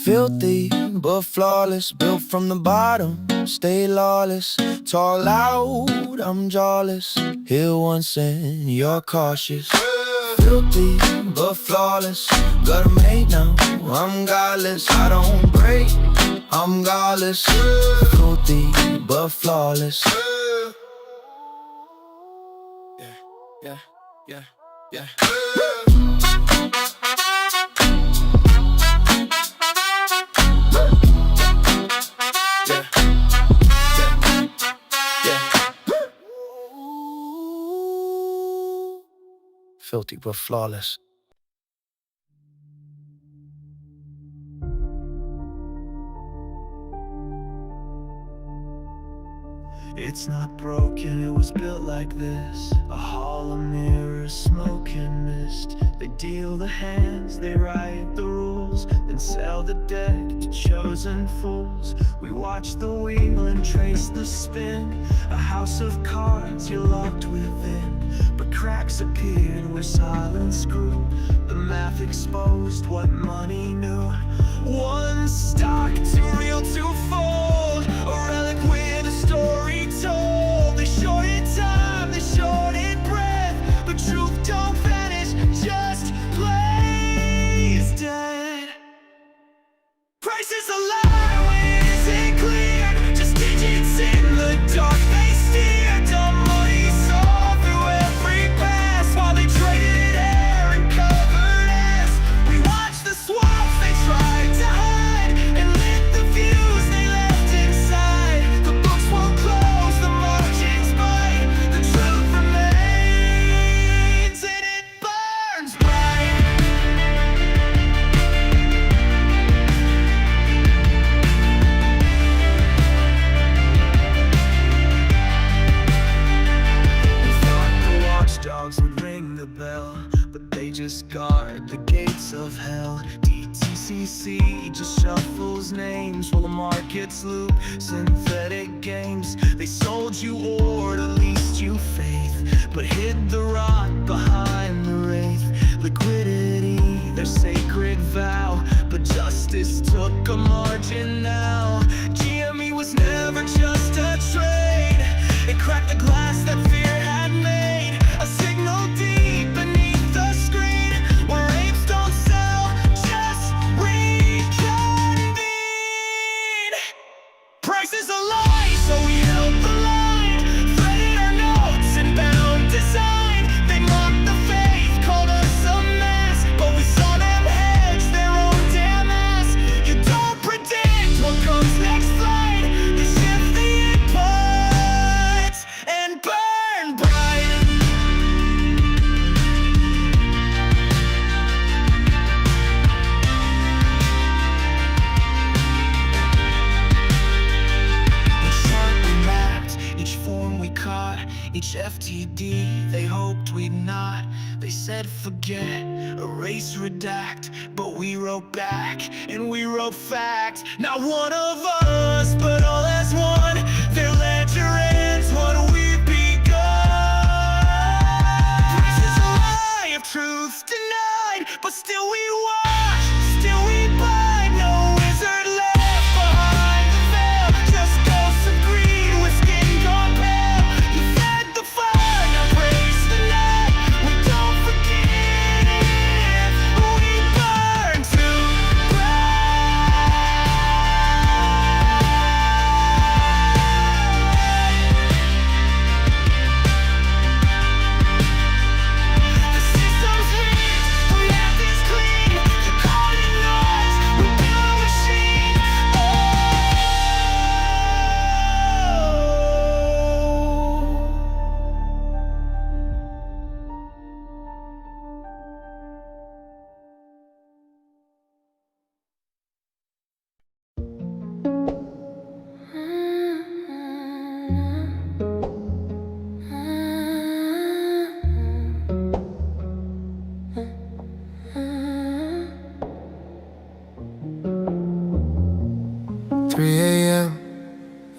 Filthy but flawless, built from the bottom, stay lawless. Talk loud, I'm jawless. Hear one saying, you're cautious. Filthy but flawless, got 'em made now, I'm godless. I don't break, I'm godless. Filthy but flawless. Yeah, yeah, yeah, yeah. Filthy but flawless. It's not broken, it was built like this. A hall of mirrors, smoke and mist. They deal the hands, they write the rules, then sell the deck to chosen fools. We watch the wheel and trace the spin. A house of cards, you're locked within. But cracks appeared where silence grew. The math exposed what money knew. One stock, too real to fold. A relic with a story told. They shorted time, they shorted breath, but truth don't vanish, just plays dead. Prices a lie when it isn't clear, just digits in the dark they steer. Dumb money saw through every pass, while they traded it air and covered ass. We watched the swaps they tried to hide, and lit the views they left inside. The books won't close, the margins bite. The truth remains, and it burns bright. We thought the watchdogs would ring the bell, but they just guard the gates of hell. DTCC just shuffles names while the markets loop synthetic games. They sold you ore, at least you faith, but hid the rot behind the wraith. Liquidity, their sacred vow, but justice took a margin now. GME was never just a trade. It cracked the glass that fear had made. A signal deep beneath the screen, where apes don't act we'd not. They said forget, erase, redact, but we wrote back and we wrote fact. Not one of us, but all as one. Their ledger ends what we've begun. Preaches a lie of truth denied, but still we watch, still we bind. No wizard left behind the veil, just ghosts of greed with skin gone pale. You fed the fire, now praise the night. We don't forget it, we burn to the system's rigged, the math is clean. You call it noise, we build a machine. Oh. 3 a.m.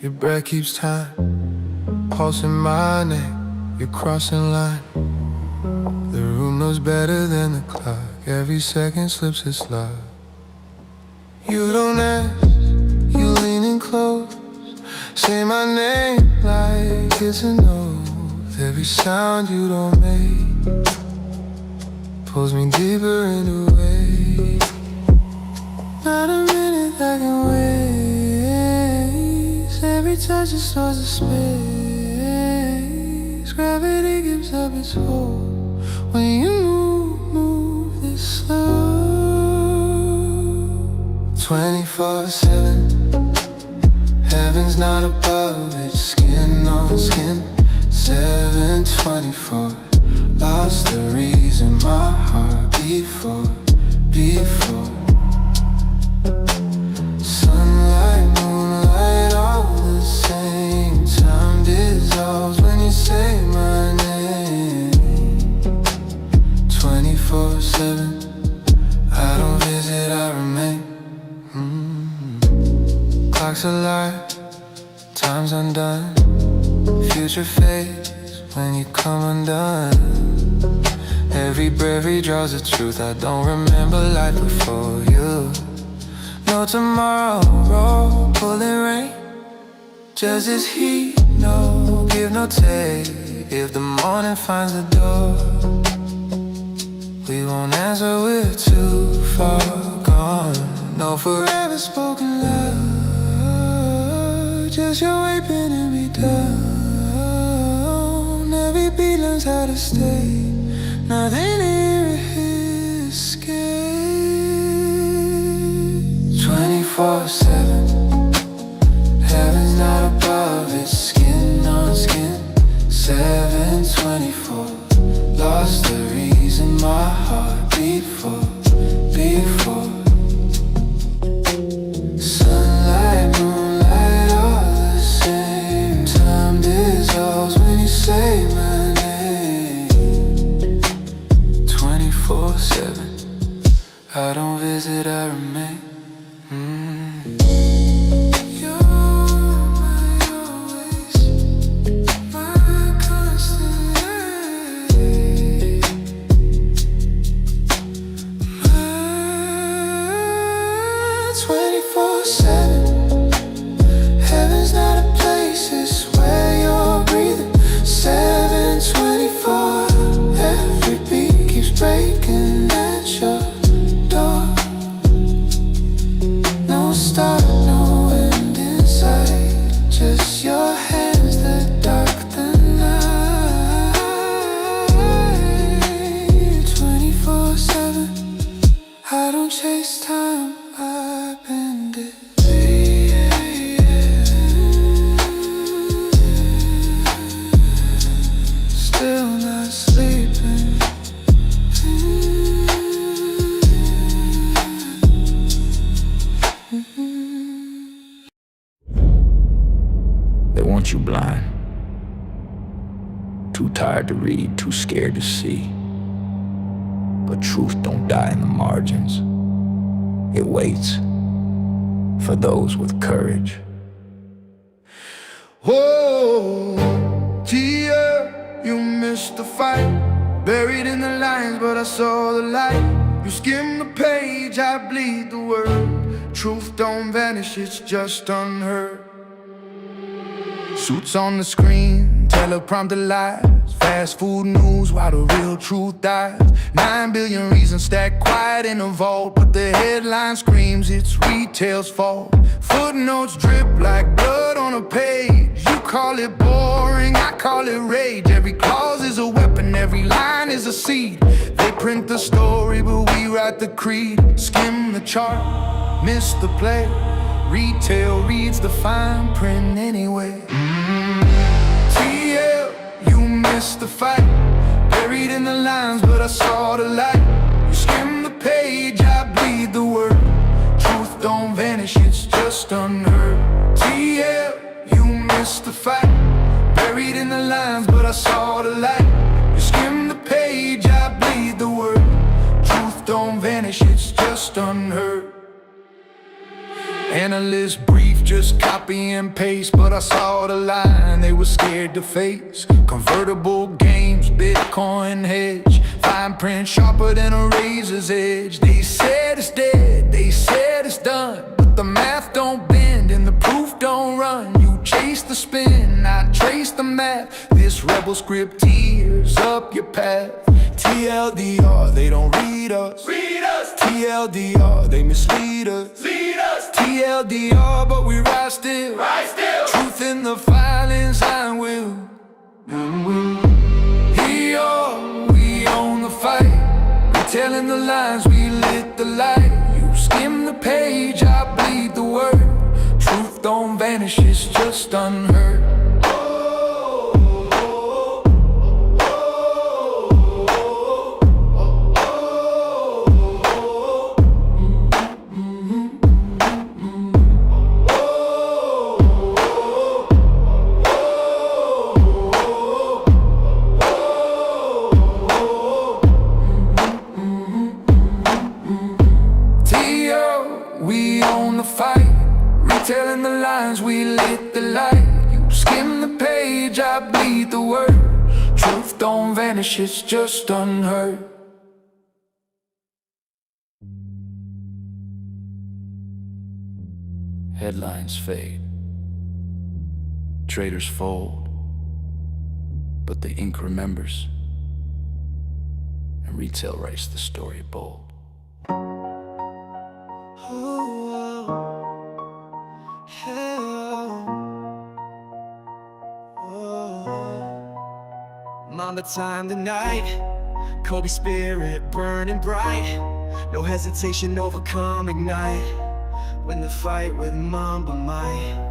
Your breath keeps time, pulsing my name, you're crossing line. The room knows better than the clock, every second slips its love. You don't ask, you leaning close, say my name like it's a note. Every sound you don't make pulls me deeper into weight. Not a minute I can waste, every touch restores the space. Gravity gives up its hold when you move this slow. 24/7, heaven's not above it, skin on skin. 7/24, lost the reason my heart beat for. Sunlight, moonlight, all the same. Time dissolves when you say my name. 24/7, I don't visit, I remain. Clock's alive, time's undone. Future fades when you come undone. Every breath redraws the truth. I don't remember life before you. No tomorrow, roll, pulling rain. Just this heat, no give, no take. If the morning finds the door, we won't answer, we're too far gone. No forever spoken love, just your way pinning me down. Every beat learns how to stay, nothing here is escape. 24/7, heaven's not above it, skin on skin. 7/24, lost the reason my heart beat for. Sunlight, moonlight, all the same. Time dissolves when you say my name. 24/7, I don't visit, I remain. tired to read, too scared to see. But truth don't die in the margins. It waits for those with courage. Whoa, Tia, you missed the fight. Buried in the lines, but I saw the light. You skim the page, I bleed the word. Truth don't vanish, it's just unheard. Suits on the screen, teleprompter lies. Fast food news while the real truth dies. 9 billion reasons stacked quiet in a vault, but the headline screams it's retail's fault. Footnotes drip like blood on a page. You call it boring, I call it rage. Every clause is a weapon, every line is a seed. They print the story, but we write the creed. Skim the chart, miss the play. Retail reads the fine print anyway. TL, you missed the fight. Buried in the lines, but I saw the light. You skim the page, I bleed the word. Truth don't vanish, it's just unheard. TL, you missed the fight. Buried in the lines, but I saw the light. You skim the page, I bleed the word. Truth don't vanish, it's just unheard. Analyst brief, just copy and paste, but I saw the line they were scared to face. Convertible games, Bitcoin hedge, fine print sharper than a razor's edge. They said it's dead, they said it's done, but the math don't bend and the proof don't run. You chase the spin, I trace the math. This rebel script tears up your path. TLDR, they don't read us. Read us. TLDR, they mislead us. Lead us. TLDR, but we rise still. Rise still. Truth in the filings, I will. We own the fight. Retelling the lines, we lit the light. You skim the page, I bleed the word. Truth don't vanish, it's just unheard. We own the fight, retelling the lines, we lit the light. You skim the page, I bleed the word. Truth don't vanish, it's just unheard. Headlines fade, traders fold, but the ink remembers, and retail writes the story bold. Mama time tonight, Kobe spirit burning bright. No hesitation, overcome, ignite. Win the fight with Mamba might.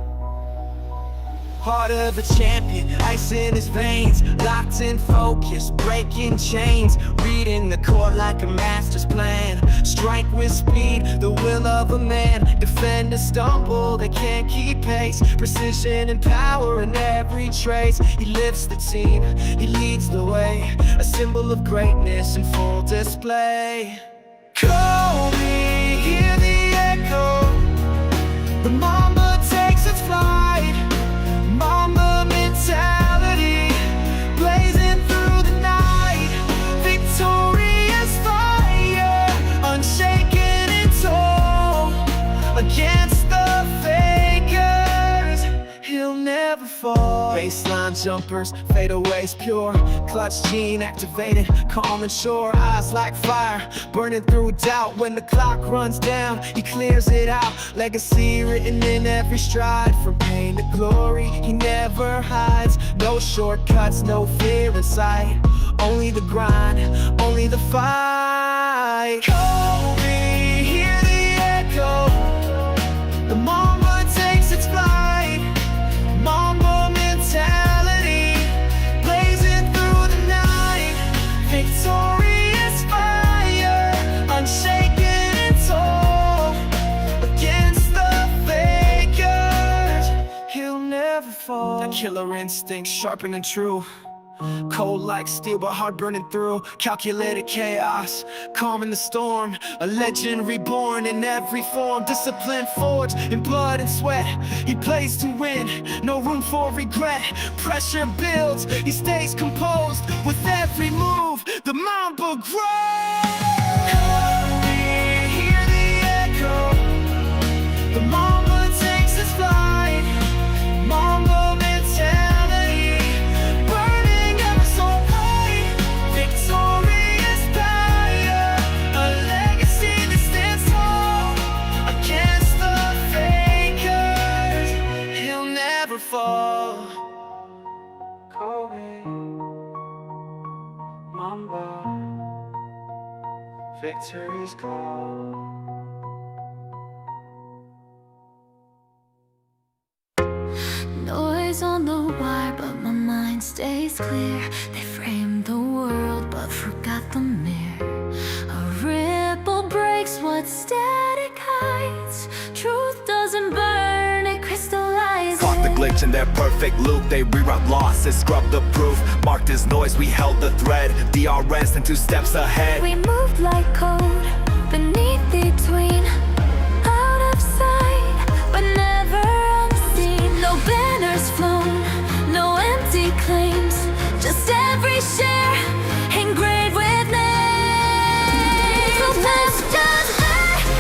Heart of a champion, ice in his veins. Locked in focus, breaking chains. Reading the court like a master's plan. Strike with speed, the will of a man. Defenders stumble, they can't keep pace. Precision and power in every trace. He lifts the team, he leads the way. A symbol of greatness in full display. Call me, hear the echo. The Mamba takes its flight. Mamba mentality, blazing through the night. Victorious fire, unshaken and tall. Against the fakers, he'll never fall. Baseline jumpers, fadeaways pure. Clutch gene activated, calm and sure. Eyes like fire, burning through doubt. When the clock runs down, he clears it out. Legacy written in every stride. From pain to glory, he never hides. No shortcuts, no fear in sight. Only the grind, only the fight. Call me, hear the echo. The Mamba takes its flight. Mamba mentality, blazing through the night. Victorious fire, unshaken and tall. Against the fakers, he'll never fall. That killer instinct, sharp and true. Cold like steel but heart burning through. Calculated chaos, calm in the storm. A legend reborn in every form. Discipline forged in blood and sweat. He plays to win, no room for regret. Pressure builds, he stays composed. With every move, the Mamba grows. Hear the echo. The Mamba takes his flight. Mamba mentality, burning ever so bright. Victorious power, a legacy that stands tall against the fakers. He'll never fall. Kobe, Mamba, victory's call. Noise on the wire, but my mind stays clear. They framed the world, but forgot the mirror. A ripple breaks what static hides. Truth doesn't burn, it crystallizes. Caught the glitch in their perfect loop. They reroute losses, scrubbed the proof. Marked as noise, we held the thread. DRS and 2 steps ahead. We moved like code, beneath, between, out of sight, but never unseen. No banners flown, no empty claims, just every share engraved with names. Protesters,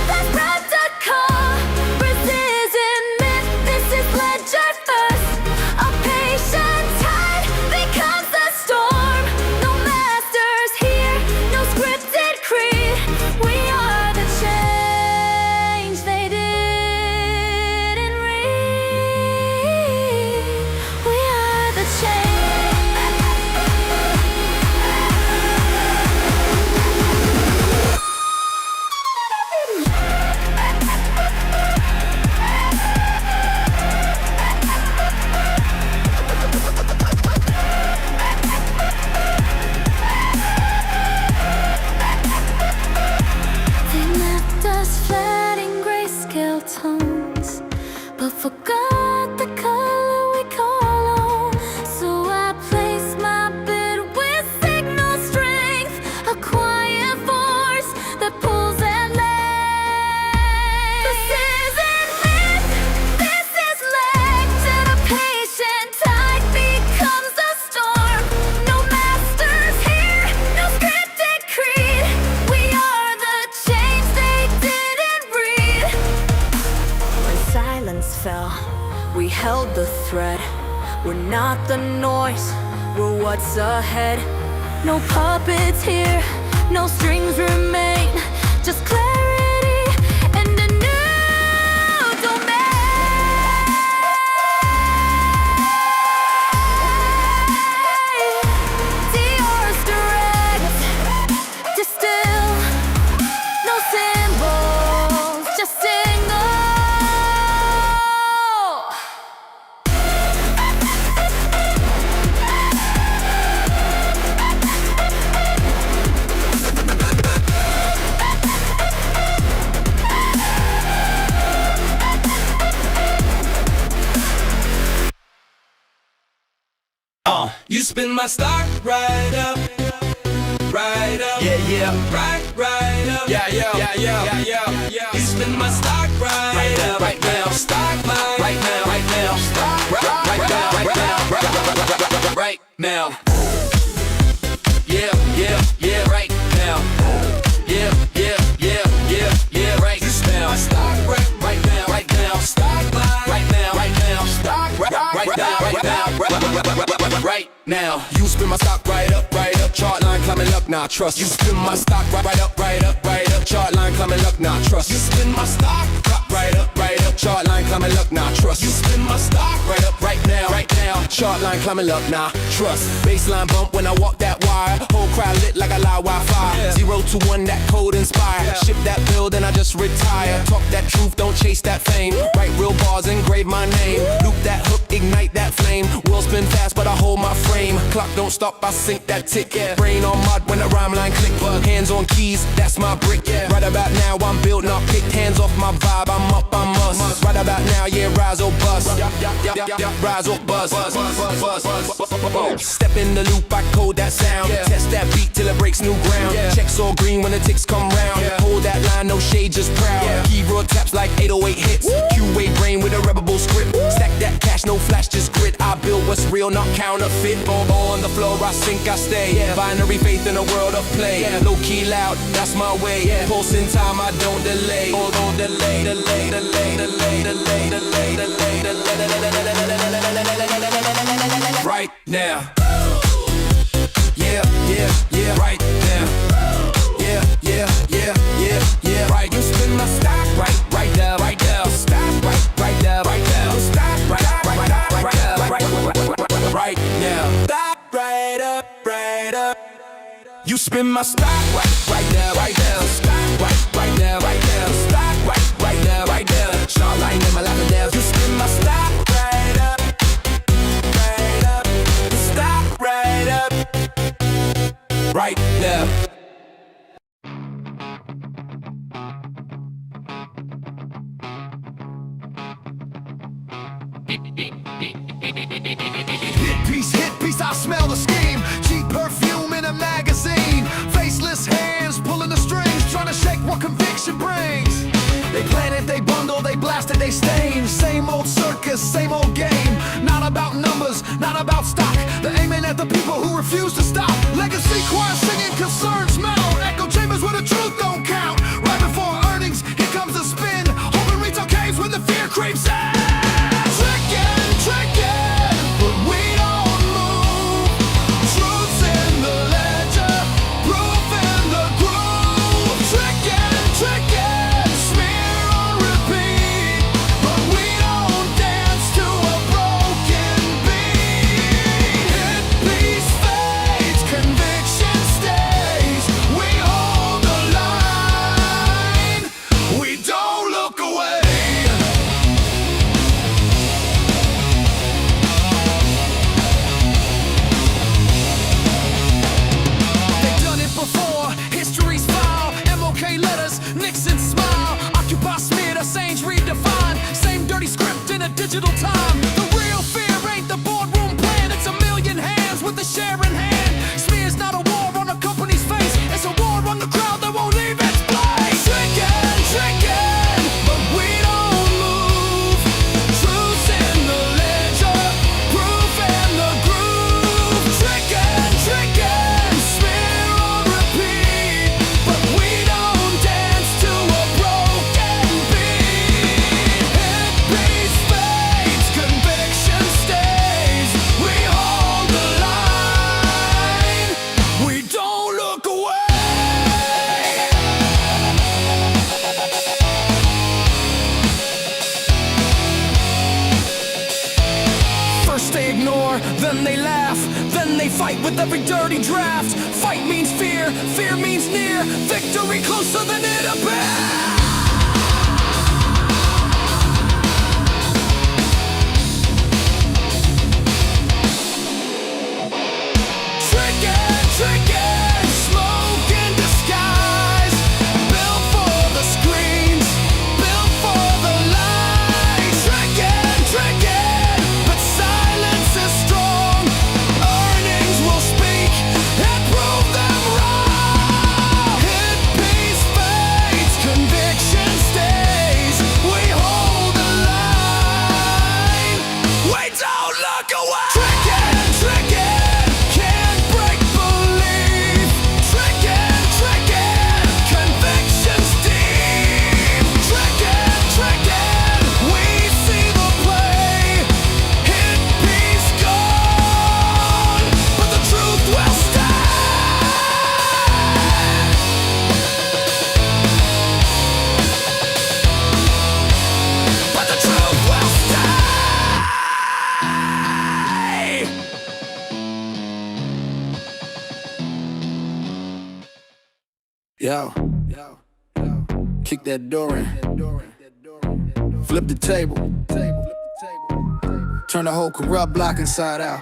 that's protocol. Precision myth, this is ledger first. A patient tide becomes the storm. No masters here, no scripted creed. We are the change they didn't read. We are the change. They mapped us flat in grayscale tones, but forgot the color we call home. So I place my bid with signal strength, a quiet force that pulls at length. This isn't myth, this is legend. A patient tide becomes a storm. No masters here, no scripted creed. We are the change they didn't read. When silence fell, we held the thread. We're not the noise, we're what's ahead. No puppets here, no strings remain, just clarity and a new domain. Dior's direct, distill, no symbols, just single. You spin my stock right up, right up. Yeah, yeah. Right up. Yeah, yeah, yeah, yeah. You spin my stock right up, right now. Stock line Right now. right now. Stock Right now. right now. Yeah, yeah, yeah, right now. Yeah, yeah, yeah, yeah, yeah, right now. Stock right now, right now. Stock line right now, right now. Stock right now, right now. You spin my stock right up. Chart line climbing up, nah, trust. You spin my stock right up. Chart line climbing up, nah, trust. You spin my stock right up. Chart line climbing up, nah, trust. You spin my stock right up, right now. Chart line climbing up, nah, trust. Baseline bump when I walk that wire. Whole crowd lit like a live Wi-Fi. 0 to 1, that code inspire. Ship that bill, then I just retire. Talk that truth, don't chase that fame. Write real bars, engrave my name. Loop that hook, ignite that flame. Wheels spin fast, but I hold my frame. Clock don't stop, I sink that tick. Brain on mud when the rhyme line click. Hands on keys, that's my brick. Right about now, I'm building up. Picked hands off my vibe, I'm up, I must. Right about now, yeah, rise or bust. Rise or bust. Step in the loop, I code that sound. Test that beat till it breaks new ground. Checks all green when the ticks come round. Hold that line, no shade, just proud. Keyboard taps like 808 hits. Q-way brain with a rebel script. Stack that cash, no flash, just grit. I build what's real, not counterfeit. On the floor, I sink, I stay. Binary faith in a world of play. Low key loud, that's my way. Pulse in time, I don't delay. Don't delay, delay, delay, delay, delay, delay, delay, delay. Right now. Yeah, yeah, yeah. Right now. Yeah, yeah, yeah, yeah, yeah. Right, you spin my stock. Right there, right there. Stop, right there, right there. Stop, right now. Stop, right up. You spin my stock. Right there, right there. Stop, right there, right there. Stop, right there, right there. Short line in my lap and there. You spin my stock. Right up. Stop, right up. Right there. Hit piece, I smell the scheme. Cheap perfume in a magazine. Faceless hands pulling the strings, trying to shake what conviction brings. They plan it, they bundle, they blast it, they stain. Same old circus, same old game. Not about numbers, not about stock. They're aiming at the people who refuse to stop. Legacy choir singing concerns mount. Echo chambers where the truth don't count. Right before earnings, here comes the spin. Hoping retail caves when the fear creeps in. Trickin', but we don't move. Truth's in the ledger, proof in the groove. Trickin', smear on repeat. But we don't dance to a broken beat. Hit piece fades, conviction stays. We hold the line, we don't look away. History's file, MOK letters, Nixon smile. Occupy smear, the saints redefined. Same dirty script in a digital time. The real fear ain't the boardroom plan. It's a million hands with a share in hand. Smear's not a war on a company's face. It's a war on the crowd that won't leave its place. Trickin', but we don't move. Truth's in the ledger, proof in the groove. Trickin', smear on repeat. But we don't dance to a broken beat. Hit piece fades, conviction stays. We hold the line, we don't look away. First they ignore, then they laugh, then they fight with every dirty draft. Fight means fear, fear means near. Victory closer than it appears. Trickin', smoke in disguise. Built for the screens, built for the lights. Trickin', but silence is strong. Earnings will speak and prove them wrong. Hit piece fades, conviction stays. We hold the line, we don't look away. Trickin', can't break belief. Trickin', convictions deep. Trickin', we see the play. Hit piece gone, but the truth will stand. But the truth will stay. Yo, kick that door in. Flip the table. Turn the whole corrupt block inside out.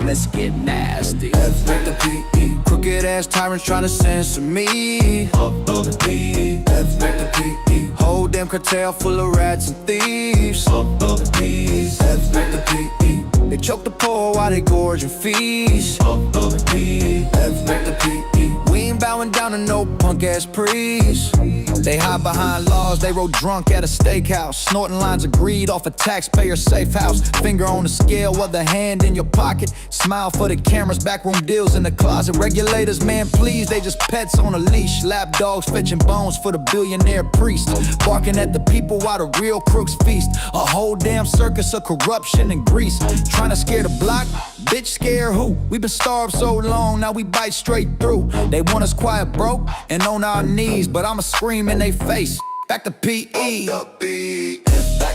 Let's get nasty. F back the PE. Crooked ass tyrants trying to censor me. Up the PE. F back the PE. Hold down damn cartel full of rats and thieves. Fuck the peas, F back the PE. They choke the poor while they gorge and feast. Fuck the P, F back the PE. We ain't bowing down to no punk ass priest. They hide behind laws, they roll drunk at a steakhouse, snorting lines of greed off a taxpayer safe house. Finger on the scale, other hand in your pocket. Smile for the cameras, backroom deals in the closet. Regulators, man, please, they just pets on a leash. Lap dogs fetching bones for the billionaire priest. Barking at the people while the real crooks feast. A whole damn circus of corruption and grease. Trying to scare the block, bitch scare who? We been starved so long, now we bite straight through. They want us quiet, broke, and on our knees, but I'ma scream in they face. Back to PE, back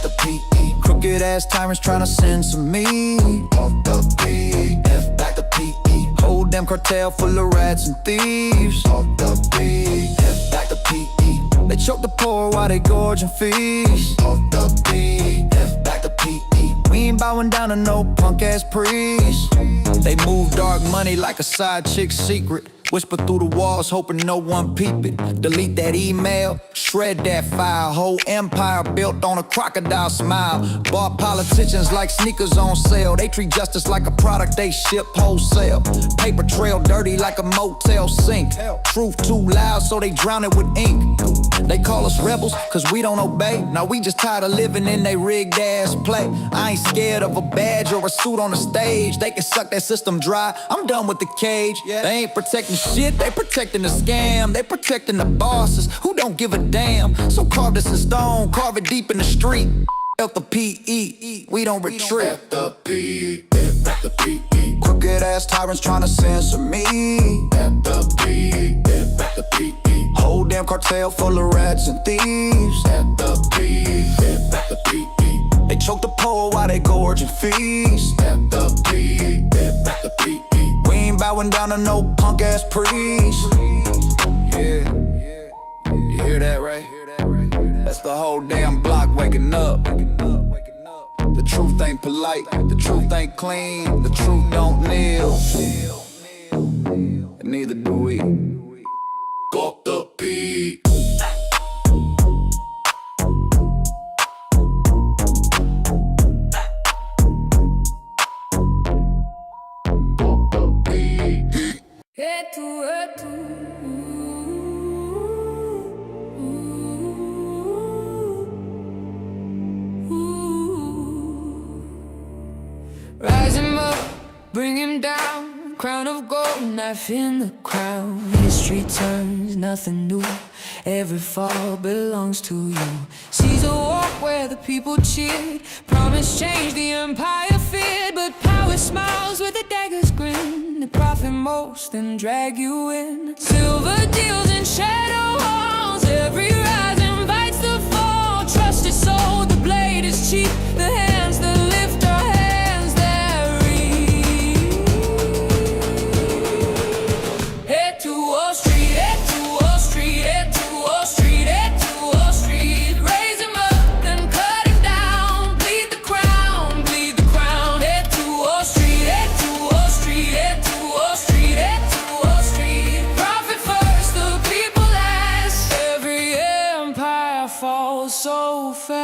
to PE. Crooked ass tyrants trying to censor me. Off the P, F back to PE. Whole damn cartel full of rats and thieves. Off the P, F back to PE. They choke the poor while they gorge and feast. Off the P, F back to PE. We ain't bowing down to no punk ass priest. They move dark money like a side chick's secret. Whisper through the walls, hoping no one peep it. Delete that email, shred that file. Whole empire built on a crocodile smile. Bought politicians like sneakers on sale. They treat justice like a product they ship wholesale. Paper trail dirty like a motel sink. Truth too loud, so they drown it with ink. They call us rebels, cause we don't obey. Now we just tired of living in they rigged ass play. I ain't scared of a badge or a suit on the stage. They can suck that system dry, I'm done with the cage. They ain't protecting shit, they protecting the scam. They protecting the bosses who don't give a damn. So carve this in stone, carve it deep in the street. F the PE, we don't retreat. F the P, F the PE. Crooked ass tyrants trying to censor me. F the P, F the PE. Whole damn cartel full of rats and thieves. F the P, F the PE. They choke the poor while they gorge and feast. F the P, F the PE. We ain't bowing down to no punk ass priest. Yeah, you hear that, right? That's the whole damn block waking up. The truth ain't polite, the truth ain't clean, the truth don't kneel. And neither do we. Got the P. Et tu, et tu. Rise him up, bring him down. Crown of gold, knife in the crown. History turns, nothing new. Every fall belongs to you. Caesar walked where the people cheered. Promise change, the empire feared. But power smiles with a dagger's grin. They profit most and drag you in. Silver deals in shadow halls. Every rise invites the fall. Trust is sold, the blade is cheap. The hands that lift our hands that reach. Head to Wall Street, head to Wall Street, head to Wall Street, head to Wall Street. Raise him up, then cut him down. Bleed the crown, bleed the crown. Head to Wall Street, head to Wall Street, head to Wall Street, head to Wall Street. Profit first, the people last. Every empire falls so fast.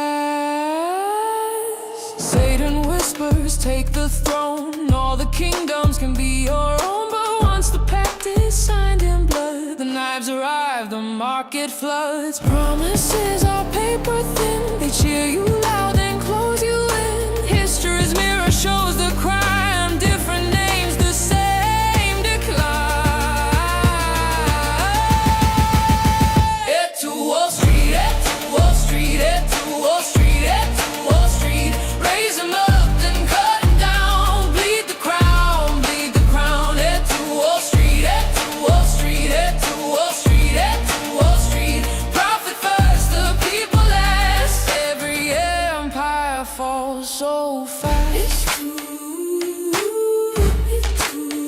Satan whispers, take the throne. All the kingdoms can be your own, but once the pact is signed in blood, the knives arrive, the market floods. Promises are paper thin. They cheer you loud and close you in. History's mirror shows the crime. Different names, the same decline. Head to Wall Street, head to Wall Street, head to Wall Street, head to Wall Street. Raise him up, then cut him down. Bleed the crown, bleed the crown. Head to Wall Street, head to Wall Street, head to Wall Street, head to Wall Street. Profit first, the people last. Every empire falls so fast. It's true, it's true.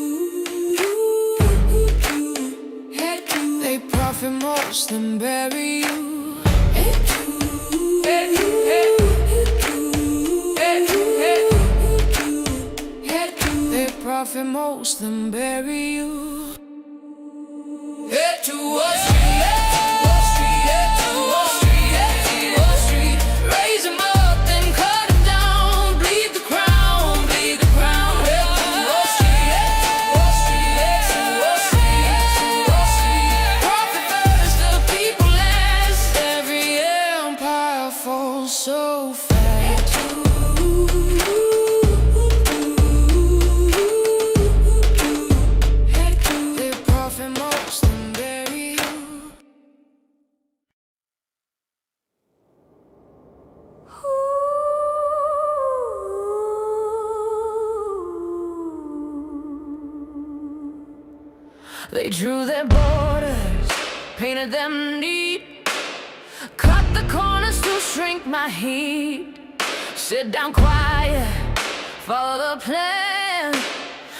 Head to. They profit most and bury you. Head to. Head to. They profit most and bury you. Head to Wall Street, head to Wall Street, head to Wall Street, head to Wall painted them neat, cut the corners to shrink my heat. Sit down quiet, follow the plan,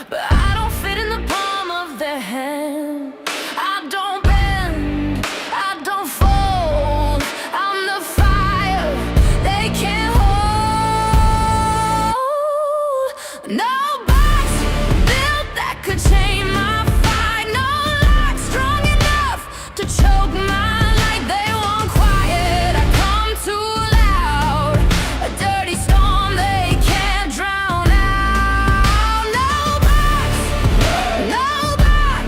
but I don't fit in the palm of their hand. I don't bend, I don't fold, I'm the fire they can't hold. No box built that could chain my fight, no lock strong enough to choke my light. They want quiet, I come too loud, a dirty storm they can't drown out. No box,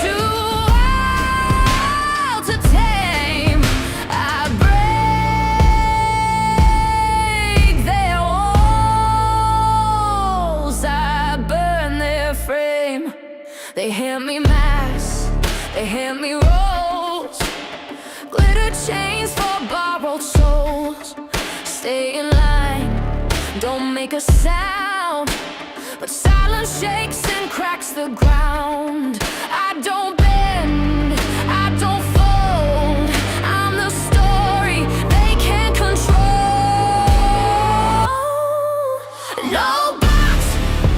too wild to tame. I break their walls, I burn their frame. They hand me masks, they hand me rolls, glitter chains for borrowed souls. Stay in line, don't make a sound, but silence shakes and cracks the ground. I don't bend, I don't fold, I'm the story they can't control. No box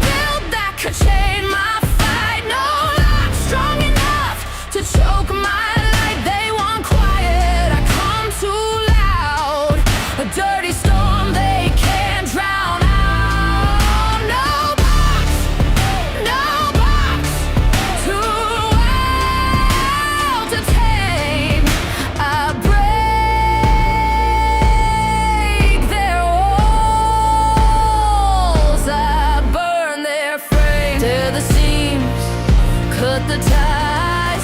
built that could chain my fight, no lock strong enough to choke my light. They want quiet, I come too loud, a dirty storm they can't drown out. No box, too wild to tame. I break their walls, I burn their frame. Tear the seams, cut the ties,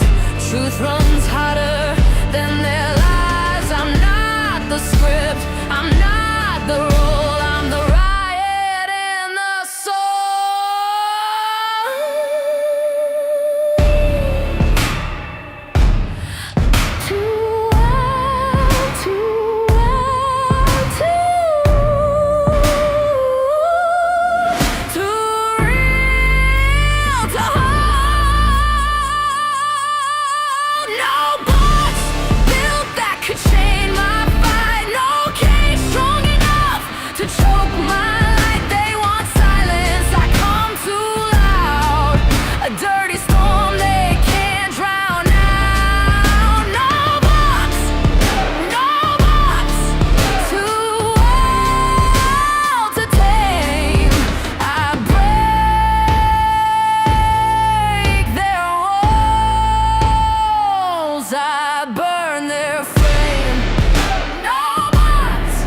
truth runs hotter than their lies. I'm not the script, I'm not the role, I'm the riot in the soul. Too wild, too real to hold. No box built that could chain my fight, no cage strong enough to choke my light. They want silence, I come too loud, a dirty storm they can't drown out. No box, too wild to tame. I break their walls, I burn their frame. No box,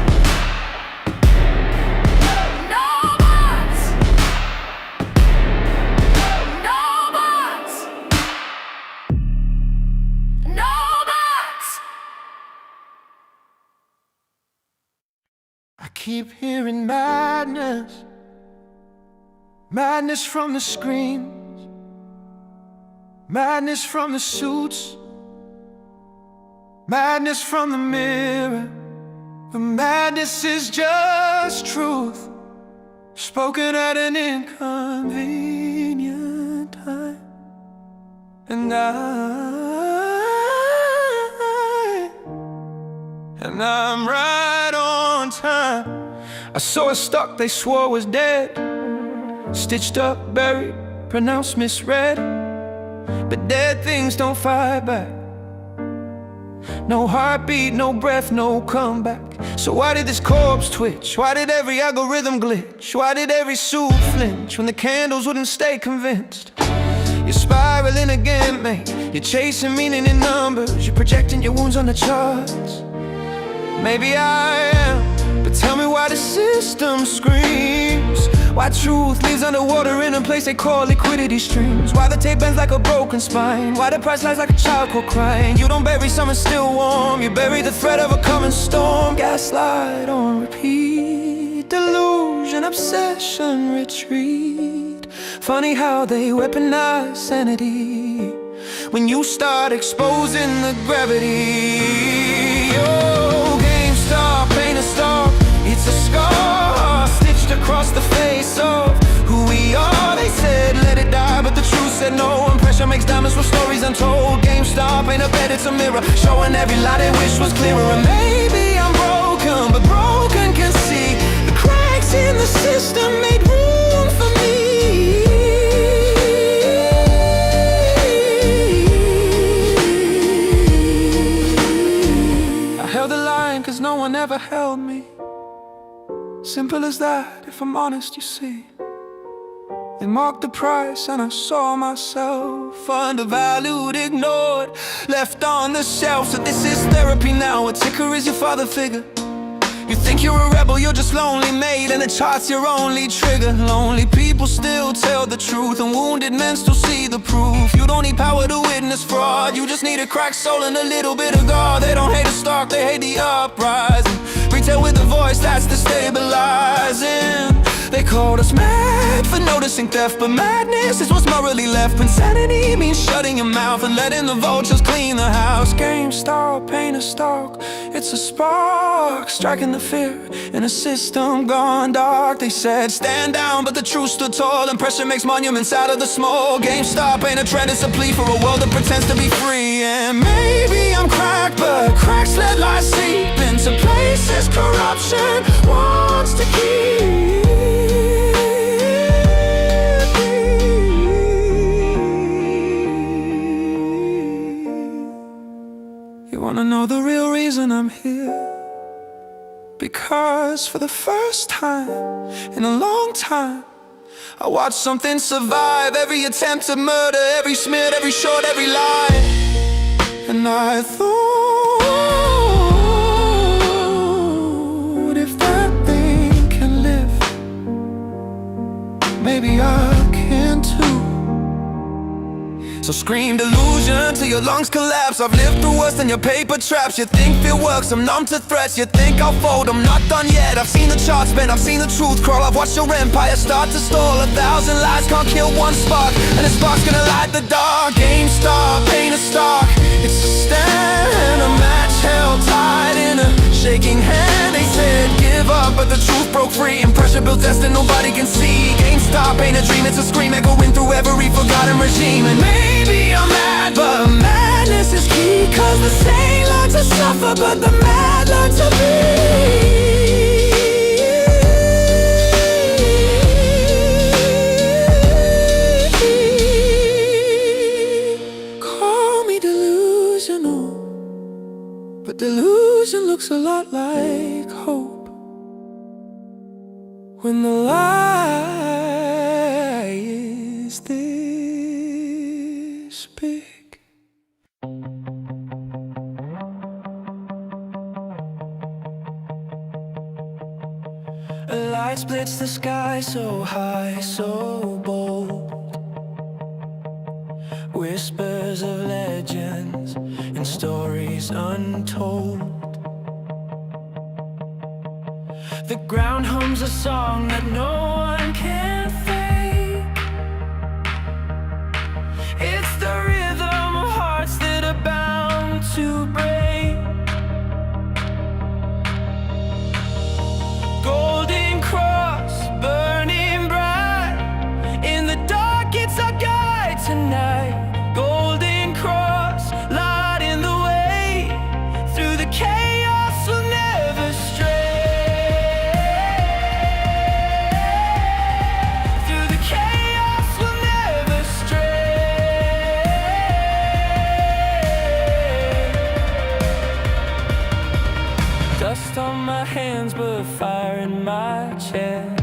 no box, no box, no box. I keep hearing madness, madness from the screams, madness from the suits, madness from the mirror. The madness is just truth, spoken at an inconvenient time. And I'm right on time. I saw her stuck, they swore was dead, stitched up, buried, pronounced misread. But dead things don't fight back. No heartbeat, no breath, no comeback. So why did this corpse twitch? Why did every algorithm glitch? Why did every suit flinch when the candles wouldn't stay convinced? You're spiraling again, mate. You're chasing meaning in numbers. You're projecting your wounds on the charts. Maybe I am, but tell me why the system screams. Why truth leaves underwater in a place they call liquidity streams. Why the tape bends like a broken spine. Why the price lies like a child caught crying. You don't bury summer still warm. You bury the threat of a coming storm. Gaslight on repeat, delusion, obsession, retreat. Funny how they weaponize sanity when you start exposing the gravity. Oh, GameStop ain't a star, it's a scar stitched across the face of who we are. They said let it die, but the truth said no. And pressure makes diamonds from stories untold. GameStop ain't in a bed, it's a mirror, showing every lie they wish was clearer. And maybe I'm broken, but broken can see the cracks in the system made room for me. I held the line cause no one ever held me. Simple as that, if I'm honest, you see. They marked the price and I saw myself undervalued, ignored, left on the shelf. So this is therapy now, a ticker is your father figure. You think you're a rebel, you're just lonely made, and the chart's your only trigger. Lonely people still tell the truth, and wounded men still see the proof. You don't need power to witness fraud, you just need a cracked soul and a little bit of God. They don't hate the stark, they hate the uprising. Retail with a voice, that's destabilizing. They called us mad for noticing theft, but madness is what's morally left. Insanity means shutting your mouth and letting the vultures clean the house. GameStop ain't a stock, it's a spark, striking the fear in a system gone dark. They said stand down, but the truth stood tall, and pressure makes monuments out of the small. GameStop ain't a trend, it's a plea for a world that pretends to be free. And maybe I'm cracked, but cracks let light seep into places corruption wants to keep. You wanna know the real reason I'm here? Because for the first time in a long time, I watched something survive every attempt to murder, every smear, every short, every lie. And I thought, if that thing can live, maybe I can too. So scream delusion till your lungs collapse. I've lived through worse than your paper traps. You think fear works, I'm numb to threats. You think I'll fold, I'm not done yet. I've seen the charts bend, I've seen the truth crawl. I've watched your empire start to stall. 1,000 lies can't kill one spark, and a spark's gonna light the dark. GameStop ain't a stock, it's a stand, a match held tight in a shaking hand. They said give up, but the truth broke free, and pressure built destiny nobody can see. GameStop ain't a dream, it's a scream echoing through every forgotten regime. And maybe I'm mad, but madness is key, cause the sane learn to suffer, but the mad learn to be. Call me delusional, but delusion looks a lot like hope when the lie is this big. A light splits the sky so high, so bold. Whispers of legends and stories untold. The ground hums a song that no one can fake. It's the rhythm of hearts that are bound to break. Golden cross burning bright, in the dark it's our guide tonight. Golden cross lighting the way, through the chaos we'll never stray. Through the chaos we'll never stray. Dust on my hands but fire in my chest.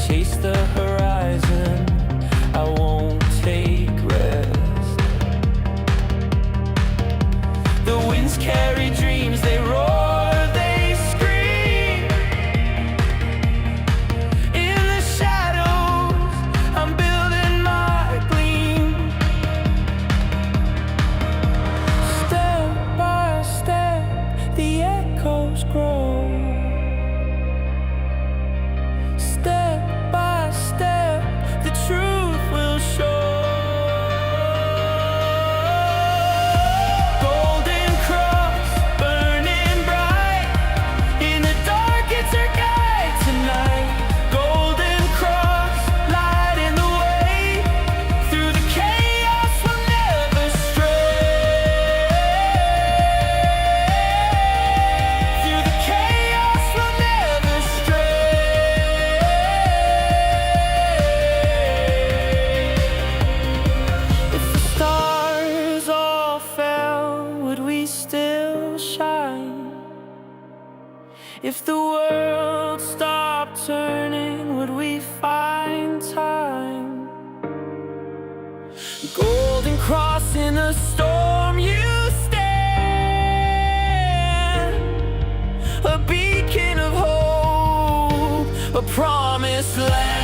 Chase the horizon, I won't take rest. The winds carry dreams, they roar, they scream. In the shadows, I'm building my gleam. Step by step, the echoes grow. Step by step, the truth will show. Golden cross burning bright. If the world stopped turning, would we find time? Golden cross in a storm, you stand, a beacon of hope, a promised land.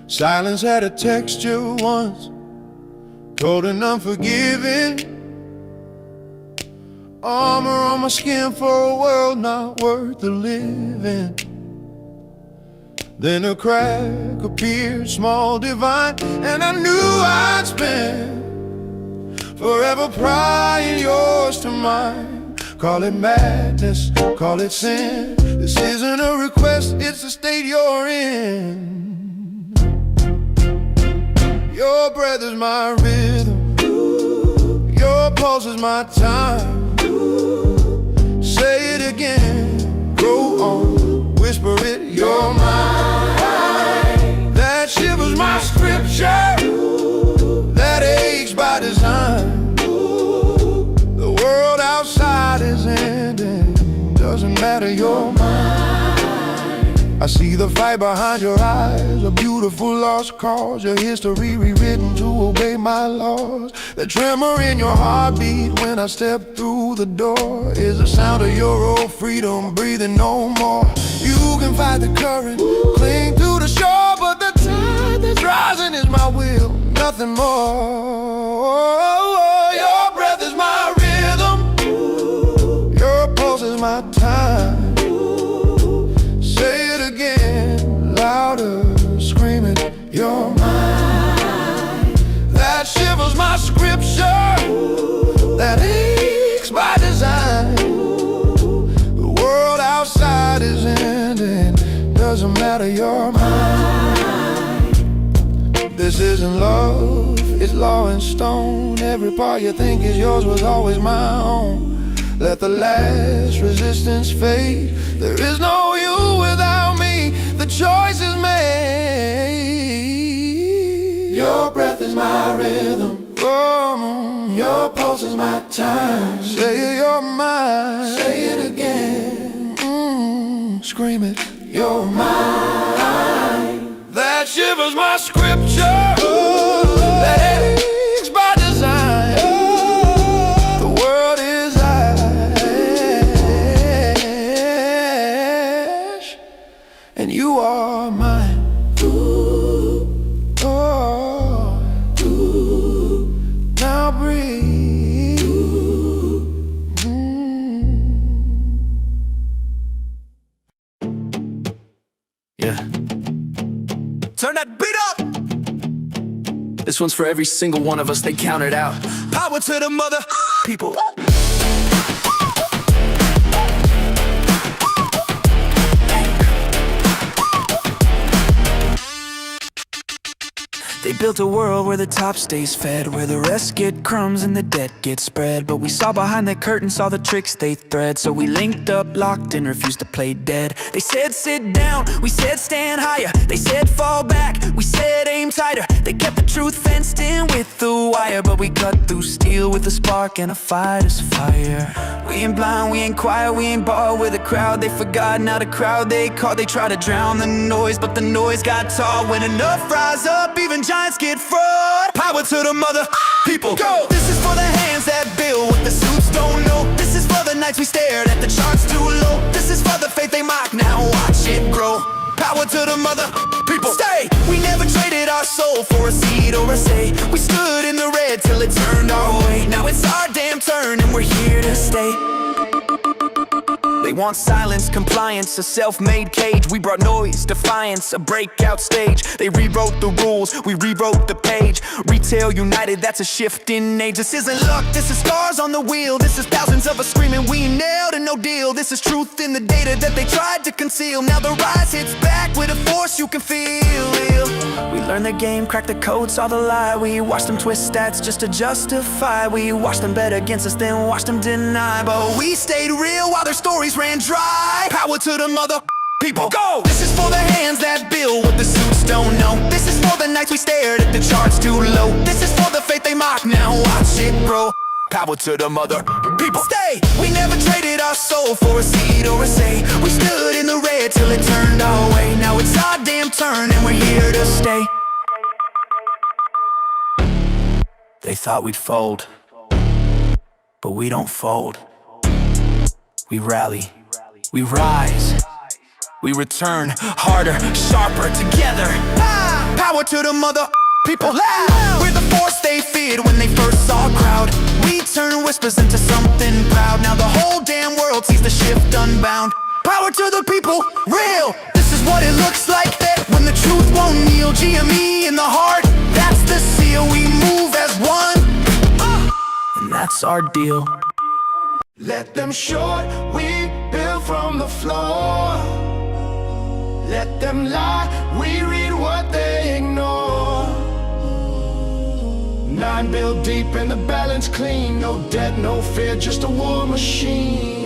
Silence had a texture once, cold and unforgiving. Armor on my skin for a world not worth the living. Then a crack appeared, small, divine, and I knew I'd spend forever prying yours to mine. Call it madness, call it sin. This isn't a request, it's the state you're in. Your breath is my rhythm, your pulse is my time. Say it again, go on, whisper it, you're mine. That shivers my scripture, that aches by design. The world outside is ending, doesn't matter, you're mine. I see the fight behind your eyes, a beautiful lost cause, your history rewritten to obey my laws. The tremor in your heartbeat when I step through the door is the sound of your old freedom breathing no more. You can fight the current, cling to the shore, but the tide that's rising is my will, nothing more. Your breath is my rhythm, your pulse is my time. Say it again, louder, scream it, you're mine. That shivers my scripture, that aches by design. The world outside is ending, doesn't matter, you're mine. This isn't love, it's law in stone. Every part you think is yours was always my own. Let the last resistance fade. There is no you without me, the choice is made. Your breath is my rhythm, your pulse is my time. Say you're mine, say it again, scream it, you're mine. That shivers my scripture, that aches by design. The world is ash, and you are mine. Oh, now breathe. Yeah. Turn that beat up! This one's for every single one of us, they counted out. Power to the mother people. They built a world where the top stays fed, where the rest get crumbs and the debt gets spread. But we saw behind the curtain, saw the tricks they thread. So we linked up, locked and refused to play dead. They said sit down, we said stand higher. They said fall back, we said aim tighter. They kept the truth fenced in with the wire, but we cut through steel with a spark and a fighter's fire. We ain't blind, we ain't quiet, we ain't bought with a crowd. They forgot, now the crowd they caught. They try to drown the noise, but the noise got tall. When enough rise up, even giants get fraud. Power to the mother people. Go! This is for the hands that build what the suits don't know. This is for the nights we stared at the charts too low. This is for the faith they mock, now watch it grow. Power to the mother people. Stay! We never traded our soul for a seed or a say. We stood in the red till it turned our way. Now it's our damn turn and we're here to stay. They want silence, compliance, a self-made cage. We brought noise, defiance, a breakout stage. They rewrote the rules, we rewrote the page. Retail united, that's a shift in age. This isn't luck, this is stars on the wheel. This is thousands of us screaming, we nailed a no deal. This is truth in the data that they tried to conceal. Now the rise hits back with a force you can feel. We learned the game, cracked the code, saw the lie. We watched them twist stats just to justify. We watched them bet against us, then watched them deny. But we stayed real while their stories ran dry. Power to the mother people. Go! This is for the hands that build what the suits don't know. This is for the nights we stared at the charts too low. This is for the faith they mock, now watch it grow. Power to the mother people. Stay! We never traded our soul for a seed or a say. We stood in the red till it turned our way. Now it's our damn turn and we're here to stay. They thought we'd fold, but we don't fold. We rally, we rise, we return harder, sharper, together. Power to the mother people. We're the force they feared when they first saw a crowd. We turn whispers into something proud. Now the whole damn world sees the shift unbound. Power to the people, real. This is what it looks like that when the truth won't kneel. GME in the heart, that's the seal. We move as one, and that's our deal. Let them short, we build from the floor. Let them lie, we read what they ignore. 9 built deep and the balance clean. No debt, no fear, just a war machine.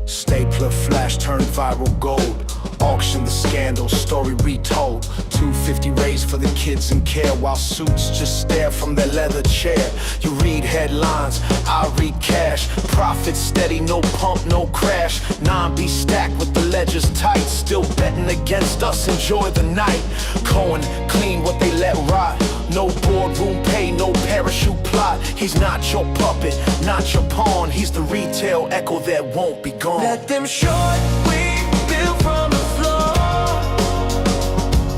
Stapler flash turned viral gold. Auction the scandal, story retold. 250 raised for the kids in care, while suits just stare from their leather chair. You read headlines, I read cash. Profit steady, no pump, no crash. 9B stacked with the ledgers tight. Still betting against us, enjoy the night. Cohen, clean what they let rot. No boardroom pay, no parachute plot. He's not your puppet, not your pawn. He's the retail echo that won't be gone. Let them short, we build from the floor.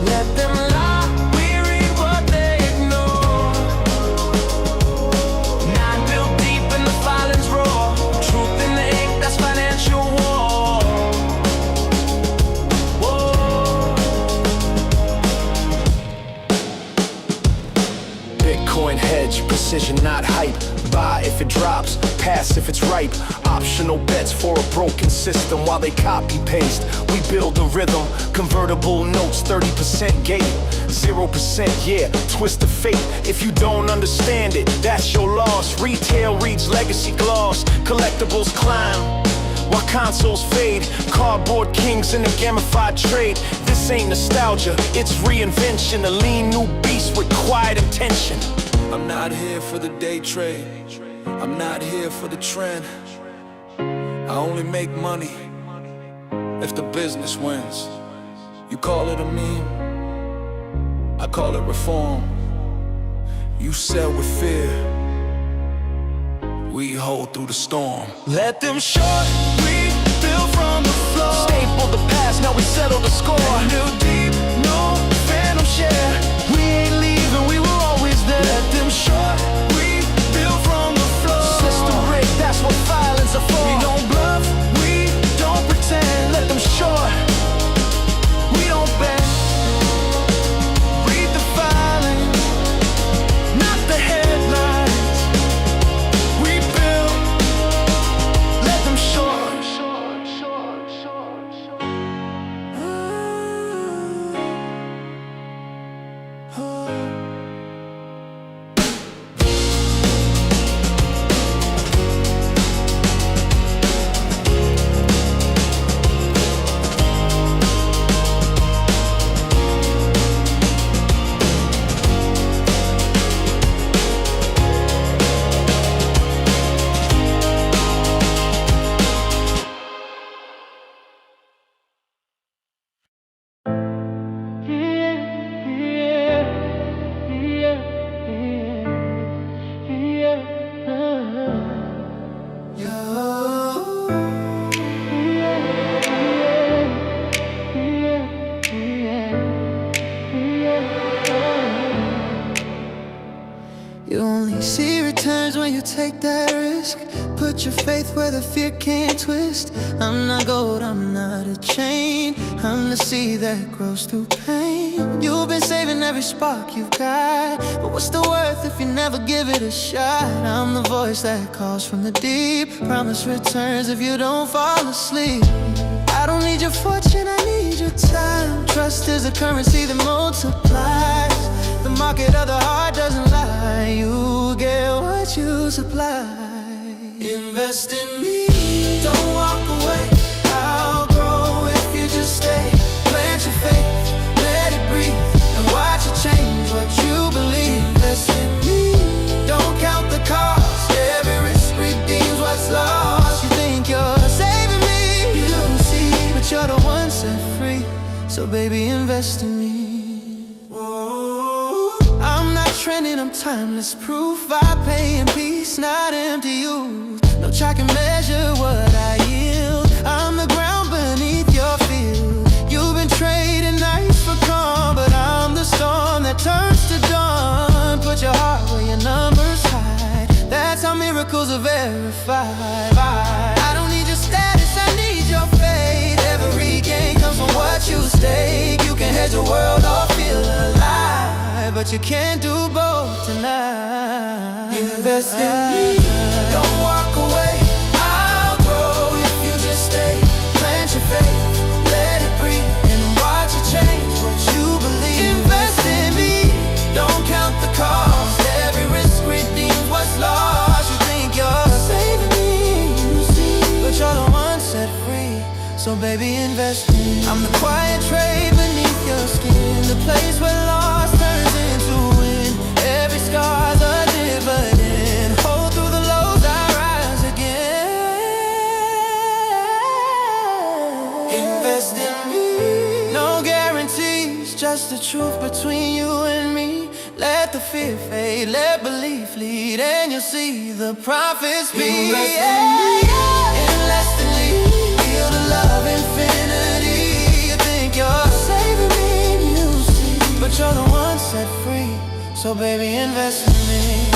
Let them lie, we read what they ignore. 9 built deep in the violence roar. Truth in the ink, that's financial war. Whoa. Bitcoin hedge, precision not hype. Buy if it drops, pass if it's ripe. Optional bets for a broken system while they copy paste. We build a rhythm, convertible notes, 30% gate, 0% yeah, twist of fate. If you don't understand it, that's your loss. Retail reads legacy gloss, collectibles climb while consoles fade. Cardboard kings in a gamified trade. This ain't nostalgia, it's reinvention. A lean new beast with quiet intention. I'm not here for the day trade, I'm not here for the trend. I only make money if the business wins. You call it a meme, I call it reform. You sell with fear, we hold through the storm. Let them short, we build from the floor. Staple the past, now we settle the score. New deep, no phantom share. We ain't leaving, we were always there. Let them short, we build from the floor. System break, that's what violence are for. We don't bluff, we don't pretend. Let them short, we don't bend. Read the violence, not the headlines. We build, let them short. see returns when you take that risk. Put your faith where the fear can't twist. I'm not gold, I'm not a chain. I'm the seed that grows through pain. You've been saving every spark you've got, but what's the worth if you never give it a shot? I'm the voice that calls from the deep. Promise returns if you don't fall asleep. I don't need your fortune, I need your time. Trust is a currency that multiplies. The market of the heart doesn't lie. You get what you supply. Invest in me, don't walk away. I'll grow if you just stay. Plant your faith, let it breathe, and watch it change what you believe. Invest in me, don't count the cost. Every risk redeems what's lost. You think you're saving me, you don't see, but you're the one set free. So baby, invest in me. Whoa. I'm not trending, I'm timeless proof. I pay in peace, not empty use. No track can measure what I yield. I'm the ground beneath your field. You've been trading nights for calm, but I'm the storm that turns to dawn. Put your heart where your numbers hide. That's how miracles are verified. I don't need your status, I need your faith. Every gain comes from what you stake. You can hedge your world or feel alive, but you can't do both tonight. Invest in me, don't walk away. I'll grow if you just stay. Plant your faith, let it breathe, and watch it change what you believe. Invest in me, don't count the cost. Every risk redeems what's lost. You think you're saving me, but you're the one set free. So baby, invest in me. I'm the quiet trade beneath your skin, the place where loss turns into win. Every scar's a dividend. Hold through the lows, I rise again. Invest in me. No guarantees, just the truth between you and me. Let the fear fade, let belief lead, and you'll see the profits be. Invest in me, in less than lead. Feel the love infinity. You think you're saving me, you see, but you're the one set free. So baby, invest in me.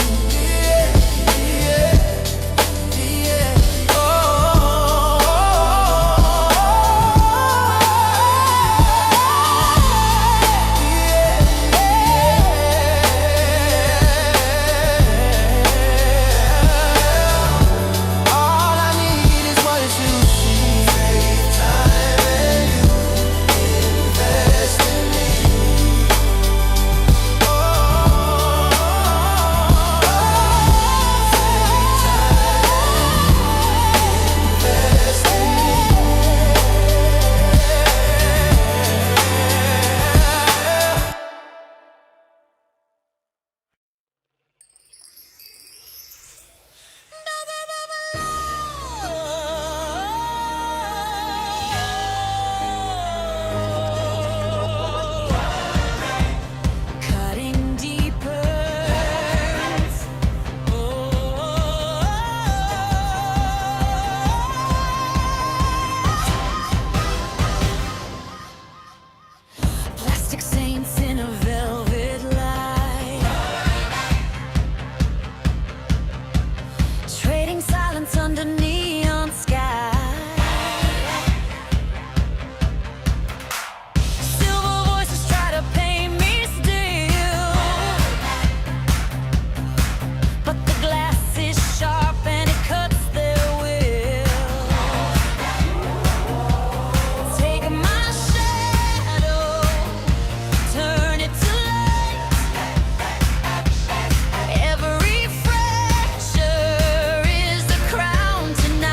Every fracture is a crown tonight.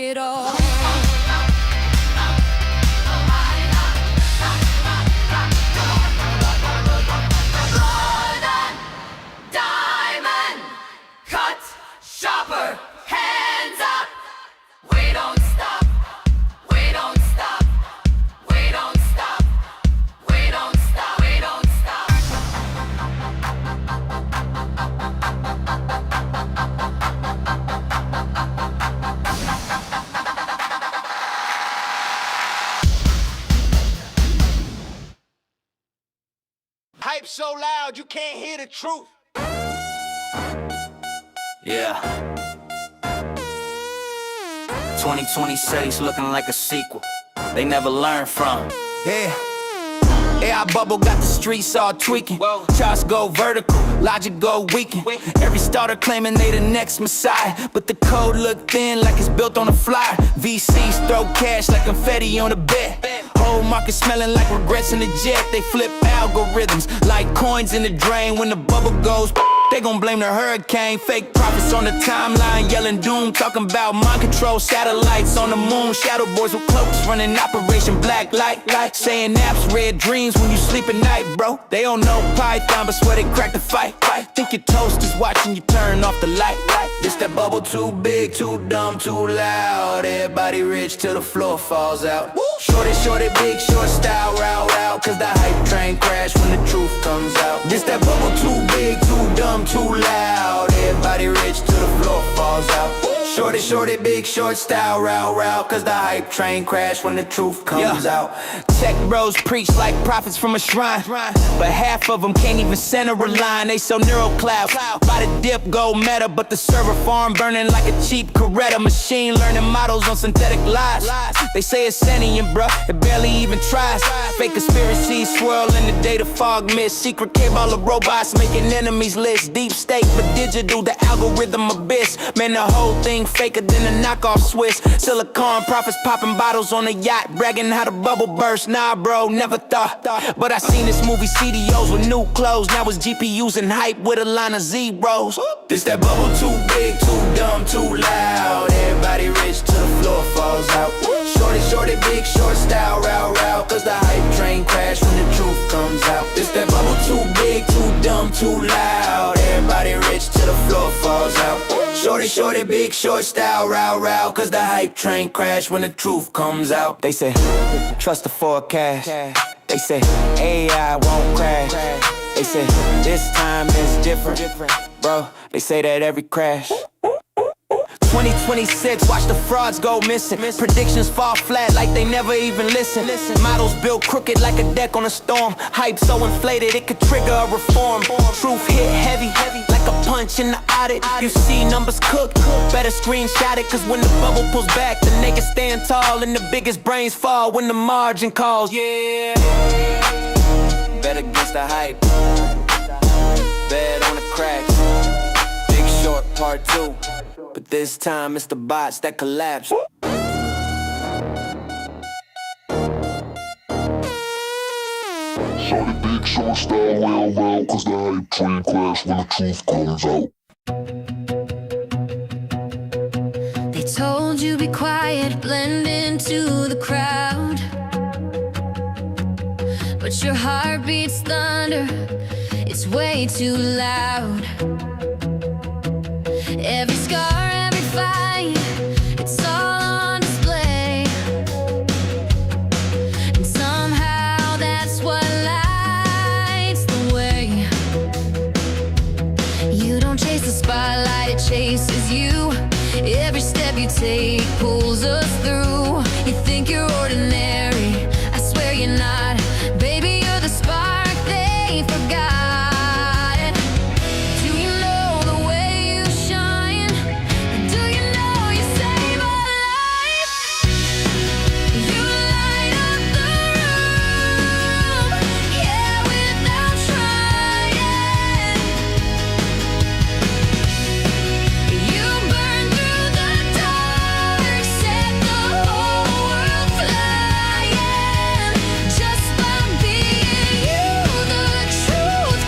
it all. Diamond cut shopper, hands up. We don't stop. We don't stop. We don't stop. We don't stop. We don't stop. Hype so loud you can't hear the truth. Yeah. 2026 looking like a sequel they never learned from. Yeah. AI bubble got the streets all tweaking. Charts go vertical, logic go weaken. Every starter claiming they the next messiah, but the code look thin like it's built on a flyer. VCs throw cash like confetti on a bed. Whole market smelling like regrets in the jet. They flip algorithms like coins in the drain. When the bubble goes, they gon' blame the hurricane. Fake prophets on the timeline yelling doom, talking about mind control satellites on the moon. Shadow boys with cloaks running Operation Black Light, saying apps red dreams when you sleep at night, bro. They don't know Python, but swear they cracked the fight. Think your toast is watching you turn off the light. This that bubble too big, too dumb, too loud. Everybody rich till the floor falls out. Shorty, shorty, big short style, route, cause the hype train crash when the truth comes out. This that bubble too big, too dumb, too loud. Everybody rich till the floor falls out. Shorty, shorty, big short style, route, cause the hype train crash when the truth comes out. Tech bros preach like prophets from a shrine, but half of them can't even center a line. They so neural cloud, by the dip go meta, but the server farm burning like a cheap Coretta. Machine learning models on synthetic lies. They say it's sentient, bruh, it barely even tries. Fake conspiracies swirl in the data fog mist. Secret cabal of robots making enemies list. Deep state but digital, the algorithm abyss. Man, the whole thing faker than a knockoff Swiss. Silicon prophets popping bottles on a yacht, bragging how the bubble burst. Nah, bro, never thought. But I seen this movie CDOs with new clothes. Now it's GPUs and hype with a line of zeros. This that bubble too big, too dumb, too loud. Everybody rich till the floor falls out. Shorty, shorty, big short style, route, cause the hype train crash when the truth comes out. This that bubble too big, too dumb, too loud. Everybody rich till the floor falls out. Shorty, shorty, big short style, route, cause the hype train crash when the truth comes out. They say, trust the forecast. They say, AI won't crash. They say, this time is different, bro. They say that every crash. 2026, watch the frauds go missing. Predictions fall flat like they never even listen. Models built crooked like a deck on a storm. Hype so inflated it could trigger a reform. Truth hit heavy like a punch in the audit. You see numbers cook, better screenshot it. Cause when the bubble pulls back, the niggas stand tall and the biggest brains fall when the margin calls. Yeah, bet against the hype, bet on the cracks. Big Short Part 2. But this time it's the bots that collapse. Shorty, big short style, route, cause the hype train crash when the truth comes out. They told you be quiet, blend into the crowd, but your heart beats thunder, it's way too loud. Every scar, every fight, it's all on display. And somehow that's what lights the way. You don't chase the spotlight, it chases you. Every step you take pulls us through. You think you're ordinary, I swear you're not. Baby, you're the spark they forgot. Truth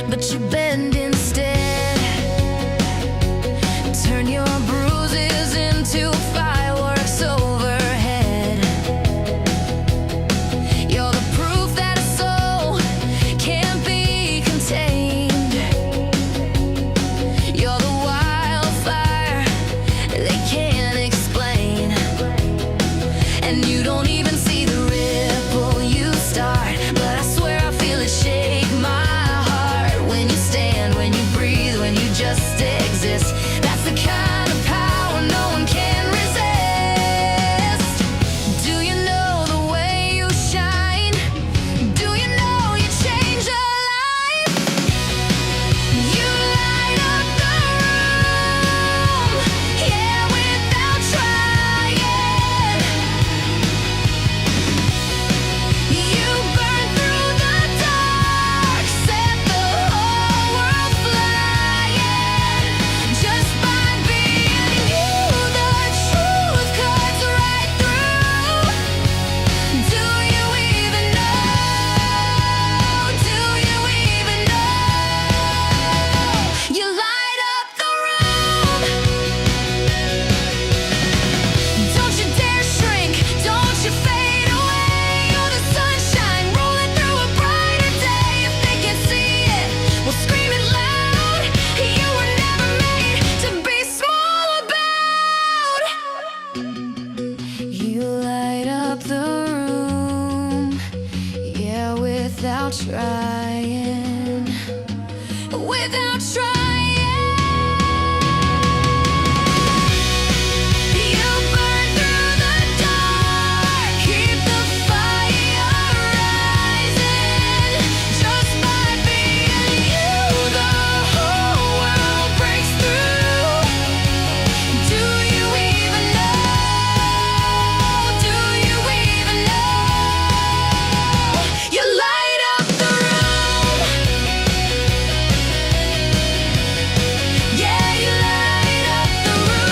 but you bend instead. Turn your bruises into fireworks overhead. You're the proof that a soul can't be contained. You're the wildfire they can't explain. And you don't even see the ripple you start, but I swear I feel it shake my heart when you stand, when you breathe, when you just exist. That's the kind of power no one can resist. Do you know the way you shine? Do you know you change a life? You light up the room, yeah, without trying. You burn through the dark, set the whole world flying. Just by being you, the truth cuts right through. Do you even know? Do you even know? You light up the room. Don't you dare shrink, don't you fade away. You're the sunshine rolling through a brighter day. If they can't see it, we'll scream it loud. You were never made to be small about. You light up the room, yeah, without trying. Without trying. You burn through the dark, keep the fire rising. Just by being you, the whole world breaks through. Do you even know? Do you even know? You light up the room. Yeah, you light up the room.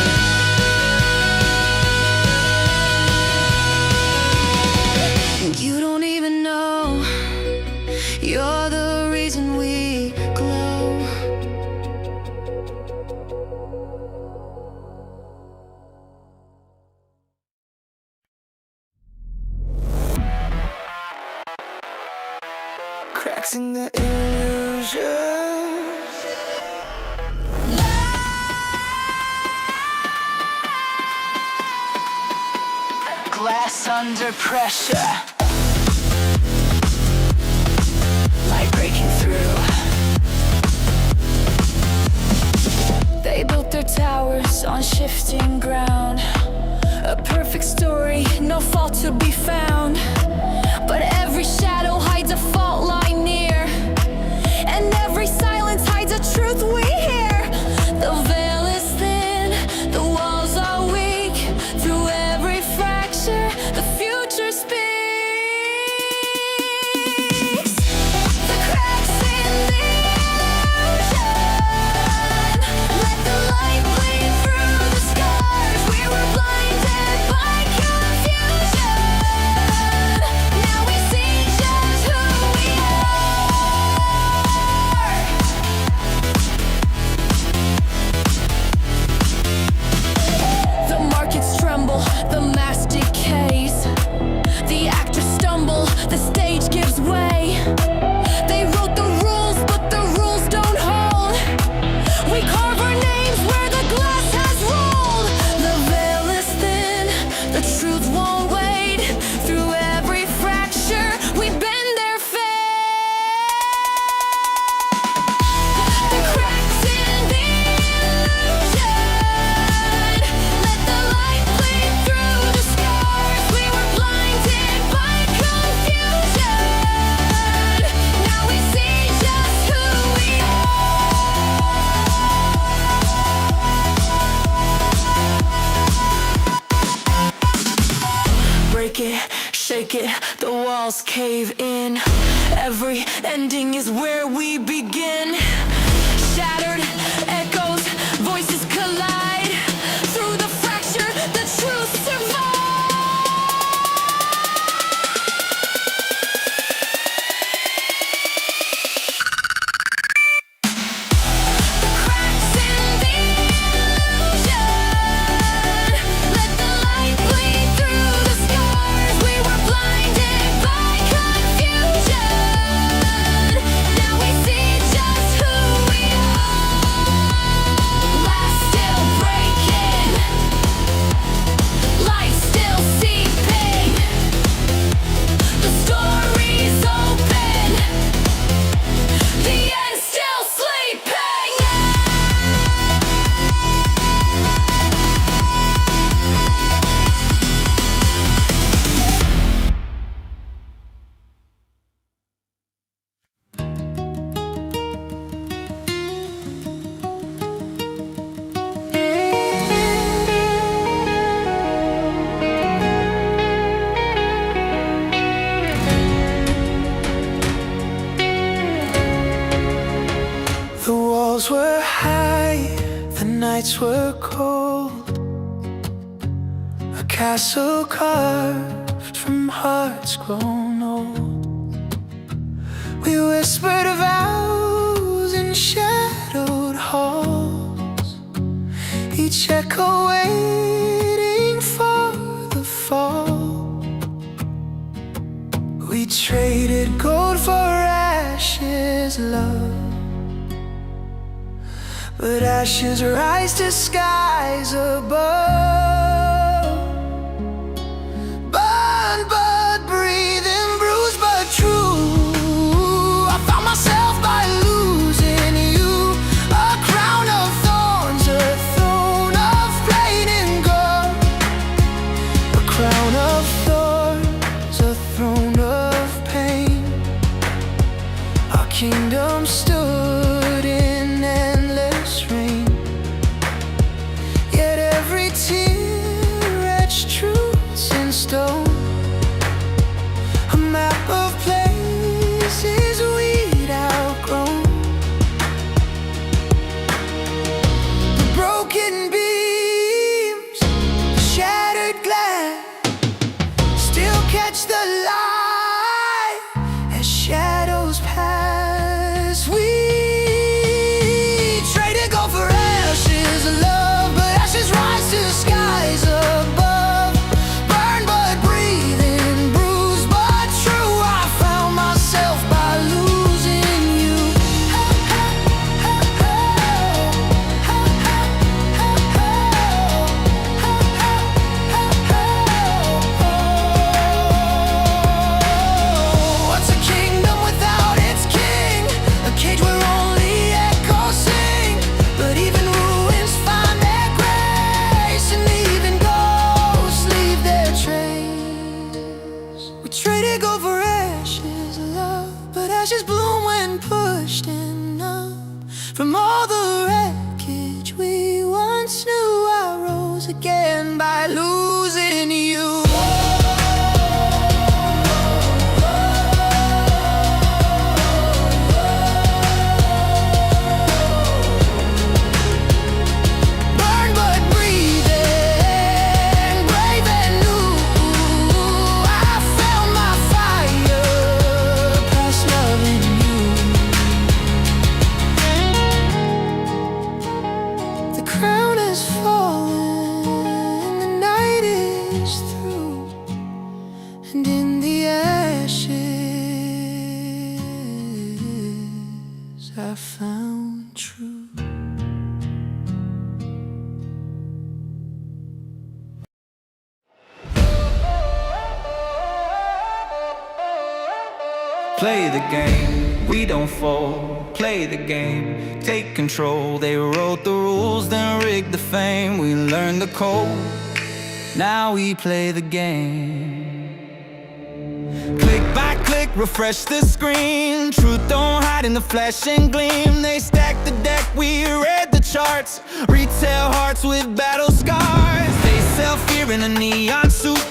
You don't even know. You're the reason we glow. Cracks in the illusion. Glass under pressure, light breaking through. They built their towers on shifting ground. A perfect story, no fault to be found. But every shadow hides a fault line near, and every silence hides a truth we hear. The veil is thin, the walls are weak. Through every fracture, the future speaks. The cracks in the illusion, let the light bleed through the scars. We were blinded by confusion. Now we see just who we are. The markets tremble, the mask decays. The actors stumble, the stage gives way. They wrote the rules, but the rules don't hold. We carve our names where the glass has rolled. The veil is thin, the truth won't wait. Through every fracture, we bend their fate. The cracks in the illusion, let the light bleed through the scars. We were blinded by confusion. Now we see just who we are. Break it, shake it, the walls cave in. Every ending is where we begin. Shattered echoes, voices collide. Through the fracture, the truth survives. walls were high, the nights were cold. A castle carved from hearts grown old. We whispered vows in shadowed halls, each echo waiting for the fall. We traded gold for ashes, love, but ashes rise to skies above. Burn but breathing, bruised but true. I found myself by losing you. A crown of thorns, a throne of pain and gold. A crown of thorns, a throne of pain. Our kingdom stood in endless rain, yet every tear etched truths in stone. A map of places we'd outgrown. The broken beams, the shattered glass, still catch the light as shadows pass. We traded gold for ashes, love, but ashes rise to skies above. Burn but breathing, bruised but true. I found myself by losing you. What's a kingdom without its king? A cage where only echoes sing. But even ruins find their grace, and even ghosts leave their trace. We traded gold for ashes, love, but ashes bloom when pushed enough. From all the wreckage we once knew, I rose again by losing you. Burn but breathing, brave and new. I found my fire, past loving you. The crown has fallen, the night is through, and in the ashes I found truth. Play the game, we don't fold. Play the game, take control. They wrote the rules, then rigged the fame. We learned the code, now we play the game. Click by click, refresh the screen. Truth don't hide in the flash and gleam. They stacked the deck, we read the charts. Retail hearts with battle scars. They sell fear in a neon suit.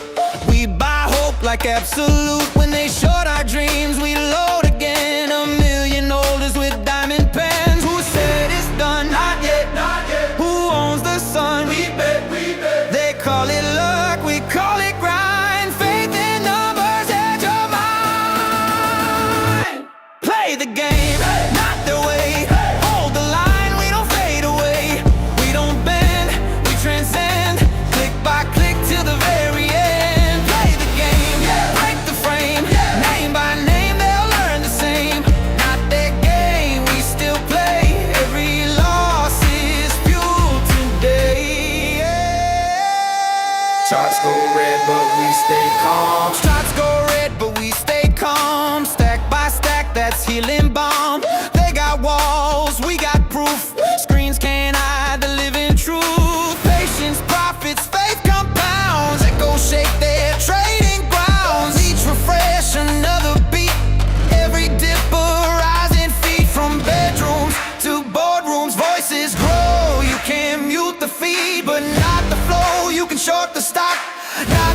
We buy hope like absolute. When they short our dreams, we load again. A million orders with diamond pens. Who said it's done? Not yet, not yet. Who owns the sun? We bet, we bet. They call it luck, we call it grind. Faith in numbers, edge of mind. Play the game, not their way. Hold the line, we don't fade away. We don't bend, we transcend. Click by click till the very end. Play the game, break the frame. Name by name, they'll learn the same. Not their game, we still play. Every loss is fuel today. Charts go red, but we stay calm. Shots go red, but we stay calm. Stack by stack, that's healing balm. They got walls, we got proof. Screens can't hide the living truth. Patience, profits, faith compounds. Echoes shake their trading grounds. Each refresh, another beat. Every dipper rising feet. From bedrooms to boardrooms, voices grow. You can mute the feed, but not the flow. You can short the stock. Not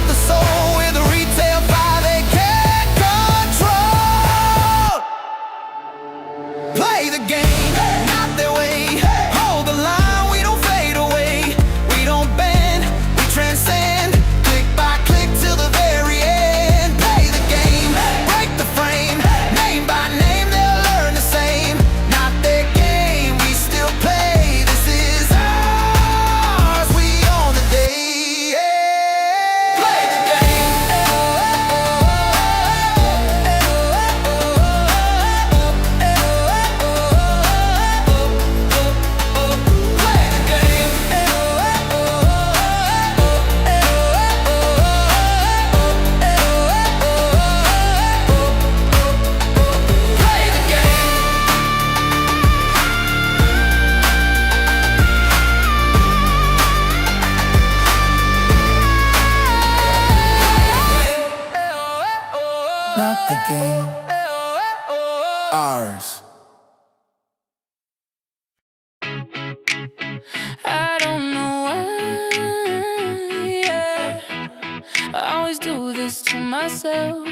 always do this to myself.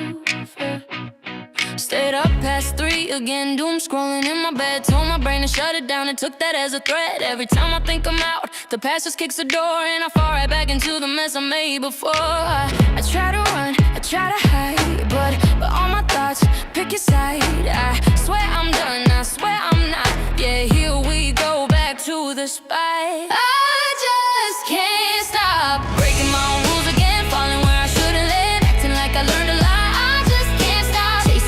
Stayed up past 3 again, doom scrolling in my bed. Told my brain to shut it down and took that as a threat. Every time I think I'm out, the past just kicks the door and I fall right back into the mess I made before. I try to run, I try to hide, but all my thoughts pick your side. I swear I'm done, I swear I'm not. Yeah, here we go back to the spot. I just can't stop breaking my own rules again, falling where I shouldn't live, acting like I learned a lot.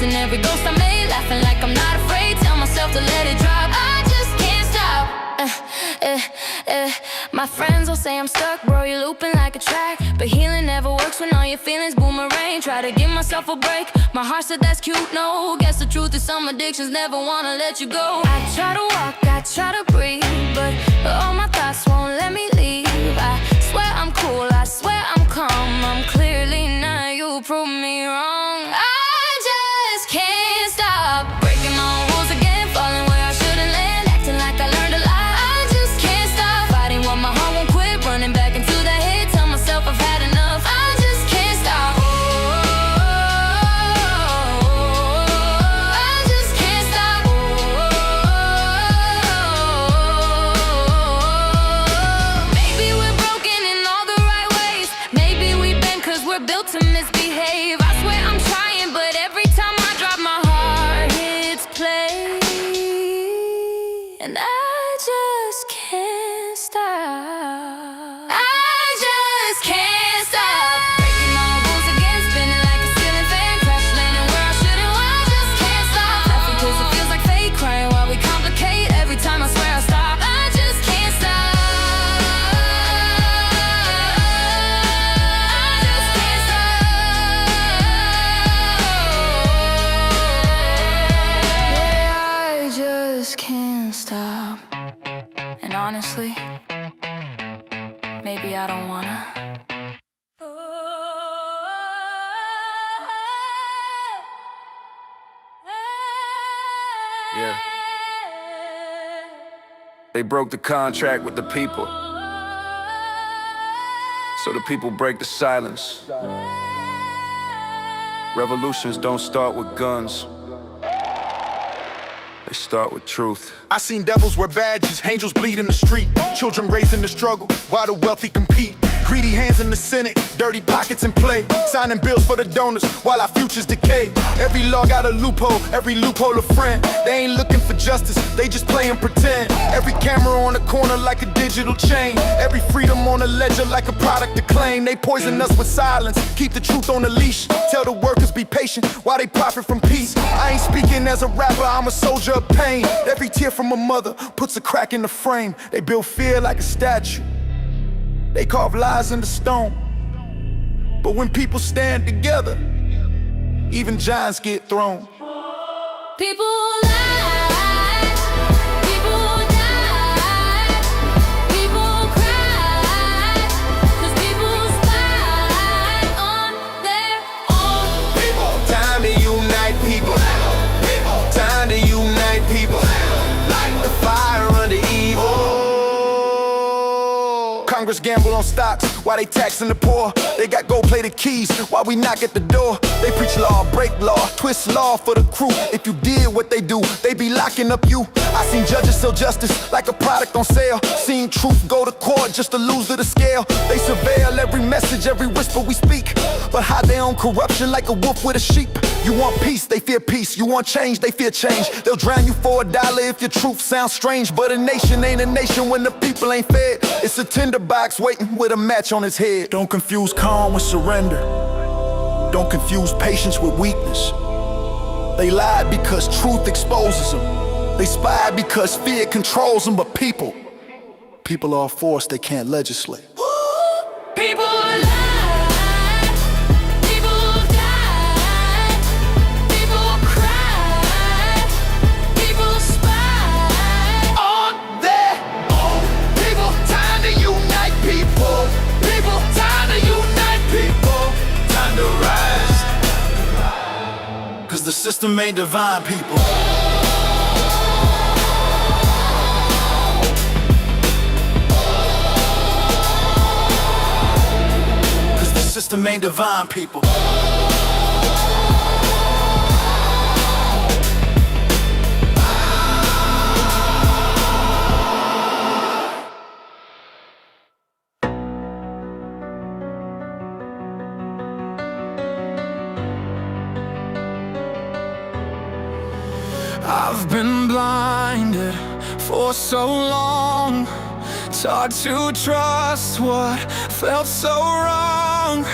And every ghost I made, laughing like I'm not afraid. Tell myself to let it drop. I just can't stop. My friends will say I'm stuck, bro, you're looping like a track. But healing never works when all your feelings boomerang. Try to give myself a break, my heart said that's cute, no. Guess the truth is some addictions never wanna let you go. I try to walk, I try to breathe, but all my thoughts won't let me leave. I swear I'm cool, I swear I'm calm, I'm clearly not, you prove me wrong. Can't stop breaking my own rules again, falling where I shouldn't land, acting like I learned a lot. I just can't stop fighting what my heart won't quit, running back into the head, tell myself I've had enough. I just can't stop. I just can't stop. Maybe we're broken in all the right ways. Maybe we bend 'cause we're built to misbehave. I swear I'm trying, but every time my heart hits play, and I just can't stop. I just can't stop breaking all rules again, spinning like a ceiling fan, crash landing where I shouldn't. I just can't stop laughing 'cause it feels like fake, crying while we complicate. Every time I swear I stop, I just can't stop. Can't stop. And honestly, maybe I don't wanna. Yeah. They broke the contract with the people, so the people break the silence. Revolutions don't start with guns, they start with truth. I seen devils wear badges, angels bleed in the street, children raised in the struggle while the wealthy compete. Greedy hands in the Senate, dirty pockets in play, signing bills for the donors while our futures decay. Every law got a loophole, every loophole a friend. They ain't looking for justice, they just playin' pretend. Every camera on the corner like a digital chain, every freedom on a ledger like a product to claim. They poison us with silence, keep the truth on the leash. Tell the workers be patient while they profit from peace. I ain't speaking as a rapper, I'm a soldier of pain. Every tear from a mother puts a crack in the frame. They build fear like a statue, they carve lies into stone. But when people stand together, even giants get thrown. People lie, people die, people cry, 'cause people spy on their own. People, time to unite people. Time to unite people. Light the fire under evil. Congress gamble on stocks while they taxing the poor. They got gold-plated keys while we knock at the door. They preach law, break law, twist law for the crew. If you did what they do, they be locking up you. I seen judges sell justice like a product on sale. Seen truth go to court just to lose to the scale. They surveil every message, every whisper we speak, but hide their own corruption like a wolf with a sheep. You want peace, they fear peace. You want change, they fear change. They'll drown you for $1 if your truth sounds strange. But a nation ain't a nation when the people ain't fed. It's a tinderbox waiting with a match on its head. Don't confuse calm with surrender. Don't confuse patience with weakness. They lied because truth exposes them. They spied because fear controls them. But people are a force they can't legislate. People lie, people die, people cry, people spy on their own. People, time to unite people. People, time to unite people. Time to rise, 'cause the system ain't divine, people. to main divine people. I've been blinded for so long, taught to trust what felt so wrong.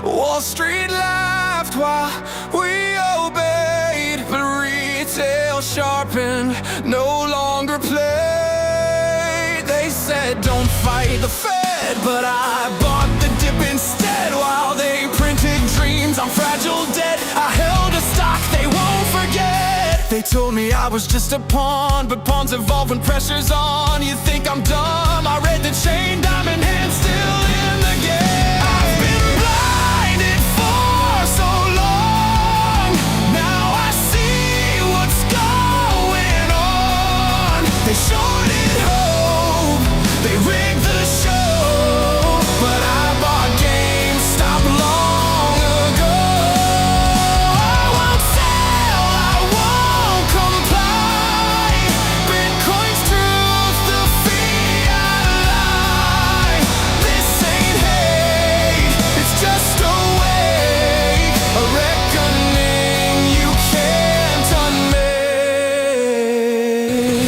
Wall Street laughed while we obeyed, but retail sharpened, no longer played. They said don't fight the Fed, but I bought the dip instead. While they printed dreams on fragile debt, I held a stock they won't forget. They told me I was just a pawn, but pawns evolve when pressure's on. You think I'm dumb? I read the chain, diamond hand still in the game. I've been blinded for so long, now I see what's going on. They shorted hope, they rigged the show, but I bought GameStop long ago. I won't sell, I won't comply. Bitcoin's truth, the fiat lie. This ain't hate, it's just a wake, a reckoning you can't unmake.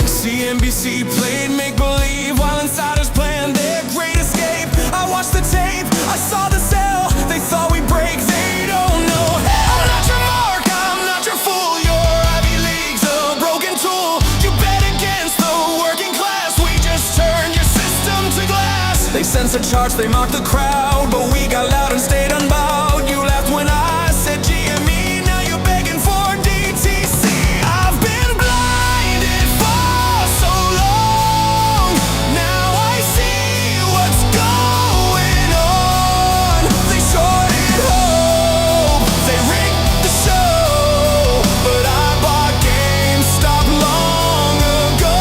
CNBC played make-believe while insiders planned their great escape. I watched the tape, I saw the sell. They thought we'd break, they don't know hell. I'm not your mark, I'm not your fool. Your Ivy League's a broken tool. You bet against the working class, we just turned your system to glass. They censored charts, they mocked the crowd, but we got loud and stayed unbowed. You laughed when I said GME, now you're begging for DTC. I've been blinded for so long, now I see what's going on. They shorted hope, they rigged the show, but I bought GameStop long ago.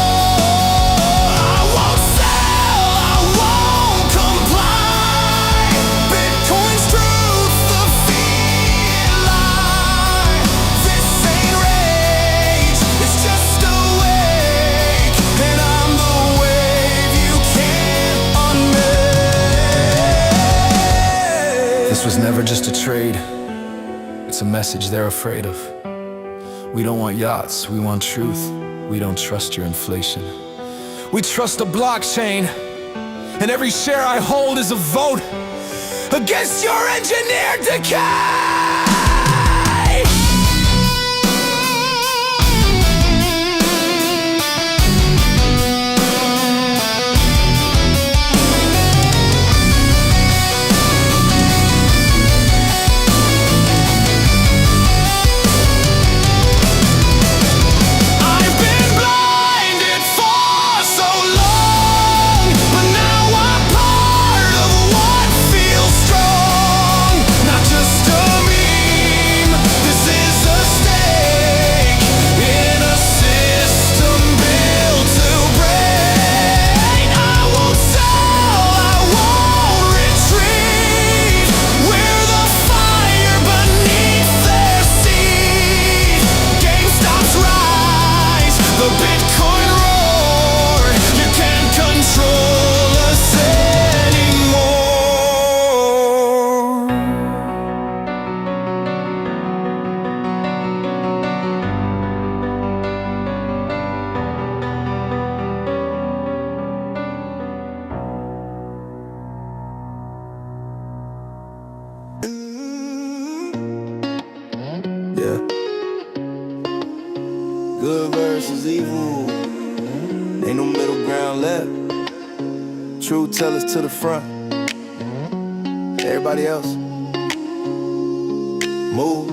I won't sell, I won't comply. Bitcoin's truth, the fiat lie. This ain't rage, it's just a wake, and I'm the wave you can't unmake. This was never just a trade, it's a message they're afraid of. We don't want yachts, we want truth. We don't trust your inflation. We trust the blockchain, and every share I hold is a vote against your engineered decay. I've been blinded for so long, but now I'm part of what feels strong. Not just a meme, this is a stake in a system built to break. I won't sell, I won't retreat. We're the fire beneath their seat. GameStop's rise, the Bitcoin roar. You can't control us anymore. Yeah. Good versus evil. Ain't no middle ground left. Truth tell us to the front. Everybody else, move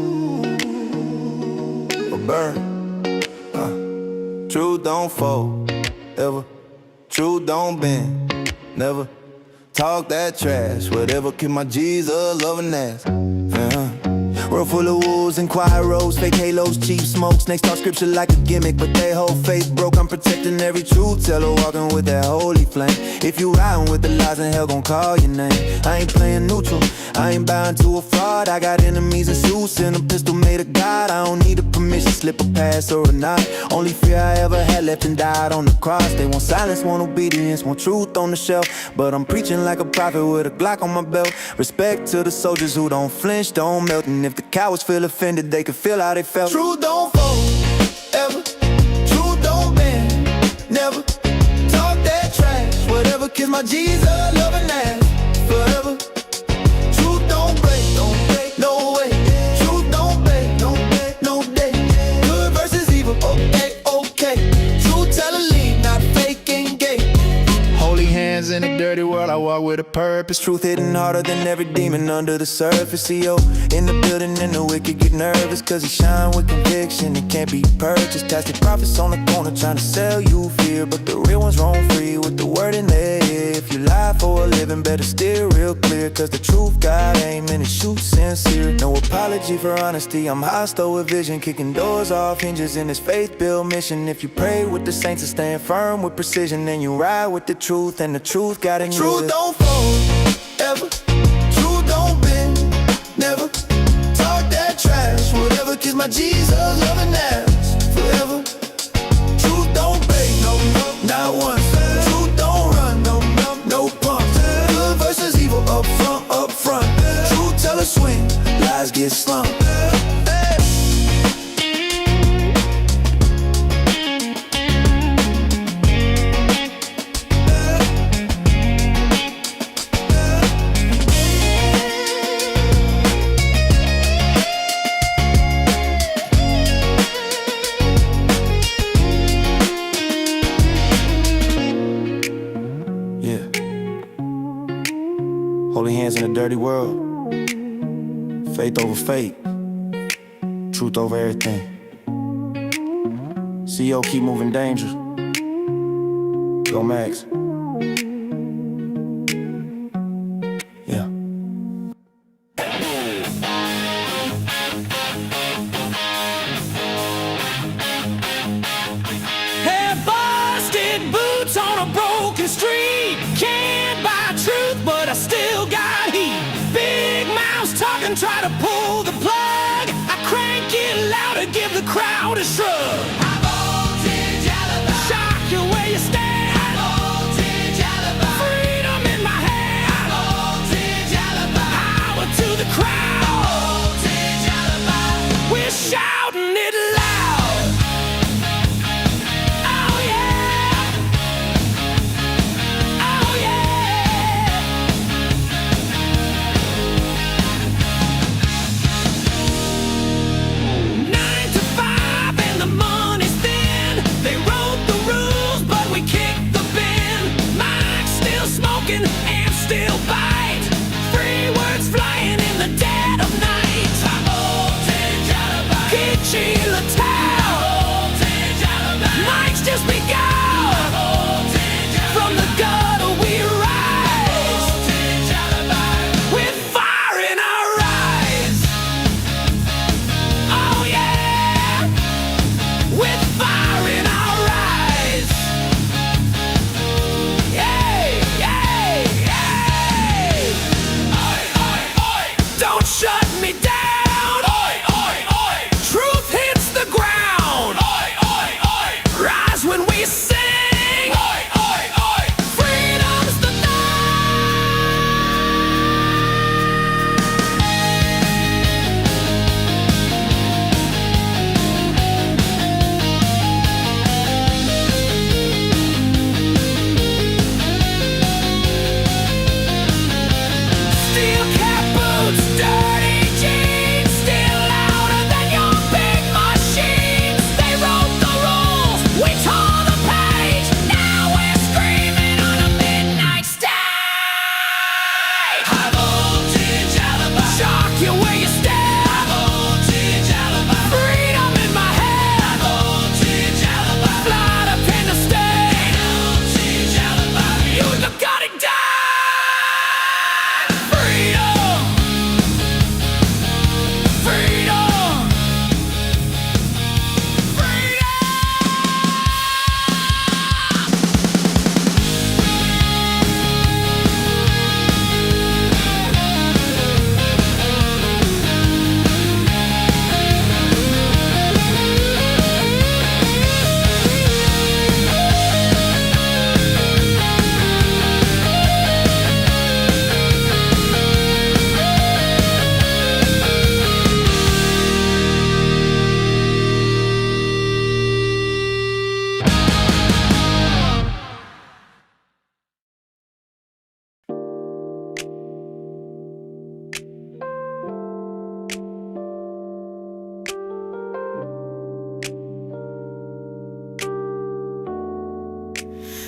or burn. Truth don't fold, ever. Truth don't bend, never. Talk that trash, whatever keep my Jesus loving ass. World full of wolves and quiet roads, fake halos, cheap smoke. Snakes talk scripture like a gimmick, but they whole faith broke. I'm protecting every truth teller, walking with that holy flame. If you riding with the lies, then hell gon' call your name. I ain't playing neutral, I ain't bowing to a fraud. I got enemies in suits and a pistol made of God. I don't need a permission slip, a pass or a nod. Only fear I ever had left and died on the cross. They want silence, want obedience, want truth on the shelf. But I'm preaching like a prophet with a Glock on my belt. Respect to the soldiers who don't flinch, don't melt. And if the cowards feel offended, they can feel how they felt. Truth don't fold, ever. Truth don't bend, never. Talk that trash, whatever. Kiss my Jesus, loving that forever. Truth don't break, no way. Truth don't beg, no day. Good versus evil, okay. Truth teller lead, not fake and gay. Holy hands in a dirty world, I walk with a purpose. Truth hitting harder than every demon under the surface. CEO in the building and the wicked get nervous, cause he shine with conviction, it can't be purchased. Tastic prophets on the corner trying to sell you fear, but the real ones roam free with the word in their ear. If you lie for a living, better steer real clear, cause the truth got aim and it shoots sincere. No apology for honesty, I'm hostile with vision, kicking doors off hinges in this faith-built mission. If you pray with the saints and stand firm with precision, then you ride with the truth, and the truth got in you. Truth don't fold, ever. Truth don't bend, never. Talk that trash, whatever. Kiss my Jesus, loving ass forever. Truth don't break, no, not once. Truth don't run, no pumps. Good versus evil, up front. Truth teller swing, lies get slumped. Holy hands in a dirty world. Faith over fate. Truth over everything. CEO keep moving danger. Go Max. Yeah. Hey, busted boots on a broken street. Can't buy truth, but I still got heat. Big mouths talking, try to pull the plug. I crank it louder, give the crowd a shrug. Shock you where you stand.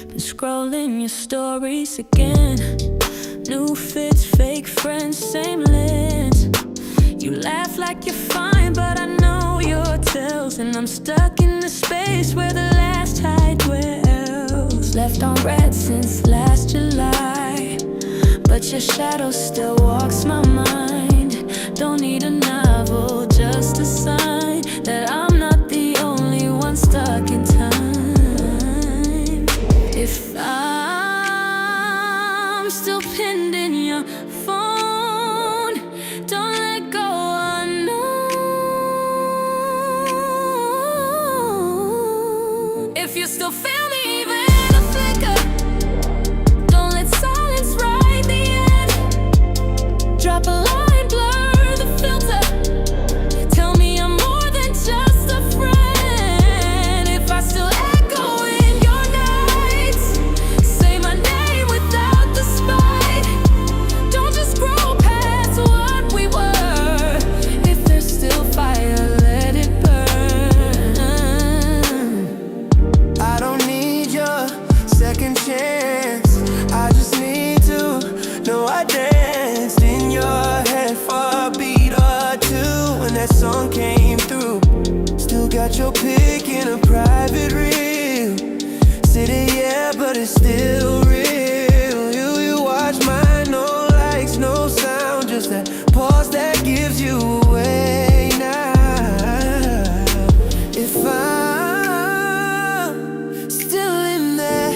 Been scrolling your stories again. New fits, fake friends, same lens. You laugh like you're fine, but I know your tells. And I'm stuck in the space where the last tide dwells. Left on red since last July, but your shadow still walks my mind. Don't need a novel, just a sign that I'm not the only one stuck in time. If I'm still pinned in your phone, don't let go unknown. If you still feel me even in a flicker, don't let silence write the end. Drop a line, blur the filter. Tell me I'm more than just a friend. If I still echo in your nights, say my name without the spite. Don't just scroll past what we were. If there's still fire, let it burn. I don't need your second chance. I just need to know I danced in your head for a beat or two when that song came through. Still got your pic in a private reel. City, yeah, but it's still real. You watch mine, no likes, no sound, just that pause that gives you away now. If I'm still in that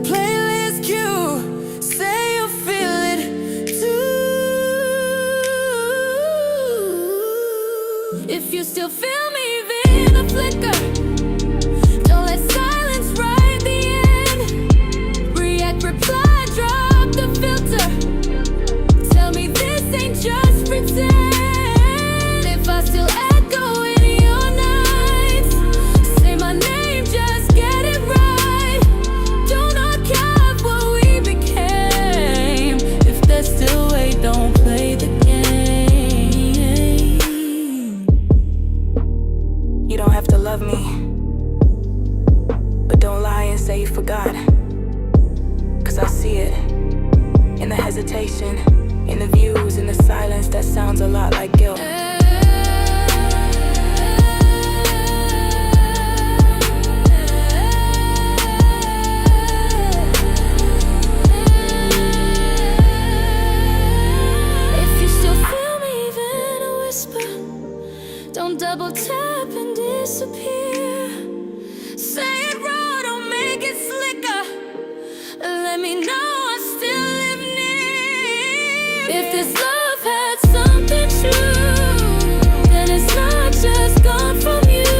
playlist queue, say you feel it too. If you still feel me even in a flicker, don't let silence write the end. React, reply, drop the filter. Tell me this ain't just pretend. If I still echo in your nights, say my name, just get it right. Don't archive what we became. If there's still way, don't play the game. You don't have to love me, but don't lie and say you forgot. 'Cause I see it in the hesitation, in the views, in the silence that sounds a lot like guilt. If you still feel me even in a whisper, don't double tap and disappear. Say it raw, don't make it slicker. Let me know I still live near. If this love had something true, then it's not just gone from you.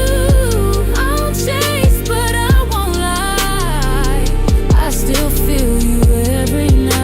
I'll chase, but I won't lie. I still feel you every night.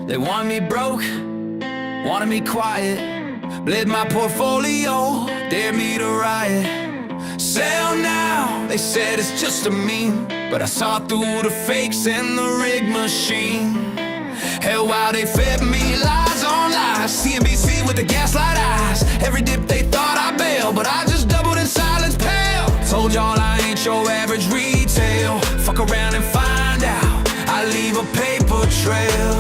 They want me broke, wanted me quiet, bled my portfolio, dared me to riot. Sell now, they said it's just a meme, but I saw through the fakes and the rig machine. Hell, while they fed me lies on lies, CNBC with the gaslight eyes. Every dip they thought I bailed, but I just doubled in silence pale. Told y'all I ain't your average retail. Fuck around and find out, I leave a paper trail.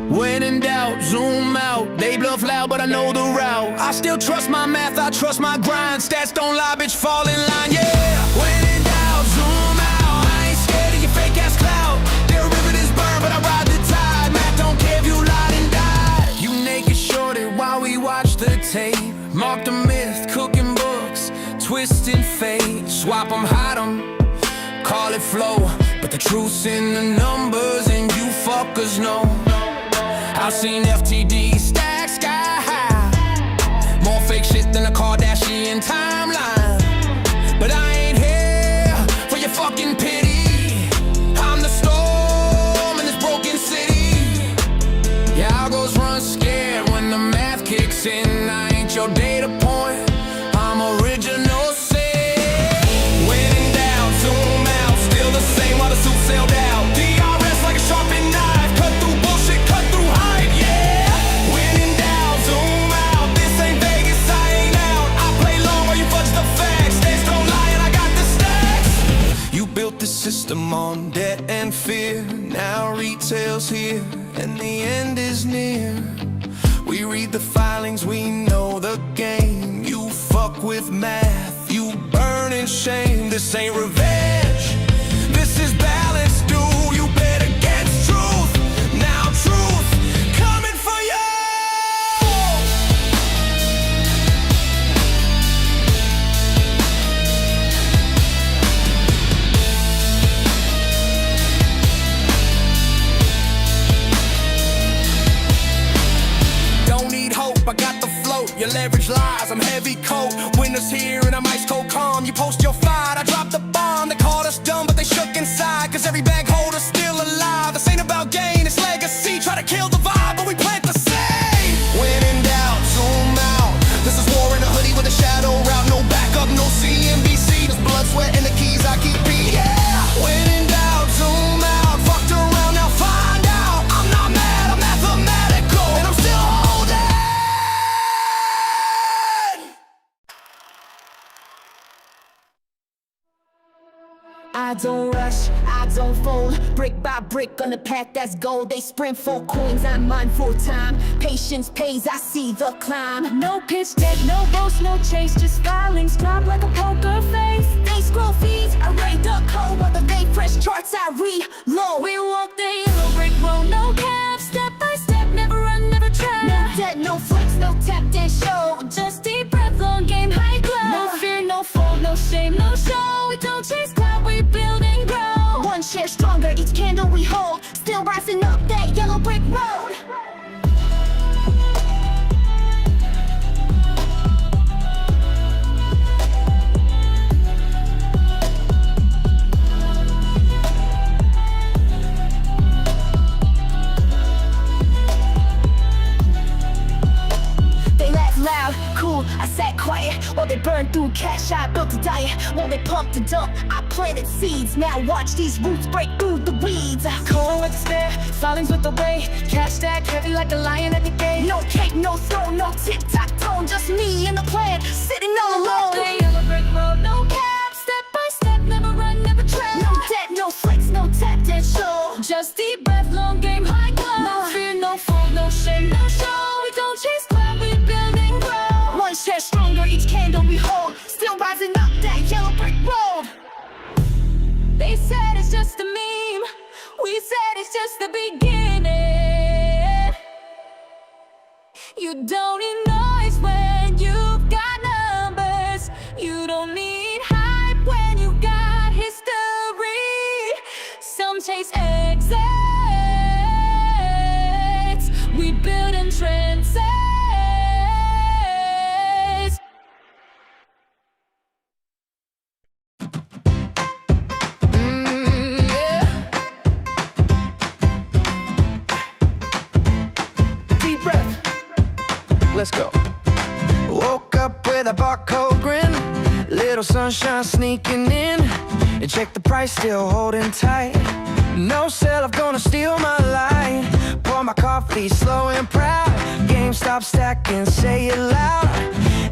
When in doubt, zoom out. They bluff loud, but I know the route. I still trust my math, I trust my grind. Stats don't lie, bitch, fall in line, yeah. When in doubt, zoom out. I ain't scared of your fake ass clout. Their rivet is burned, but I ride the tide. Math don't care if you lied and died. You naked shorted while we watch the tape. Mark the myth, cooking books, twisted fate. Swap them, hide them, call it flow. But the truth's in the numbers, and you fuckers know. I've seen FTD stack sky high. More fake shit than a Kardashian timeline. But I ain't here for your fucking pity. I'm the storm in this broken city. Yeah, I'll go run scared when the chasing, I ain't your data point. I'm original sin. When in doubt, zoom out. Still the same while the suit sailed out. DRS like a sharpened knife. Cut through bullshit, cut through hype, yeah. When in doubt, zoom out. This ain't Vegas, I ain't out. I play long while you fudge the facts. Stakes don't lie and I got the stacks. You built the system on debt and fear. Now retail's here and the end is near. We read the filings, we know the game. You fuck with math, you burn in shame. This ain't revenge, this is balance, dude. You bet against truth, now truth coming for you. Don't need hope, I got the float. Your leverage lies, I'm heavy coat. Winter's here and I'm ice cold calm. You post your fight, I drop the bomb. They called us dumb, but they shook inside. Cause every bag holder's still alive. This ain't about gain, it's legacy. Try to kill the vibe, but we plant the seed. When in doubt, zoom out. This is war in a hoodie with a shadow route. No backup, no CNBC. There's blood, sweat, and the keys I keep beat. Yeah! When in doubt, zoom out. Fucked around, now find out. I'm not mad, I'm mathematical. And I'm still holding. I don't rush, I don't fold. Brick by brick on the path that's gold. They sprint for coins, I'm mine for time. Patience pays, I see the climb. No pitch deck, no boast, no chase. Just filings drop like a poker face. They scroll feeds, I rate the code. While the day fresh charts, I reload. We walk the yellow brick road, no cap. Step by step, never run, never try. No debt, no flex, no tap, then show. Just deep breath, long game, high glow. No fear, no fold, no shame, no show. We don't chase clout, we build and grow. One share stronger, each candle we hold. Still rising up that yellow brick road. They laugh loud, cool, I sat quiet. While they burn through cash, I built a diet. While they pumped and dumped, I planted seeds. Now watch these roots break through the weeds. Corn with the snare, filings with the way. Cash stack heavy like a lion at the gate. No cake, no throne, no tic-tac-toe. Just me and the plan, sitting all alone. The yellow brick road, no cap. Step by step, never run, never trap. No debt, no flex, no tap, then show. Just deep breath, long game, high glow. No fear, no fold, no shame, no show. We don't chase clout, we build and grow. One share stronger, each candle we hold. Still rising up that yellow brick road. They said it's just a meme. We said it's just the beginning. You don't need noise when you've got numbers. You don't need hype when you got history. Some chase exits. We build in trends. Let's go. Woke up with a barcode grin, little sunshine sneaking in, and check the price, still holding tight. No sell, I'm gonna steal my light. Pour my coffee slow and proud. GameStop stacking, say it loud.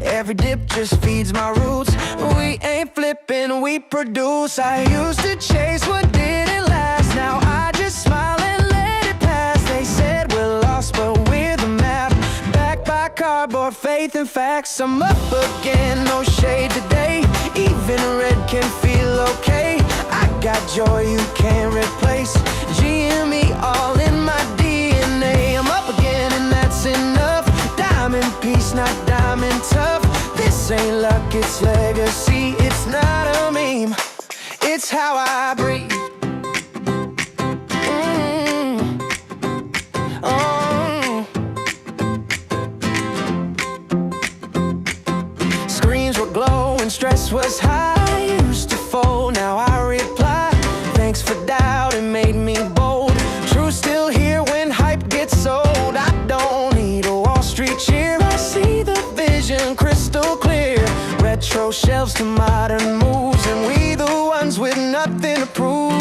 Every dip just feeds my roots. We ain't flipping, we produce. I used to chase what didn't last. Now I just smile and let it pass. They said we're lost, but we're the map. Backed by cardboard, faith and facts. I'm up again, no shade today. Even red can feel okay. I got joy you can't replace. GME all in my DNA. I'm up again and that's enough. Diamond piece, not diamond tough. This ain't luck, it's legacy. It's not a meme, it's how I breathe. Screens were glowing, stress was high. Used to fold, now I reply. Thanks for doubt, it made me bold. Truth still here when hype gets sold. I don't need a Wall Street cheer. I see to modern moves, and we the ones with nothing to prove.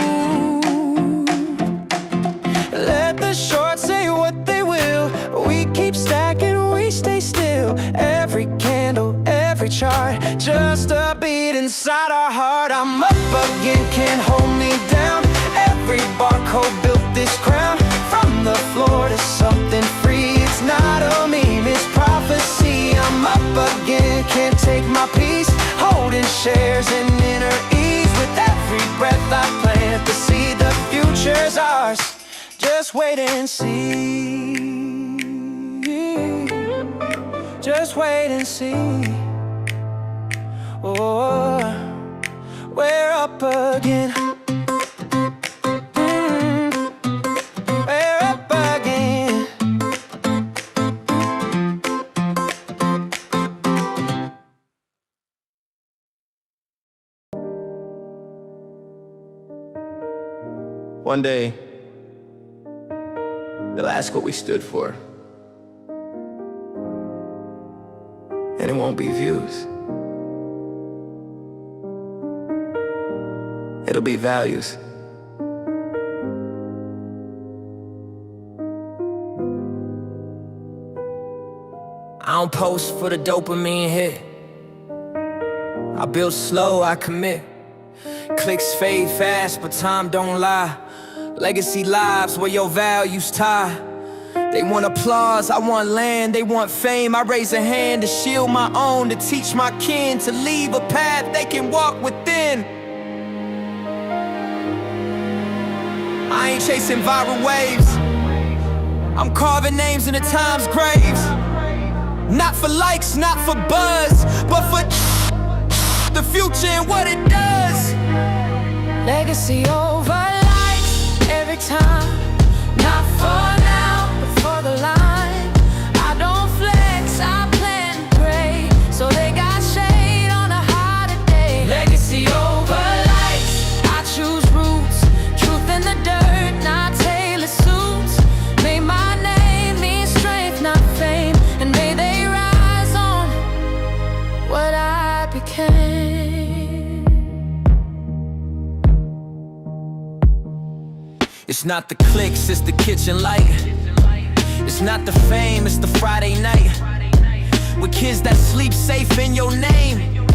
Let the short say what they will, we keep stacking, we stay still. Every candle, every chart, just a beat inside our heart. I'm up again, can't hold me down. Every barcode built this crown. From the floor to something free, it's not a meme, it's prophecy. I'm up again, can't take my peace. Holding shares in inner ease. With every breath I plant the seed, the future's ours. Just wait and see. Just wait and see. Oh, we're up again. We're up again. One day, they'll ask what we stood for, and it won't be views. It'll be values. I don't post for the dopamine hit. I build slow, I commit. Clicks fade fast, but time don't lie. Legacy lives where your values tie. They want applause, I want land, they want fame. I raise a hand to shield my own, to teach my kin, to leave a path they can walk within. I ain't chasing viral waves, I'm carving names in the time's graves. Not for likes, not for buzz, but for the future and what it does. Legacy over lights every time. Not for now, but for the line. I don't flex, I plan and pray, so they got shade on a hotter day. Legacy over lights, I choose roots. Truth in the dirt, not tailored suits. May my name mean strength, not fame, and may they rise on what I became. It's not the clicks, it's the kitchen light. It's not the fame, it's the Friday night. With kids that sleep safe in your name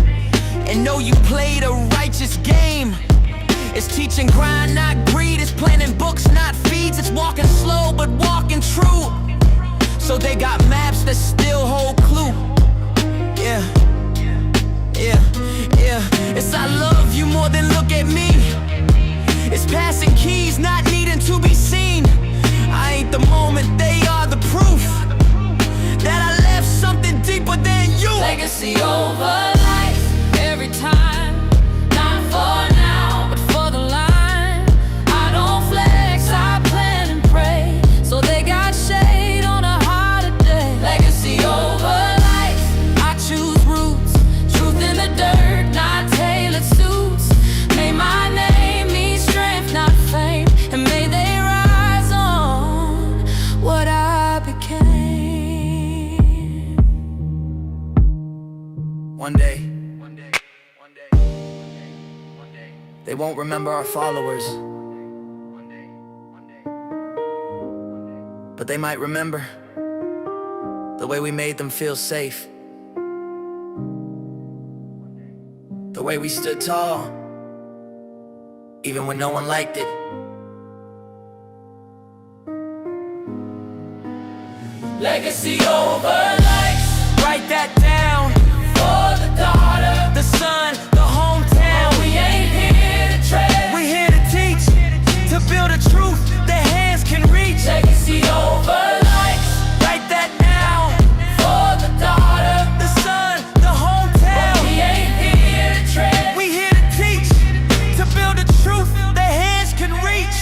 and know you played a righteous game. It's teaching grind, not greed. It's planting books, not feeds. It's walking slow, but walking true. So they got maps that still hold clue. Yeah, yeah, yeah. It's I love you more than look at me. It's passing keys, not needing to be seen. I ain't the moment, they are the proof that I left something deeper than you. Legacy over life every time. Not for now, but for the line. I don't flex, I plan and pray, so they got shade on a hotter day. Legacy over life, I choose roots. Truth in the dirt, not tailored suits. May my name mean strength, not fame, and may they rise on what I became. One day, they won't remember our followers, but they might remember the way we made them feel safe, the way we stood tall, even when no one liked it. Legacy over lights, write that down. For the daughter, The son, the hometown. we ain't here to trade. We here to teach, to build a truth that hands can reach. Legacy over lights, Write that down. for the daughter, The son, the hometown. we ain't here to trade. We here to teach, to build a truth that hands can reach.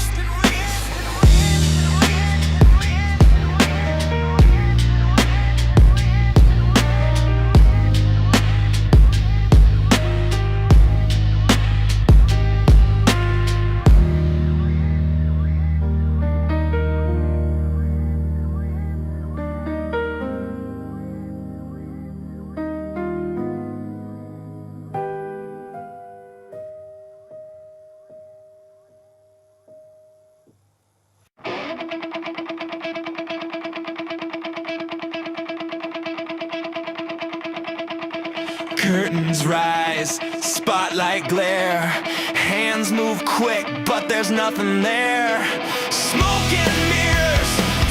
Curtains rise, spotlight glare. Hands move quick, but there's nothing there. Smoke and mirrors,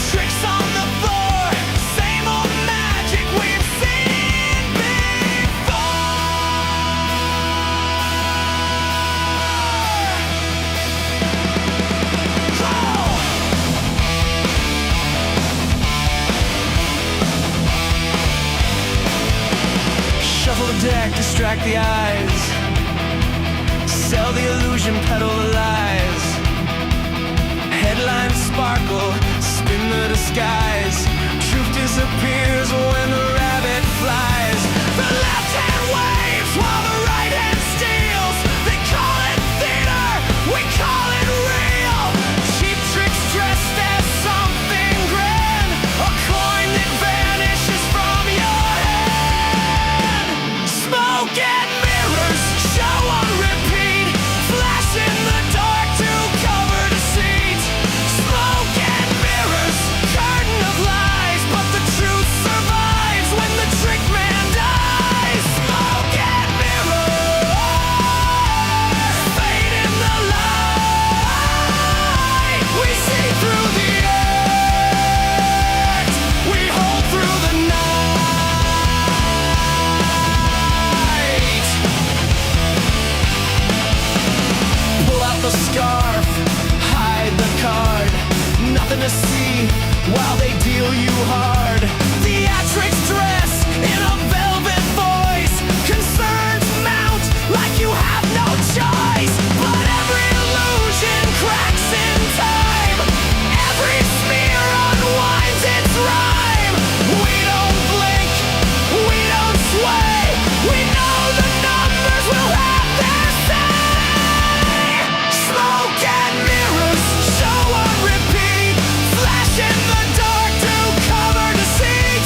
tricks on the floor. Same old magic we've seen before. Shuffle the deck, distract the eyes. Sell the illusion, peddle the lies. Headlines sparkle, spin the disguise. Truth disappears when the rabbit flies. The left hand waves while the right hand steals. They call it theater, we call it real. Cheap tricks dressed as something grand. A coin that vanishes from your hand. Smoke and mirrors, show on repeat. Flash in the dark to cover deceit. Smoke and mirrors, curtain of lies. But the truth survives when the trick man dies. Smoke and mirrors, fade in the light. We see through the act, we hold through the night. Pull out the scarf, hide the card. Nothing to see while they deal you hard. Theatrics dress in a velvet voice. Concerns mount like you have no choice. But every illusion cracks in time. Every smear unwinds its rhyme. We don't blink, we don't sway. We know the numbers will have their say. Smoke and mirrors, show on repeat. Flash in the dark to cover deceit.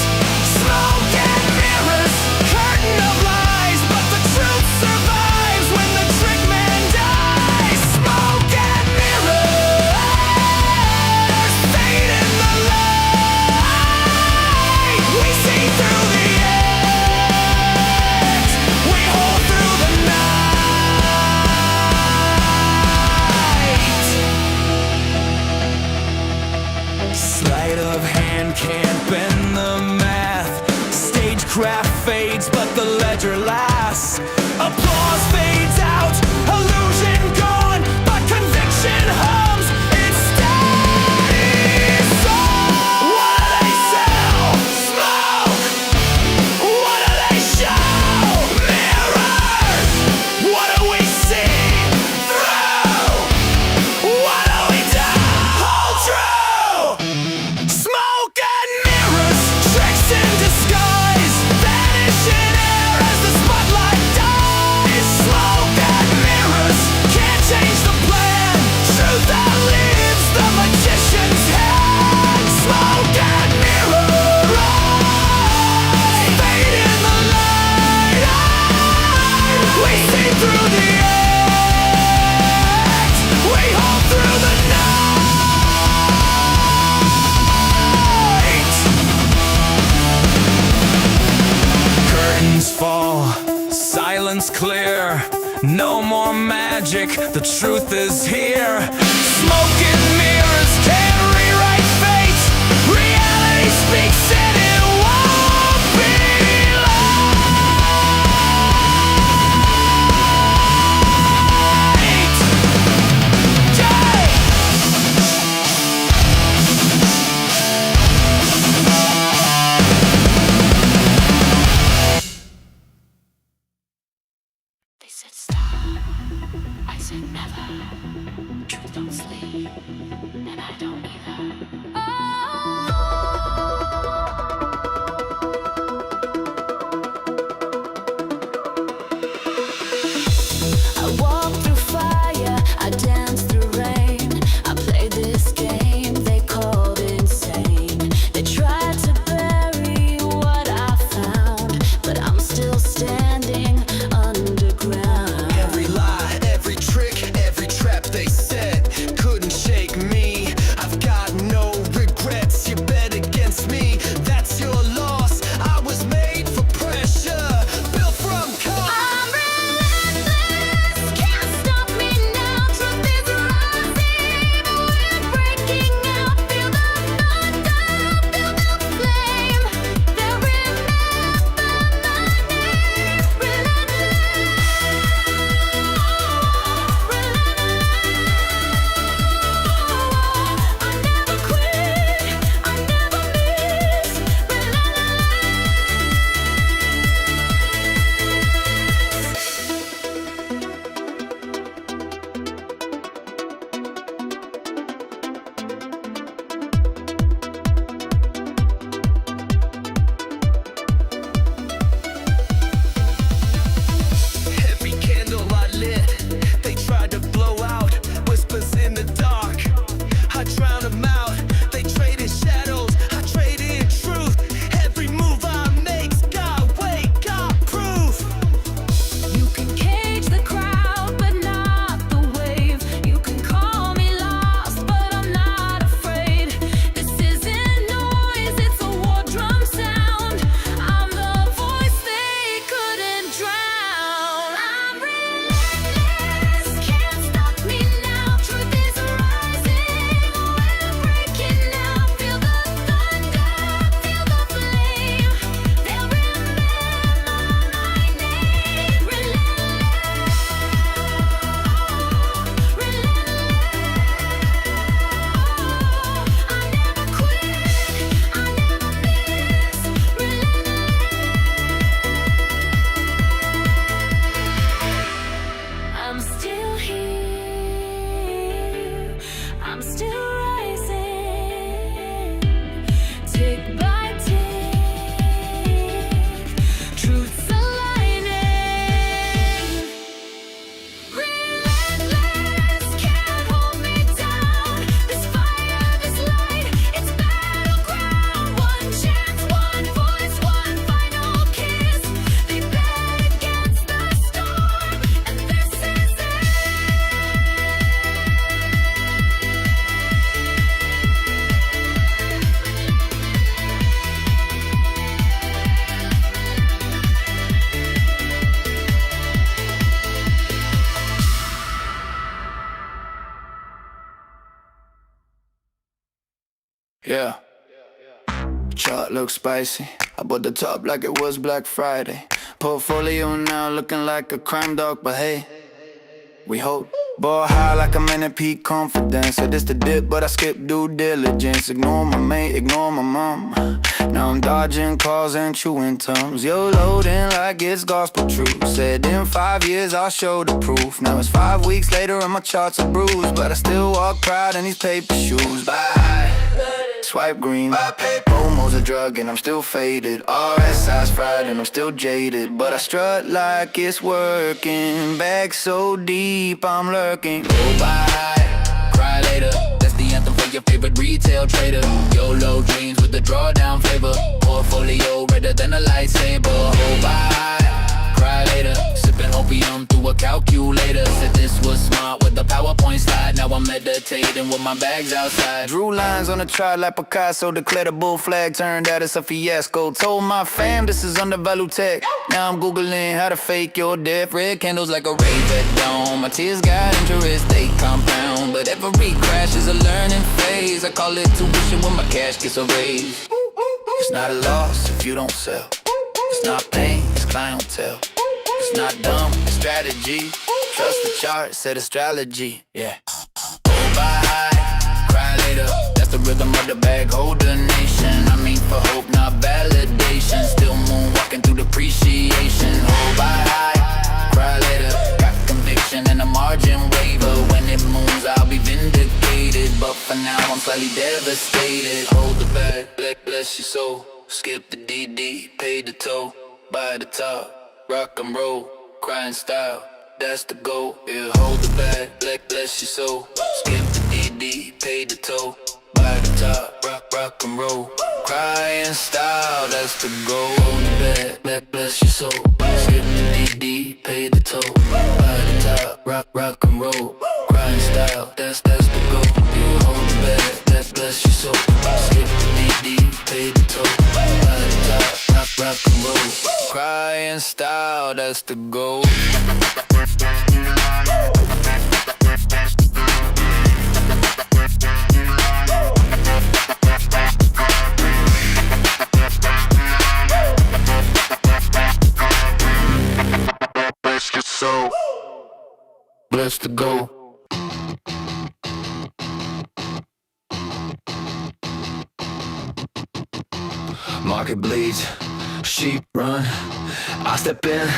Smoke and mirrors, curtain of lies. But the truth survives when the trick man dies. Smoke and mirrors, fade in the light. We see through the act, we hold through the night. Sleight of hand can't bend the math. Stagecraft fades, but the ledger lasts. Applause fades out, illusion gone, but conviction hums. It stays. So what do they sell? Smoke. What do they show? Mirrors. What do we see through? What do we do? Hold true. Smoke and mirrors, tricks in disguise. Vanish in air as the spotlight dies. Smoke and mirrors, can't change the plan. Truth outlives the magician's hand. Smoke and mirrors, fade in the light. We see through the act, we hold through the night. Curtains fall, silence clear. No more magic, the truth is here. Smoke and mirrors can't rewrite fate. Reality speaks and it won't be late. They said stop, I said never. Truth don't sleep, and I don't either. I walk through fire, I dance through rain. I play this game they called insane. They tried to bury what I found, but I'm still standing underground. Every lie, every trick, every trap they set couldn't shake me. I've got Yeah. Chart looks spicy. I bought the top like it was Black Friday. Portfolio now looking like a crime dog, but hey, we hope. Ball high like I'm in a peak confidence. Said this the dip, but I skip due diligence. Ignore my mate, ignore my mom. Now I'm dodging calls and chewing tums. Yo, loading like it's gospel truth. Said in 5 years I'll show the proof. Now it's 5 weeks later and my charts are bruised, but I still walk proud in these paper shoes. Bye. Swipe green. Homo's a drug and I'm still faded. RSI's fried and I'm still jaded, but I strut like it's working. Bag so deep I'm lurking. Go buy, cry later. That's the anthem for your favorite retail trader. YOLO dreams with the drawdown flavor. Portfolio redder than a lightsaber. Go buy, cry later. Sipping opium through a calculator. Said this was smart with the PowerPoint slide. Now I'm meditating with my bags outside. Drew lines on the trot like Picasso. Declared a bull flag, turned out it's a fiasco. Told my fam this is undervalued tech. Now I'm googling how to fake your death. Red candles like a rave at dawn. My tears got interest, they compound. But every crash is a learning phase. I call it tuition when my cash gets a raise. It's not a loss if you don't sell. It's not pain, it's clientele. It's not dumb, it's strategy. Trust the chart, set astrology. Yeah. Buy high, cry later. That's the rhythm of the bag holder nation. I mean for hope, not validation. Still moonwalking through depreciation. Hold by high, cry later. Got conviction and a margin waiver. When it moves, I'll be vindicated. But for now, I'm slightly devastated. Hold the bag, bless your soul. Skip the DD, pay the toll. Buy the top, rock and roll, crying style. That's the goal, yeah, hold the bag, bless your soul. Skip the DD, pay the toll. Buy the top, rock and roll. Crying style, that's the goal. Hold the bag, bless your soul. Skip the DD, pay the toll. Buy the top, rock and roll. Crying style, that's the goal. Yeah, hold the bag, bless your soul. Skip the DD, pay the toll. Buy the top, rock and roll. Crying style, that's the goal. Bless the goal. Market bleeds, sheep run. I step in,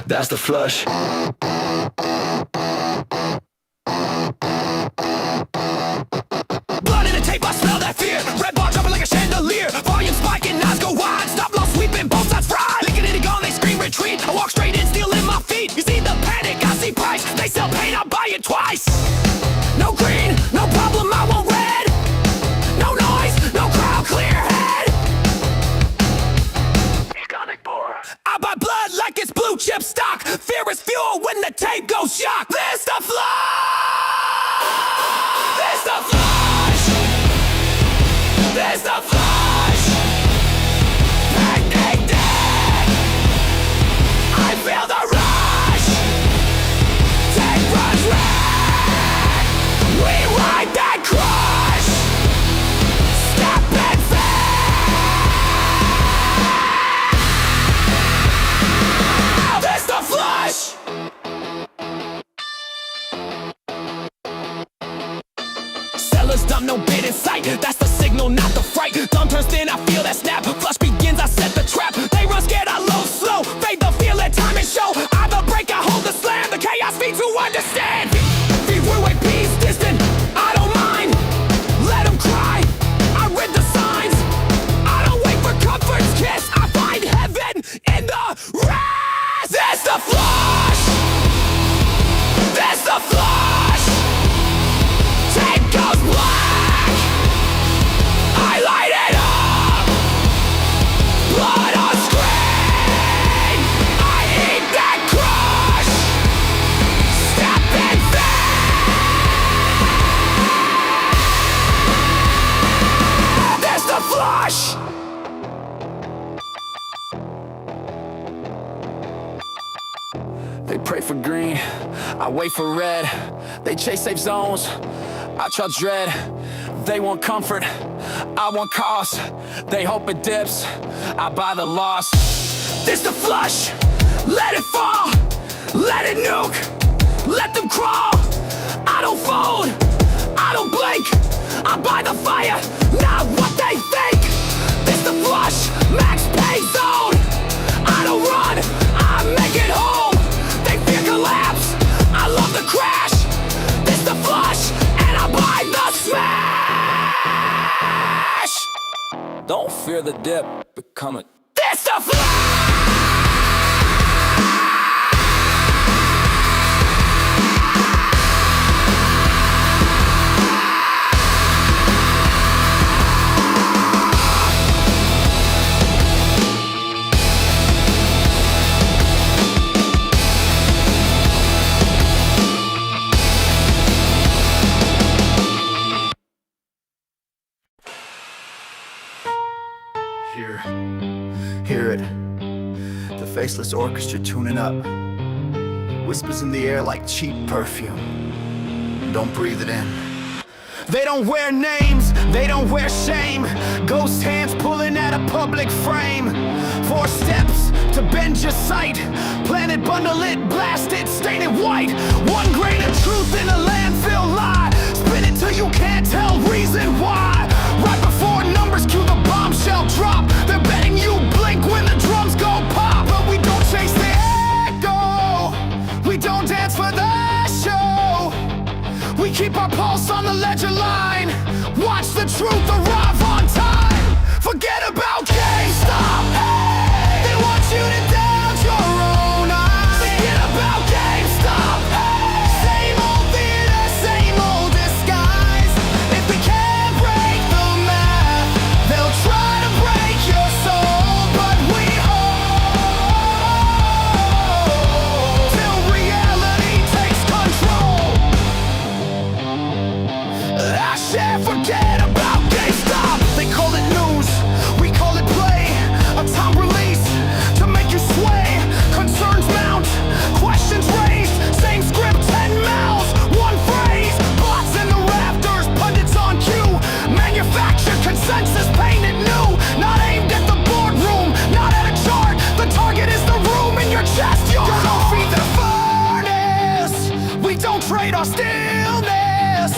that's the flush. Blood in the tape, I smell that fear. Red bar jumping like a chandelier. Volume spiking, eyes go wide. Stop loss sweeping, both sides fried. Licking it gone, they scream retreat. I walk straight in, still in my feet. You see the panic, I see price. They sell paint, I buy it twice. No green, no problem, I want red. No noise, no crowd, clear head. I buy blood like it's blue chip stock. Fear is fuel when the tape goes shock. This the flush. This the flush. This the flush. Panic dead. I feel the rush. Take runs red. We ride that crush. Step and fail. This the flush. Sellers dumb, no bid in sight. That's the signal, not the fright. Thumb turns thin, I feel that snap. Flush begins, I set the trap. They run scared, I load slow. Fade the feel, let time and show. I'm the break, I hold the slam. The chaos feeds who understand. Feed through a peace distant, I don't mind. Let them cry, I read the signs. I don't wait for comfort's kiss. I find heaven in the rest. That's the flush. That's the flush. Tape goes black. I light it up. Blood on screen. I eat that crush. Step and fail. That's the flush. They pray for green, I wait for red. They chase safe zones, I trust dread. They want comfort, I want cost, they hope it dips, I buy the loss. This the flush, let it fall, let it nuke, let them crawl. I don't fold, I don't blink, I buy the fire, not what they think. This the flush, max pay zone. I don't run, I make it home. They fear collapse, I love the crash. This the flush, and I buy the smash. Don't fear the dip, become it. This the flash! Hear it. The faceless orchestra tuning up. Whispers in the air like cheap perfume. Don't breathe it in. They don't wear names, they don't wear shame. Ghost hands pulling at a public frame. 4 steps to bend your sight. Planet bundle it, blast it, stain it white. 1 grain of truth in a landfill lie. Spin it till you can't tell reason why. Right before numbers cue the bombshell drop. They're betting you blink when the drums go pop. But we don't chase the echo, we don't dance for the show. We keep our pulse on the ledger line. Watch the truth arrive on time. Forget about GameStop. Hey, they want you to doubt your own eyes. Forget about GameStop. Hey, same old theater, same old disguise. If we can't break the math, they'll try to break your soul. But we hold till reality takes control. I shan't forget about GameStop. They call it news, we call it play. A time release to make you sway. Concerns mount, questions raised. Same script, 10 mouths, 1 phrase. Bots in the rafters, pundits on cue. Manufactured consensus painted new. Not aimed at the boardroom, not at a chart. The target is the room in your chest. You don't feed the furnace, we don't trade our stillness.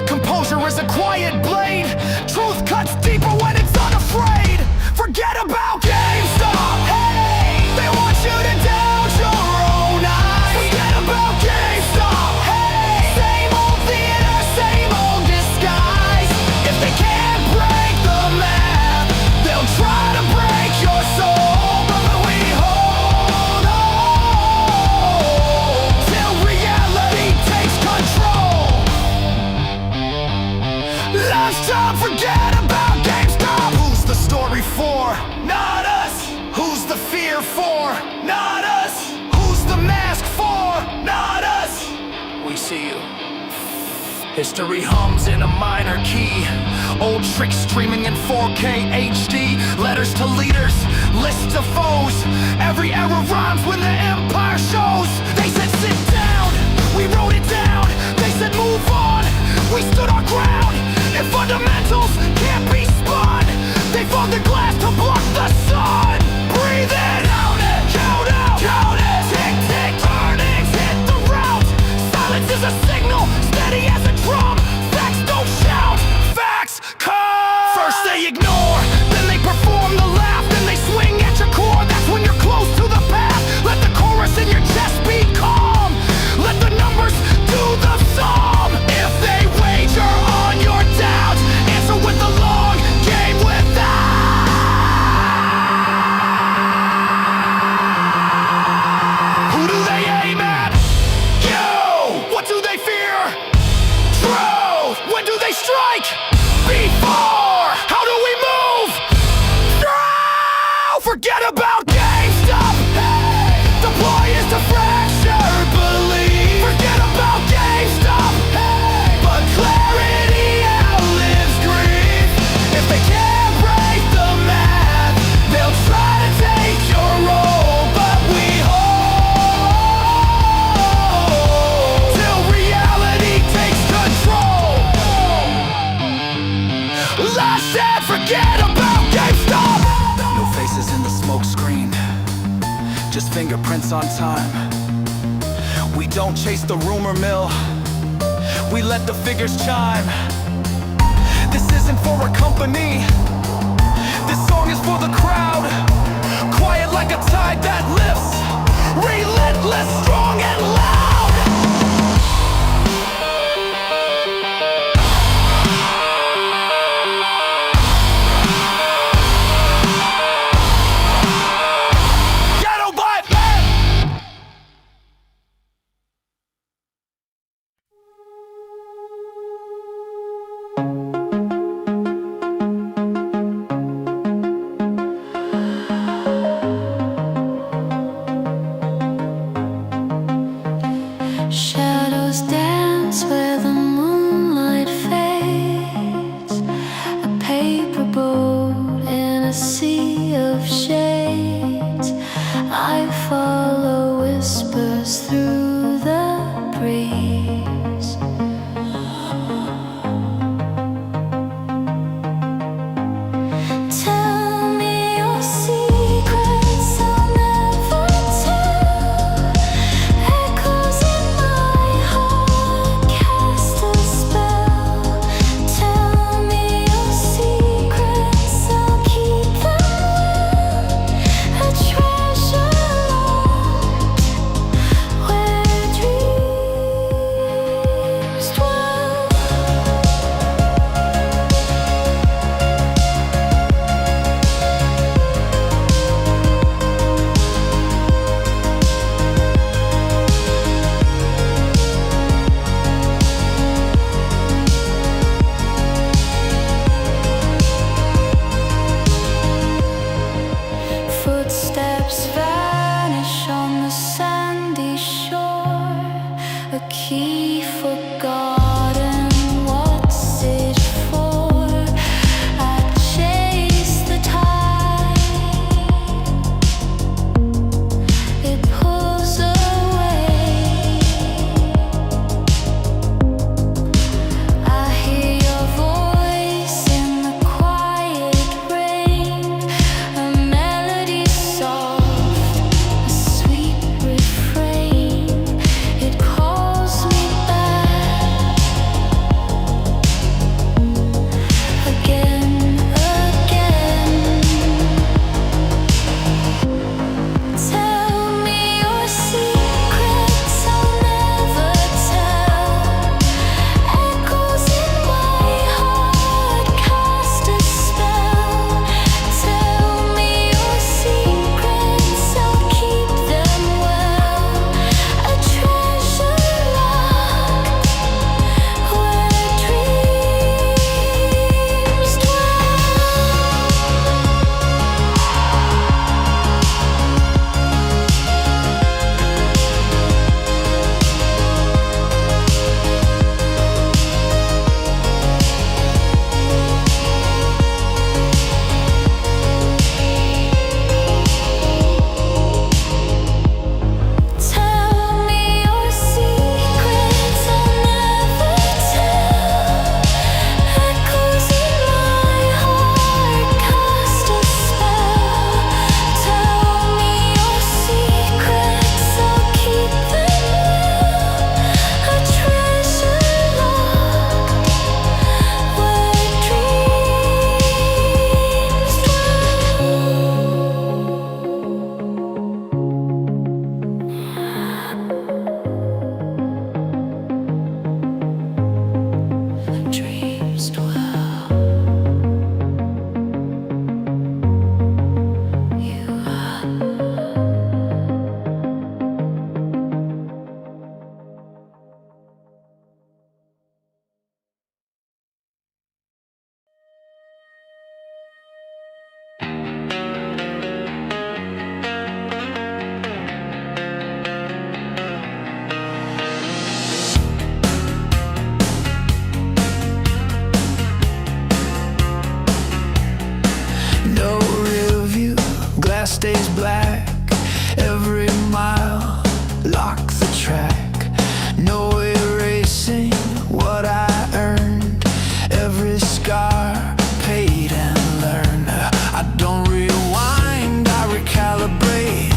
Composure is a quiet blade. Truth cuts deeper when it's unafraid. Forget about GameStop. Hey, they want you to doubt your own eyes. Forget about GameStop. Hey, same old theater, same old disguise. If they can't break the math, they'll try to break your soul. But we hold on till reality takes control. Last time, forget about GameStop. Who's the story for? Not us. Who's the fear for? Not us. Who's the mask for? Not us. We see you. History hums in a minor key. Old tricks streaming in 4K HD. Letters to leaders, lists of foes. Every error rhymes when the empire shows. They said sit down, we wrote it down. They said move on, we stood our ground. If fundamentals can't be spun, they fogged the glass to block the sun. Breathe in, count it, count out, count it. Tick, tick, turnings hit the route. Silence is a signal, steady as a drum. Facts don't shout, facts come. First they ignore, then they perform the laugh. Then they swing at your core, that's when you're close to the path. Let the chorus in your chest be calm. Let the numbers do the sum. If they wager on your doubts, answer with the long game without. Who do they aim at? You! What do they fear? Truth! When do they strike? Before! How do we move? Now! Forget about GameStop! Hey! Deploy is to fracture belief. Forget about GameStop! Hey! But clarity outlives grief. If they can't break the math, they'll try to take your role. But we hold till reality takes control. just fingerprints on time. We don't chase the rumor mill, we let the figures chime. This isn't for a company, this song is for the crowd. Quiet like a tide that lifts, relentless, strong and loud. Shadows dance where the moonlight fades, a paper boat in a sea of shades. I follow whispers through the breeze. Tell me your secrets, I'll never tell. Echoes in my heart cast a spell. Tell me your secrets, I'll keep them well. A treasure locked where dreams dwell. Footsteps vanish on the sandy shore. A key forgotten, what's it for? I chase the tide, it pulls away. I hear your voice in the quiet rain, a melody soft, a sweet refrain. It calls me back again, again. Tell me your secrets, I'll never tell. Echoes in my heart cast a spell. Tell me your secrets, I'll keep them well. A treasure locked where dreams Tell me your secrets, I'll never tell. Echoes in my heart cast a spell. Tell me your secrets, I'll keep them well. A treasure locked where dreams dwell. Dreams dwell. You are. No rear view, glass stays black. Every mile, lock the track. No erasing what I earned. Every scar paid and learned. I don't rewind, I recalibrate.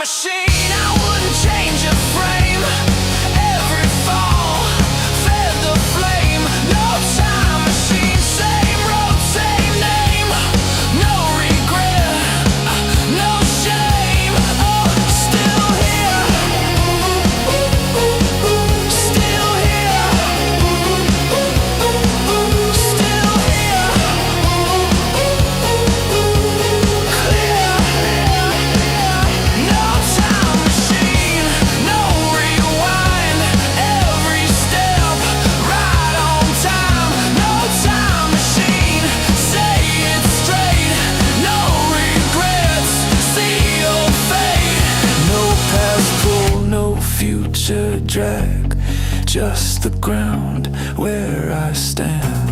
machine, I wouldn't change a frame. Every fall fed the flame. No time machine, same road, same name. No regret, no shame. Oh, still here, still here, still here. Clear. No time machine, no rewind. Every step right on time. No time machine, say it straight. No regrets, see your fate. No past pull, no future drag. Just the ground where I stand.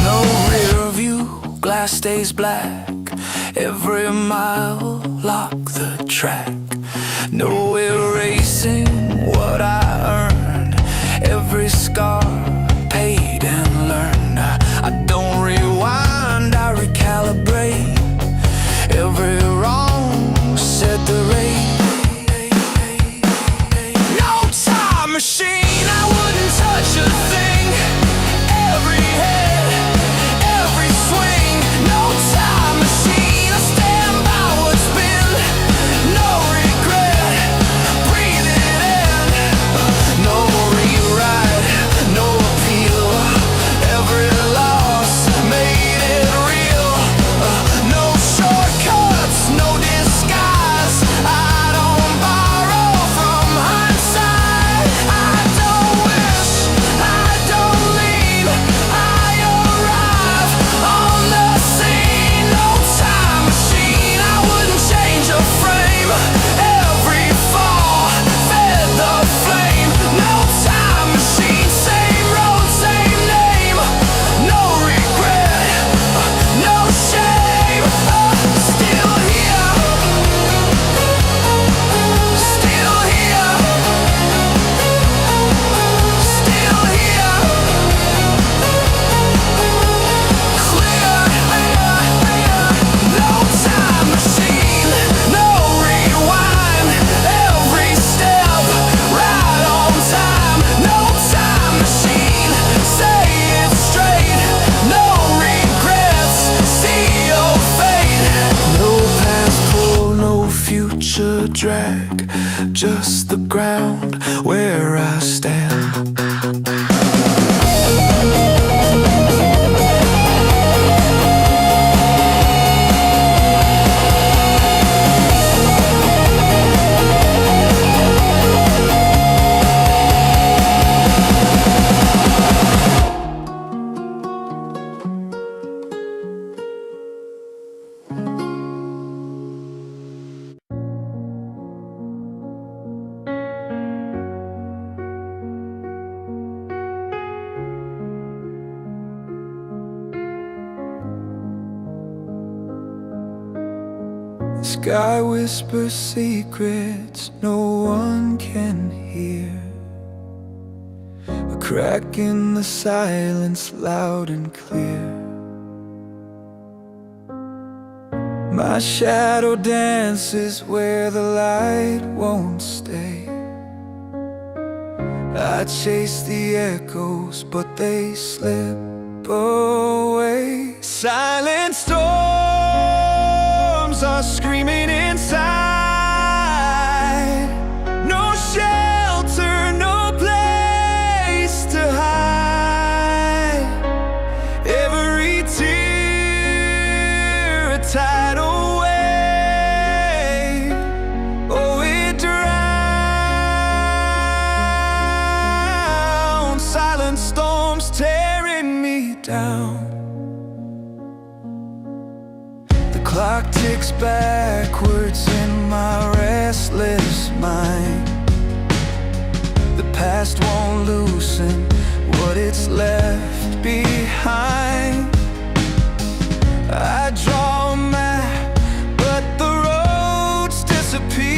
No rear view, glass stays black. Every mile, lock the track. No erasing what I earned. Every scar, paid and learned. I don't rewind, I recalibrate. Every wrong, set the rate. No time machine, I wouldn't touch a thing. Every head, every swing. No time machine, I stand by what's been. No regret, breathe it in. No rewrite, no appeal. Every loss made it real. No shortcuts, no disguise. I don't borrow from hindsight. I don't wish, I don't lean. I arrive on the scene. No time machine, I wouldn't change a frame. Every fall fed the flame. No time machine, same road, same name. No regret, no shame. Still here, still here, still here. Clear. No time machine, no rewind. Every step right on time. No time machine, say it straight. No regrets, see your fate. No past pull, no future drag. Just the ground where I stand. The sky whispers secrets no one can hear. A crack in the silence, loud and clear. My shadow dances where the light won't stay. I chase the echoes, but they slip away. Silent storms are screaming inside. No shelter, no place to hide. Every tear a tidal wave. Oh, it drowns. Silent storms tearing me down. The clock ticks backwards in my restless mind. The past won't loosen what it's left behind. I draw a map, but the roads disappear.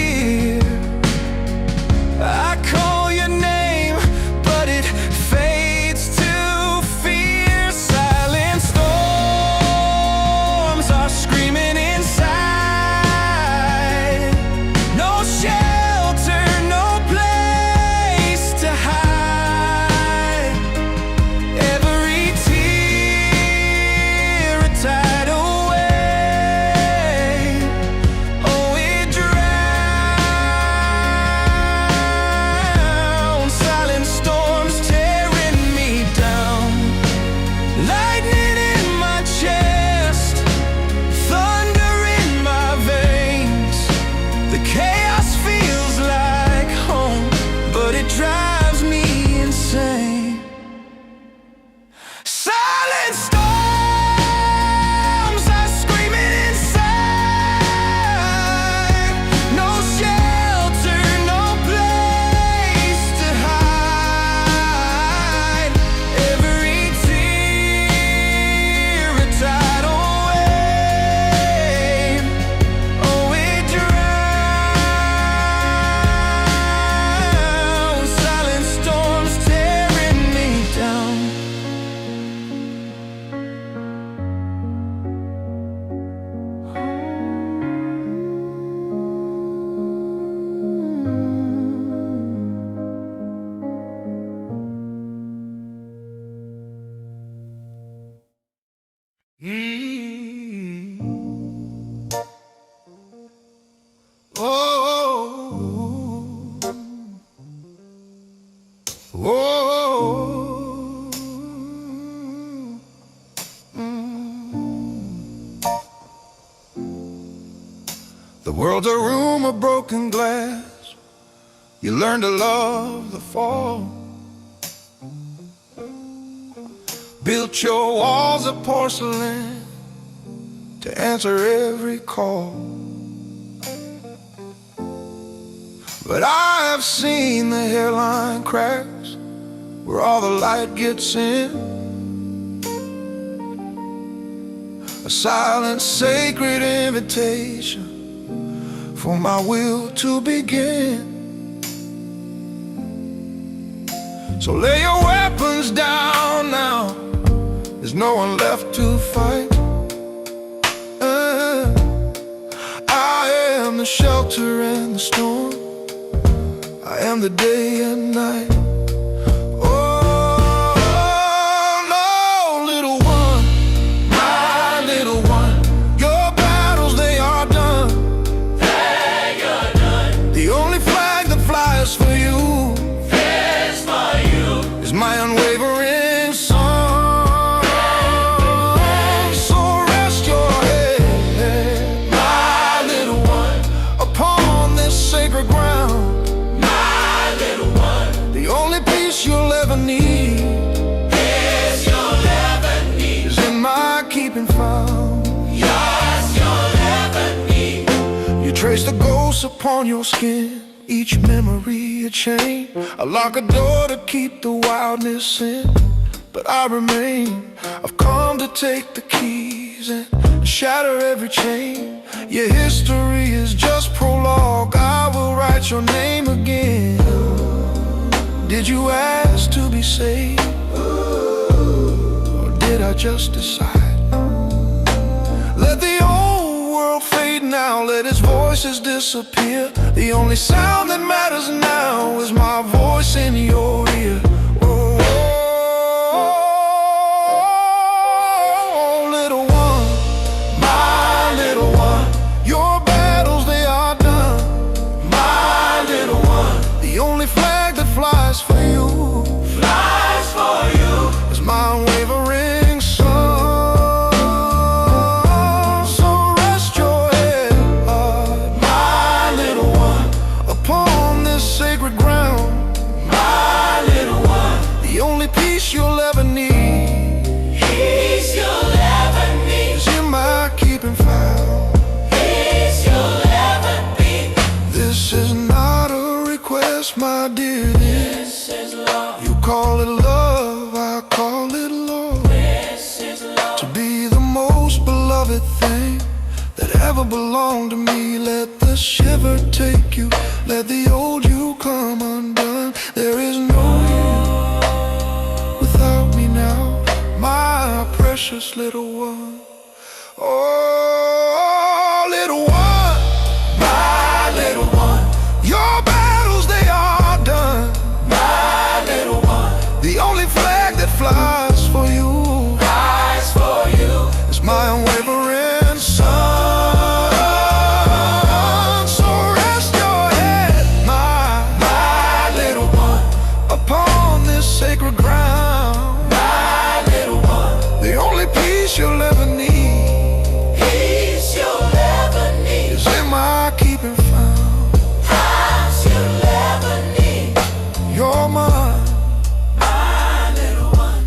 Whoa. The world's a room of broken glass. You learn to love the fall. Built your walls of porcelain to answer every call. But I have seen the hairline cracks where all the light gets in. A silent, sacred invitation for my will to begin. So lay your weapons down now. There's no one left to fight. I am the shelter in the storm. I am the day and night. Oh, no, little one, my little one. Your battles, they are done. They are done. The only flag that flies for you is my unwavering song. So rest your head, my little one, upon this sacred ground. My little one, the only peace you'll ever need is in my keeping found. Yes, you'll ever need. You trace the ghosts upon your skin, each memory a chain, a lock, a door to keep the wildness in. But I remain. I've come to take the keys and shatter every chain. Your history is just prologue. I will write your name again. Did you ask to be saved, or did I just decide? Let the old world fade now, let its voices disappear. The only sound that matters now is my voice in your ear. Oh, little one, my little one. Your battles, they are done. My little one, the only flag that flies for you is my unwavering song. So rest your head, my little one, upon this sacred ground. My little one, the only peace you'll ever need, is in my keeping found. This is not a request, my dear. This is love. You call it love, I call it love. This is love. To be the most beloved thing that ever belonged to me. Let the shiver take you, let the old you come undone. There is no you without me now, my precious little one. Oh, little one, my little one. Your battles, they are done. My little one, the only flag that flies for you is my unwavering son. So rest your head, my little one, upon this sacred ground. My little one, the only peace you'll ever need is in my keeping found. You're mine, my little one,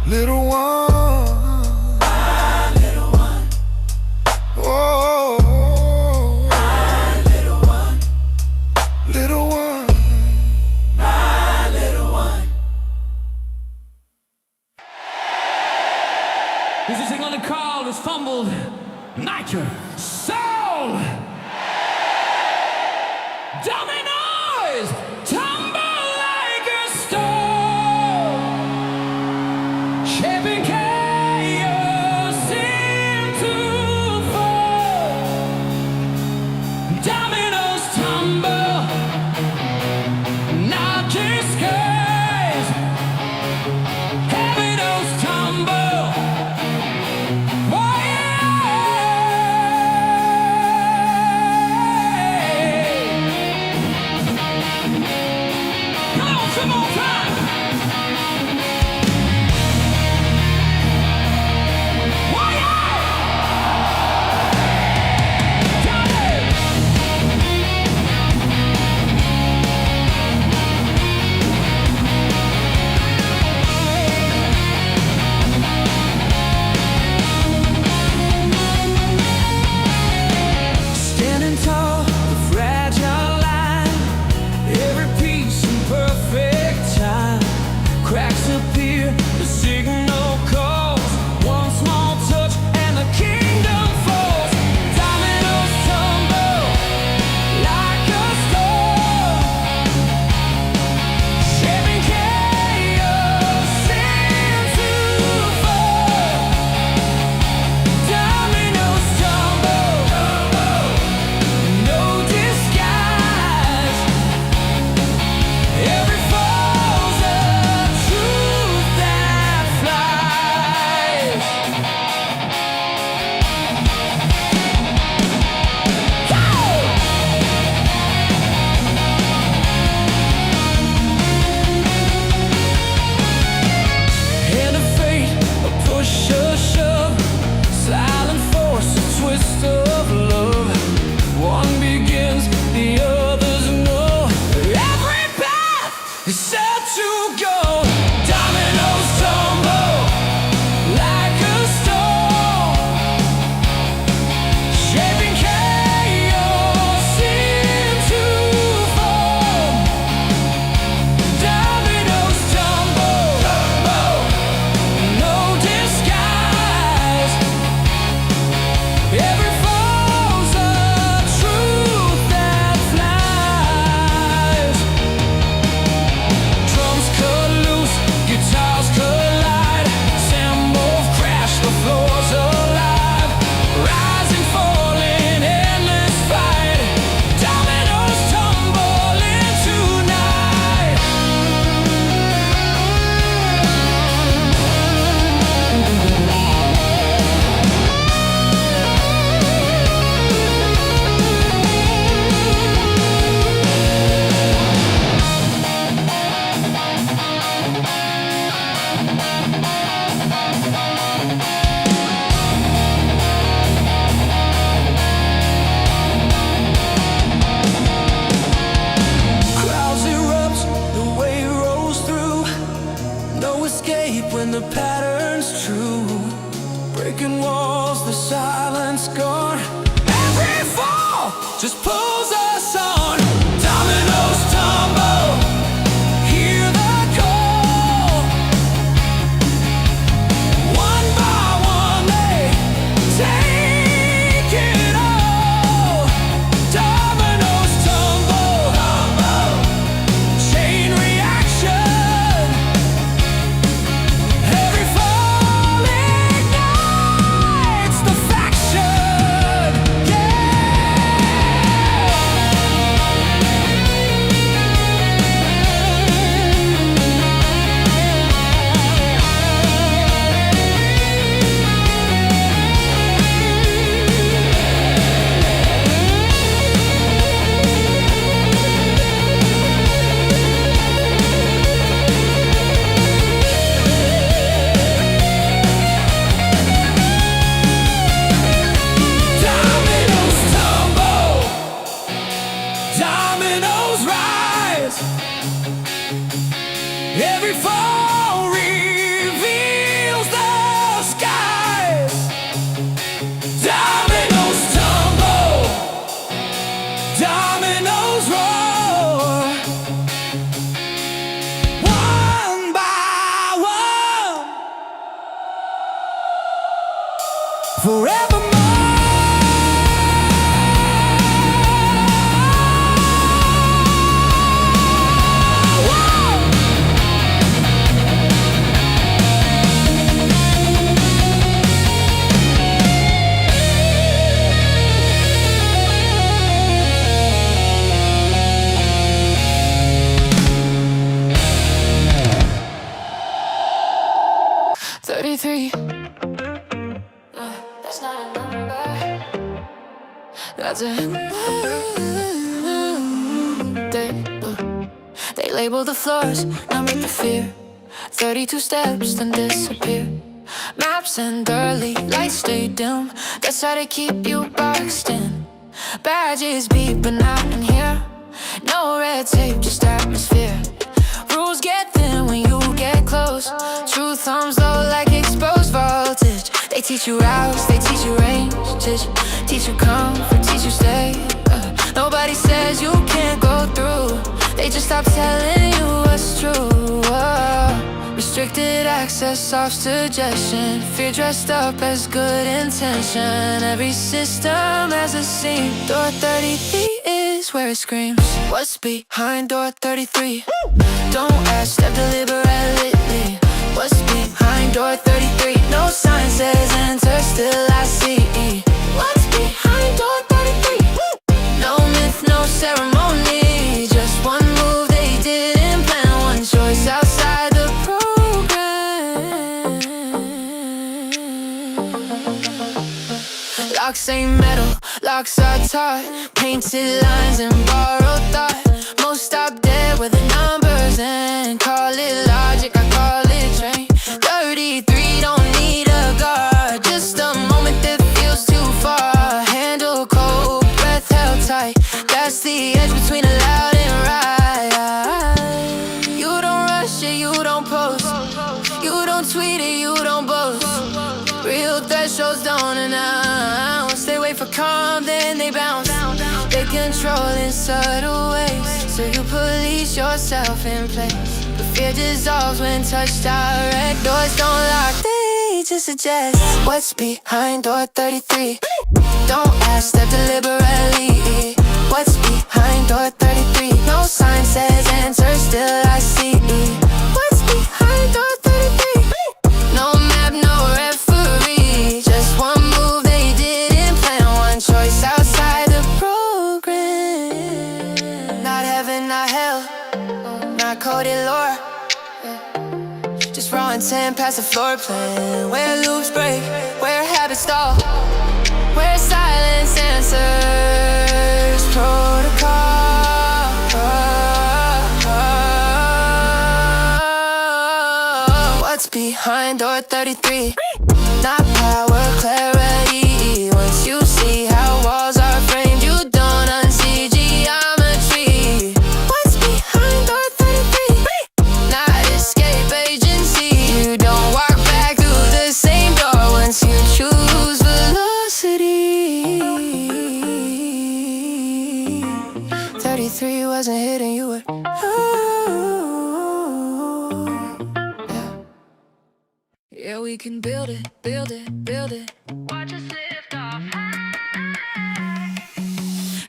little one, my little one. Oh, my little one, little one, my little one. This is England called is fumbled Nitro Soul. Dominoes tumble like a stone, shaping chaos into fall. Dominoes tumble, not disguise. Dominoes tumble. Oh yeah. skies. Every fall reveals the skies. Dominoes tumble, dominoes roar, one by one, forevermore. 33. That's not a number. That's a they label the floors, not make the fear. 32 steps, then disappear. Maps and early lights stay dim. That's how they keep you boxed in. Badges beeping out in here. No red tape, just atmosphere. Rules get thin when you get close. Truth arms low like exposed voltage. They teach you routes, they teach you range. Teach you comfort, teach you stay. Nobody says you can't go through. They just stop telling you what's true. Restricted access, soft suggestion. Fear dressed up as good intention. Every system has a seam. Door 33 is where it screams. What's behind door 33? Don't ask, step deliberately. What's behind door 33? No sign says enter, still I see. What's behind door 33? No myth, no ceremony. Just one move they didn't plan. One choice outside the program. Locks ain't metal, locks are taught. Painted lines and borrowed thought. Most stop dead with the numbers and call it logic, I call it train. 33 don't need a guard. Just a moment that feels too far. Handle cold, breath held tight. That's the edge between a loud and right. You don't rush it, you don't post. You don't tweet it, you don't boast. Real thresholds don't announce. They wait for calm, then they bounce. They control in subtle ways, so you police yourself in place. But fear dissolves when touched direct. Doors don't lock, they just suggest. What's behind door 33? Don't ask, step deliberately. What's behind door 33? No sign says enter, still I see. What's behind door 33? No map, no referee. Just one move they didn't plan. One choice outside the program. Not heaven, not hell, not coded lore. Just raw intent past the floor plan. Where loops break, where habits stall. Where silence answers protocol. What's behind door 33? Not power, clarity. Once you see how walls are framed, you don't unsee geometry. What's behind door 33? Not escape agency. You don't walk back through the same door once you choose velocity. 33 wasn't hitting you with. Yeah, we can build it, build it, build it. Watch us lift off.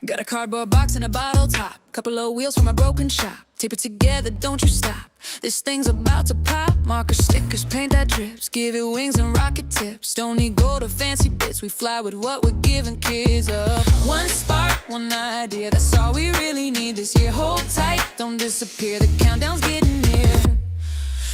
Got a cardboard box and a bottle top. Couple of wheels from a broken shop. Tape it together, don't you stop. This thing's about to pop. Markers, stickers, paint that drips. Give it wings and rocket tips. Don't need gold or fancy bits. We fly with what we're giving kids up. One spark, one idea. That's all we really need this year. Hold tight, don't disappear. The countdown's getting near.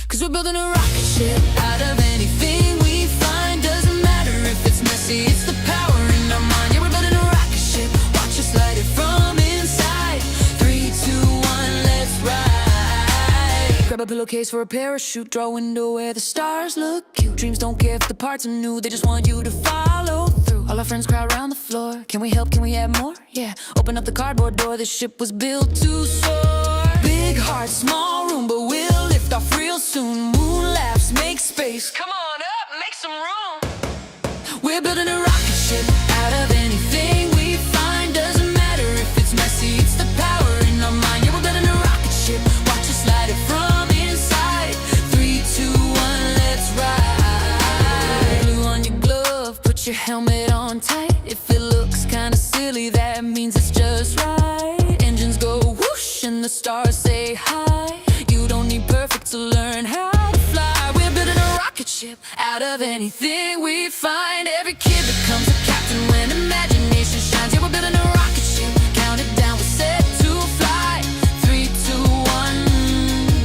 Cause we're building a rocket ship out of anything we find. Doesn't matter if it's messy, it's the power in our mind. Yeah, we're building a rocket ship, watch us light it from inside. 3, 2, 1, let's ride. Grab a pillowcase for a parachute. Draw a window where the stars look cute. Dreams don't care if the parts are new, they just want you to follow through. All our friends crowd around the floor. Can we help, can we add more? Yeah, open up the cardboard door. This ship was built to soar. Big heart, small room, but we'll lift off real soon. Moon laughs, make space. Come on up, make some room. We're building a rocket ship out of anything we find. Doesn't matter if it's messy, it's the power in our mind. Yeah, we're building a rocket ship. Watch us slide it from inside. 3, 2, 1, let's ride. Glue on your glove, put your helmet on tight. If it looks kinda silly, that means it's just right. Engines go whoosh and the stars say hi. You don't need perfect to learn how to fly. We're building a rocket ship out of anything we find. Every kid becomes a captain when imagination shines. Yeah, we're building a rocket ship. Count it down, we're set to fly. 3, 2, 1,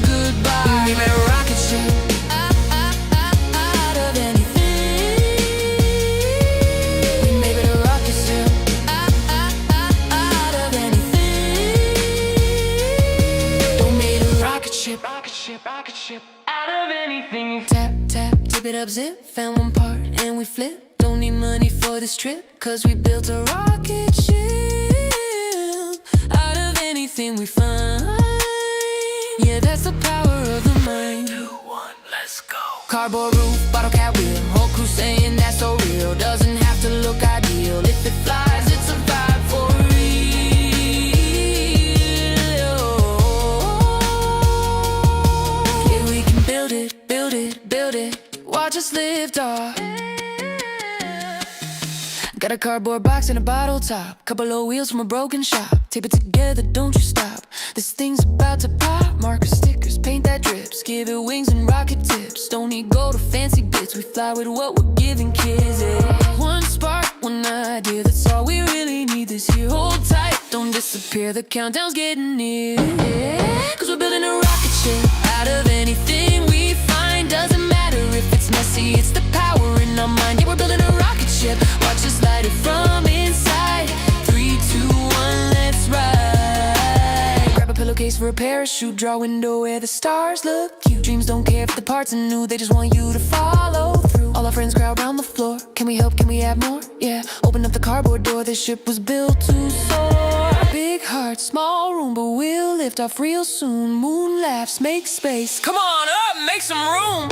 goodbye. We made a rocket ship out of anything. We made a rocket ship out of anything. Don't made a rocket ship, rocket ship, rocket ship out of anything. Tap, tap, tip it up, zip. Found one part and we flip. Don't need money for this trip, cause we built a rocket ship out of anything we find. Yeah, that's the power of the mind. 2, 1, let's go. Cardboard roof, bottle cap wheel. Whole crew saying that's so real. Doesn't have to look ideal. If it flies, it's a vibe for real. Yeah, we can build it, build it, build it. Watch us lift off. Got a cardboard box and a bottle top. Couple of wheels from a broken shop. Tape it together, don't you stop. This thing's about to pop. Marker stickers, paint that drips. Give it wings and rocket tips. Don't need gold or fancy bits. We fly with what we're giving kids. Yeah. One spark, one idea. That's all we really need this year. Hold tight, don't disappear. The countdown's getting near. Yeah. Cause we're building a rocket ship out of anything we find. Doesn't matter if it's messy, it's the power in our mind. Yeah, we're building a rocket ship. Watch us light it from inside. 3, 2, 1, let's ride. Grab a pillowcase for a parachute. Draw a window where the stars look cute. Dreams don't care if the parts are new, they just want you to follow through. All our friends crowd around the floor. Can we help, can we have more? Yeah, open up the cardboard door. This ship was built to soar. Big heart, small room, but we'll lift off real soon. Moon laughs, make space. Come on up, make some room.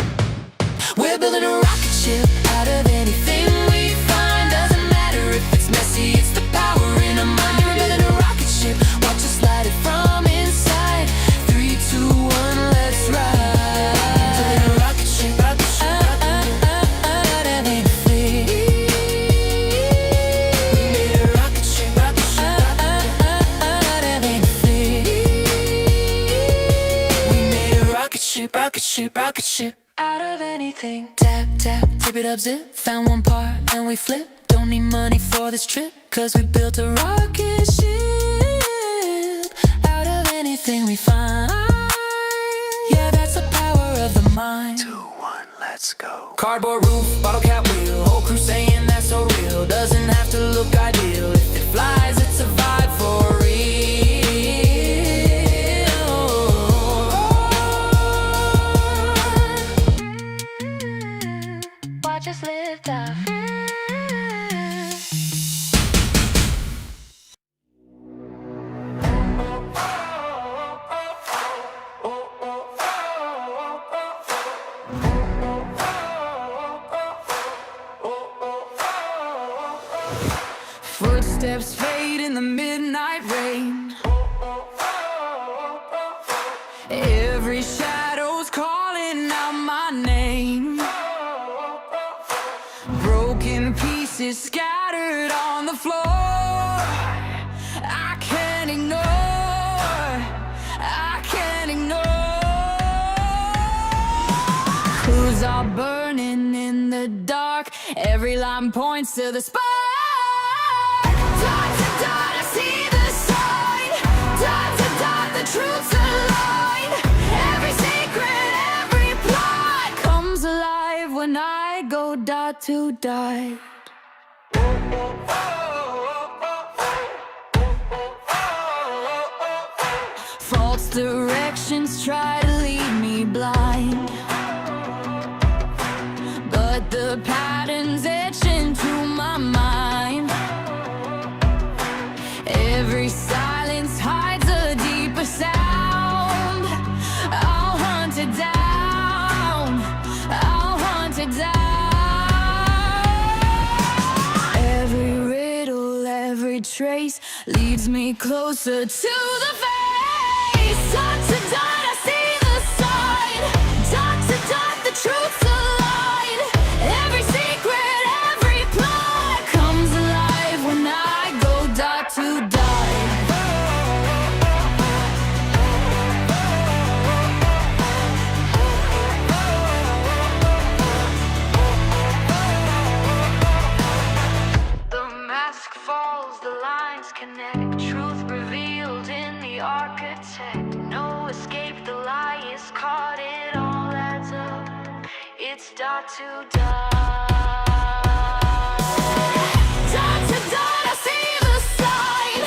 We're building a rocket ship out of anything we find. Doesn't matter if it's messy, it's the power in our mind. We're building a rocket ship, watch us slide it from inside. 3, 2, 1, let's ride. Building a rocket ship, rocket ship, out of anything. We made a rocket ship, rocket ship, out of anything. We made a rocket ship, rocket ship, rocket ship out of anything. Tap, tap, tip it up, zip. Found one part and we flip. Don't need money for this trip, cause we built a rocket ship out of anything we find. Yeah, that's the power of the mind. 2, 1, let's go. Cardboard roof, bottle cap wheel. Whole crew saying that's so real. Doesn't have to look ideal. If it flies, it's a vibe for real. Just lift off. Footsteps fade in the midnight rain. Every shadow's calling out my name. Broken pieces scattered on the floor. I can't ignore, I can't ignore. Clues are burning in the dark. Every line points to the spark. Dot to dot, I see the sign. Dot to dot, the truth's aligned. Every secret, every plot comes alive when I go dot to dot. False directions try to lead me blind, but the patterns etch into my mind. Every silence hides a deeper sound. face leads me closer to the face. Dot to dot, I see the sign. Dot to dot, the truth's aligned. Every secret, every plot comes alive when I go dot to dot. Falls, the lines connect. Truth revealed in the architect. No escape, the lie is caught. It all adds up. It's dot to dot. Dot to dot, I see the sign.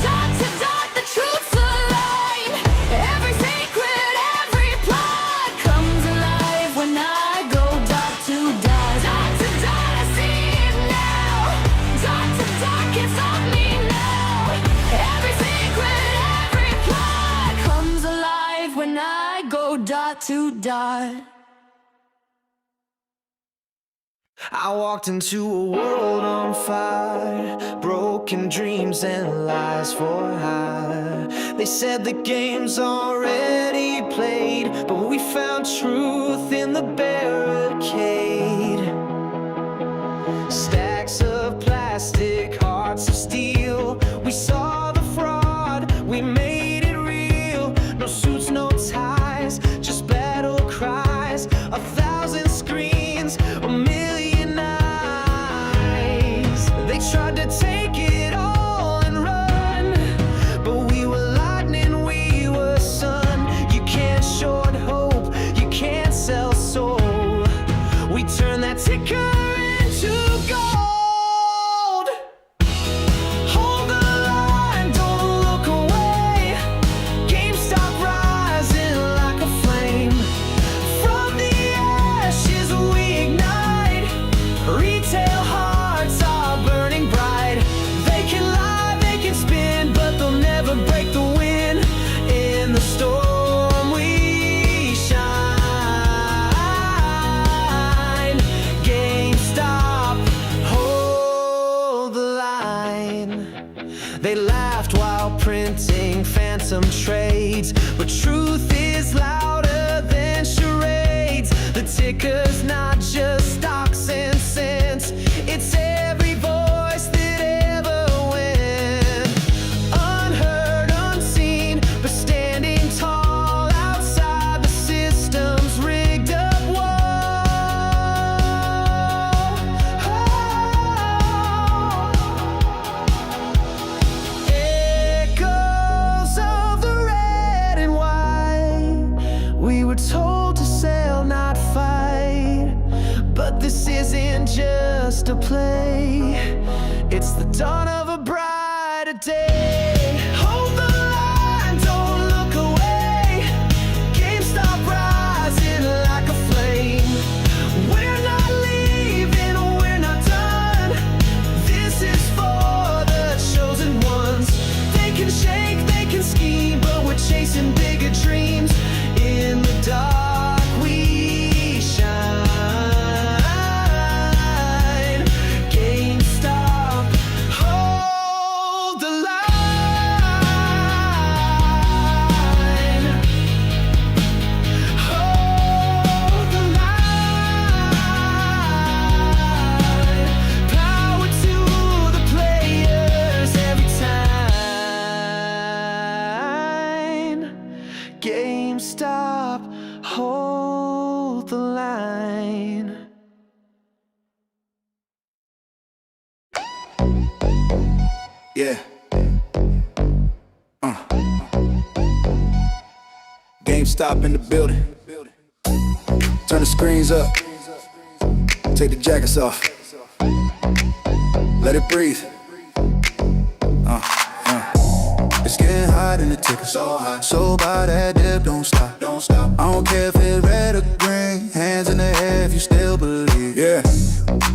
Dot to dot, the truth's aligned. Every secret, every plot comes alive when I go dot to dot. Dot to dot, I see it now. Dot to dot, can't stop me now. Every secret, every plot comes alive when I go dot to dot. I walked into a world on fire, broken dreams and lies for hire. They said the game's already played, but we found truth in the barricade. Stacks of plastic, hearts of steel. We saw the fraud, we made it real. No suits, no ties, just battle cries. 1,000 screens, a million eyes. They tried to take it all and run, but we were lightning, we were sun. You can't short hope, you can't sell soul. We turned that ticker into gold. Hold the line, don't look away. GameStop rising like a flame. From the ashes we ignite. Retail hearts are burning bright. They can lie, they can spin, but they'll never break the wind. In the storm we shine. GameStop, hold the line. They laughed while printing phantom trades, but truth is louder than charades. The ticker's not just stocks and cents, it's every voice that ever went. Unheard, unseen, but standing tall outside the system's rigged up wall. Echoes of the red and white. We were told to sell, not fight. But this isn't just a play, it's the dawn of a brighter day. Hold the line, don't look away. GameStop rising like a flame. We're not leaving, we're not done. This is for the chosen ones. They can shake, they can scheme, but we're chasing bigger dreams. In the dark we shine. GameStop, hold the line. Hold the line. Power to the players every time. GameStop, hold the line. Yeah. GameStop in the building. Turn the screens up. Take the jackets off. Let it breathe. It's getting hot in the ticker. So hot. So by that dip, don't stop. Don't stop. I don't care if it's red or green. Hands in the air if you still believe. Yeah.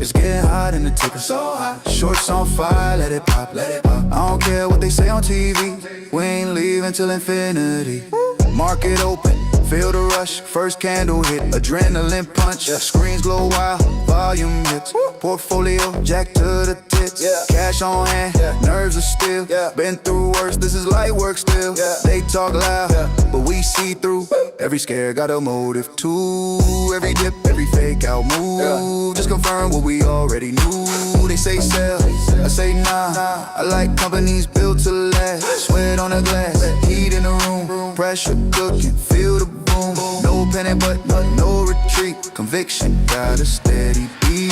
It's getting hot in the ticker. So hot. Shorts on fire, let it pop. Let it pop. I don't care what they say on TV. We ain't leaving till infinity. Market open, Feel the rush, first candle hit, adrenaline punch. Screens glow wild, volume hits. Portfolio jack to the tits. Cash on hand, nerves are still. Been through worse, this is light work still. They talk loud, but we see through. Every scare got a motive too. Every dip, every fake out move. Just confirm what we already knew. They say sell, I say nah. I like companies built to last. Sweat on the glass, heat in the room. Pressure cooking, feel the boom. No panic but no retreat. Conviction got a steady beat.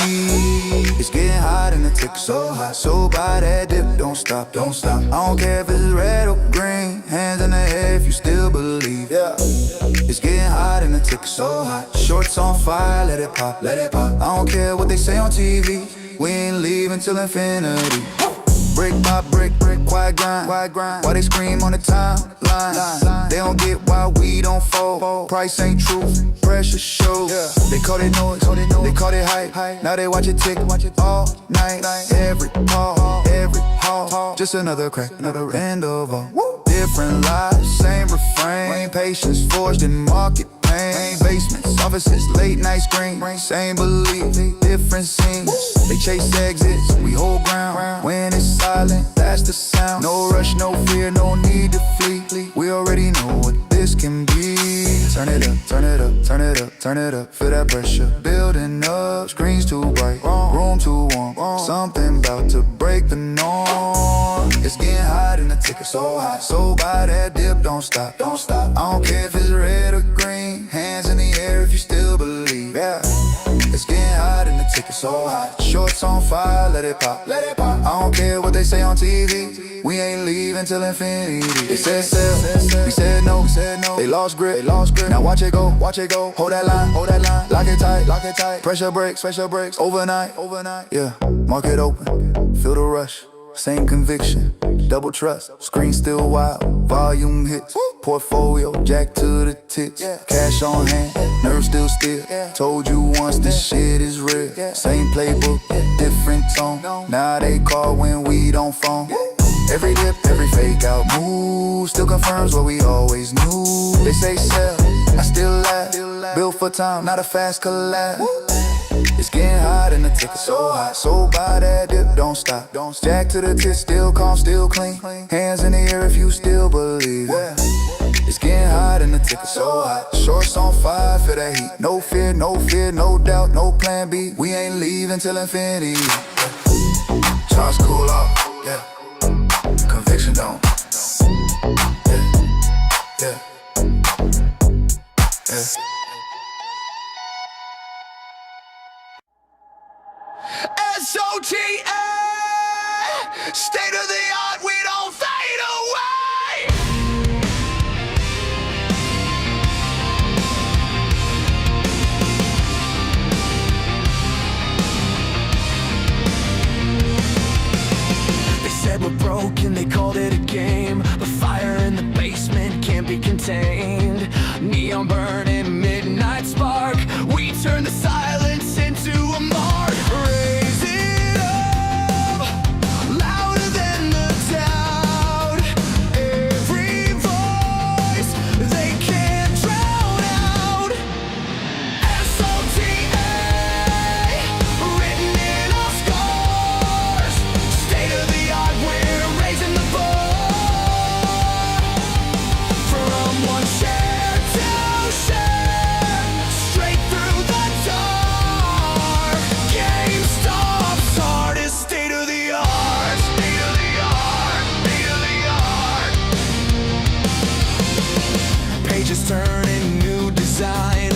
It's getting hot and the tick so hot. So by that dip, don't stop, don't stop. I don't care if it's red or green. Hands in the air if you still believe. It's getting hot and the tick so hot. Shorts on fire, let it pop, let it pop. I don't care what they say on TV. We ain't leaving till infinity. Brick by brick, quiet grind. Why they scream on the timeline? They don't get why we don't fold. Price ain't true, pressure shows. They call it noise, they call it hype. Now they watch it tick all night. Every call, every haul, just another crack, another end of all. Different lives, same refrain. Patience forged in market pain. Basements, offices, late night screen. Same belief, different scenes. They chase exits, we hold ground. When it's silent, that's the sound. No rush, no fear, no need to flee. We already know what this can be. Turn it up, turn it up, turn it up, turn it up. Feel that pressure building up. Screens too bright, room too warm. Something about to break the norm. It's getting hot and the ticker so hot. So by that dip, don't stop, don't stop. I don't care if it's red or green. Hands in the air if you still believe. It's getting hot and the ticker so hot. Shorts on fire, let it pop, let it pop. I don't care what they say on TV. We ain't leaving till infinity. They said sell, we said no. They lost grip, Now watch it go, Hold that line, lock it tight. Pressure breaks, overnight. Yeah, market open, feel the rush. Same conviction, double trust. Screen still wild, volume hits. Portfolio jack to the tits. Cash on hand, nerves still. Told you once this shit is real. Same playbook, different tone. Now they call when we don't phone. Every dip, every fake out move still confirms what we always knew. They say sell, I still laugh. Built for time, not a fast collab. It's getting hot and the ticker so hot. So by that dip, don't stop. Jack to the tits, still calm, still clean. Hands in the air if you still believe. It's getting hot and the ticker so hot. Shorts on fire, feel that heat. No fear, no doubt, no plan B. We ain't leaving till infinity. Charge cool off, yeah. Conviction don't. Yeah. SOTA, state of the art, we don't fade away. They said we're broken, they called it a game. But fire in the basement can't be contained. Neon burning, midnight spark. We turn the silence into a mark. Raise it up, louder than the doubt. Every voice they can't drown out. SOTA, written in our scars. State of the art, we're raising the bar. From one share to share, straight through the dark. GameStop's hardest, state of the art. State of the art, state of the art. Pages turning, new design.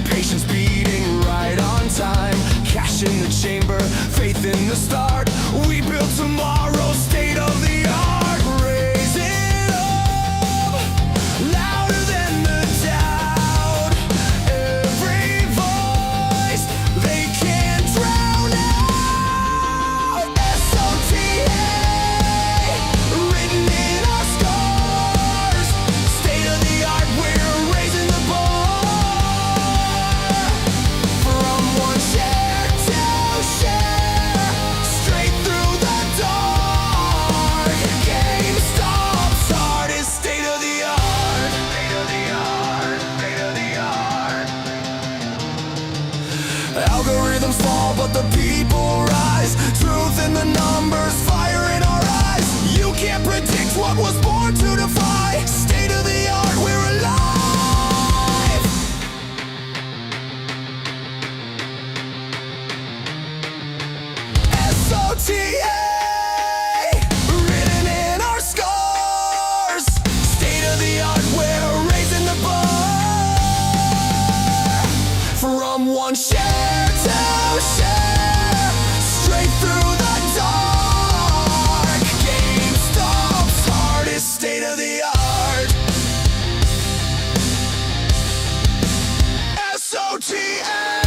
Patience beating right on time. Cash in the chamber, faith in the start. We build tomorrow, state of the art. Raise it up, louder than the doubt. Every voice they can't drown out. SOTA, written in our scars. State of the art, we're raising the bar. yard, we're raising the bar. From one share to share, straight through the dark. GameStop's hardest state of the art. SOTA.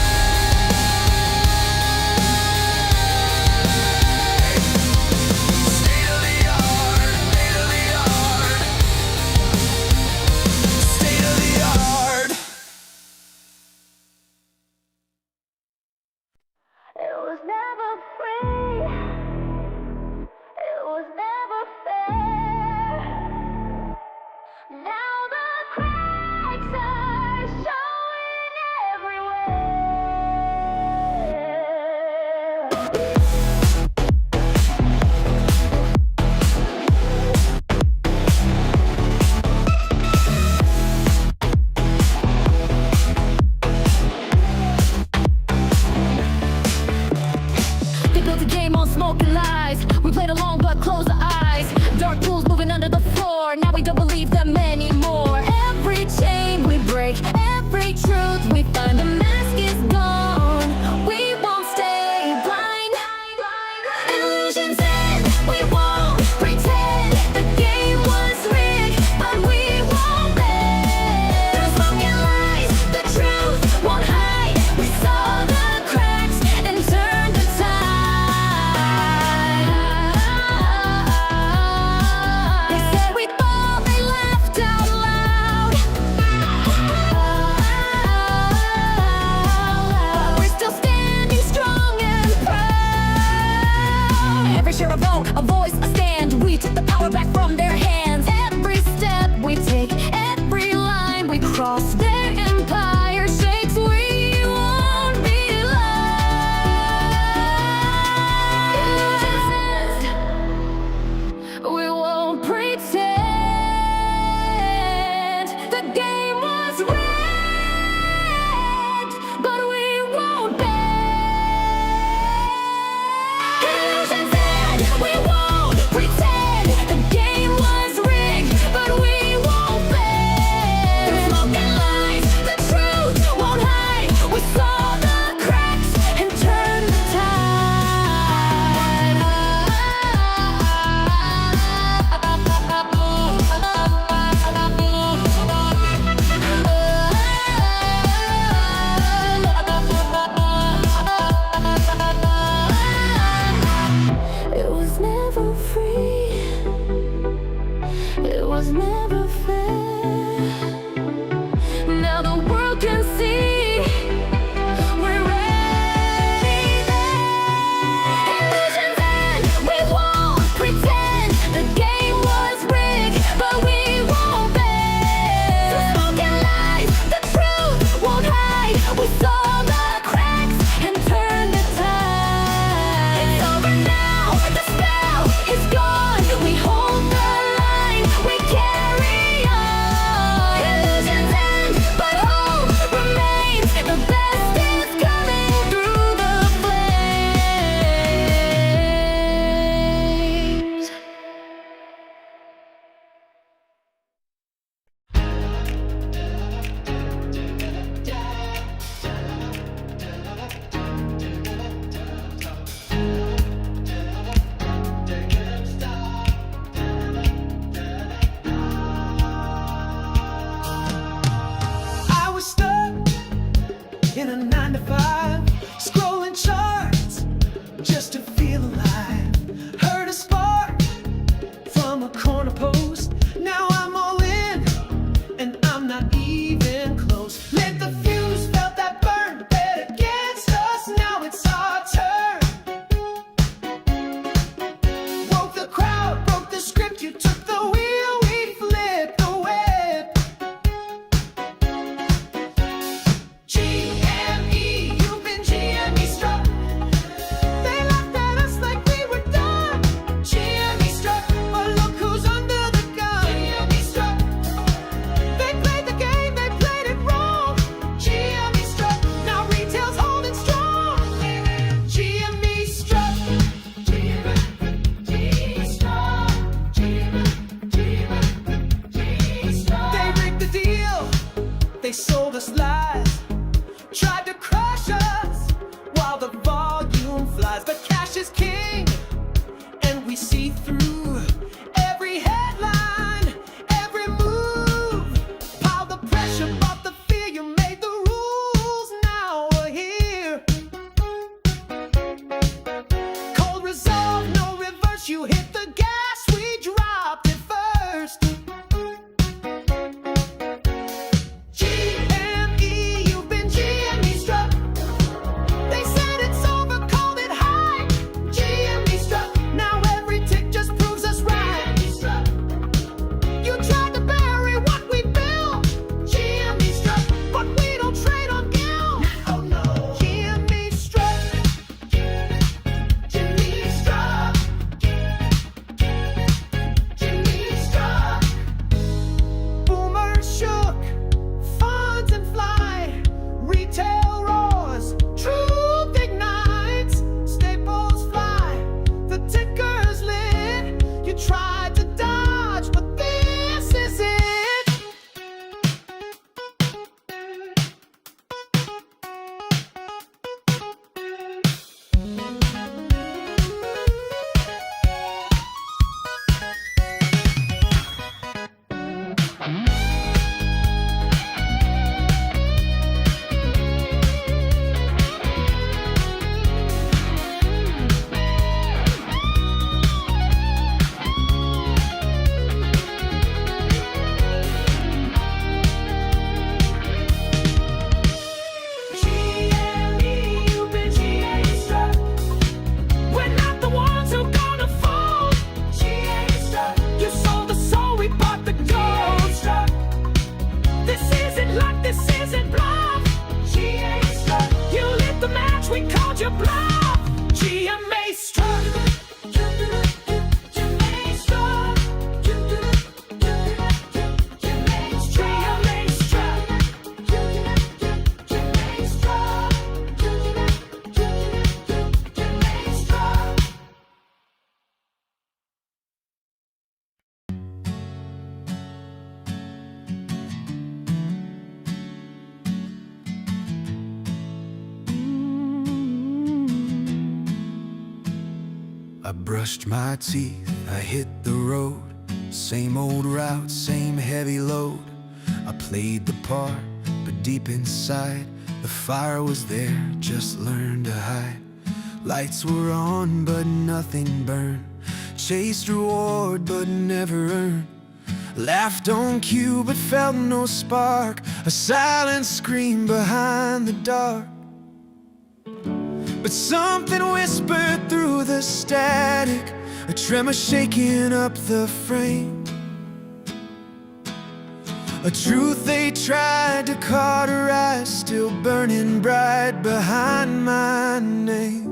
It was never free. It was never fair. Now the cracks are showing everywhere. They built a game on smoke and lies. We played along but closed our eyes. Dark pools moving under the floor. Now we don't believe them anymore. Every chain we break, every truth we find, the mask is gone. We won't stay blind. Illusions end, we won't pretend. The game was rigged, but we won't bend. The smoke and lies, the truth won't hide. We saw the cracks and turned the tide. They said we'd fall, they laughed out loud. But we're still standing strong and proud. Every share a vote, a voice, a stand. We took the power back from their hands. Every step we take, every line we cross, their empire shakes. We won't be lost. We won't pretend. The game was rigged, but we won't bend. Illusions end, we won't pretend. The game was rigged, but we won't bend. The smoke and lies, the truth won't hide. We saw the cracks and turned the tide. It was never free. It was never fair. Now the world can see we're ready there. Illusions end, we won't pretend. The game was rigged, but we won't bend. The smoke and lies, the truth won't hide. We saw the cracks and turned the tide. It's over now, the spell is gone. We hold the line, we carry on. Illusions end, but hope remains. The best is coming through the flames. I was stuck in a 9 to 5, scrolling charts just to feel alive. Heard a spark from a corner post. Now I'm all in, and I'm not even close. Lit the fuse, felt that burn, bet against us. Now it's our turn. Woke the crowd, broke the script. You took the wheel, we flipped the web. GME, you've been I brushed my teeth, I hit the road. Same old route, same heavy load. I played the part, but deep inside the fire was there, just learned to hide. Lights were on, but nothing burned. Chased reward, but never earned. Laughed on cue, but felt no spark. A silent scream behind the dark. But something whispered through the static, a tremor shaking up the frame. A truth they tried to cauterize, still burning bright behind my name.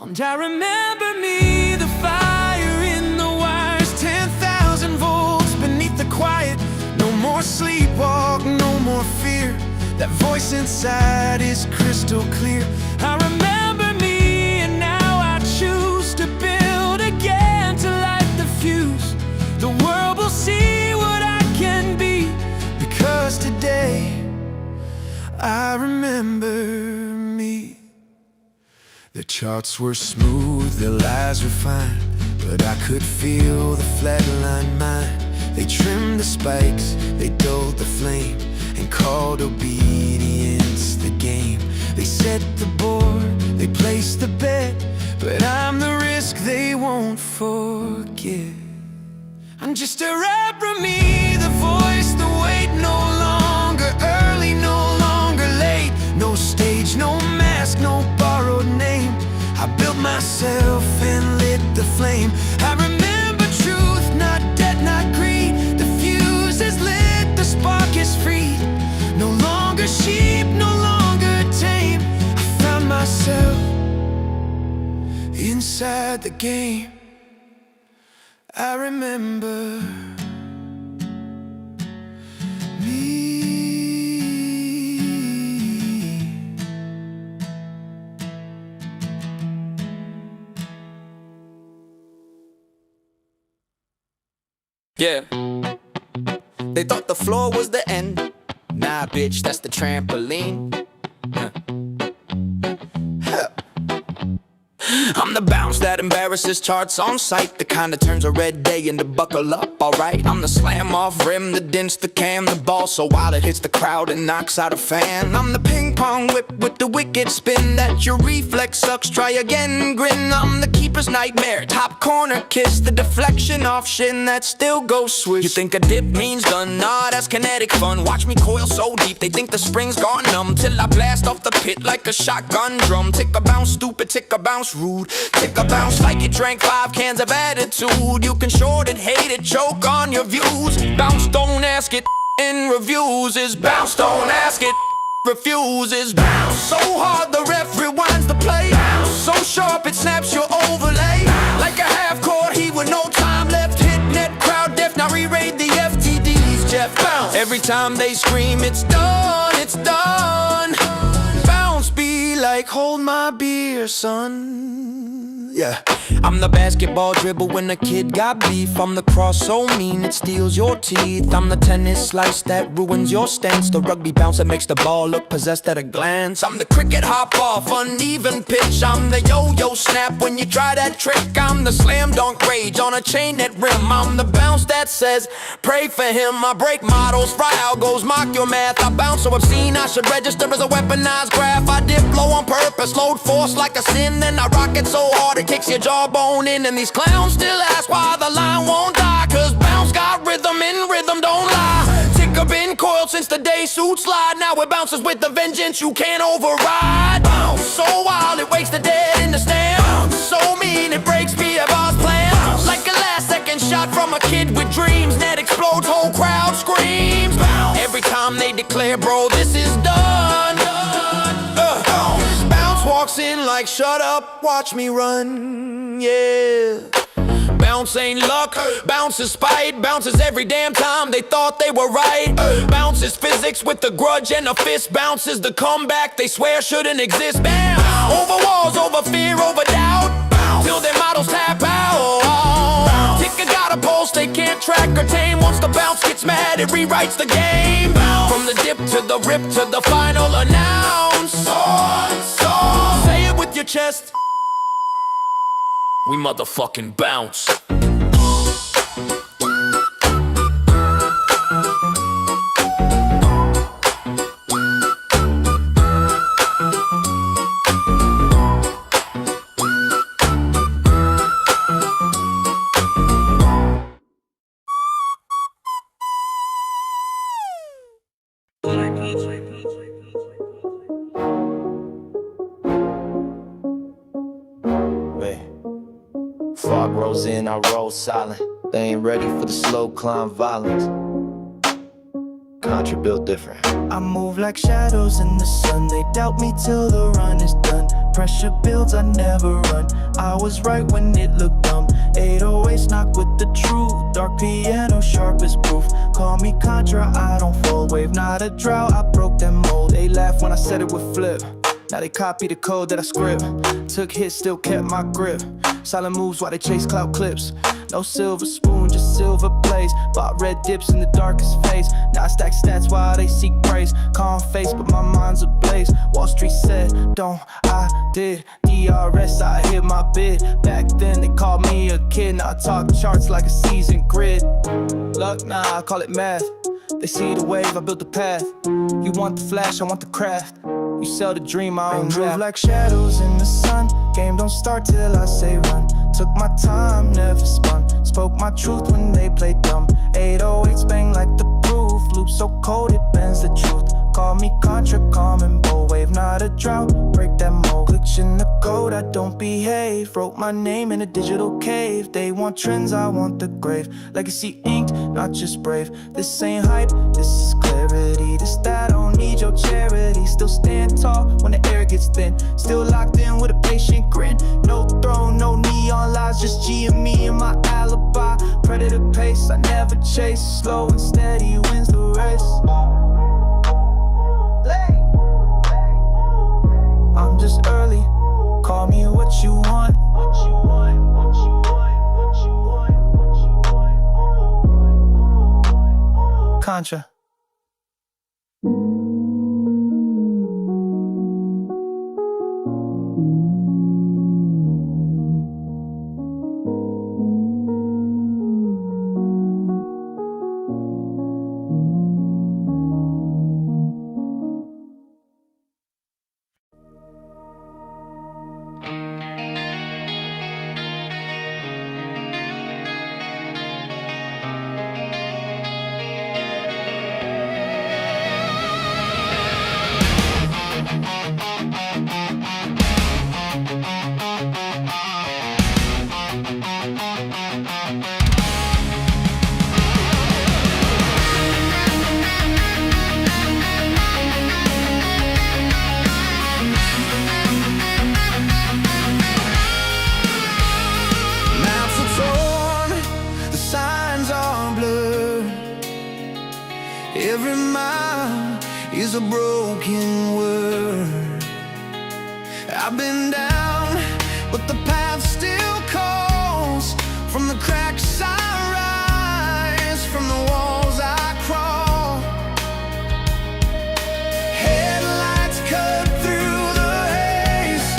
And I remember me, the fire in the wires, 10,000 volts beneath the quiet. No more sleepwalk, no more fear. That voice inside is crystal clear. I remember me, and now I choose to build again, to light the fuse. The world will see what I can be, because today I remember me. The charts were smooth, the lies refined, but I could feel the flatline mind. They trimmed the spikes, they dulled the flame, and called obedience the game. They set the board, they placed the bet, but I'm the risk they won't forget. I'm just a rapper, me, the voice, the weight, no longer early, no longer late. No stage, no mask, no borrowed name. I built myself and lit the flame. I remember truth, not debt, not greed. The fuse is lit, the spark is free. No longer sheep, no longer tame. I found myself inside the game. I remember me. Yeah. They thought the floor was the end. Nah, bitch, that's the trampoline. I'm the bounce that embarrasses charts on sight, the kind that turns a red day into buckle up, alright. I'm the slam off rim, the dents, the cam, the ball so wild it hits the crowd and knocks out a fan. I'm the ping pong whip with the wicked spin that your reflex sucks, try again, grin. I'm the keeper's nightmare, top corner kiss, the deflection off shin that still goes swish. You think a dip means done? Nah, that's kinetic fun. Watch me coil so deep, they think the spring's gone numb, till I blast off the pit like a shotgun drum. Tick a bounce, stupid, tick a bounce, rude. Tick a bounce like you drank 5 cans of attitude. You can short it, hate it, choke on your views. Bounce, don't ask it, in reviews is bounce, don't ask it, refuses. Bounce so hard the ref rewinds the play. Bounce so sharp it snaps your overlay. Like a half-court heat with no time left. Hit net, crowd deaf, now re-raid the FTDs, Jeff. Bounce every time they scream it's done, it's done. Bounce be like hold my beer, son. Yeah. I'm the basketball dribble when a kid got beef. I'm the cross so mean it steals your teeth. I'm the tennis slice that ruins your stance. The rugby bounce that makes the ball look possessed at a glance. I'm the cricket hop off, uneven pitch. I'm the yo-yo snap when you try that trick. I'm the slam dunk rage on a chain net rim. I'm the bounce that says pray for him. I break models, fry algos, mock your math. I bounce so obscene I should register as a weaponized graph. I dip low on purpose, load force like a sin. Then I rock it so hard it kicks your jawbone in. And these clowns still ask why the line won't die. Cause bounce got rhythm and rhythm don't lie. Tick up been coiled since the day suit slide. Now it bounces with the vengeance you can't override. Bounce so wild it wakes the dead in the stand. Bounce so mean it breaks P.A.Bar's plan. Bounce like a last second shot from a kid with dreams. Net explodes, whole crowd screams. Bounce every time they declare bro this is done. Bounce walks in like shut up, watch me run, yeah. Bounce ain't luck, bounce is spite. Bounce is every damn time they thought they were right. Bounce is physics with a grudge and a fist. Bounce is the comeback they swear shouldn't exist. Bam! Over walls, over fear, over doubt, till their models tap out. Ticker got a pulse they can't track or tame. Once the bounce gets mad it rewrites the game. From the dip to the rip to the final announce. Say it with your chest. we motherfucking bounce. Fog rolls in, I roll silent. They ain't ready for the slow climb violence. Contra built different. I move like shadows in the sun. They doubt me till the run is done. Pressure builds, I never run. I was right when it looked dumb. 808s knock with the truth. Dark piano, sharp as proof. Call me Contra, I don't fold. Wave not a drought, I broke that mold. They laugh when I said it would flip. Now they copy the code that I script. Took hits, still kept my grip. Silent moves while they chase clout clips. No silver spoon, just silver plays. Bought red dips in the darkest phase. Now I stack stats while they seek praise. Calm face, but my mind's ablaze. Wall Street said, don't, I did. DRS, I hit my bid. Back then they called me a kid. Now I talk charts like a seasoned grid. Luck, nah, I call it math. They see the wave, I built the path. You want the flash, I want the craft. You sell the dream, I own draft. Move like shadows in the sun. Game don't start till I say run. Took my time, never spun. Spoke my truth when they played dumb. 808s bang like the proof. Loop so cold it bends the truth. Call me Contra, calm and bold. Wave not a drought, break that mold. Glitch in the code, I don't behave. Wrote my name in a digital cave. They want trends, I want the grave. Legacy inked, not just brave. This ain't hype, this is clarity. This that, I don't need your charity. Still stand tall when the air gets thin. Still locked in with a patient grin. No throne, no neon lights, just GME and my alibi. Predator pace, I never chase. Slow and steady wins the race. I'm just early, call me what you want. Contra. Every mile is a broken word. I've been down, but the path still calls. From the cracks I rise, from the walls I crawl. Headlights cut through the haze.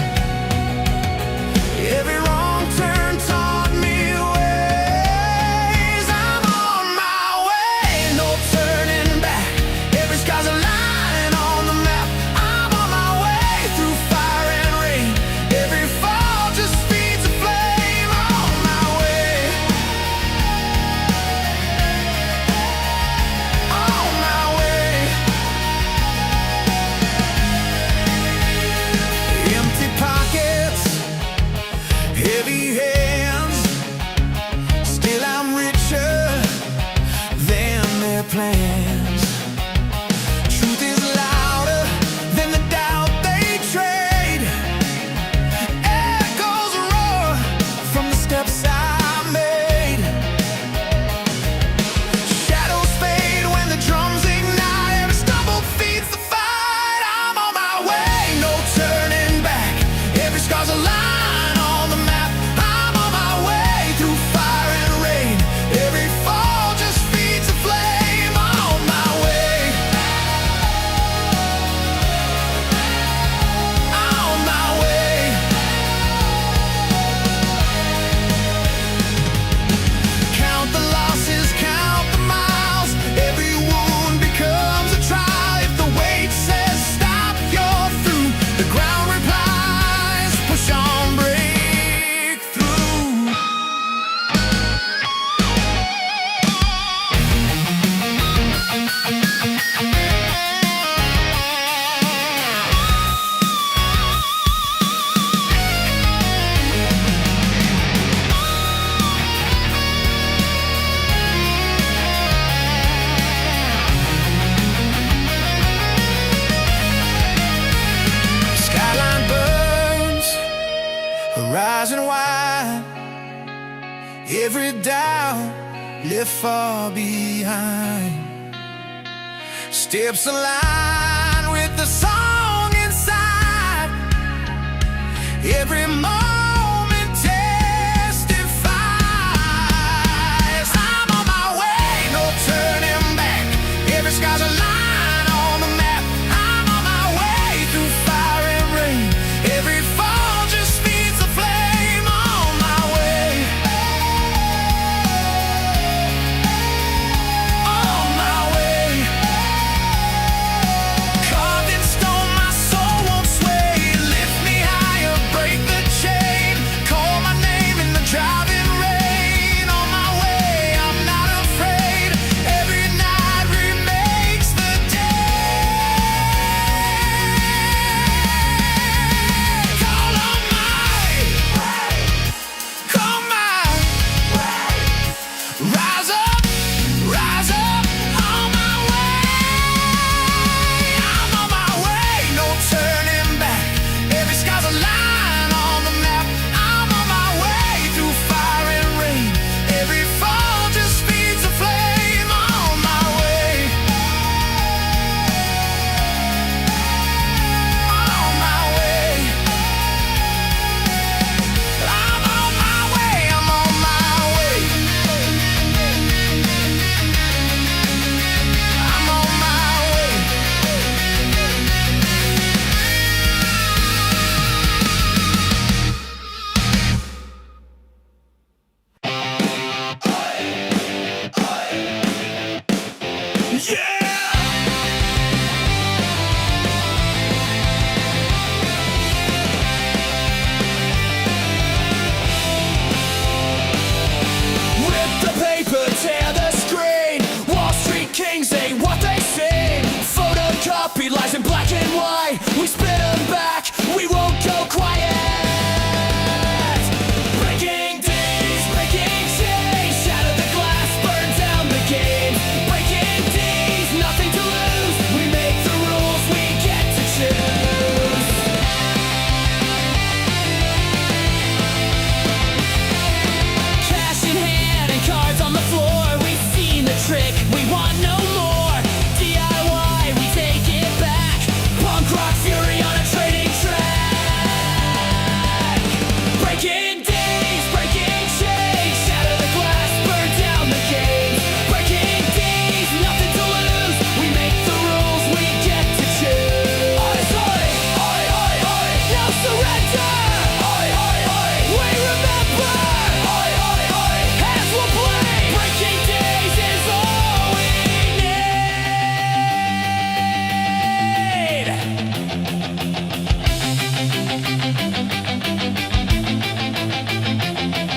Every wrong turn taught me ways. I'm on my way, no turning back. Every sky's a line on the map. I'm on my way through fire and rain. Every fall just feeds a flame. On my way, on my way. Empty pockets, heavy hands. Still I'm richer than their plans. Truth is louder than the doubt they trade. Echoes roar from the steps I made. Shadows fade when the drums ignite. Every stumble feeds the fight. I'm on my way, no turning back. Every scar's a line on the map. I'm on my way through fire and rain. Every fall just feeds a flame. On my every doubt left far behind. Steps align with the song inside. Every moment testifies. I'm on my way, no turning back. Every sky's a line on the map. I'm on my way through fire and rain. Every fall just feeds the flame. On my way. On my way. Carved in stone, my soul won't sway. Lift me higher, break the chain. Call my name in the driving rain. On my way, I'm not afraid. Every night remakes the day. Call on my way. Call my way. Rise up, rise up. On my way. I'm on my way, no turning back. Every sky's a line on the map. I'm on my way through fire and rain. Every fall just feeds the flame. On my way. On my way. I'm on my way. I'm on my way. I'm on my way. Rip the paper, tear the screen. Wall Street kings ain't what they seem. Photocopy lies in black and white. We spit them back, we won't go quiet. Breaking days, breaking chains. Shatter the glass, burn down the game. Breaking days, nothing to lose. We make the rules, we get to choose. Cash in hand and cards on the floor. We've seen the trick, we want no more. DIY, we take it back. Punk rock fury on a trading track. Breaking days, breaking chains. Shatter the glass, burn down the games. Breaking days, nothing to lose. We make the rules, we get to choose. Oi, oi, oi, oi, oi, no surrender. Oi, oi, oi, we remember. Oi, oi, oi, hands will play. Breaking days is all we need.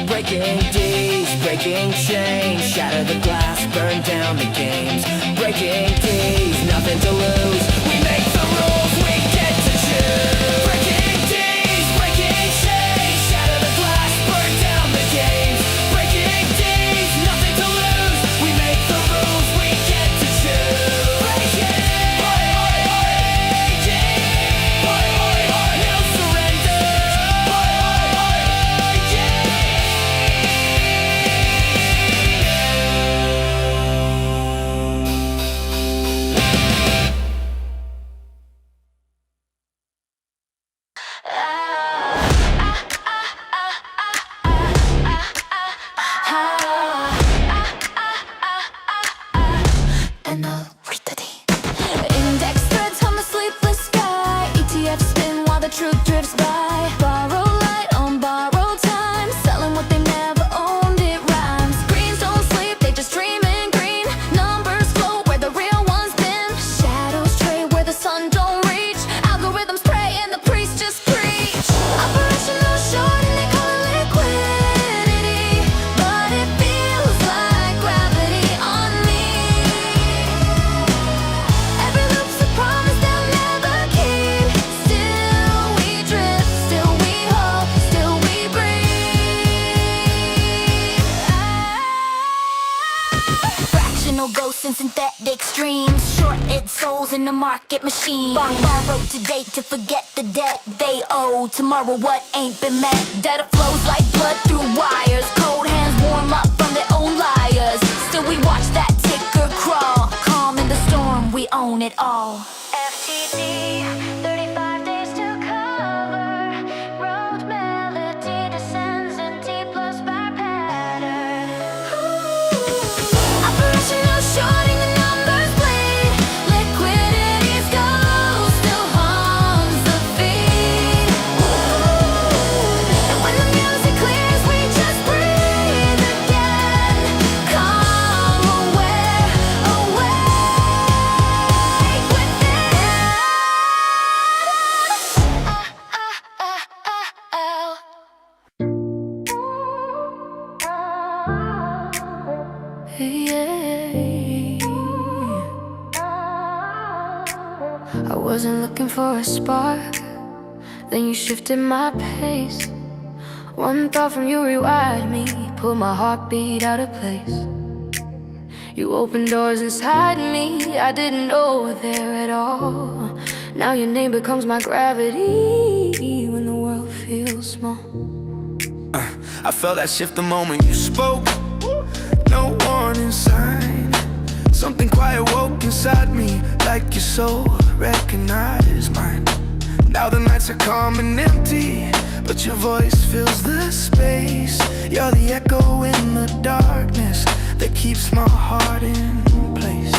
Breaking days, breaking chains. Shatter the glass, burn down the games. Breaking days, nothing to lose. We make the rules, we get to choose. Breaking days, breaking chains. Shatter the glass, burn down the games. Breaking days, nothing to lose. We make the rules, we get to choose. Breaking, oi, oi, oi. Breaking, oi, oi, oi. No surrender. Oi, oi, oi. Index threads on the sleepless sky. ETF spin while the truth drifts by. Borrow light on borrowed time. Selling what they never owned, it rhymes. Greens don't sleep, they just dream in green. Numbers float where the real ones been. Shadows trade where the sun don't reach. Algorithms pray and the priests just preach. Operational short and they call it liquidity. But it feels like gravity on me. Every loop's a promise they'll never keep. Still we drift, still we hope, still we breathe. Fractional ghosts and synthetic streams. Short-lived souls in the market machine. Borrowed today to forget the debt they owe. Tomorrow what ain't been met. Data flows like blood through wires. Cold hands, warm them up from their own liars. Still we watch that ticker crawl. Calm in the storm, we own it all. FTD, 35 days to cover. Road melody descends in D plus by pattern. Operational shorting, the numbers bleed. Liquidity's gold still haunts the feed. And when the music clears, we just breathe again. Calm, aware, awake within. I wasn't looking for a spark, then you shifted my pace. One thought from you rewired me, put my heartbeat out of place. You opened doors inside me I didn't know were there at all. Now your name becomes my gravity when the world feels small. I felt that shift the moment you spoke. No warning sign. Something quiet woke inside me, like your soul recognized mine. Now the nights are calm and empty, but your voice fills the space. You're the echo in the darkness that keeps my heart in place.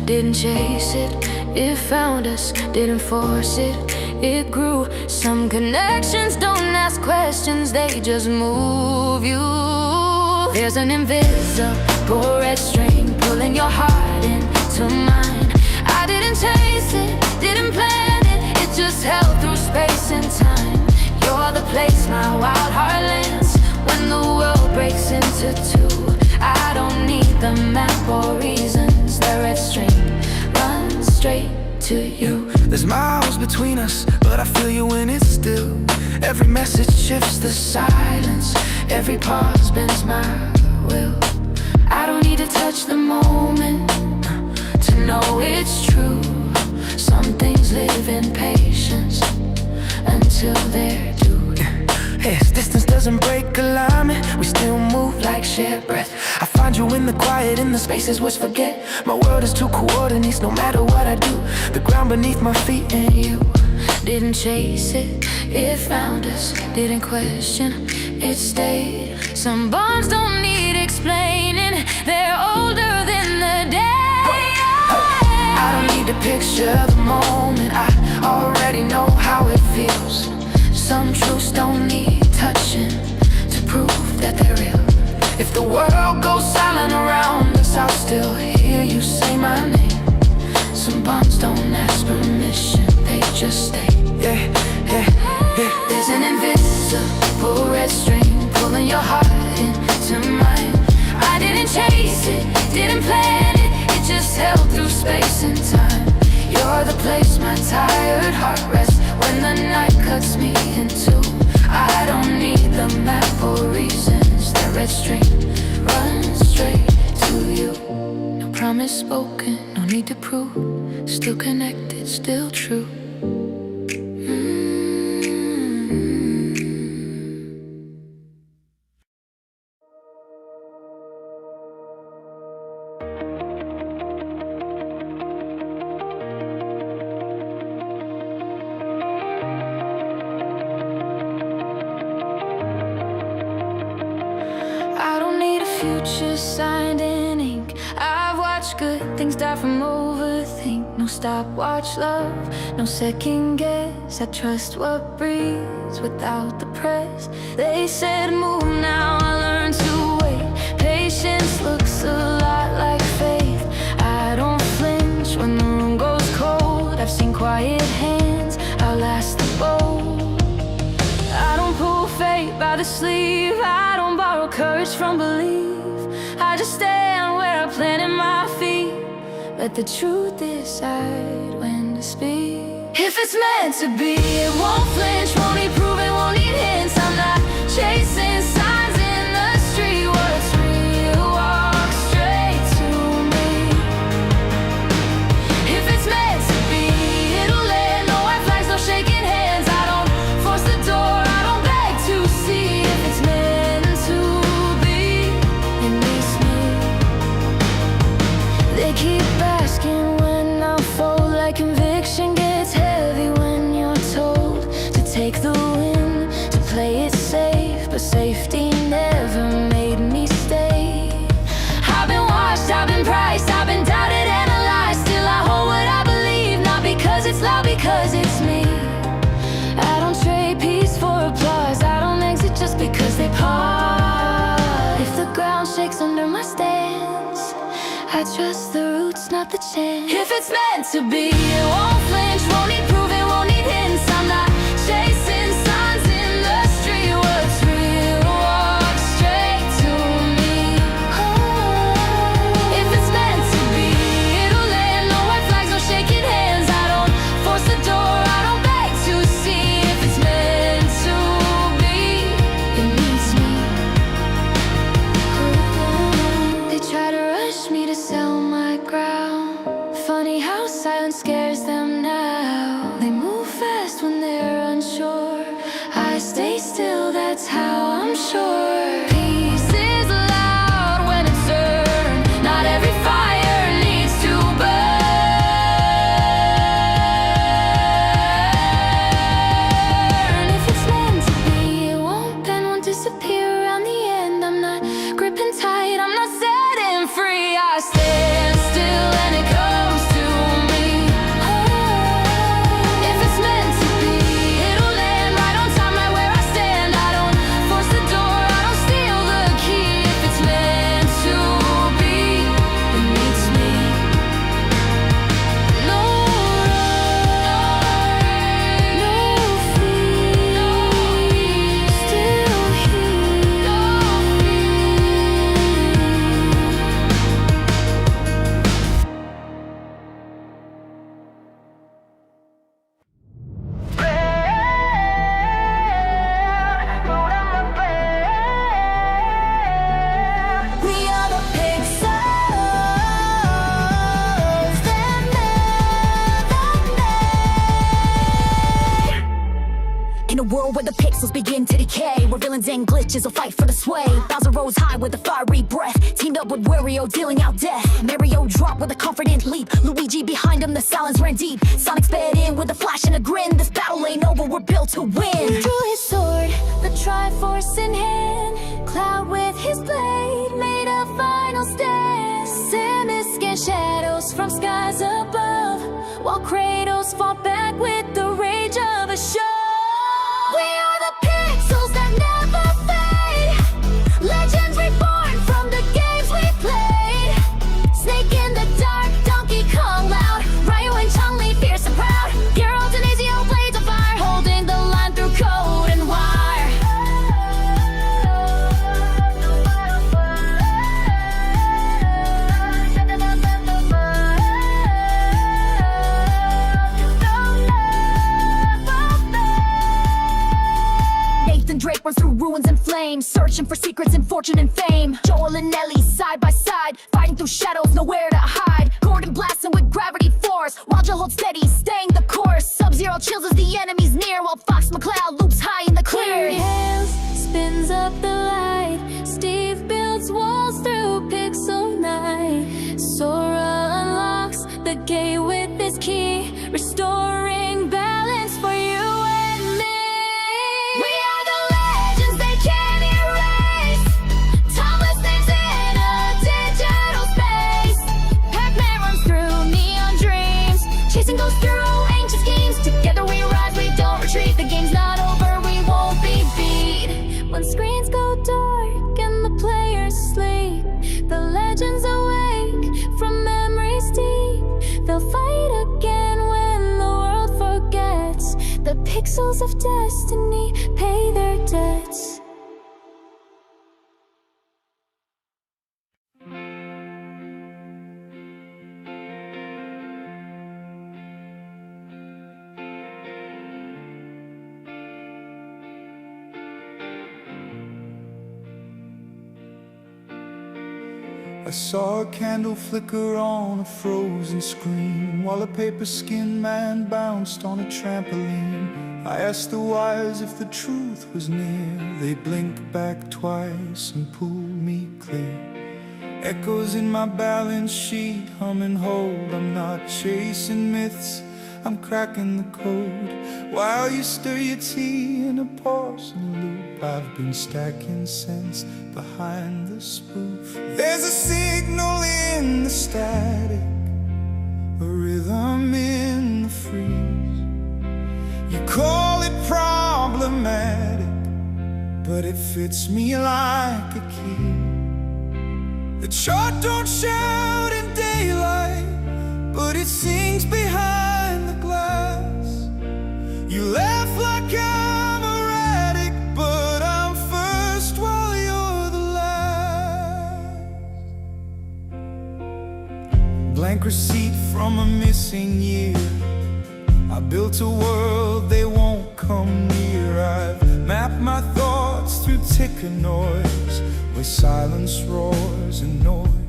Didn't chase it, it found us. Didn't force it, it grew. Some connections don't ask questions, they just move you. There's an invisible red string pulling your heart into mine. I didn't chase it, didn't plan it, it just held through space and time. You're the place my wild heart lands when the world breaks into two. I don't need the map or reasons, the red string runs straight to you. There's miles between us, but I feel you when it's still. Every message shifts the silence, every pause bends my will. I don't need to touch the moment to know it's true. Some things live in patience until they're due. Yes, distance doesn't break alignment, we still move like shared breath. I find you in the quiet, in the spaces which forget. My world is two coordinates, no matter what I do. The ground beneath my feet and you. Didn't chase it, it found us. Didn't question, it stayed. Some bonds don't need explaining, they're older than the day. I don't need to picture the moment, I already know how it feels. Some truths don't need touching to prove that they're real. If the world goes silent around us, I'll still hear you say my name. Some bonds don't ask permission, they just stay. Yeah, yeah, yeah. There's an invisible red string pulling your heart into mine. I didn't chase it, didn't plan it, it just held through space and time. You're the place my tired heart rests when the night cuts me in two. I don't need the map or reasons, that red string runs straight to you. No promise spoken, no need to prove. Still connected, still true. Future signed in ink. I've watched good things die from overthink. No stopwatch love, no second guess. I trust what breathes without the press. They said move now, I learned to wait. Patience looks a lot like faith. I don't flinch when the room goes cold. I've seen quiet hands outlast the bold. I don't pull fate by the sleeve, I don't borrow courage from belief. I just stand where I planted my feet. Let the truth decide when to speak. If it's meant to be, it won't flinch, won't need proving, won't need hints. I'm not chasing signs in the street. What's real, walk straight to me. If it's meant to be, it'll land. No white flags, no shaking hands. I don't force the door, I don't beg to see. If it's meant to be, I trust the roots, not the chance. If it's meant to be, it won't flinch, won't need proving, won't need hints. I'm not chasing signs in the street. What's real, walk straight to me. If it's meant to be, it'll land. No white flags, no shaking hands. I don't force the door, I don't beg to see. If it's meant to be, it needs me. They try to rush me to sell my ground. Funny how silence scares them now. They move fast when they're unsure. I stay still, that's how I'm sure. Peace is loud when it's earned. Not every fire needs to burn. If it's meant to be, it won't bend, won't disappear around the end. I'm not gripping tight, I'm not setting free. I stand still and it comes to me. If it's meant to be, it'll land right on time, right where I stand. I don't force the door, I don't steal the key. If it's meant to be, it needs me. No run, no fear, still here. We are the pixels that never. In a world where the pixels begin to decay, where villains and glitches will fight for the sway, Bowser rose high with a fiery breath, teamed up with Wario, dealing out death. Mario dropped with a confident leap, Luigi behind him, the silence ran deep. Sonic sped in with a flash and a grin. This battle ain't over, we're built to win. Drew his sword, the Triforce in hand. Cloud with his blade made a final stand. Samus scanned shadows from skies above, while Kratos fought back with the rage of a show. We are the pixels that never fade, legends reborn from the games we played. Snake in the dark, Donkey Kong loud, Ryu and Chun-Li fierce and proud. Geralt and Ezio blades of fire, holding the line through code and wire. Nathan Drake runs through ruins and flames, searching for secrets and fortune and fame. Joel and Ellie side by side, fighting through shadows, nowhere to hide. Gordon blasting with gravity force, while Jill holds steady, staying the course. Sub-Zero chills as the enemy's near, while Fox McCloud loops high in the clear. Hands spins up the light, Steve builds walls through pixel night. Sora unlocks the gate with his key, restoring balance for you and me. We are the legends they can't erase, timeless names in a digital space. Pac-Man runs through neon dreams, chasing goes through ancient schemes. Together we rise, we don't retreat. The game's not over, we won't be beat. When screens go dark and the players sleep, the legends awake from memories deep. They'll fight again when the world forgets. The pixels of destiny pay their debts. I saw a candle flicker on a frozen screen, while a paper-skinned man bounced on a trampoline. I asked the wires if the truth was near. They blinked back twice and pulled me clear. Echoes in my balance sheet, hum and hold. I'm not chasing myths, I'm cracking the code. While you stir your tea in a porcelain loop, I've been stacking cents behind the spoof. There's a signal in the static, a rhythm in the freeze. You call it problematic, but it fits me like a key. The chart don't shout in daylight, but it sings behind the glass. You laugh like I'm erratic, but I'm first while you're the last. Blank receipt from a missing year. I built a world they won't come near. I've mapped my thoughts through ticker noise, where silence roars and noise